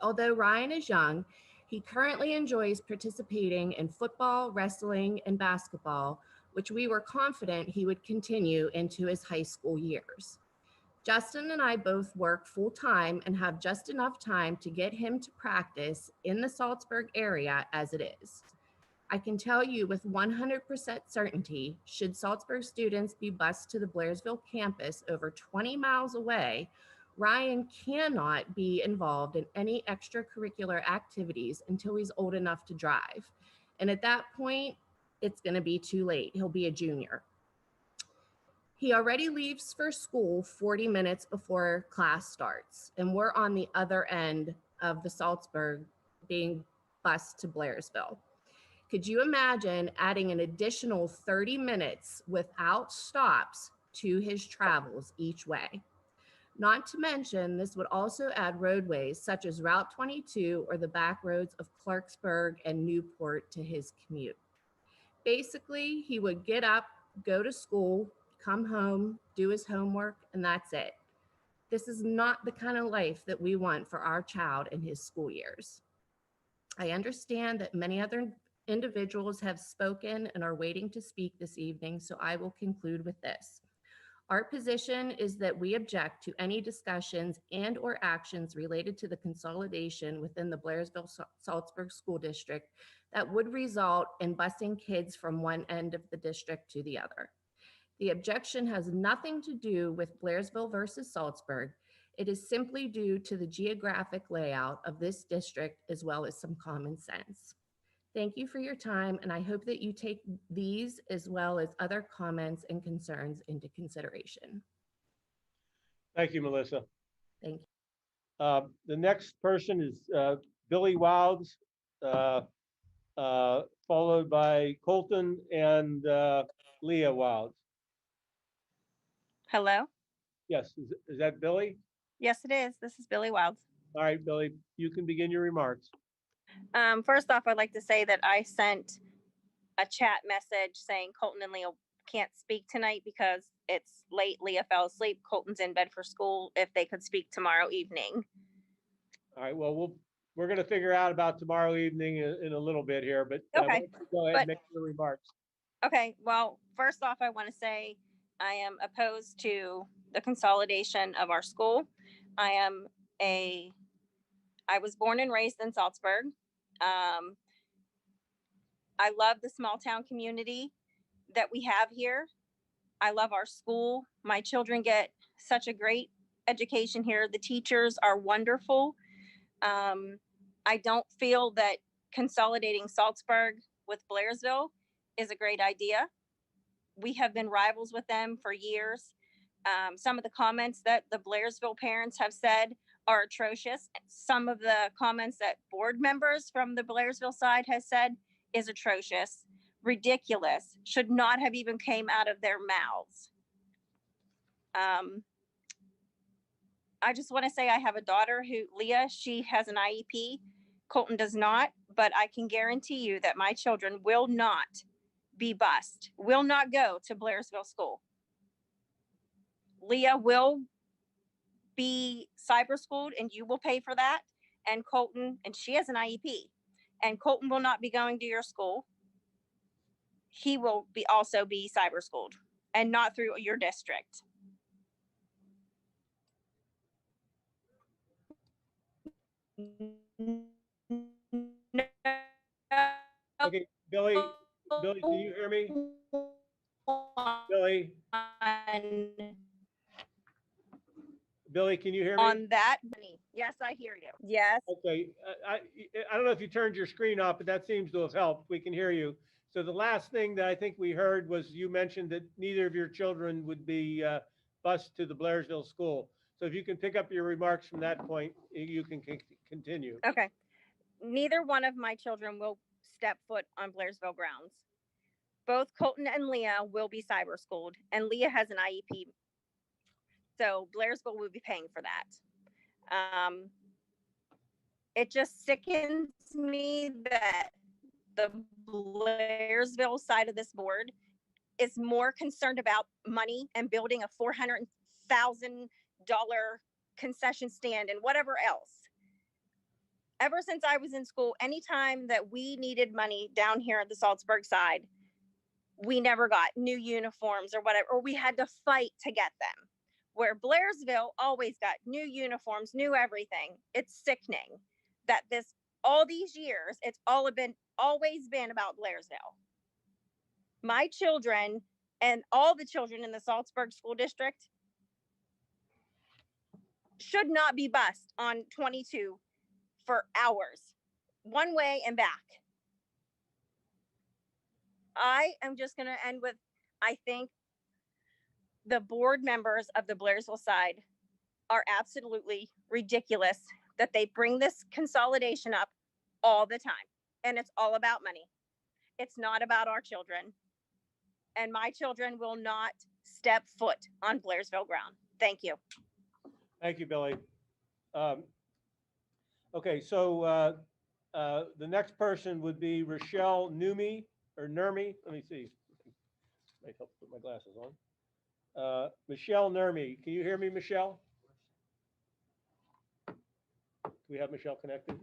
Although Ryan is young, he currently enjoys participating in football, wrestling, and basketball, which we were confident he would continue into his high school years. Justin and I both work full-time and have just enough time to get him to practice in the Saltsburg area as it is. I can tell you with 100% certainty, should Saltsburg students be bused to the Blairsville campus over 20 miles away, Ryan cannot be involved in any extracurricular activities until he's old enough to drive. And at that point, it's going to be too late. He'll be a junior. He already leaves for school 40 minutes before class starts, and we're on the other end of the Saltsburg being bused to Blairsville. Could you imagine adding an additional 30 minutes without stops to his travels each way? Not to mention, this would also add roadways such as Route 22 or the back roads of Clarksburg and Newport to his commute. Basically, he would get up, go to school, come home, do his homework, and that's it. This is not the kind of life that we want for our child in his school years. I understand that many other individuals have spoken and are waiting to speak this evening, so I will conclude with this. Our position is that we object to any discussions and or actions related to the consolidation within the Blairsville-Saltsburg School District that would result in busing kids from one end of the district to the other. The objection has nothing to do with Blairsville versus Saltsburg. It is simply due to the geographic layout of this district as well as some common sense. Thank you for your time, and I hope that you take these as well as other comments and concerns into consideration. Thank you, Melissa. Thank you. The next person is Billy Wilds, followed by Colton and Leah Wilds. Hello? Yes, is that Billy? Yes, it is. This is Billy Wilds. All right, Billy, you can begin your remarks. First off, I'd like to say that I sent a chat message saying Colton and Leah can't speak tonight because it's late. Leah fell asleep. Colton's in bed for school. If they could speak tomorrow evening. All right, well, we're going to figure out about tomorrow evening in a little bit here, but why Okay, don't you go ahead and make your remarks. Okay, well, first off, I want to say I am opposed to the consolidation of our school. I was born and raised in Saltsburg. I love the small town community that we have here. I love our school. My children get such a great education here. The teachers are wonderful. I don't feel that consolidating Saltsburg with Blairsville is a great idea. We have been rivals with them for years. Some of the comments that the Blairsville parents have said are atrocious. Some of the comments that board members from the Blairsville side has said is atrocious, ridiculous, should not have even came out of their mouths. I just want to say I have a daughter Leah, she has an IEP. Colton does not, but I can guarantee you that my children will not be bused, will not go to Blairsville School. Leah will be cyber schooled and you will pay for that. And Colton, and she has an IEP, and Colton will not be going to your school. He will also be cyber schooled and not through your district. Okay, Billy, do you hear me? Billy? Billy, can you hear me? On that, yes, I hear you. Yes. Okay, I don't know if you turned your screen off, but that seems to have helped. We can hear you. So the last thing that I think we heard was you mentioned that neither of your children would be bused to the Blairsville school. So if you can pick up your remarks from that point, you can continue. Okay. Neither one of my children will step foot on Blairsville grounds. Both Colton and Leah will be cyber schooled, and Leah has an IEP. So Blairsville will be paying for that. It just sickens me that the Blairsville side of this board is more concerned about money and building a $400,000 concession stand and whatever else. Ever since I was in school, anytime that we needed money down here at the Saltsburg side, we never got new uniforms or whatever, or we had to fight to get them. Where Blairsville always got new uniforms, new everything. It's sickening that all these years, it's always been about Blairsville. My children and all the children in the Saltsburg School District should not be bused on 22 for hours, one way and back. I am just going to end with, I think the board members of the Blairsville side are absolutely ridiculous that they bring this consolidation up all the time. And it's all about money. It's not about our children. And my children will not step foot on Blairsville ground. Thank you. Thank you, Billy. Okay, so the next person would be Rochelle Numi or Nurmi. Let me see. Might help put my glasses on. Michelle Nurmi. Can you hear me, Michelle? Do we have Michelle connected?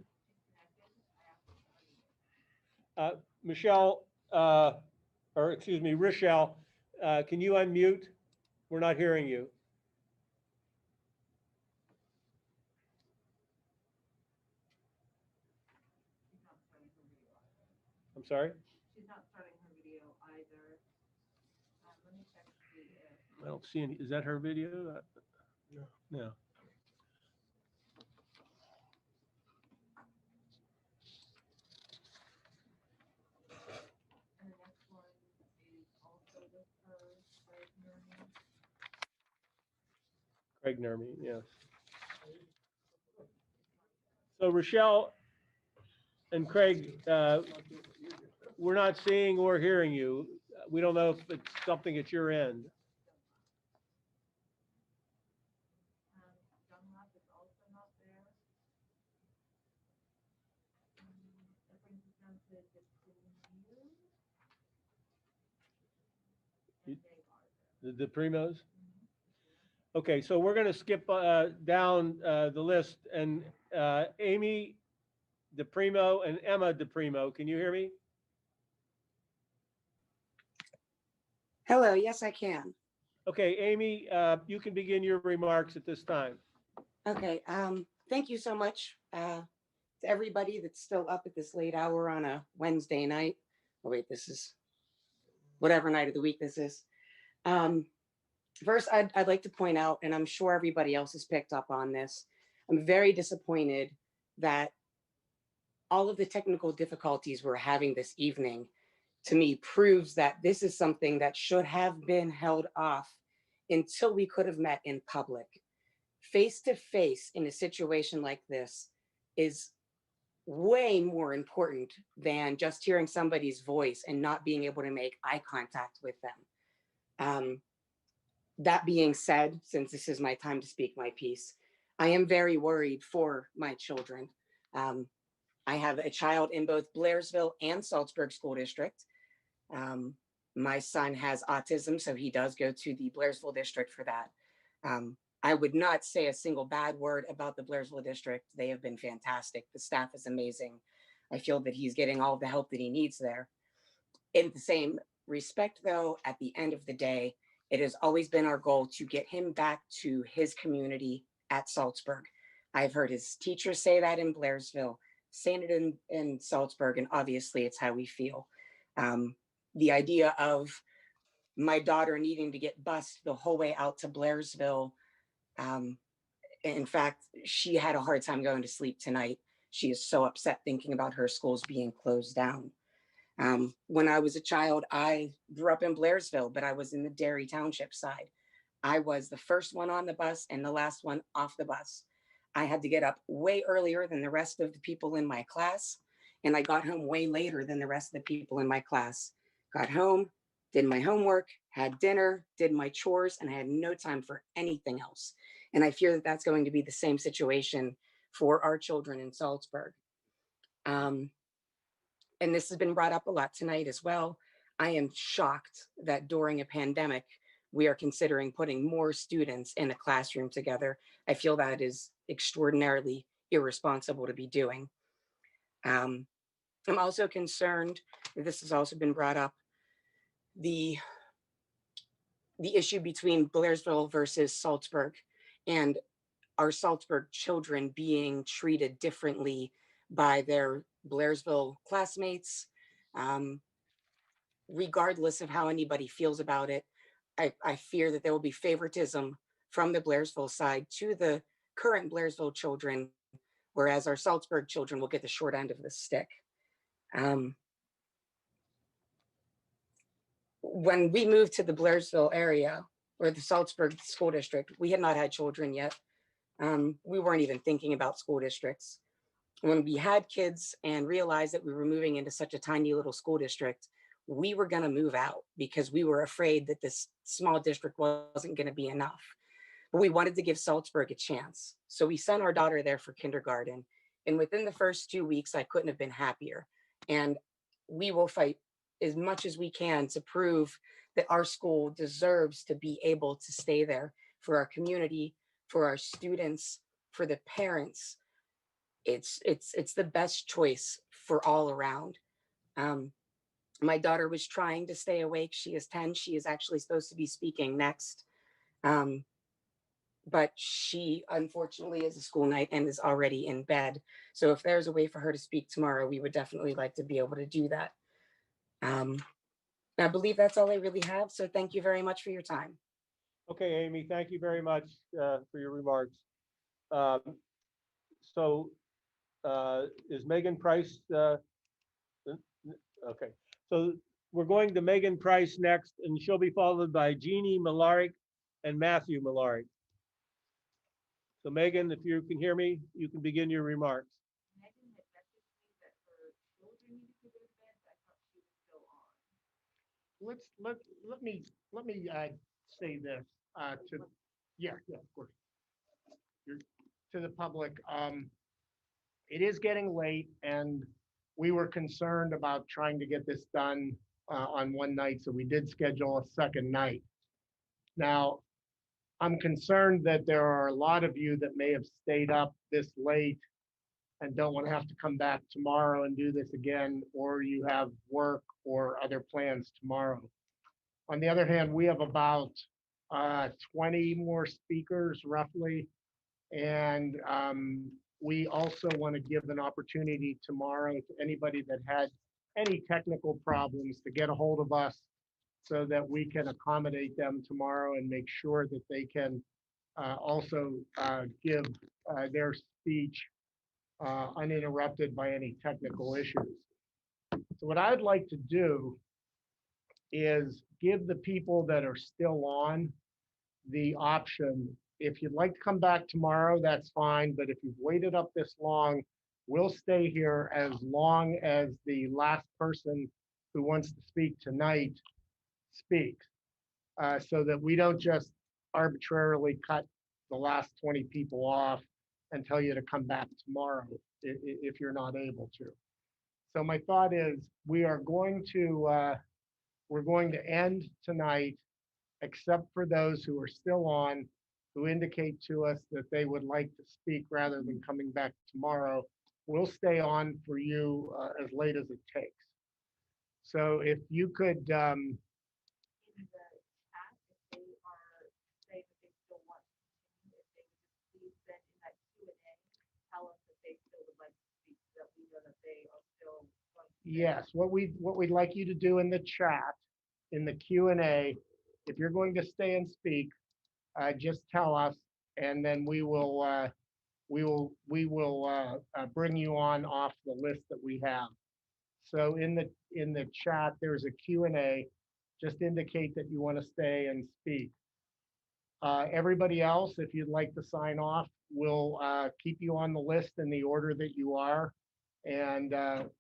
Michelle, or excuse me, Rochelle, can you unmute? We're not hearing you. I'm sorry? She's not starting her video either. Let me check the. I don't see any. Is that her video? No. No. And the next one is also with her, Craig Nurmi, yes. So Rochelle and Craig, we're not seeing or hearing you. We don't know if it's something at your end. The Primos? Okay, so we're going to skip down the list, and Amy DePrimo and Emma DePrimo, can you hear me? Hello, yes, I can. Okay, Amy, you can begin your remarks at this time. Okay, thank you so much to everybody that's still up at this late hour on a Wednesday night. Oh wait, this is whatever night of the week this is. First, I'd like to point out, and I'm sure everybody else has picked up on this, I'm very disappointed that all of the technical difficulties we're having this evening, to me, proves that this is something that should have been held off until we could have met in public. Face to face in a situation like this is way more important than just hearing somebody's voice and not being able to make eye contact with them. That being said, since this is my time to speak my piece, I am very worried for my children. I have a child in both Blairsville and Saltsburg School District. My son has autism, so he does go to the Blairsville district for that. I would not say a single bad word about the Blairsville district. They have been fantastic. The staff is amazing. I feel that he's getting all the help that he needs there. In the same respect, though, at the end of the day, it has always been our goal to get him back to his community at Saltsburg. I've heard his teachers say that in Blairsville, saying it in Saltsburg, and obviously it's how we feel. The idea of my daughter needing to get bused the whole way out to Blairsville. In fact, she had a hard time going to sleep tonight. She is so upset thinking about her schools being closed down. When I was a child, I grew up in Blairsville, but I was in the Derry Township side. I was the first one on the bus and the last one off the bus. I had to get up way earlier than the rest of the people in my class, and I got home way later than the rest of the people in my class. Got home, did my homework, had dinner, did my chores, and I had no time for anything else. And I fear that that's going to be the same situation for our children in Saltsburg. And this has been brought up a lot tonight as well. I am shocked that during a pandemic, we are considering putting more students in a classroom together. I feel that is extraordinarily irresponsible to be doing. I'm also concerned, this has also been brought up, the issue between Blairsville versus Saltsburg, and our Saltsburg children being treated differently by their Blairsville classmates. Regardless of how anybody feels about it, I fear that there will be favoritism from the Blairsville side to the current Blairsville children, whereas our Saltsburg children will get the short end of the stick. When we moved to the Blairsville area or the Saltsburg school district, we had not had children yet. We weren't even thinking about school districts. When we had kids and realized that we were moving into such a tiny little school district, we were going to move out because we were afraid that this small district wasn't going to be enough. But we wanted to give Saltsburg a chance. So we sent our daughter there for kindergarten. And within the first 2 weeks, I couldn't have been happier. And we will fight as much as we can to prove that our school deserves to be able to stay there for our community, for our students, for the parents. It's the best choice for all around. My daughter was trying to stay awake. She is 10. She is actually supposed to be speaking next. But she unfortunately is a school night and is already in bed. So if there's a way for her to speak tomorrow, we would definitely like to be able to do that. I believe that's all I really have. So thank you very much for your time. Okay, Amy, thank you very much for your remarks. Is Megan Price? Okay, so we're going to Megan Price next, and she'll be followed by Jeannie Malarick and Matthew Malarick. So Megan, if you can hear me, you can begin your remarks. Let me say this of course. To the public. It is getting late, and we were concerned about trying to get this done on one night, so we did schedule a second night. Now, I'm concerned that there are a lot of you that may have stayed up this late and don't want to have to come back tomorrow and do this again, or you have work or other plans tomorrow. On the other hand, we have about 20 more speakers roughly. And we also want to give an opportunity tomorrow to anybody that had any technical problems to get a hold of us so that we can accommodate them tomorrow and make sure that they can also give their speech uninterrupted by any technical issues. So what I'd like to do is give the people that are still on the option. If you'd like to come back tomorrow, that's fine. But if you've waited up this long, we'll stay here as long as the last person who wants to speak tonight speaks, so that we don't just arbitrarily cut the last 20 people off and tell you to come back tomorrow if you're not able to. So my thought is we're going to end tonight, except for those who are still on, who indicate to us that they would like to speak rather than coming back tomorrow. We'll stay on for you as late as it takes. So if you could, yes, what we'd like you to do in the chat, in the Q&A, if you're going to stay and speak, just tell us, and then we will bring you on off the list that we have. So in the chat, there's a Q&A. Just indicate that you want to stay and speak. Everybody else, if you'd like to sign off, we'll keep you on the list in the order that you are, and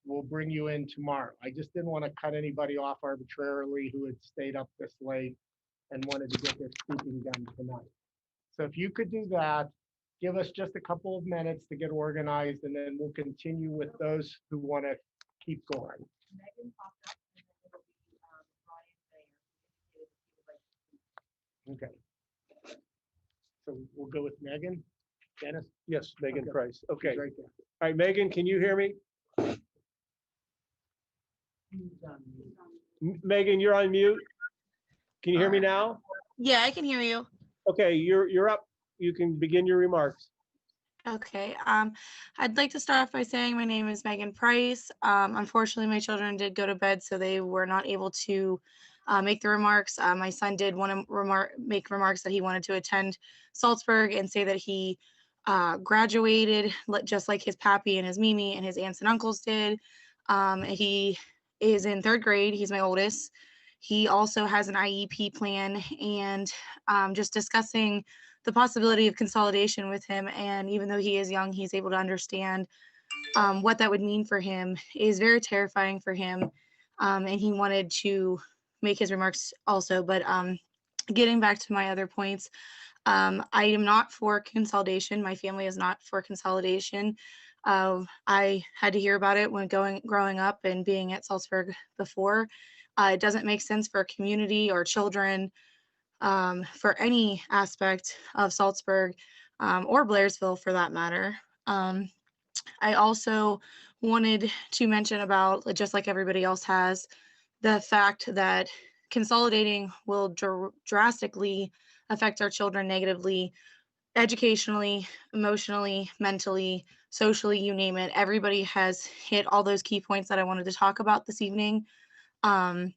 we'll bring you in tomorrow. I just didn't want to cut anybody off arbitrarily who had stayed up this late and wanted to get their speaking done tonight. So if you could do that, give us just a couple of minutes to get organized, and then we'll continue with those who want to keep going. Okay. So we'll go with Megan. Dennis? Yes, Megan Okay. Price. Okay. She's right there. All right, Megan, can you hear me? Megan, you're on mute. Can you hear me now? Yeah, I can hear you. Okay, you're up. You can begin your remarks. Okay. I'd like to start off by saying my name is Megan Price. Unfortunately, my children did go to bed, so they were not able to make the remarks. My son did want to make remarks that he wanted to attend Saltsburg and say that he graduated just like his pappy and his Mimi and his aunts and uncles did. He is in 3rd grade. He's my oldest. He also has an IEP plan, and just discussing the possibility of consolidation with him. And even though he is young, he's able to understand what that would mean for him is very terrifying for him. And he wanted to make his remarks also. But getting back to my other points, I am not for consolidation. My family is not for consolidation. I had to hear about it when growing up and being at Saltsburg before. It doesn't make sense for a community or children, for any aspect of Saltsburg or Blairsville for that matter. I also wanted to mention about, just like everybody else has, the fact that consolidating will drastically affect our children negatively, educationally, emotionally, mentally, socially, you name it. Everybody has hit all those key points that I wanted to talk about this evening. And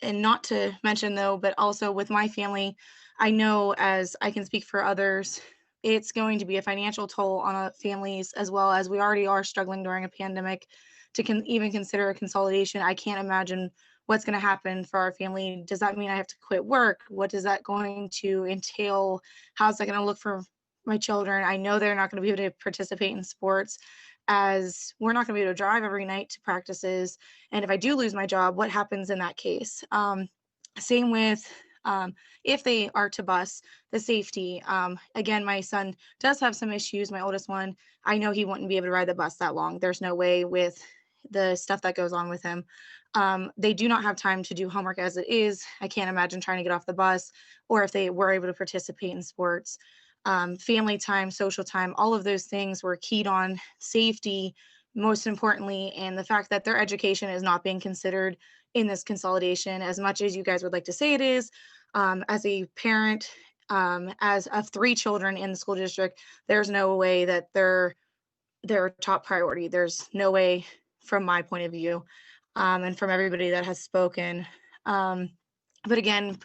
not to mention though, but also with my family, I know, as I can speak for others, it's going to be a financial toll on our families, as well as we already are struggling during a pandemic to even consider a consolidation. I can't imagine what's going to happen for our family. Does that mean I have to quit work? What is that going to entail? How's that going to look for my children? I know they're not going to be able to participate in sports, as we're not going to be able to drive every night to practices. And if I do lose my job, what happens in that case? Same with if they are to bus, the safety. Again, my son does have some issues, my oldest one. I know he wouldn't be able to ride the bus that long. There's no way with the stuff that goes on with him. They do not have time to do homework as it is. I can't imagine trying to get off the bus, or if they were able to participate in sports. Family time, social time, all of those things were keyed on safety, most importantly, and the fact that their education is not being considered in this consolidation as much as you guys would like to say it is. As a parent, as of 3 children in the school district, there's no way that they're their top priority. There's no way from my point of view, and from everybody that has spoken. But again,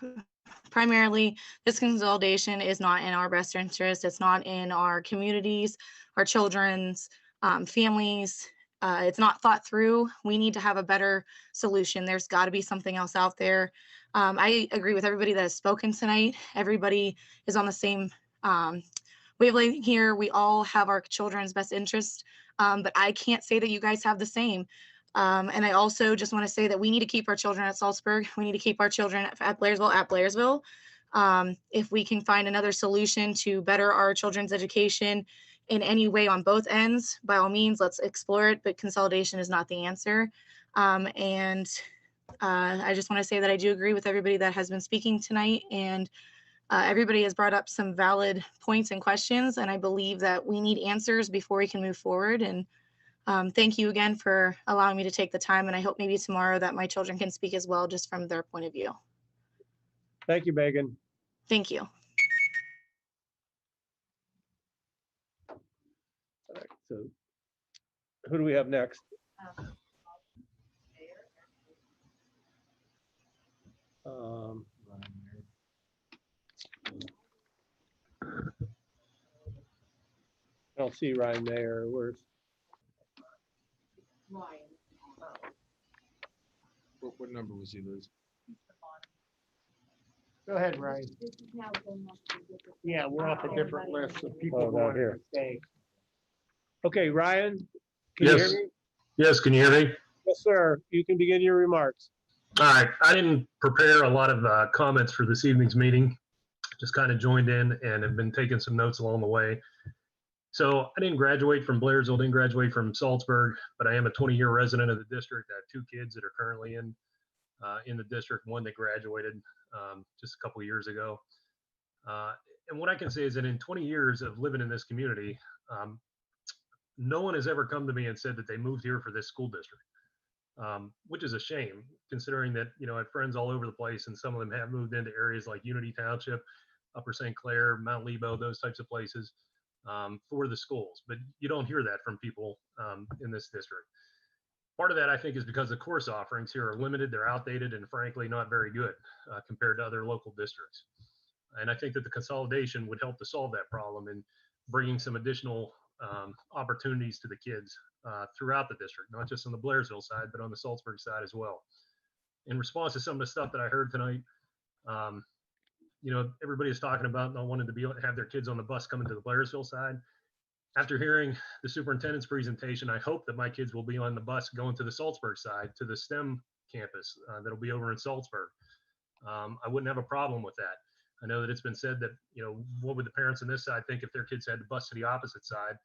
primarily, this consolidation is not in our best interest. It's not in our communities, our children's families. It's not thought through. We need to have a better solution. There's got to be something else out there. I agree with everybody that has spoken tonight. Everybody is on the same wavelength here. We all have our children's best interest, but I can't say that you guys have the same. And I also just want to say that we need to keep our children at Saltsburg. We need to keep our children at Blairsville. If we can find another solution to better our children's education in any way on both ends, by all means, let's explore it, but consolidation is not the answer. I just want to say that I do agree with everybody that has been speaking tonight, and everybody has brought up some valid points and questions, and I believe that we need answers before we can move forward. And thank you again for allowing me to take the time, and I hope maybe tomorrow that my children can speak as well, just from their point of view. Thank you, Megan. Thank you. All right, so who do we have next? I don't see Ryan Mayer. Where's? What number was he, Liz? Go ahead, Ryan. Yeah, we're off a different list of people who down want here. to stay. Okay, Ryan, can you Yes. hear me? Yes, can you hear me? Yes, sir. You can begin your remarks. All right. I didn't prepare a lot of comments for this evening's meeting. Just kind of joined in and have been taking some notes along the way. So I didn't graduate from Blairsville, didn't graduate from Saltsburg, but I am a 20-year resident of the district. I have 2 kids that are currently in the district, one that graduated just a couple of years ago. And what I can say is that in 20 years of living in this community, no one has ever come to me and said that they moved here for this school district, which is a shame, considering that, I have friends all over the place, and some of them have moved into areas like Unity Township, Upper St. Clair, Mount Lebo, those types of places for the schools. But you don't hear that from people in this district. Part of that, I think, is because the course offerings here are limited, they're outdated, and frankly, not very good compared to other local districts. And I think that the consolidation would help to solve that problem in bringing some additional opportunities to the kids throughout the district, not just on the Blairsville side, but on the Saltsburg side as well. In response to some of the stuff that I heard tonight, everybody is talking about not wanting to have their kids on the bus coming to the Blairsville side. After hearing the superintendent's presentation, I hope that my kids will be on the bus going to the Saltsburg side, to the STEM campus that'll be over in Saltsburg. I wouldn't have a problem with that. I know that it's been said that, what would the parents on this side think if their kids had to bus to the opposite side?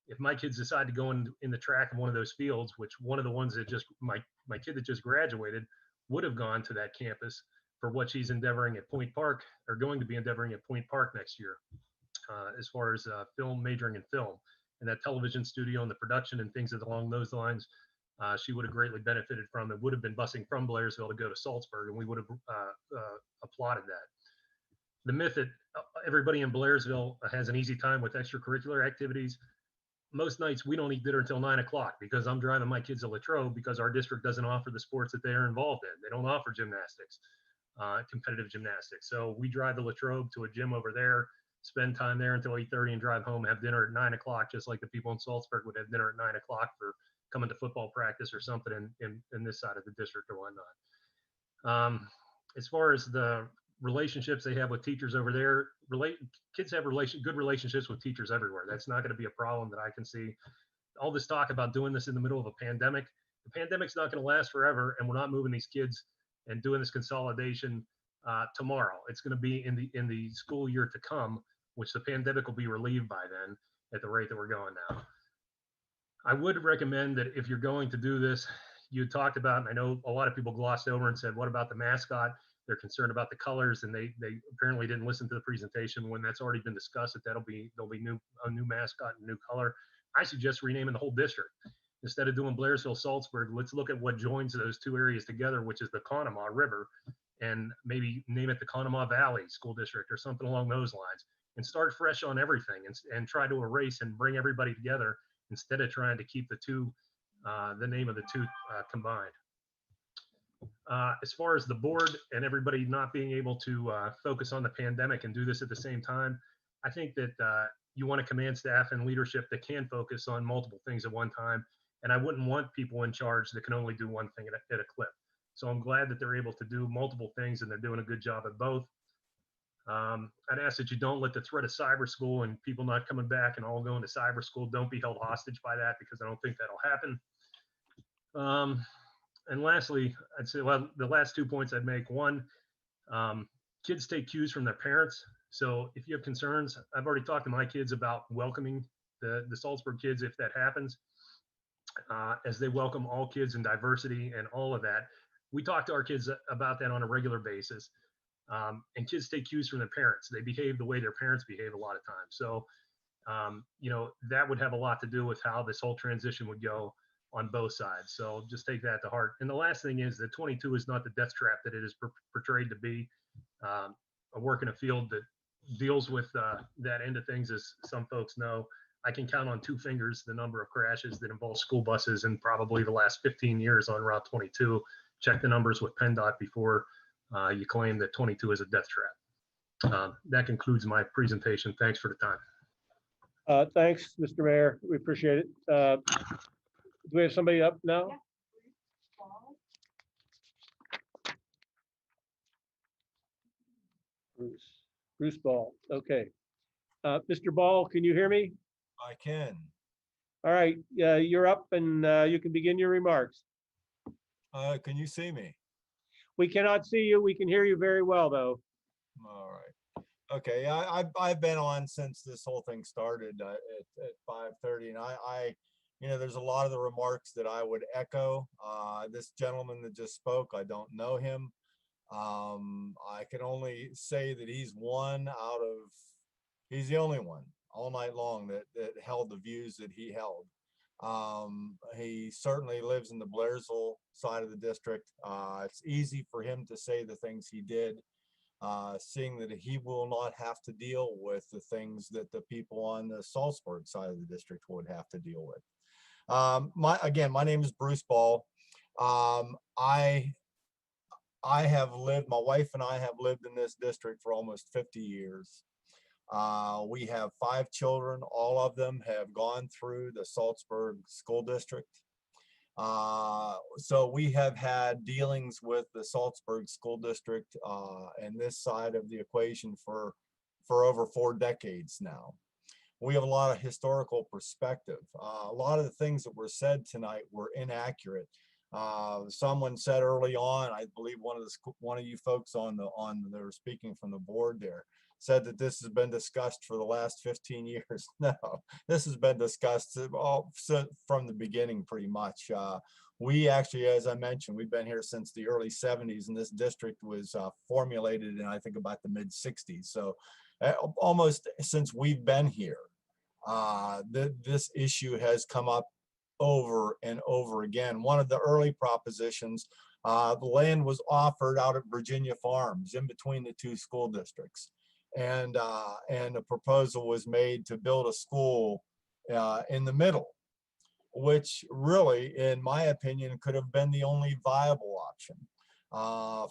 If my kids decide to go in the track in one of those fields, which one of the ones that my kid that just graduated would have gone to that campus for what she's endeavoring at Point Park, or going to be endeavoring at Point Park next year, as far as majoring in film and that television studio and the production and things along those lines. She would have greatly benefited from it. Would have been busing from Blairsville to go to Saltsburg, and we would have applauded that. The myth that everybody in Blairsville has an easy time with extracurricular activities. Most nights we don't eat dinner until 9 o'clock because I'm driving my kids to Latrobe because our district doesn't offer the sports that they are involved in. They don't offer gymnastics, competitive gymnastics. So we drive to Latrobe to a gym over there, spend time there until 8:30 and drive home, have dinner at 9 o'clock, just like the people in Saltsburg would have dinner at 9 o'clock for coming to football practice or something in this side of the district or whatnot. As far as the relationships they have with teachers over there, kids have good relationships with teachers everywhere. That's not going to be a problem that I can see. All this talk about doing this in the middle of a pandemic, the pandemic's not going to last forever, and we're not moving these kids and doing this consolidation tomorrow. It's going to be in the school year to come, which the pandemic will be relieved by then at the rate that we're going now. I would recommend that if you're going to do this, you talked about, and I know a lot of people glossed over and said, what about the mascot? They're concerned about the colors, and they apparently didn't listen to the presentation when that's already been discussed, that there'll be a new mascot and new color. I suggest renaming the whole district. Instead of doing Blairsville-Saltsburg, let's look at what joins those two areas together, which is the Conemaugh River, and maybe name it the Conemaugh Valley School District or something along those lines, and start fresh on everything and try to erase and bring everybody together instead of trying to keep the name of the two combined. As far as the board and everybody not being able to focus on the pandemic and do this at the same time, I think that you want to command staff and leadership that can focus on multiple things at one time. And I wouldn't want people in charge that can only do one thing at a clip. So I'm glad that they're able to do multiple things and they're doing a good job at both. I'd ask that you don't let the threat of cyber school and people not coming back and all going to cyber school, don't be held hostage by that, because I don't think that'll happen. And lastly, I'd say, well, the last 2 points I'd make. One, kids take cues from their parents. So if you have concerns, I've already talked to my kids about welcoming the Saltsburg kids if that happens, as they welcome all kids in diversity and all of that. We talk to our kids about that on a regular basis. And kids take cues from their parents. They behave the way their parents behave a lot of times. So, that would have a lot to do with how this whole transition would go on both sides. So just take that to heart. And the last thing is that 22 is not the death trap that it is portrayed to be. I work in a field that deals with that end of things, as some folks know. I can count on 2 fingers the number of crashes that involve school buses in probably the last 15 years on Route 22. Check the numbers with PennDOT before you claim that 22 is a death trap. That concludes my presentation. Thanks for the time. Thanks, Mr. Mayor. We appreciate it. Do we have somebody up now? Yeah. Bruce Ball. Okay. Mr. Ball, can you hear me? I can. All right. You're up and you can begin your remarks. Can you see me? We cannot see you. We can hear you very well, though. All right. Okay. I've been on since this whole thing started at 5:30, and I there's a lot of the remarks that I would echo. This gentleman that just spoke, I don't know him. I can only say that he's the only one all night long that held the views that he held. He certainly lives in the Blairsville side of the district. It's easy for him to say the things he did, seeing that he will not have to deal with the things that the people on the Saltsburg side of the district would have to deal with. My name is Bruce Ball. My wife and I have lived in this district for almost 50 years. We have 5 children. All of them have gone through the Saltsburg School District. So we have had dealings with the Saltsburg School District and this side of the equation for over 4 decades now. We have a lot of historical perspective. A lot of the things that were said tonight were inaccurate. Someone said early on, I believe one of you folks they were speaking from the board there, said that this has been discussed for the last 15 years. No, this has been discussed from the beginning pretty much. We actually, as I mentioned, we've been here since the early 70s, and this district was formulated in, I think, about the mid 60s. So almost since we've been here, this issue has come up over and over again. One of the early propositions, the land was offered out at Virginia Farms in between the 2 school districts. And a proposal was made to build a school in the middle, which really, in my opinion, could have been the only viable option.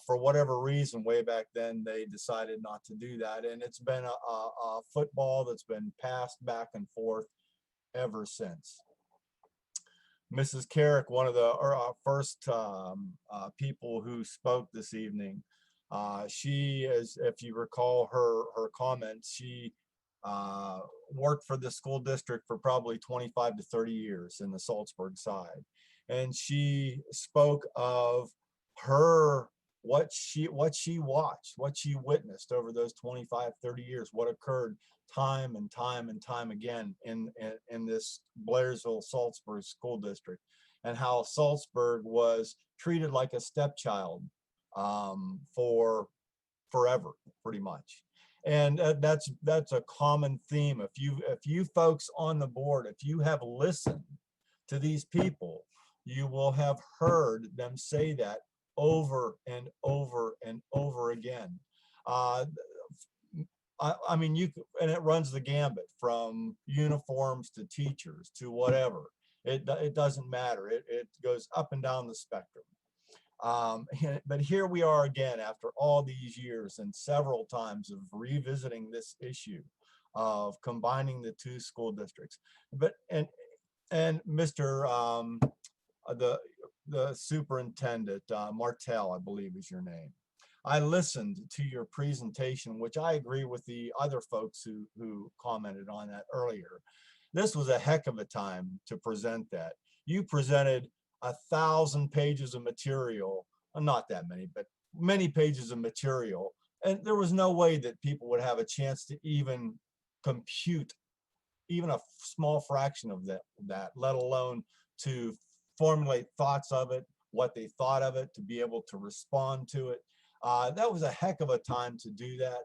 For whatever reason, way back then, they decided not to do that. And it's been a football that's been passed back and forth ever since. Mrs. Carrick, one of the first people who spoke this evening, she, if you recall her comments, she worked for the school district for probably 25 to 30 years in the Saltsburg side. And she spoke of her what she watched, what she witnessed over those 25, 30 years, what occurred time and time and time again in this Blairsville-Saltsburg school district, and how Saltsburg was treated like a stepchild for forever, pretty much. And that's a common theme. If you folks on the board, if you have listened to these people, you will have heard them say that over and over and over again. I mean, and it runs the gambit from uniforms to teachers to whatever. It doesn't matter. It goes up and down the spectrum. But here we are again after all these years and several times of revisiting this issue of combining the two school districts. But and Mr. The superintendent, Martell, I believe is your name. I listened to your presentation, which I agree with the other folks who commented on that earlier. This was a heck of a time to present that. You presented 1,000 pages of material, not that many, but many pages of material. And there was no way that people would have a chance to even compute even a small fraction of that, let alone to formulate thoughts of it, what they thought of it, to be able to respond to it. That was a heck of a time to do that.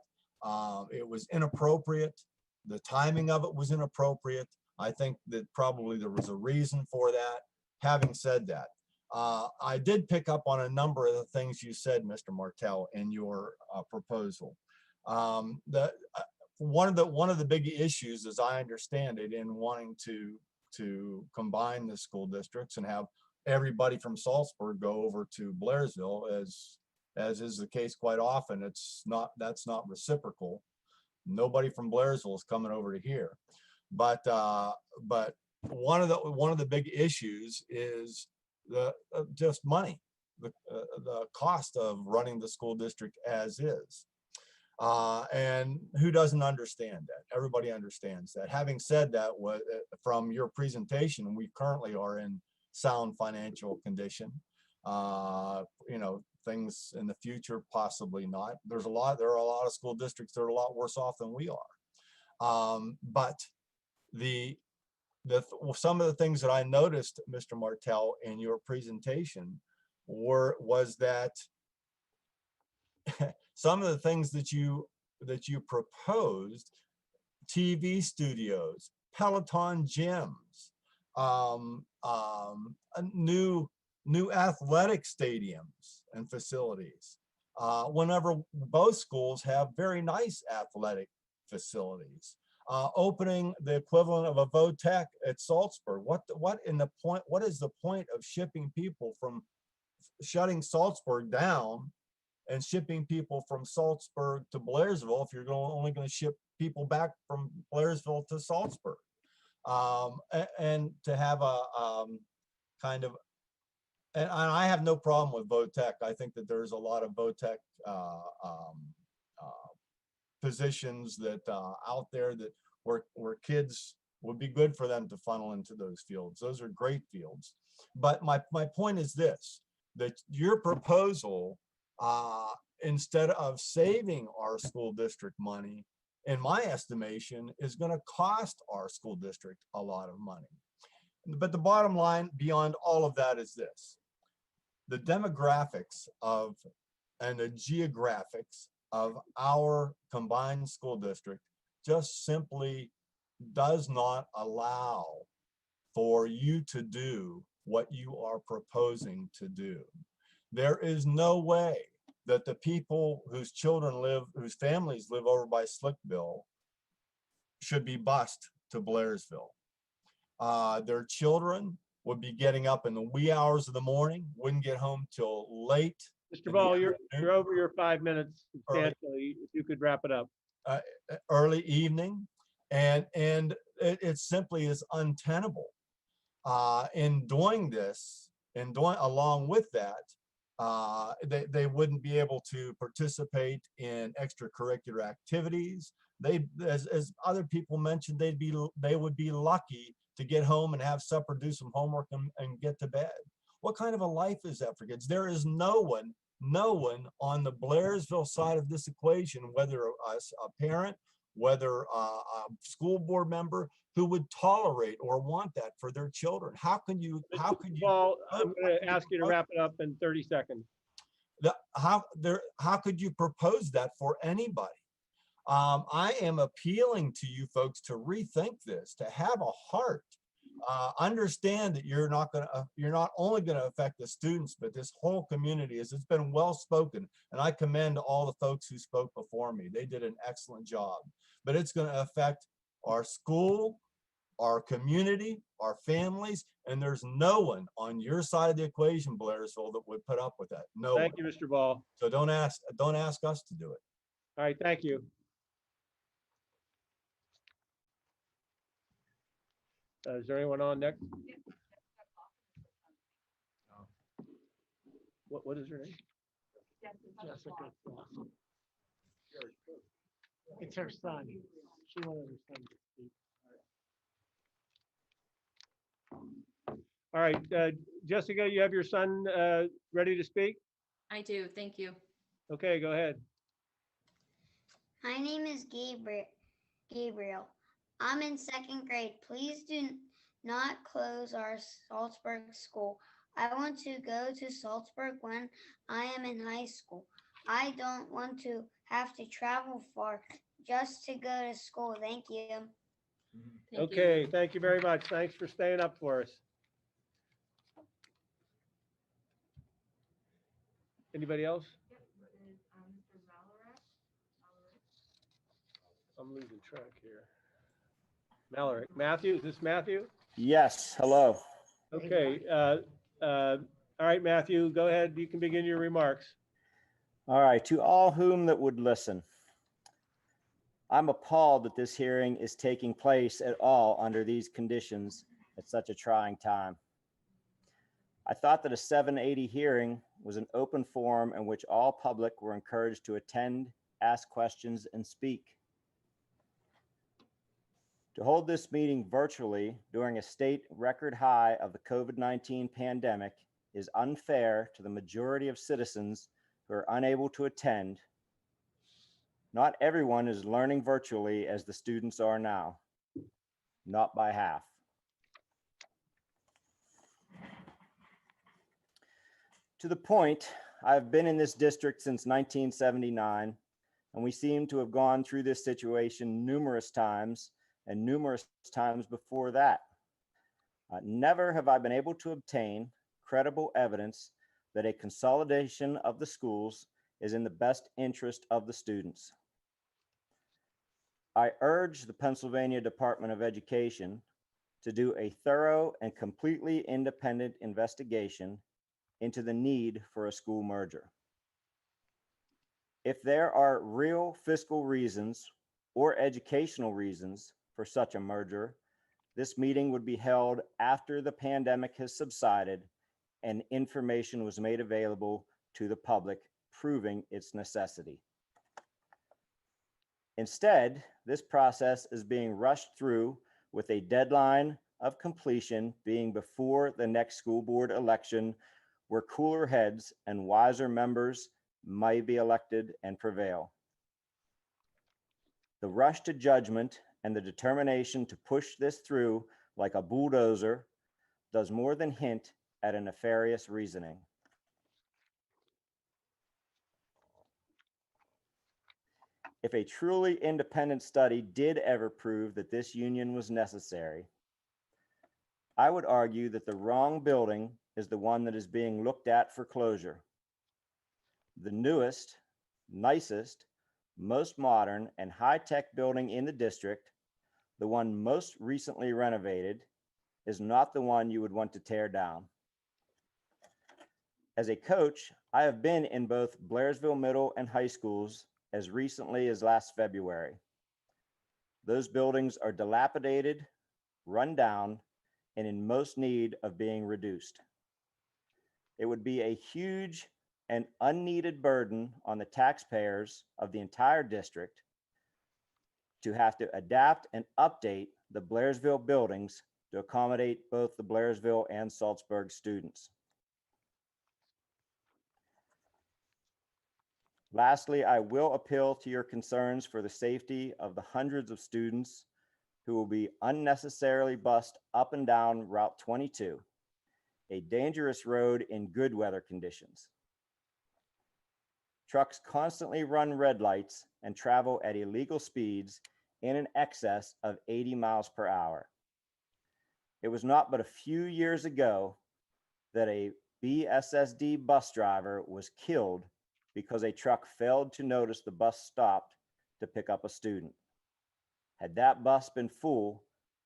It was inappropriate. The timing of it was inappropriate. I think that probably there was a reason for that. Having said that, I did pick up on a number of the things you said, Mr. Martell, in your proposal. One of the big issues, as I understand it, in wanting to combine the school districts and have everybody from Saltsburg go over to Blairsville, as is the case quite often, that's not reciprocal. Nobody from Blairsville is coming over to here, but one of the big issues is just money, the cost of running the school district as is. And who doesn't understand that? Everybody understands that. Having said that, from your presentation, we currently are in sound financial condition. Things in the future, possibly not. There are a lot of school districts that are a lot worse off than we are. But some of the things that I noticed, Mr. Martell, in your presentation was that some of the things that you proposed, TV studios, Peloton gyms, new athletic stadiums and facilities, whenever both schools have very nice athletic facilities. Opening the equivalent of a VOTEC at Saltsburg. What is the point of shutting Saltsburg down and shipping people from Saltsburg to Blairsville if you're only going to ship people back from Blairsville to Saltsburg? And to have a kind of, and I have no problem with VOTEC. I think that there's a lot of VOTEC positions that out there that where kids would be good for them to funnel into those fields. Those are great fields. But my point is this, that your proposal, instead of saving our school district money, in my estimation, is going to cost our school district a lot of money. But the bottom line beyond all of that is this: the demographics and the geographics of our combined school district just simply does not allow for you to do what you are proposing to do. There is no way that the people whose families live over by Slickville should be bused to Blairsville. Their children would be getting up in the wee hours of the morning, wouldn't get home till late. Mr. Ball, you're over your 5 minutes substantially. If you could wrap it up. Early evening, and it simply is untenable. In doing this, along with that, they wouldn't be able to participate in extracurricular activities. As other people mentioned, they would be lucky to get home and have supper, do some homework, and get to bed. What kind of a life is that for kids? There is no one no one on the Blairsville side of this equation, whether a parent, whether a school board member, who would tolerate or want that for their children. How can you? Paul, I'm going to ask you to wrap it up in 30 seconds. How could you propose that for anybody? I am appealing to you folks to rethink this, to have a heart. Understand that you're not only going to affect the students, but this whole community. As it's been well spoken, and I commend all the folks who spoke before me. They did an excellent job. But it's going to affect our school, our community, our families, and there's no one on your side of the equation, Blairsville, that would put up with that. No one. Thank you, Mr. Ball. So don't ask us to do it. All right, thank you. Is there anyone on next? What is her name? Jessica. It's her son. She wanted her son to speak. All right, Jessica, you have your son ready to speak? I do, thank you. Okay, go ahead. My name is Gabriel. I'm in second grade. Please do not close our Saltsburg school. I want to go to Saltsburg when I am in high school. I don't want to have to travel far just to go to school. Thank you. Okay, thank you very much. Thanks for staying up for us. Anybody else? I'm losing track here. Mallory. Matthew, is this Matthew? Yes, hello. Okay. All right, Matthew, go ahead. You can begin your remarks. All right, to all whom that would listen. I'm appalled that this hearing is taking place at all under these conditions at such a trying time. I thought that a 780 hearing was an open forum in which all public were encouraged to attend, ask questions, and speak. To hold this meeting virtually during a state record high of the COVID-19 pandemic is unfair to the majority of citizens who are unable to attend. Not everyone is learning virtually as the students are now, not by half. To the point, I've been in this district since 1979, and we seem to have gone through this situation numerous times and numerous times before that. Never have I been able to obtain credible evidence that a consolidation of the schools is in the best interest of the students. I urge the Pennsylvania Department of Education to do a thorough and completely independent investigation into the need for a school merger. If there are real fiscal reasons or educational reasons for such a merger, this meeting would be held after the pandemic has subsided and information was made available to the public proving its necessity. Instead, this process is being rushed through with a deadline of completion being before the next school board election, where cooler heads and wiser members may be elected and prevail. The rush to judgment and the determination to push this through like a bulldozer does more than hint at a nefarious reasoning. If a truly independent study did ever prove that this union was necessary, I would argue that the wrong building is the one that is being looked at for closure. The newest, nicest, most modern and high-tech building in the district, the one most recently renovated, is not the one you would want to tear down. As a coach, I have been in both Blairsville Middle and high schools as recently as last February. Those buildings are dilapidated, run down, and in most need of being reduced. It would be a huge and unneeded burden on the taxpayers of the entire district to have to adapt and update the Blairsville buildings to accommodate both the Blairsville and Saltsburg students. Lastly, I will appeal to your concerns for the safety of the hundreds of students who will be unnecessarily bussed up and down Route 22, a dangerous road in good weather conditions. Trucks constantly run red lights and travel at illegal speeds in an excess of 80 miles per hour. It was not but a few years ago that a BSSD bus driver was killed because a truck failed to notice the bus stopped to pick up a student. Had that bus been full,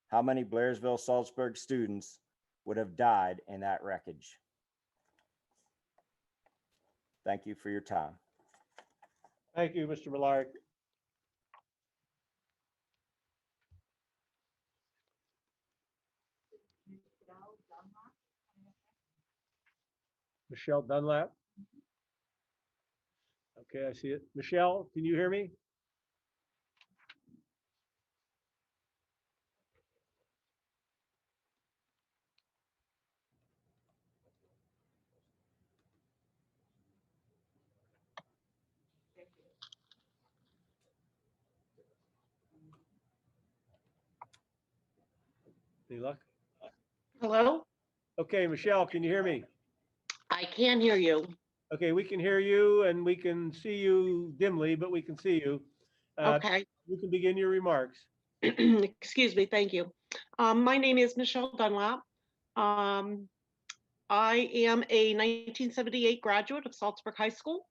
how many Blairsville-Saltsburg students would have died in that wreckage? Thank you for your time. Thank you, Mr. Millard. Michelle Dunlap. Okay, I see it. Michelle, can you hear me? Any luck? Hello? Okay, Michelle, can you hear me? I can hear you. Okay, we can hear you and we can see you dimly, but we can see you. Okay. You can begin your remarks. Excuse me, thank you. My name is Michelle Dunlap. I am a 1978 graduate of Saltsburg High School.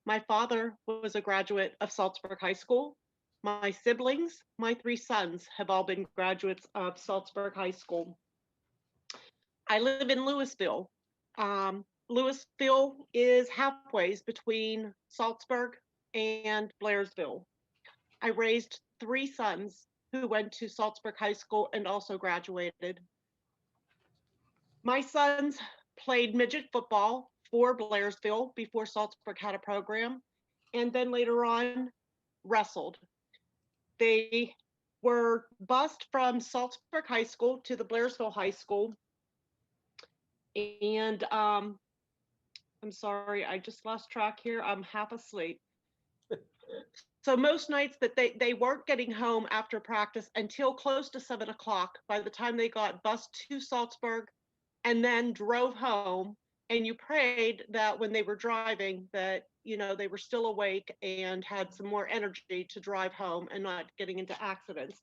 My father was a graduate of Saltsburg High School. My siblings, my 3 sons, have all been graduates of Saltsburg High School. I live in Louisville. Louisville is halfway between Saltsburg and Blairsville. I raised 3 sons who went to Saltsburg High School and also graduated. My sons played midget football for Blairsville before Saltsburg had a program, and then later on wrestled. They were bused from Saltsburg High School to the Blairsville High School. And I'm sorry, I just lost track here. I'm half asleep. So most nights that they weren't getting home after practice until close to 7 o'clock by the time they got bused to Saltsburg and then drove home. And you prayed that when they were driving that, you know, they were still awake and had some more energy to drive home and not getting into accidents.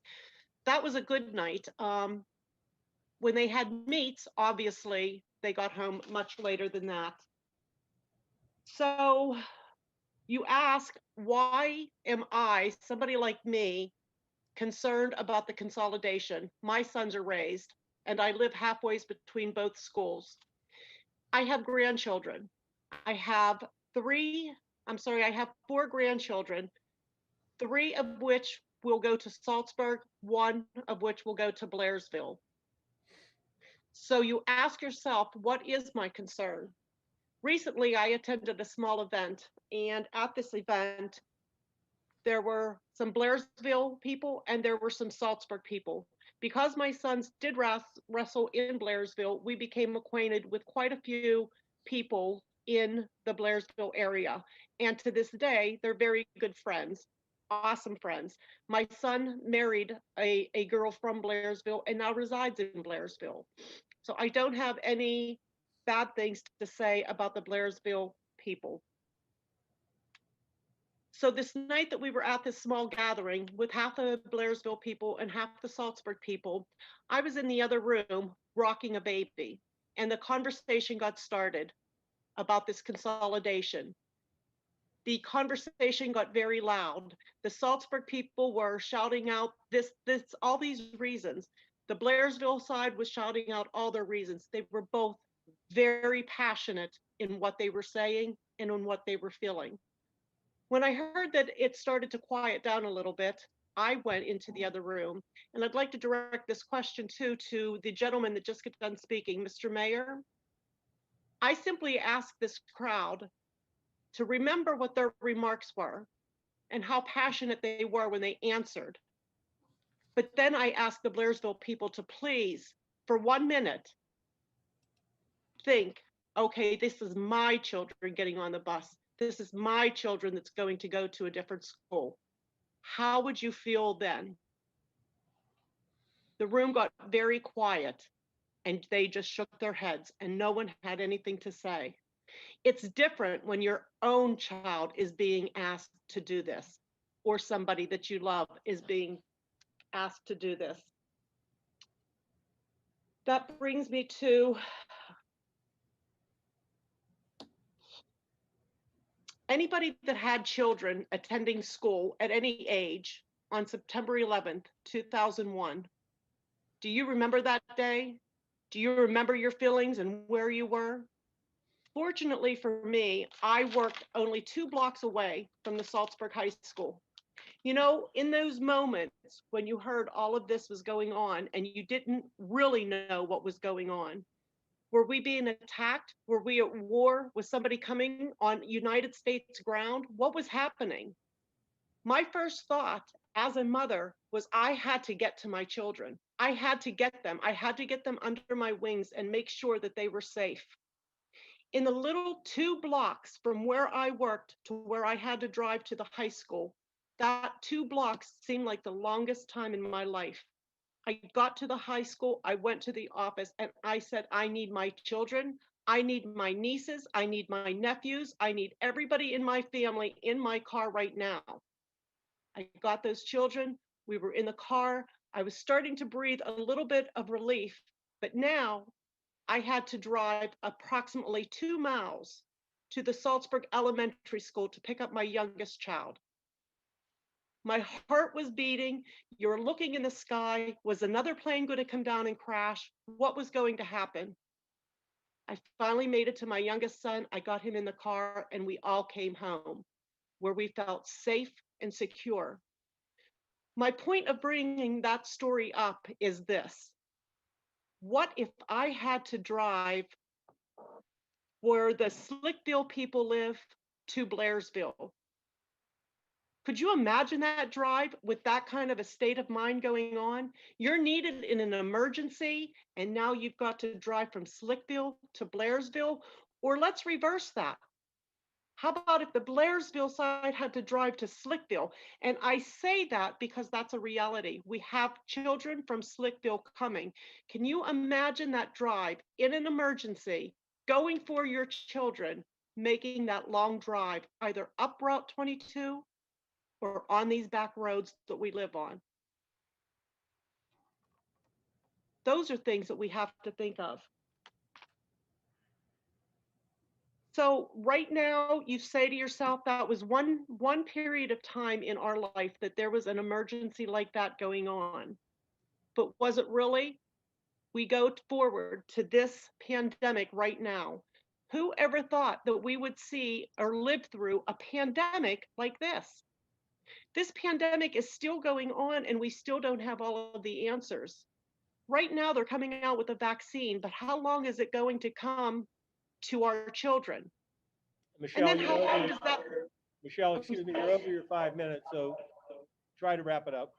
That was a good night. When they had meets, obviously, they got home much later than that. So you ask, why am I, somebody like me, concerned about the consolidation? My sons are raised, and I live halfway between both schools. I have grandchildren. I have 4 grandchildren, 3 of which will go to Saltsburg, 1 of which will go to Blairsville. So you ask yourself, what is my concern? Recently, I attended a small event, and at this event, there were some Blairsville people and there were some Saltsburg people. Because my sons did wrestle in Blairsville, we became acquainted with quite a few people in the Blairsville area. And to this day, they're very good friends, awesome friends. My son married a girl from Blairsville and now resides in Blairsville. So I don't have any bad things to say about the Blairsville people. So this night that we were at this small gathering with half the Blairsville people and half the Saltsburg people, I was in the other room rocking a baby, and the conversation got started about this consolidation. The conversation got very loud. The Saltsburg people were shouting out all these reasons. The Blairsville side was shouting out all their reasons. They were both very passionate in what they were saying and in what they were feeling. When I heard that it started to quiet down a little bit, I went into the other room, and I'd like to direct this question to the gentleman that just got done speaking, Mr. Mayor. I simply asked this crowd to remember what their remarks were and how passionate they were when they answered. But then I asked the Blairsville people to please, for 1 minute, think, okay, this is my children getting on the bus. this is my children that's going to go to a different school. How would you feel then? The room got very quiet and they just shook their heads and no one had anything to say. It's different when your own child is being asked to do this, or somebody that you love is being asked to do this. That brings me to anybody that had children attending school at any age on September 11th, 2001. Do you remember that day? Do you remember your feelings and where you were? Fortunately for me, I worked only 2 blocks away from the Saltsburg High School. You know, in those moments when you heard all of this was going on and you didn't really know what was going on, were we being attacked? Were we at war? Was somebody coming on United States ground? What was happening? My first thought as a mother was I had to get to my children. I had to get them. I had to get them under my wings and make sure that they were safe. In the little 2 blocks from where I worked to where I had to drive to the high school, that 2 blocks seemed like the longest time in my life. I got to the high school, I went to the office, and I said, I need my children, I need my nieces, I need my nephews, I need everybody in my family in my car right now. I got those children, we were in the car, I was starting to breathe a little bit of relief, but now I had to drive approximately 2 miles to the Saltsburg Elementary School to pick up my youngest child. My heart was beating. You're looking in the sky. Was another plane going to come down and crash? What was going to happen? I finally made it to my youngest son. I got him in the car and we all came home where we felt safe and secure. My point of bringing that story up is this. What if I had to drive where the Slickville people live to Blairsville? Could you imagine that drive with that kind of a state of mind going on? You're needed in an emergency, and now you've got to drive from Slickville to Blairsville, or let's reverse that. How about if the Blairsville side had to drive to Slickville? And I say that because that's a reality. We have children from Slickville coming. Can you imagine that drive in an emergency, going for your children, making that long drive, either up Route 22 or on these back roads that we live on? Those are things that we have to think of. So right now, you say to yourself, that was one period of time in our life that there was an emergency like that going on. But was it really? We go forward to this pandemic right now. Who ever thought that we would see or live through a pandemic like this? This pandemic is still going on and we still don't have all of the answers. Right now, they're coming out with a vaccine, but how long is it going to come to our children? Michelle, And then how long does that? Michelle, excuse me, you're over your 5 minutes, so try to wrap it up.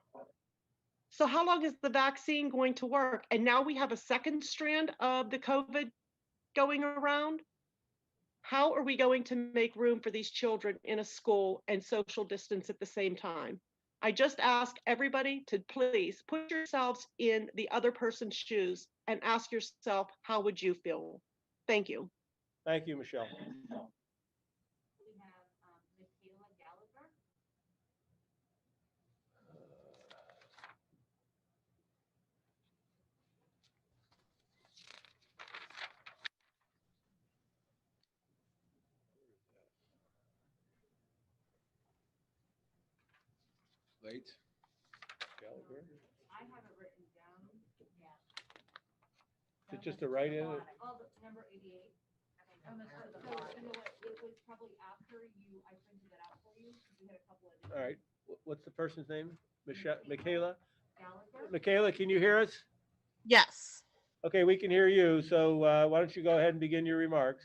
So how long is the vaccine going to work? And now we have a second strand of the COVID going around. How are we going to make room for these children in a school and social distance at the same time? I just ask everybody to please put yourselves in the other person's shoes and ask yourself, how would you feel? Thank you. Thank you, Michelle. Late. Gallagher. I have it written down, yeah. Is it just a write-in? Oh, number 88. So, you know what, it was probably after I printed it out for you, because we had a couple of. All right. What's the person's name? Michaela? Gallagher? Michaela, can you hear us? Yes. Okay, we can hear you. So why don't you go ahead and begin your remarks?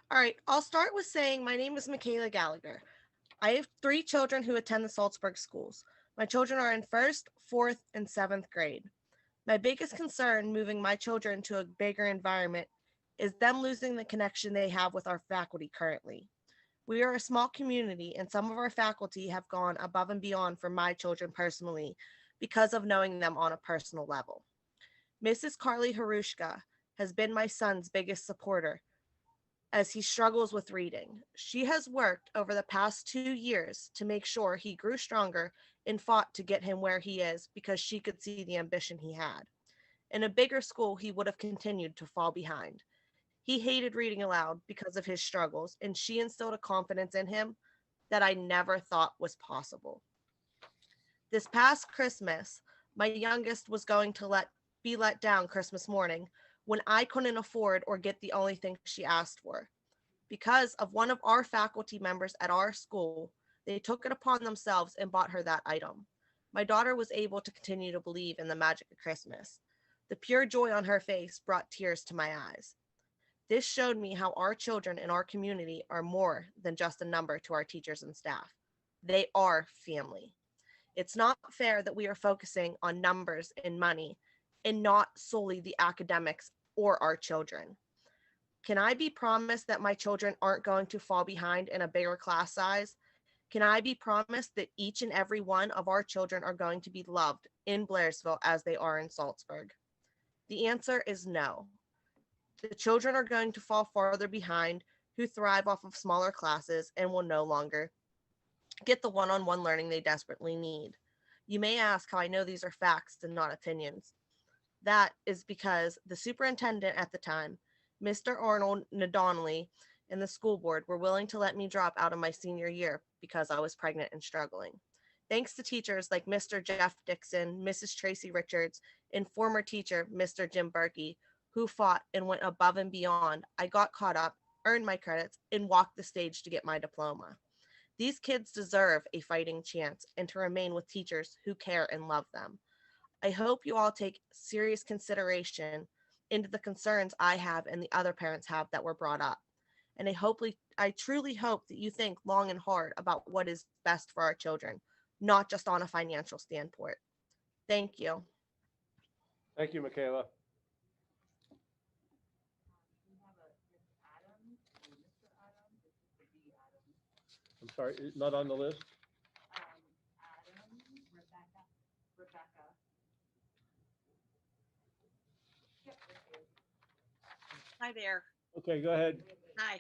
All right. I'll start with saying my name is Michaela Gallagher. I have 3 children who attend the Saltsburg schools. My children are in 1st, 4th, and 7th grade. My biggest concern moving my children to a bigger environment is them losing the connection they have with our faculty currently. We are a small community, and some of our faculty have gone above and beyond for my children personally because of knowing them on a personal level. Mrs. Carly Harushka has been my son's biggest supporter as he struggles with reading. She has worked over the past 2 years to make sure he grew stronger and fought to get him where he is because she could see the ambition he had. In a bigger school, he would have continued to fall behind. He hated reading aloud because of his struggles, and she instilled a confidence in him that I never thought was possible. This past Christmas, my youngest was going to be let down Christmas morning when I couldn't afford or get the only thing she asked for. Because of one of our faculty members at our school, they took it upon themselves and bought her that item. My daughter was able to continue to believe in the magic of Christmas. The pure joy on her face brought tears to my eyes. This showed me how our children in our community are more than just a number to our teachers and staff. They are family. It's not fair that we are focusing on numbers and money and not solely the academics or our children. Can I be promised that my children aren't going to fall behind in a bigger class size? Can I be promised that each and every one of our children are going to be loved in Blairsville as they are in Saltsburg? The answer is no. The children are going to fall farther behind who thrive off of smaller classes and will no longer get the one-on-one learning they desperately need. You may ask how I know these are facts and not opinions. That is because the superintendent at the time, Mr. Arnold Nadonley, and the school board were willing to let me drop out of my senior year because I was pregnant and struggling. Thanks to teachers like Mr. Jeff Dixon, Mrs. Tracy Richards, and former teacher, Mr. Jim Berkey, who fought and went above and beyond, I got caught up, earned my credits, and walked the stage to get my diploma. These kids deserve a fighting chance and to remain with teachers who care and love them. I hope you all take serious consideration into the concerns I have and the other parents have that were brought up. And I truly hope that you think long and hard about what is best for our children, not just on a financial standpoint. Thank you. Thank you, Michaela. I'm sorry, not on the list? Hi there. Okay, go ahead. Hi.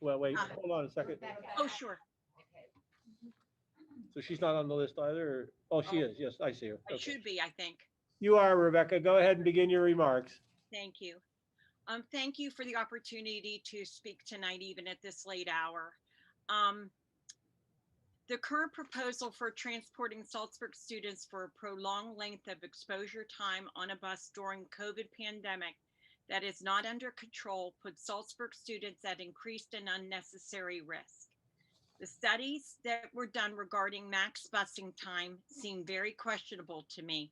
Well, wait, hold on a second. Oh, sure. So she's not on the list either? Or, oh, she is. Yes, I see her. I Okay. should be, I think. You are, Rebecca. Go ahead and begin your remarks. Thank you. Thank you for the opportunity to speak tonight, even at this late hour. The current proposal for transporting Saltsburg students for a prolonged length of exposure time on a bus during COVID pandemic that is not under control puts Saltsburg students at increased and unnecessary risk. The studies that were done regarding max busing time seem very questionable to me.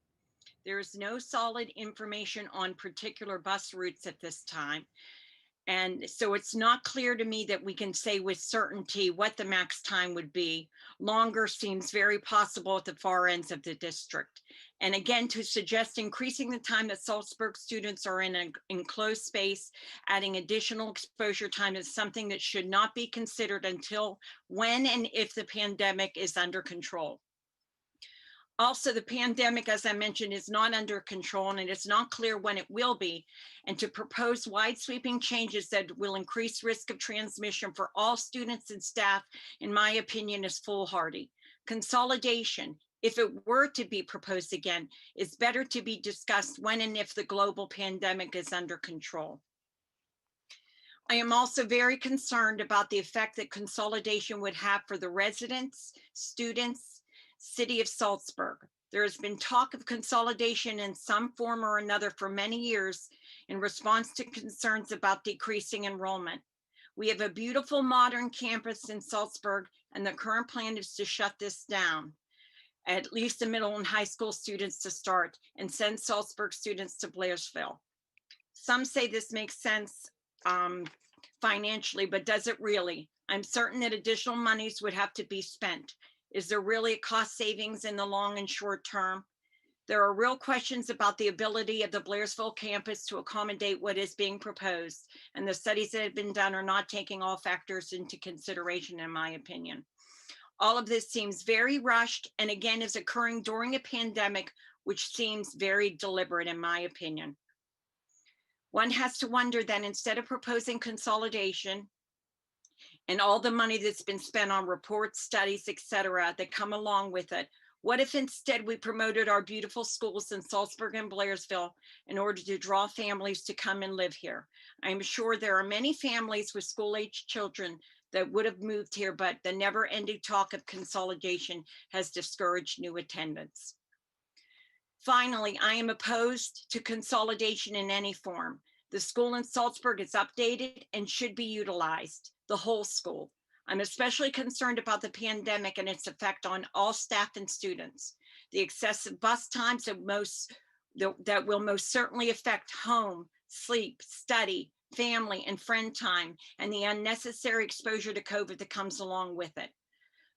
There is no solid information on particular bus routes at this time. And so it's not clear to me that we can say with certainty what the max time would be. Longer seems very possible at the far ends of the district. And again, to suggest increasing the time that Saltsburg students are in an enclosed space, adding additional exposure time is something that should not be considered until when and if the pandemic is under control. Also, the pandemic, as I mentioned, is not under control and it's not clear when it will be. And to propose wide sweeping changes that will increase risk of transmission for all students and staff, in my opinion, is foolhardy. Consolidation, if it were to be proposed again, is better to be discussed when and if the global pandemic is under control. I am also very concerned about the effect that consolidation would have for the residents, students, City of Saltsburg. There has been talk of consolidation in some form or another for many years in response to concerns about decreasing enrollment. We have a beautiful modern campus in Saltsburg, and the current plan is to shut this down, at least the middle and high school students to start, and send Saltsburg students to Blairsville. Some say this makes sense financially, but does it really? I'm certain that additional monies would have to be spent. Is there really a cost savings in the long and short term? There are real questions about the ability of the Blairsville campus to accommodate what is being proposed, and the studies that have been done are not taking all factors into consideration, in my opinion. All of this seems very rushed and again is occurring during a pandemic, which seems very deliberate, in my opinion. One has to wonder that instead of proposing consolidation and all the money that's been spent on reports, studies, etc., that come along with it, what if instead we promoted our beautiful schools in Saltsburg and Blairsville in order to draw families to come and live here? I'm sure there are many families with school-age children that would have moved here, but the never-ending talk of consolidation has discouraged new attendance. Finally, I am opposed to consolidation in any form. The school in Saltsburg is updated and should be utilized, the whole school. I'm especially concerned about the pandemic and its effect on all staff and students. The excessive bus times that will most certainly affect home, sleep, study, family, and friend time, and the unnecessary exposure to COVID that comes along with it.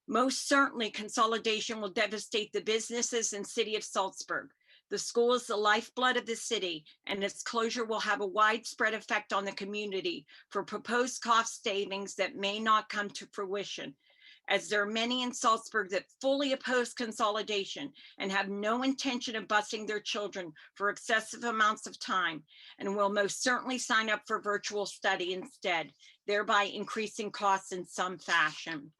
Most certainly, consolidation will devastate the businesses and city of Saltsburg. The school is the lifeblood of the city, and its closure will have a widespread effect on the community for proposed cost savings that may not come to fruition, as there are many in Saltsburg that fully oppose consolidation and have no intention of busing their children for excessive amounts of time, and will most certainly sign up for virtual study instead, thereby increasing costs in some fashion.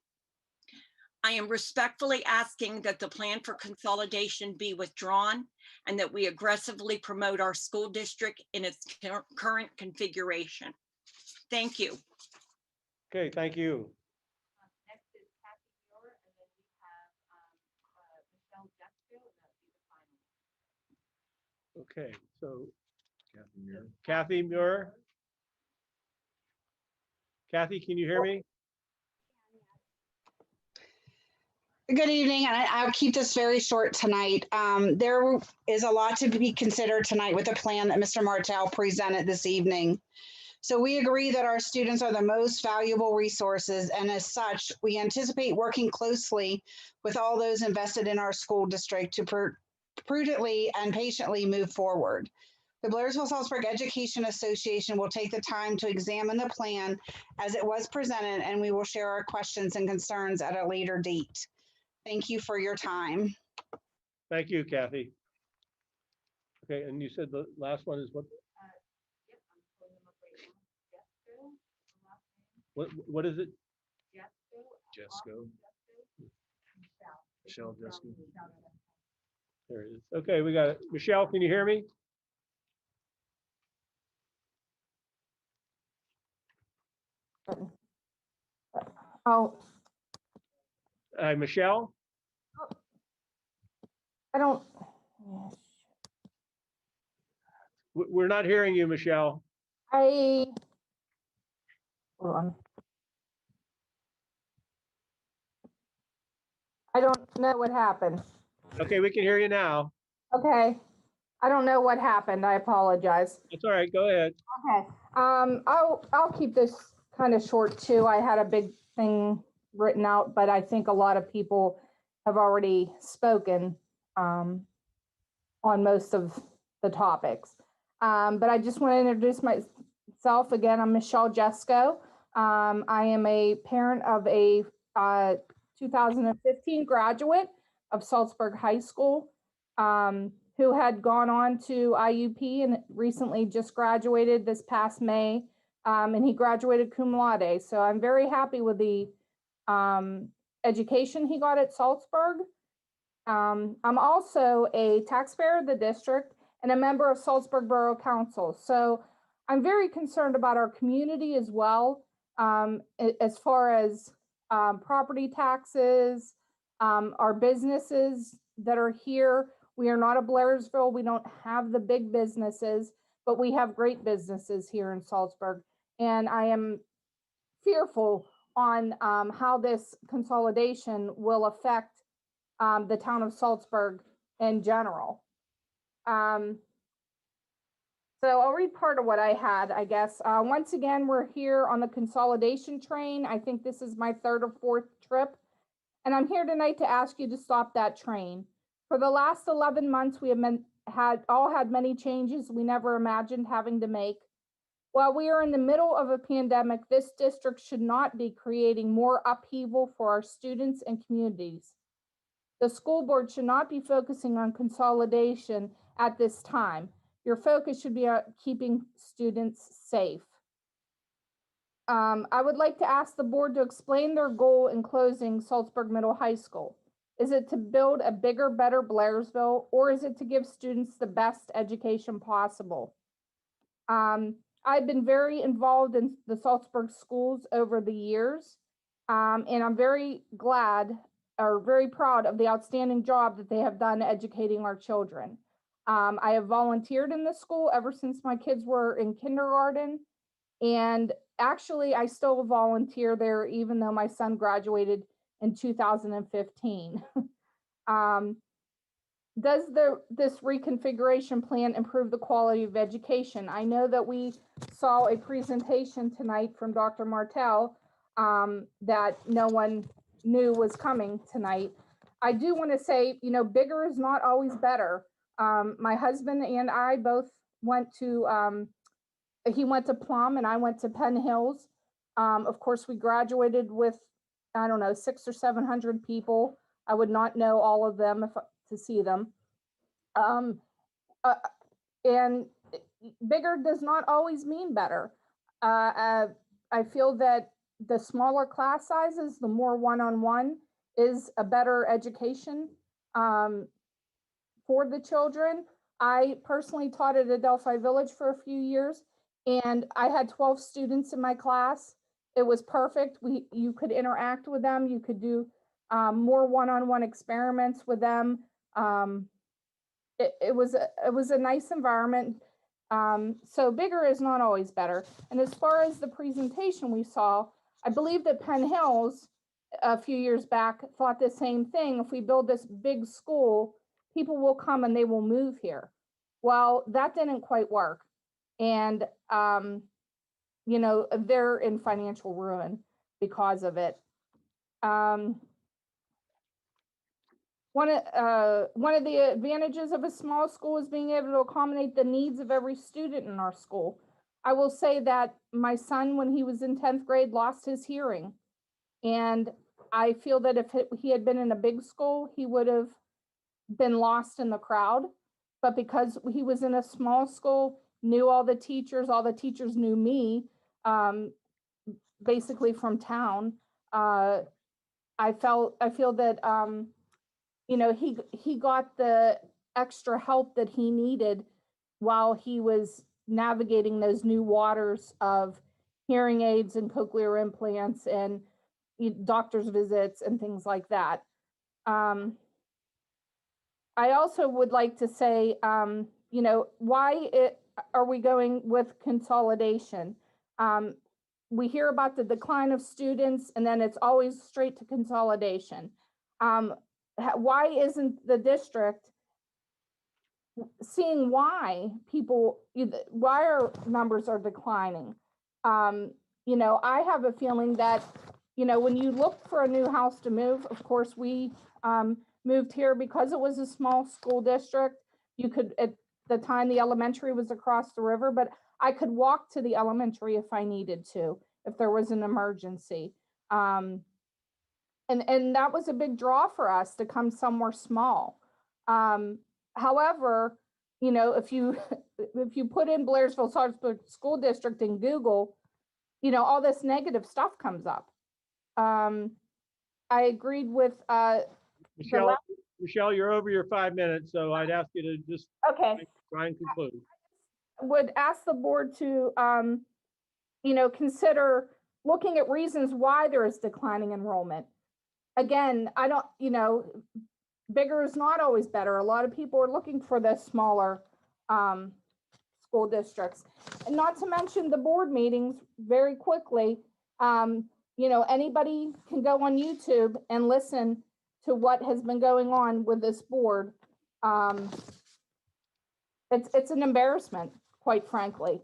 I am respectfully asking that the plan for consolidation be withdrawn and that we aggressively promote our school district in its current configuration. Thank you. Okay, thank you. Next is Kathy Muir, and then we have Michelle Jesco, and that'll be the final. Okay, so Kathy Muir. Kathy, can you hear me? Good evening, and I'll keep this very short tonight. There is a lot to be considered tonight with the plan that Mr. Martell presented this evening. So we agree that our students are the most valuable resources, and as such, we anticipate working closely with all those invested in our school district to prudently and patiently move forward. The Blairsville-Saltsburg Education Association will take the time to examine the plan as it was presented, and we will share our questions and concerns at a later date. Thank you for your time. Thank you, Kathy. Okay, and you said the last one is what? What is it? Jesco. Michelle Jesco. There it is. Okay, we got it. Michelle, can you hear me? Oh, Michelle? I don't. We're not hearing you, Michelle. Hold on. I don't know what happened. Okay, we can hear you now. Okay. I don't know what happened. I apologize. It's all right. Go ahead. Okay. I'll keep this kind of short too. I had a big thing written out, but I think a lot of people have already spoken on most of the topics. But I just want to introduce myself again. I'm Michelle Jesco. I am a parent of a 2015 graduate of Saltsburg High School, who had gone on to IUP and recently just graduated this past May, and he graduated cum laude. So I'm very happy with the education he got at Saltsburg. I'm also a taxpayer of the district and a member of Saltsburg Borough Council. So I'm very concerned about our community as well, as far as property taxes, our businesses that are here. We are not a Blairsville. We don't have the big businesses, but we have great businesses here in Saltsburg. And I am fearful on how this consolidation will affect the town of Saltsburg in general. So I'll read part of what I had, I guess. Once again, we're here on the consolidation train. I think this is my third or fourth trip. And I'm here tonight to ask you to stop that train. For the last 11 months, we have had many changes we never imagined having to make. While we are in the middle of a pandemic, this district should not be creating more upheaval for our students and communities. The school board should not be focusing on consolidation at this time. Your focus should be on keeping students safe. I would like to ask the board to explain their goal in closing Saltsburg Middle High School. Is it to build a bigger, better Blairsville, or is it to give students the best education possible? I've been very involved in the Saltsburg schools over the years, and I'm very glad or very proud of the outstanding job that they have done educating our children. I have volunteered in the school ever since my kids were in kindergarten, and actually I still volunteer there even though my son graduated in 2015. Does this reconfiguration plan improve the quality of education? I know that we saw a presentation tonight from Dr. Martell that no one knew was coming tonight. I do want to say, you know, bigger is not always better. My husband and I both went to, he went to Plum and I went to Penn Hills. Of course, we graduated with, I don't know, 600 or 700 people. I would not know all of them to see them. And bigger does not always mean better. I feel that the smaller class sizes, the more one-on-one is a better education for the children. I personally taught at Adelphi Village for a few years, and I had 12 students in my class. It was perfect. You could interact with them. You could do more one-on-one experiments with them. It was a nice environment. So bigger is not always better. And as far as the presentation we saw, I believe that Penn Hills a few years back thought the same thing. If we build this big school, people will come and they will move here. Well, that didn't quite work. And, you know, they're in financial ruin because of it. One of the advantages of a small school is being able to accommodate the needs of every student in our school. I will say that my son, when he was in 10th grade, lost his hearing. And I feel that if he had been in a big school, he would have been lost in the crowd. But because he was in a small school, knew all the teachers knew me, basically from town. I feel that, you know, he got the extra help that he needed while he was navigating those new waters of hearing aids and cochlear implants and doctor's visits and things like that. I also would like to say, you know, why are we going with consolidation? We hear about the decline of students and then it's always straight to consolidation. Why isn't the district seeing why our numbers are declining? You know, I have a feeling that, you know, when you look for a new house to move, of course, we moved here because it was a small school district. You could, at the time, the elementary was across the river, but I could walk to the elementary if I needed to, if there was an emergency. And that was a big draw for us to come somewhere small. However, you know, if you put in Blairsville-Saltsburg School District in Google, you know, all this negative stuff comes up. I agreed with Michelle, you're over your 5 minutes, so I'd ask you to just try and conclude. Would ask the board to, you know, consider looking at reasons why there is declining enrollment. Again, I don't, you know, bigger is not always better. A lot of people are looking for the smaller school districts. And not to mention the board meetings very quickly. You know, anybody can go on YouTube and listen to what has been going on with this board. It's an embarrassment, quite frankly.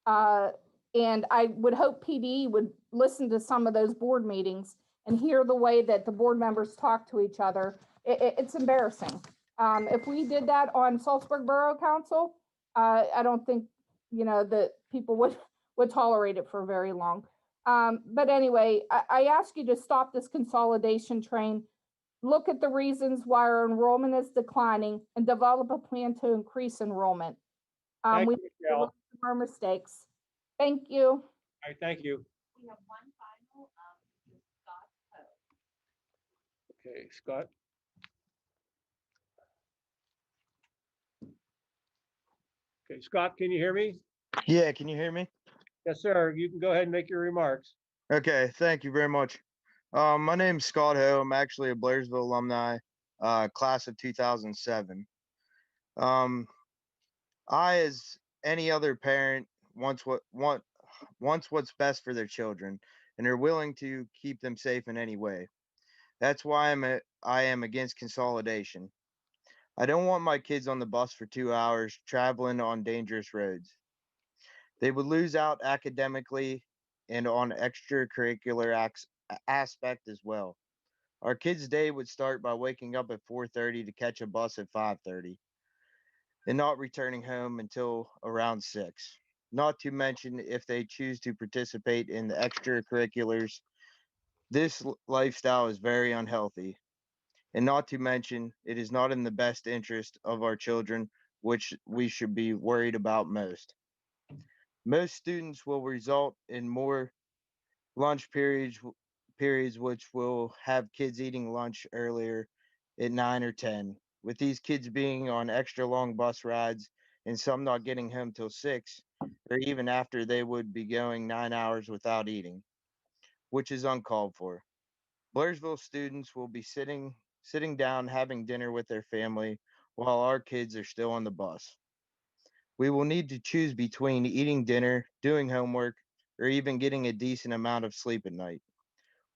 And I would hope PD would listen to some of those board meetings and hear the way that the board members talk to each other. It's embarrassing. If we did that on Salzburg Borough Council, I don't think, that people would tolerate it for very long. But anyway, I ask you to stop this consolidation train, look at the reasons why our enrollment is declining, and develop a plan to increase enrollment. Thank We you, need to Michelle. learn from our mistakes. Thank you. All right, thank you. We have one final, Scott Poe. Okay, Scott. Okay, Scott, can you hear me? Yeah, can you hear me? Yes, sir. You can go ahead and make your remarks. Okay, thank you very much. My name's Scott Ho. I'm actually a Blairsville alumni, class of 2007. I, as any other parent, wants what's best for their children, and are willing to keep them safe in any way. That's why I am against consolidation. I don't want my kids on the bus for 2 hours traveling on dangerous roads. They would lose out academically and on extracurricular aspect as well. Our kids' day would start by waking up at 4:30 to catch a bus at 5:30 and not returning home until around 6. Not to mention if they choose to participate in the extracurriculars, this lifestyle is very unhealthy. And not to mention, it is not in the best interest of our children, which we should be worried about most. Most students will result in more lunch periods which will have kids eating lunch earlier at 9 or 10, with these kids being on extra long bus rides and some not getting home till 6 or even after they would be going 9 hours without eating, which is uncalled for. Blairsville students will be sitting down having dinner with their family while our kids are still on the bus. We will need to choose between eating dinner, doing homework, or even getting a decent amount of sleep at night.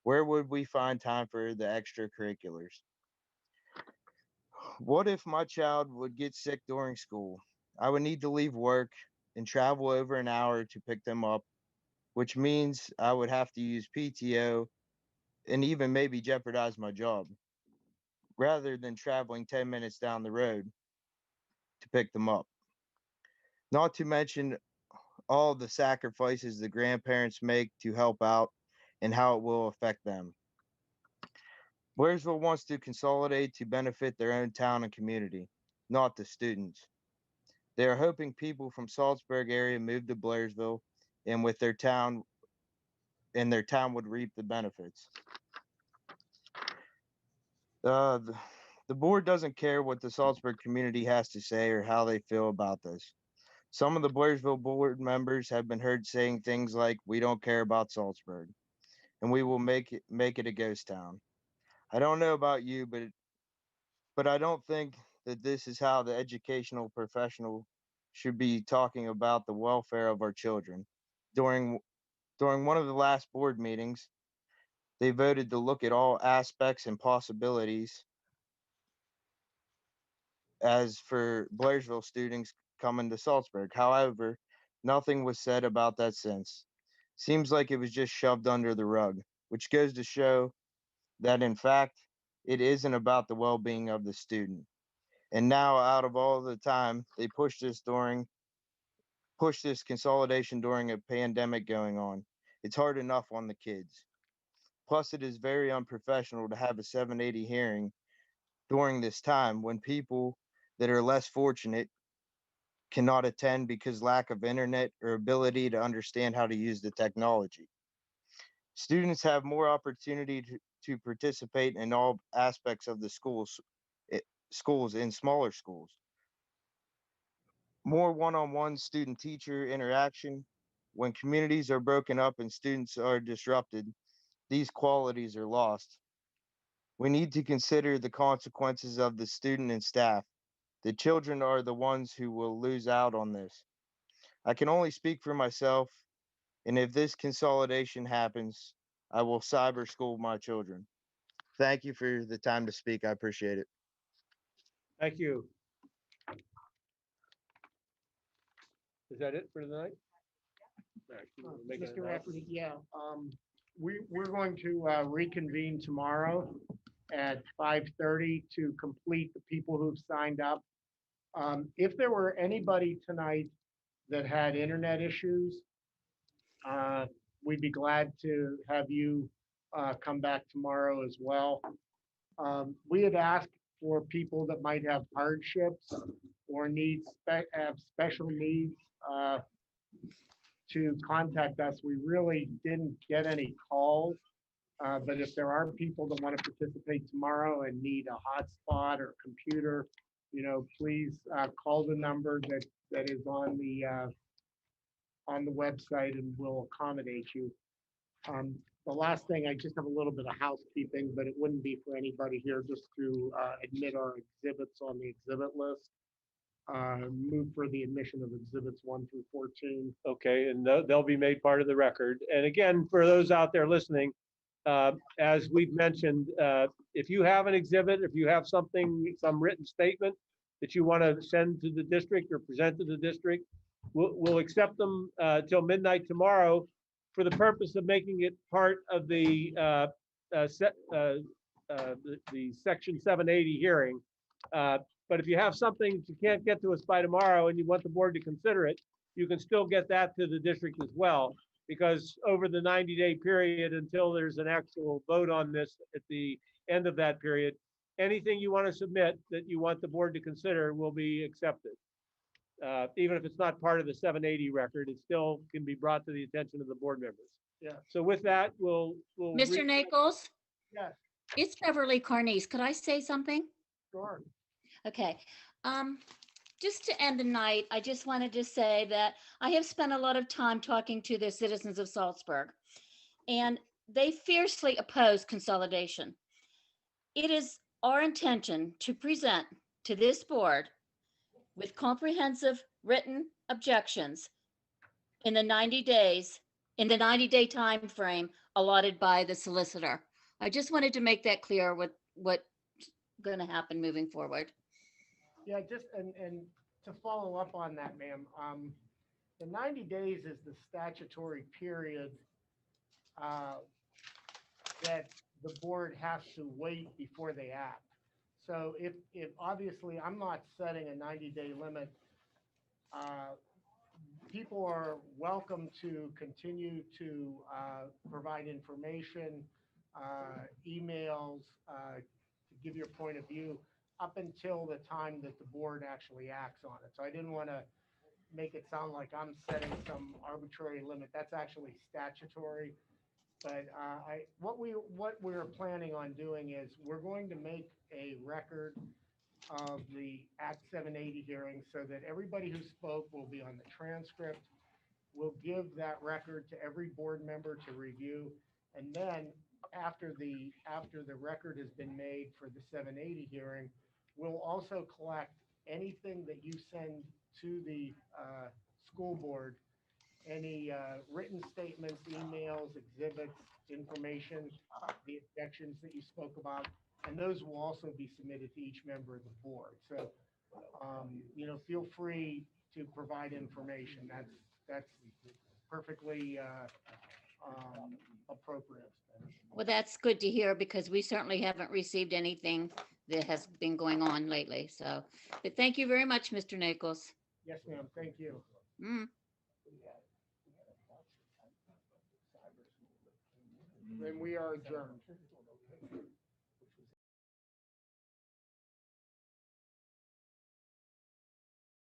Where would we find time for the extracurriculars? What if my child would get sick during school? I would need to leave work and travel over an hour to pick them up, which means I would have to use PTO and even maybe jeopardize my job rather than traveling 10 minutes down the road to pick them up. Not to mention all the sacrifices the grandparents make to help out and how it will affect them. Blairsville wants to consolidate to benefit their own town and community, not the students. They are hoping people from Saltsburg area move to Blairsville and their town would reap the benefits. The, the board doesn't care what the Saltsburg community has to say or how they feel about this. Some of the Blairsville board members have been heard saying things like, "We don't care about Saltsburg, and we will make it a ghost town." I don't know about you, but I don't think that this is how the educational professional should be talking about the welfare of our children. During one of the last board meetings, they voted to look at all aspects and possibilities as for Blairsville students coming to Saltsburg. However, nothing was said about that since. Seems like it was just shoved under the rug, which goes to show that in fact, it isn't about the well-being of the student. And now out of all the time, they pushed this consolidation during a pandemic going on. It's hard enough on the kids. Plus, it is very unprofessional to have a 780 hearing during this time when people that are less fortunate cannot attend because lack of internet or ability to understand how to use the technology. Students have more opportunity to participate in all aspects of the schools in smaller schools. More one-on-one student-teacher interaction. When communities are broken up and students are disrupted, these qualities are lost. We need to consider the consequences of the student and staff. The children are the ones who will lose out on this. I can only speak for myself, and if this consolidation happens, I will cyber school my children. Thank you for the time to speak. I appreciate it. Thank you. Is that it for tonight? All right, you wanna make an Mr. announcement? Rafferty, yeah, we're going to reconvene tomorrow at 5:30 to complete the people who've signed up. If there were anybody tonight that had internet issues, we'd be glad to have you come back tomorrow as well. We had asked for people that might have hardships or have special needs to contact us. We really didn't get any calls. But if there are people that want to participate tomorrow and need a hotspot or computer, please call the number that is on the website, and we'll accommodate you. The last thing, I just have a little bit of housekeeping, but it wouldn't be for anybody here, just to admit our exhibits on the exhibit list. Move for the admission of exhibits 1 through 14. Okay, and they'll be made part of the record. And again, for those out there listening, as we've mentioned, if you have an exhibit, if you have some written statement that you want to send to the district or present to the district, we'll accept them till midnight tomorrow for the purpose of making it part of the Section 780 hearing. But if you have something that you can't get to us by tomorrow and you want the board to consider it, you can still get that to the district as well. Because over the 90-day period until there's an actual vote on this at the end of that period, anything you want to submit that you want the board to consider will be accepted. Even if it's not part of the 780 record, it still can be brought to the attention of the board members. Yeah. So with that, we'll Mr. Nichols, Yes, it's Beverly Carnice. Could I say something? sure. Okay. Just to end the night, I just wanted to say that I have spent a lot of time talking to the citizens of Saltsburg, and they fiercely oppose consolidation. It is our intention to present to this board with comprehensive written objections in the 90 days, in the 90-day time frame allotted by the solicitor. I just wanted to make that clear what's going to happen moving forward. Yeah, just and to follow up on that, ma'am, the 90 days is the statutory period that the board has to wait before they act. So if obviously I'm not setting a 90-day limit, people are welcome to continue to provide information, emails, to give your point of view up until the time that the board actually acts on it. So I didn't want to make it sound like I'm setting some arbitrary limit. That's actually statutory. But what we're planning on doing is we're going to make a record of the Act 780 hearing so that everybody who spoke will be on the transcript. We'll give that record to every board member to review. And then after the record has been made for the 780 hearing, we'll also collect anything that you send to the school board, any written statements, emails, exhibits, information, the objections that you spoke about, and those will also be submitted to each member of the board. So, feel free to provide information. That's perfectly appropriate. Well, that's good to hear because we certainly haven't received anything that has been going on lately. So, but thank you very much, Mr. Nichols. Yes, ma'am. Thank you. Mm. Then we are adjourned.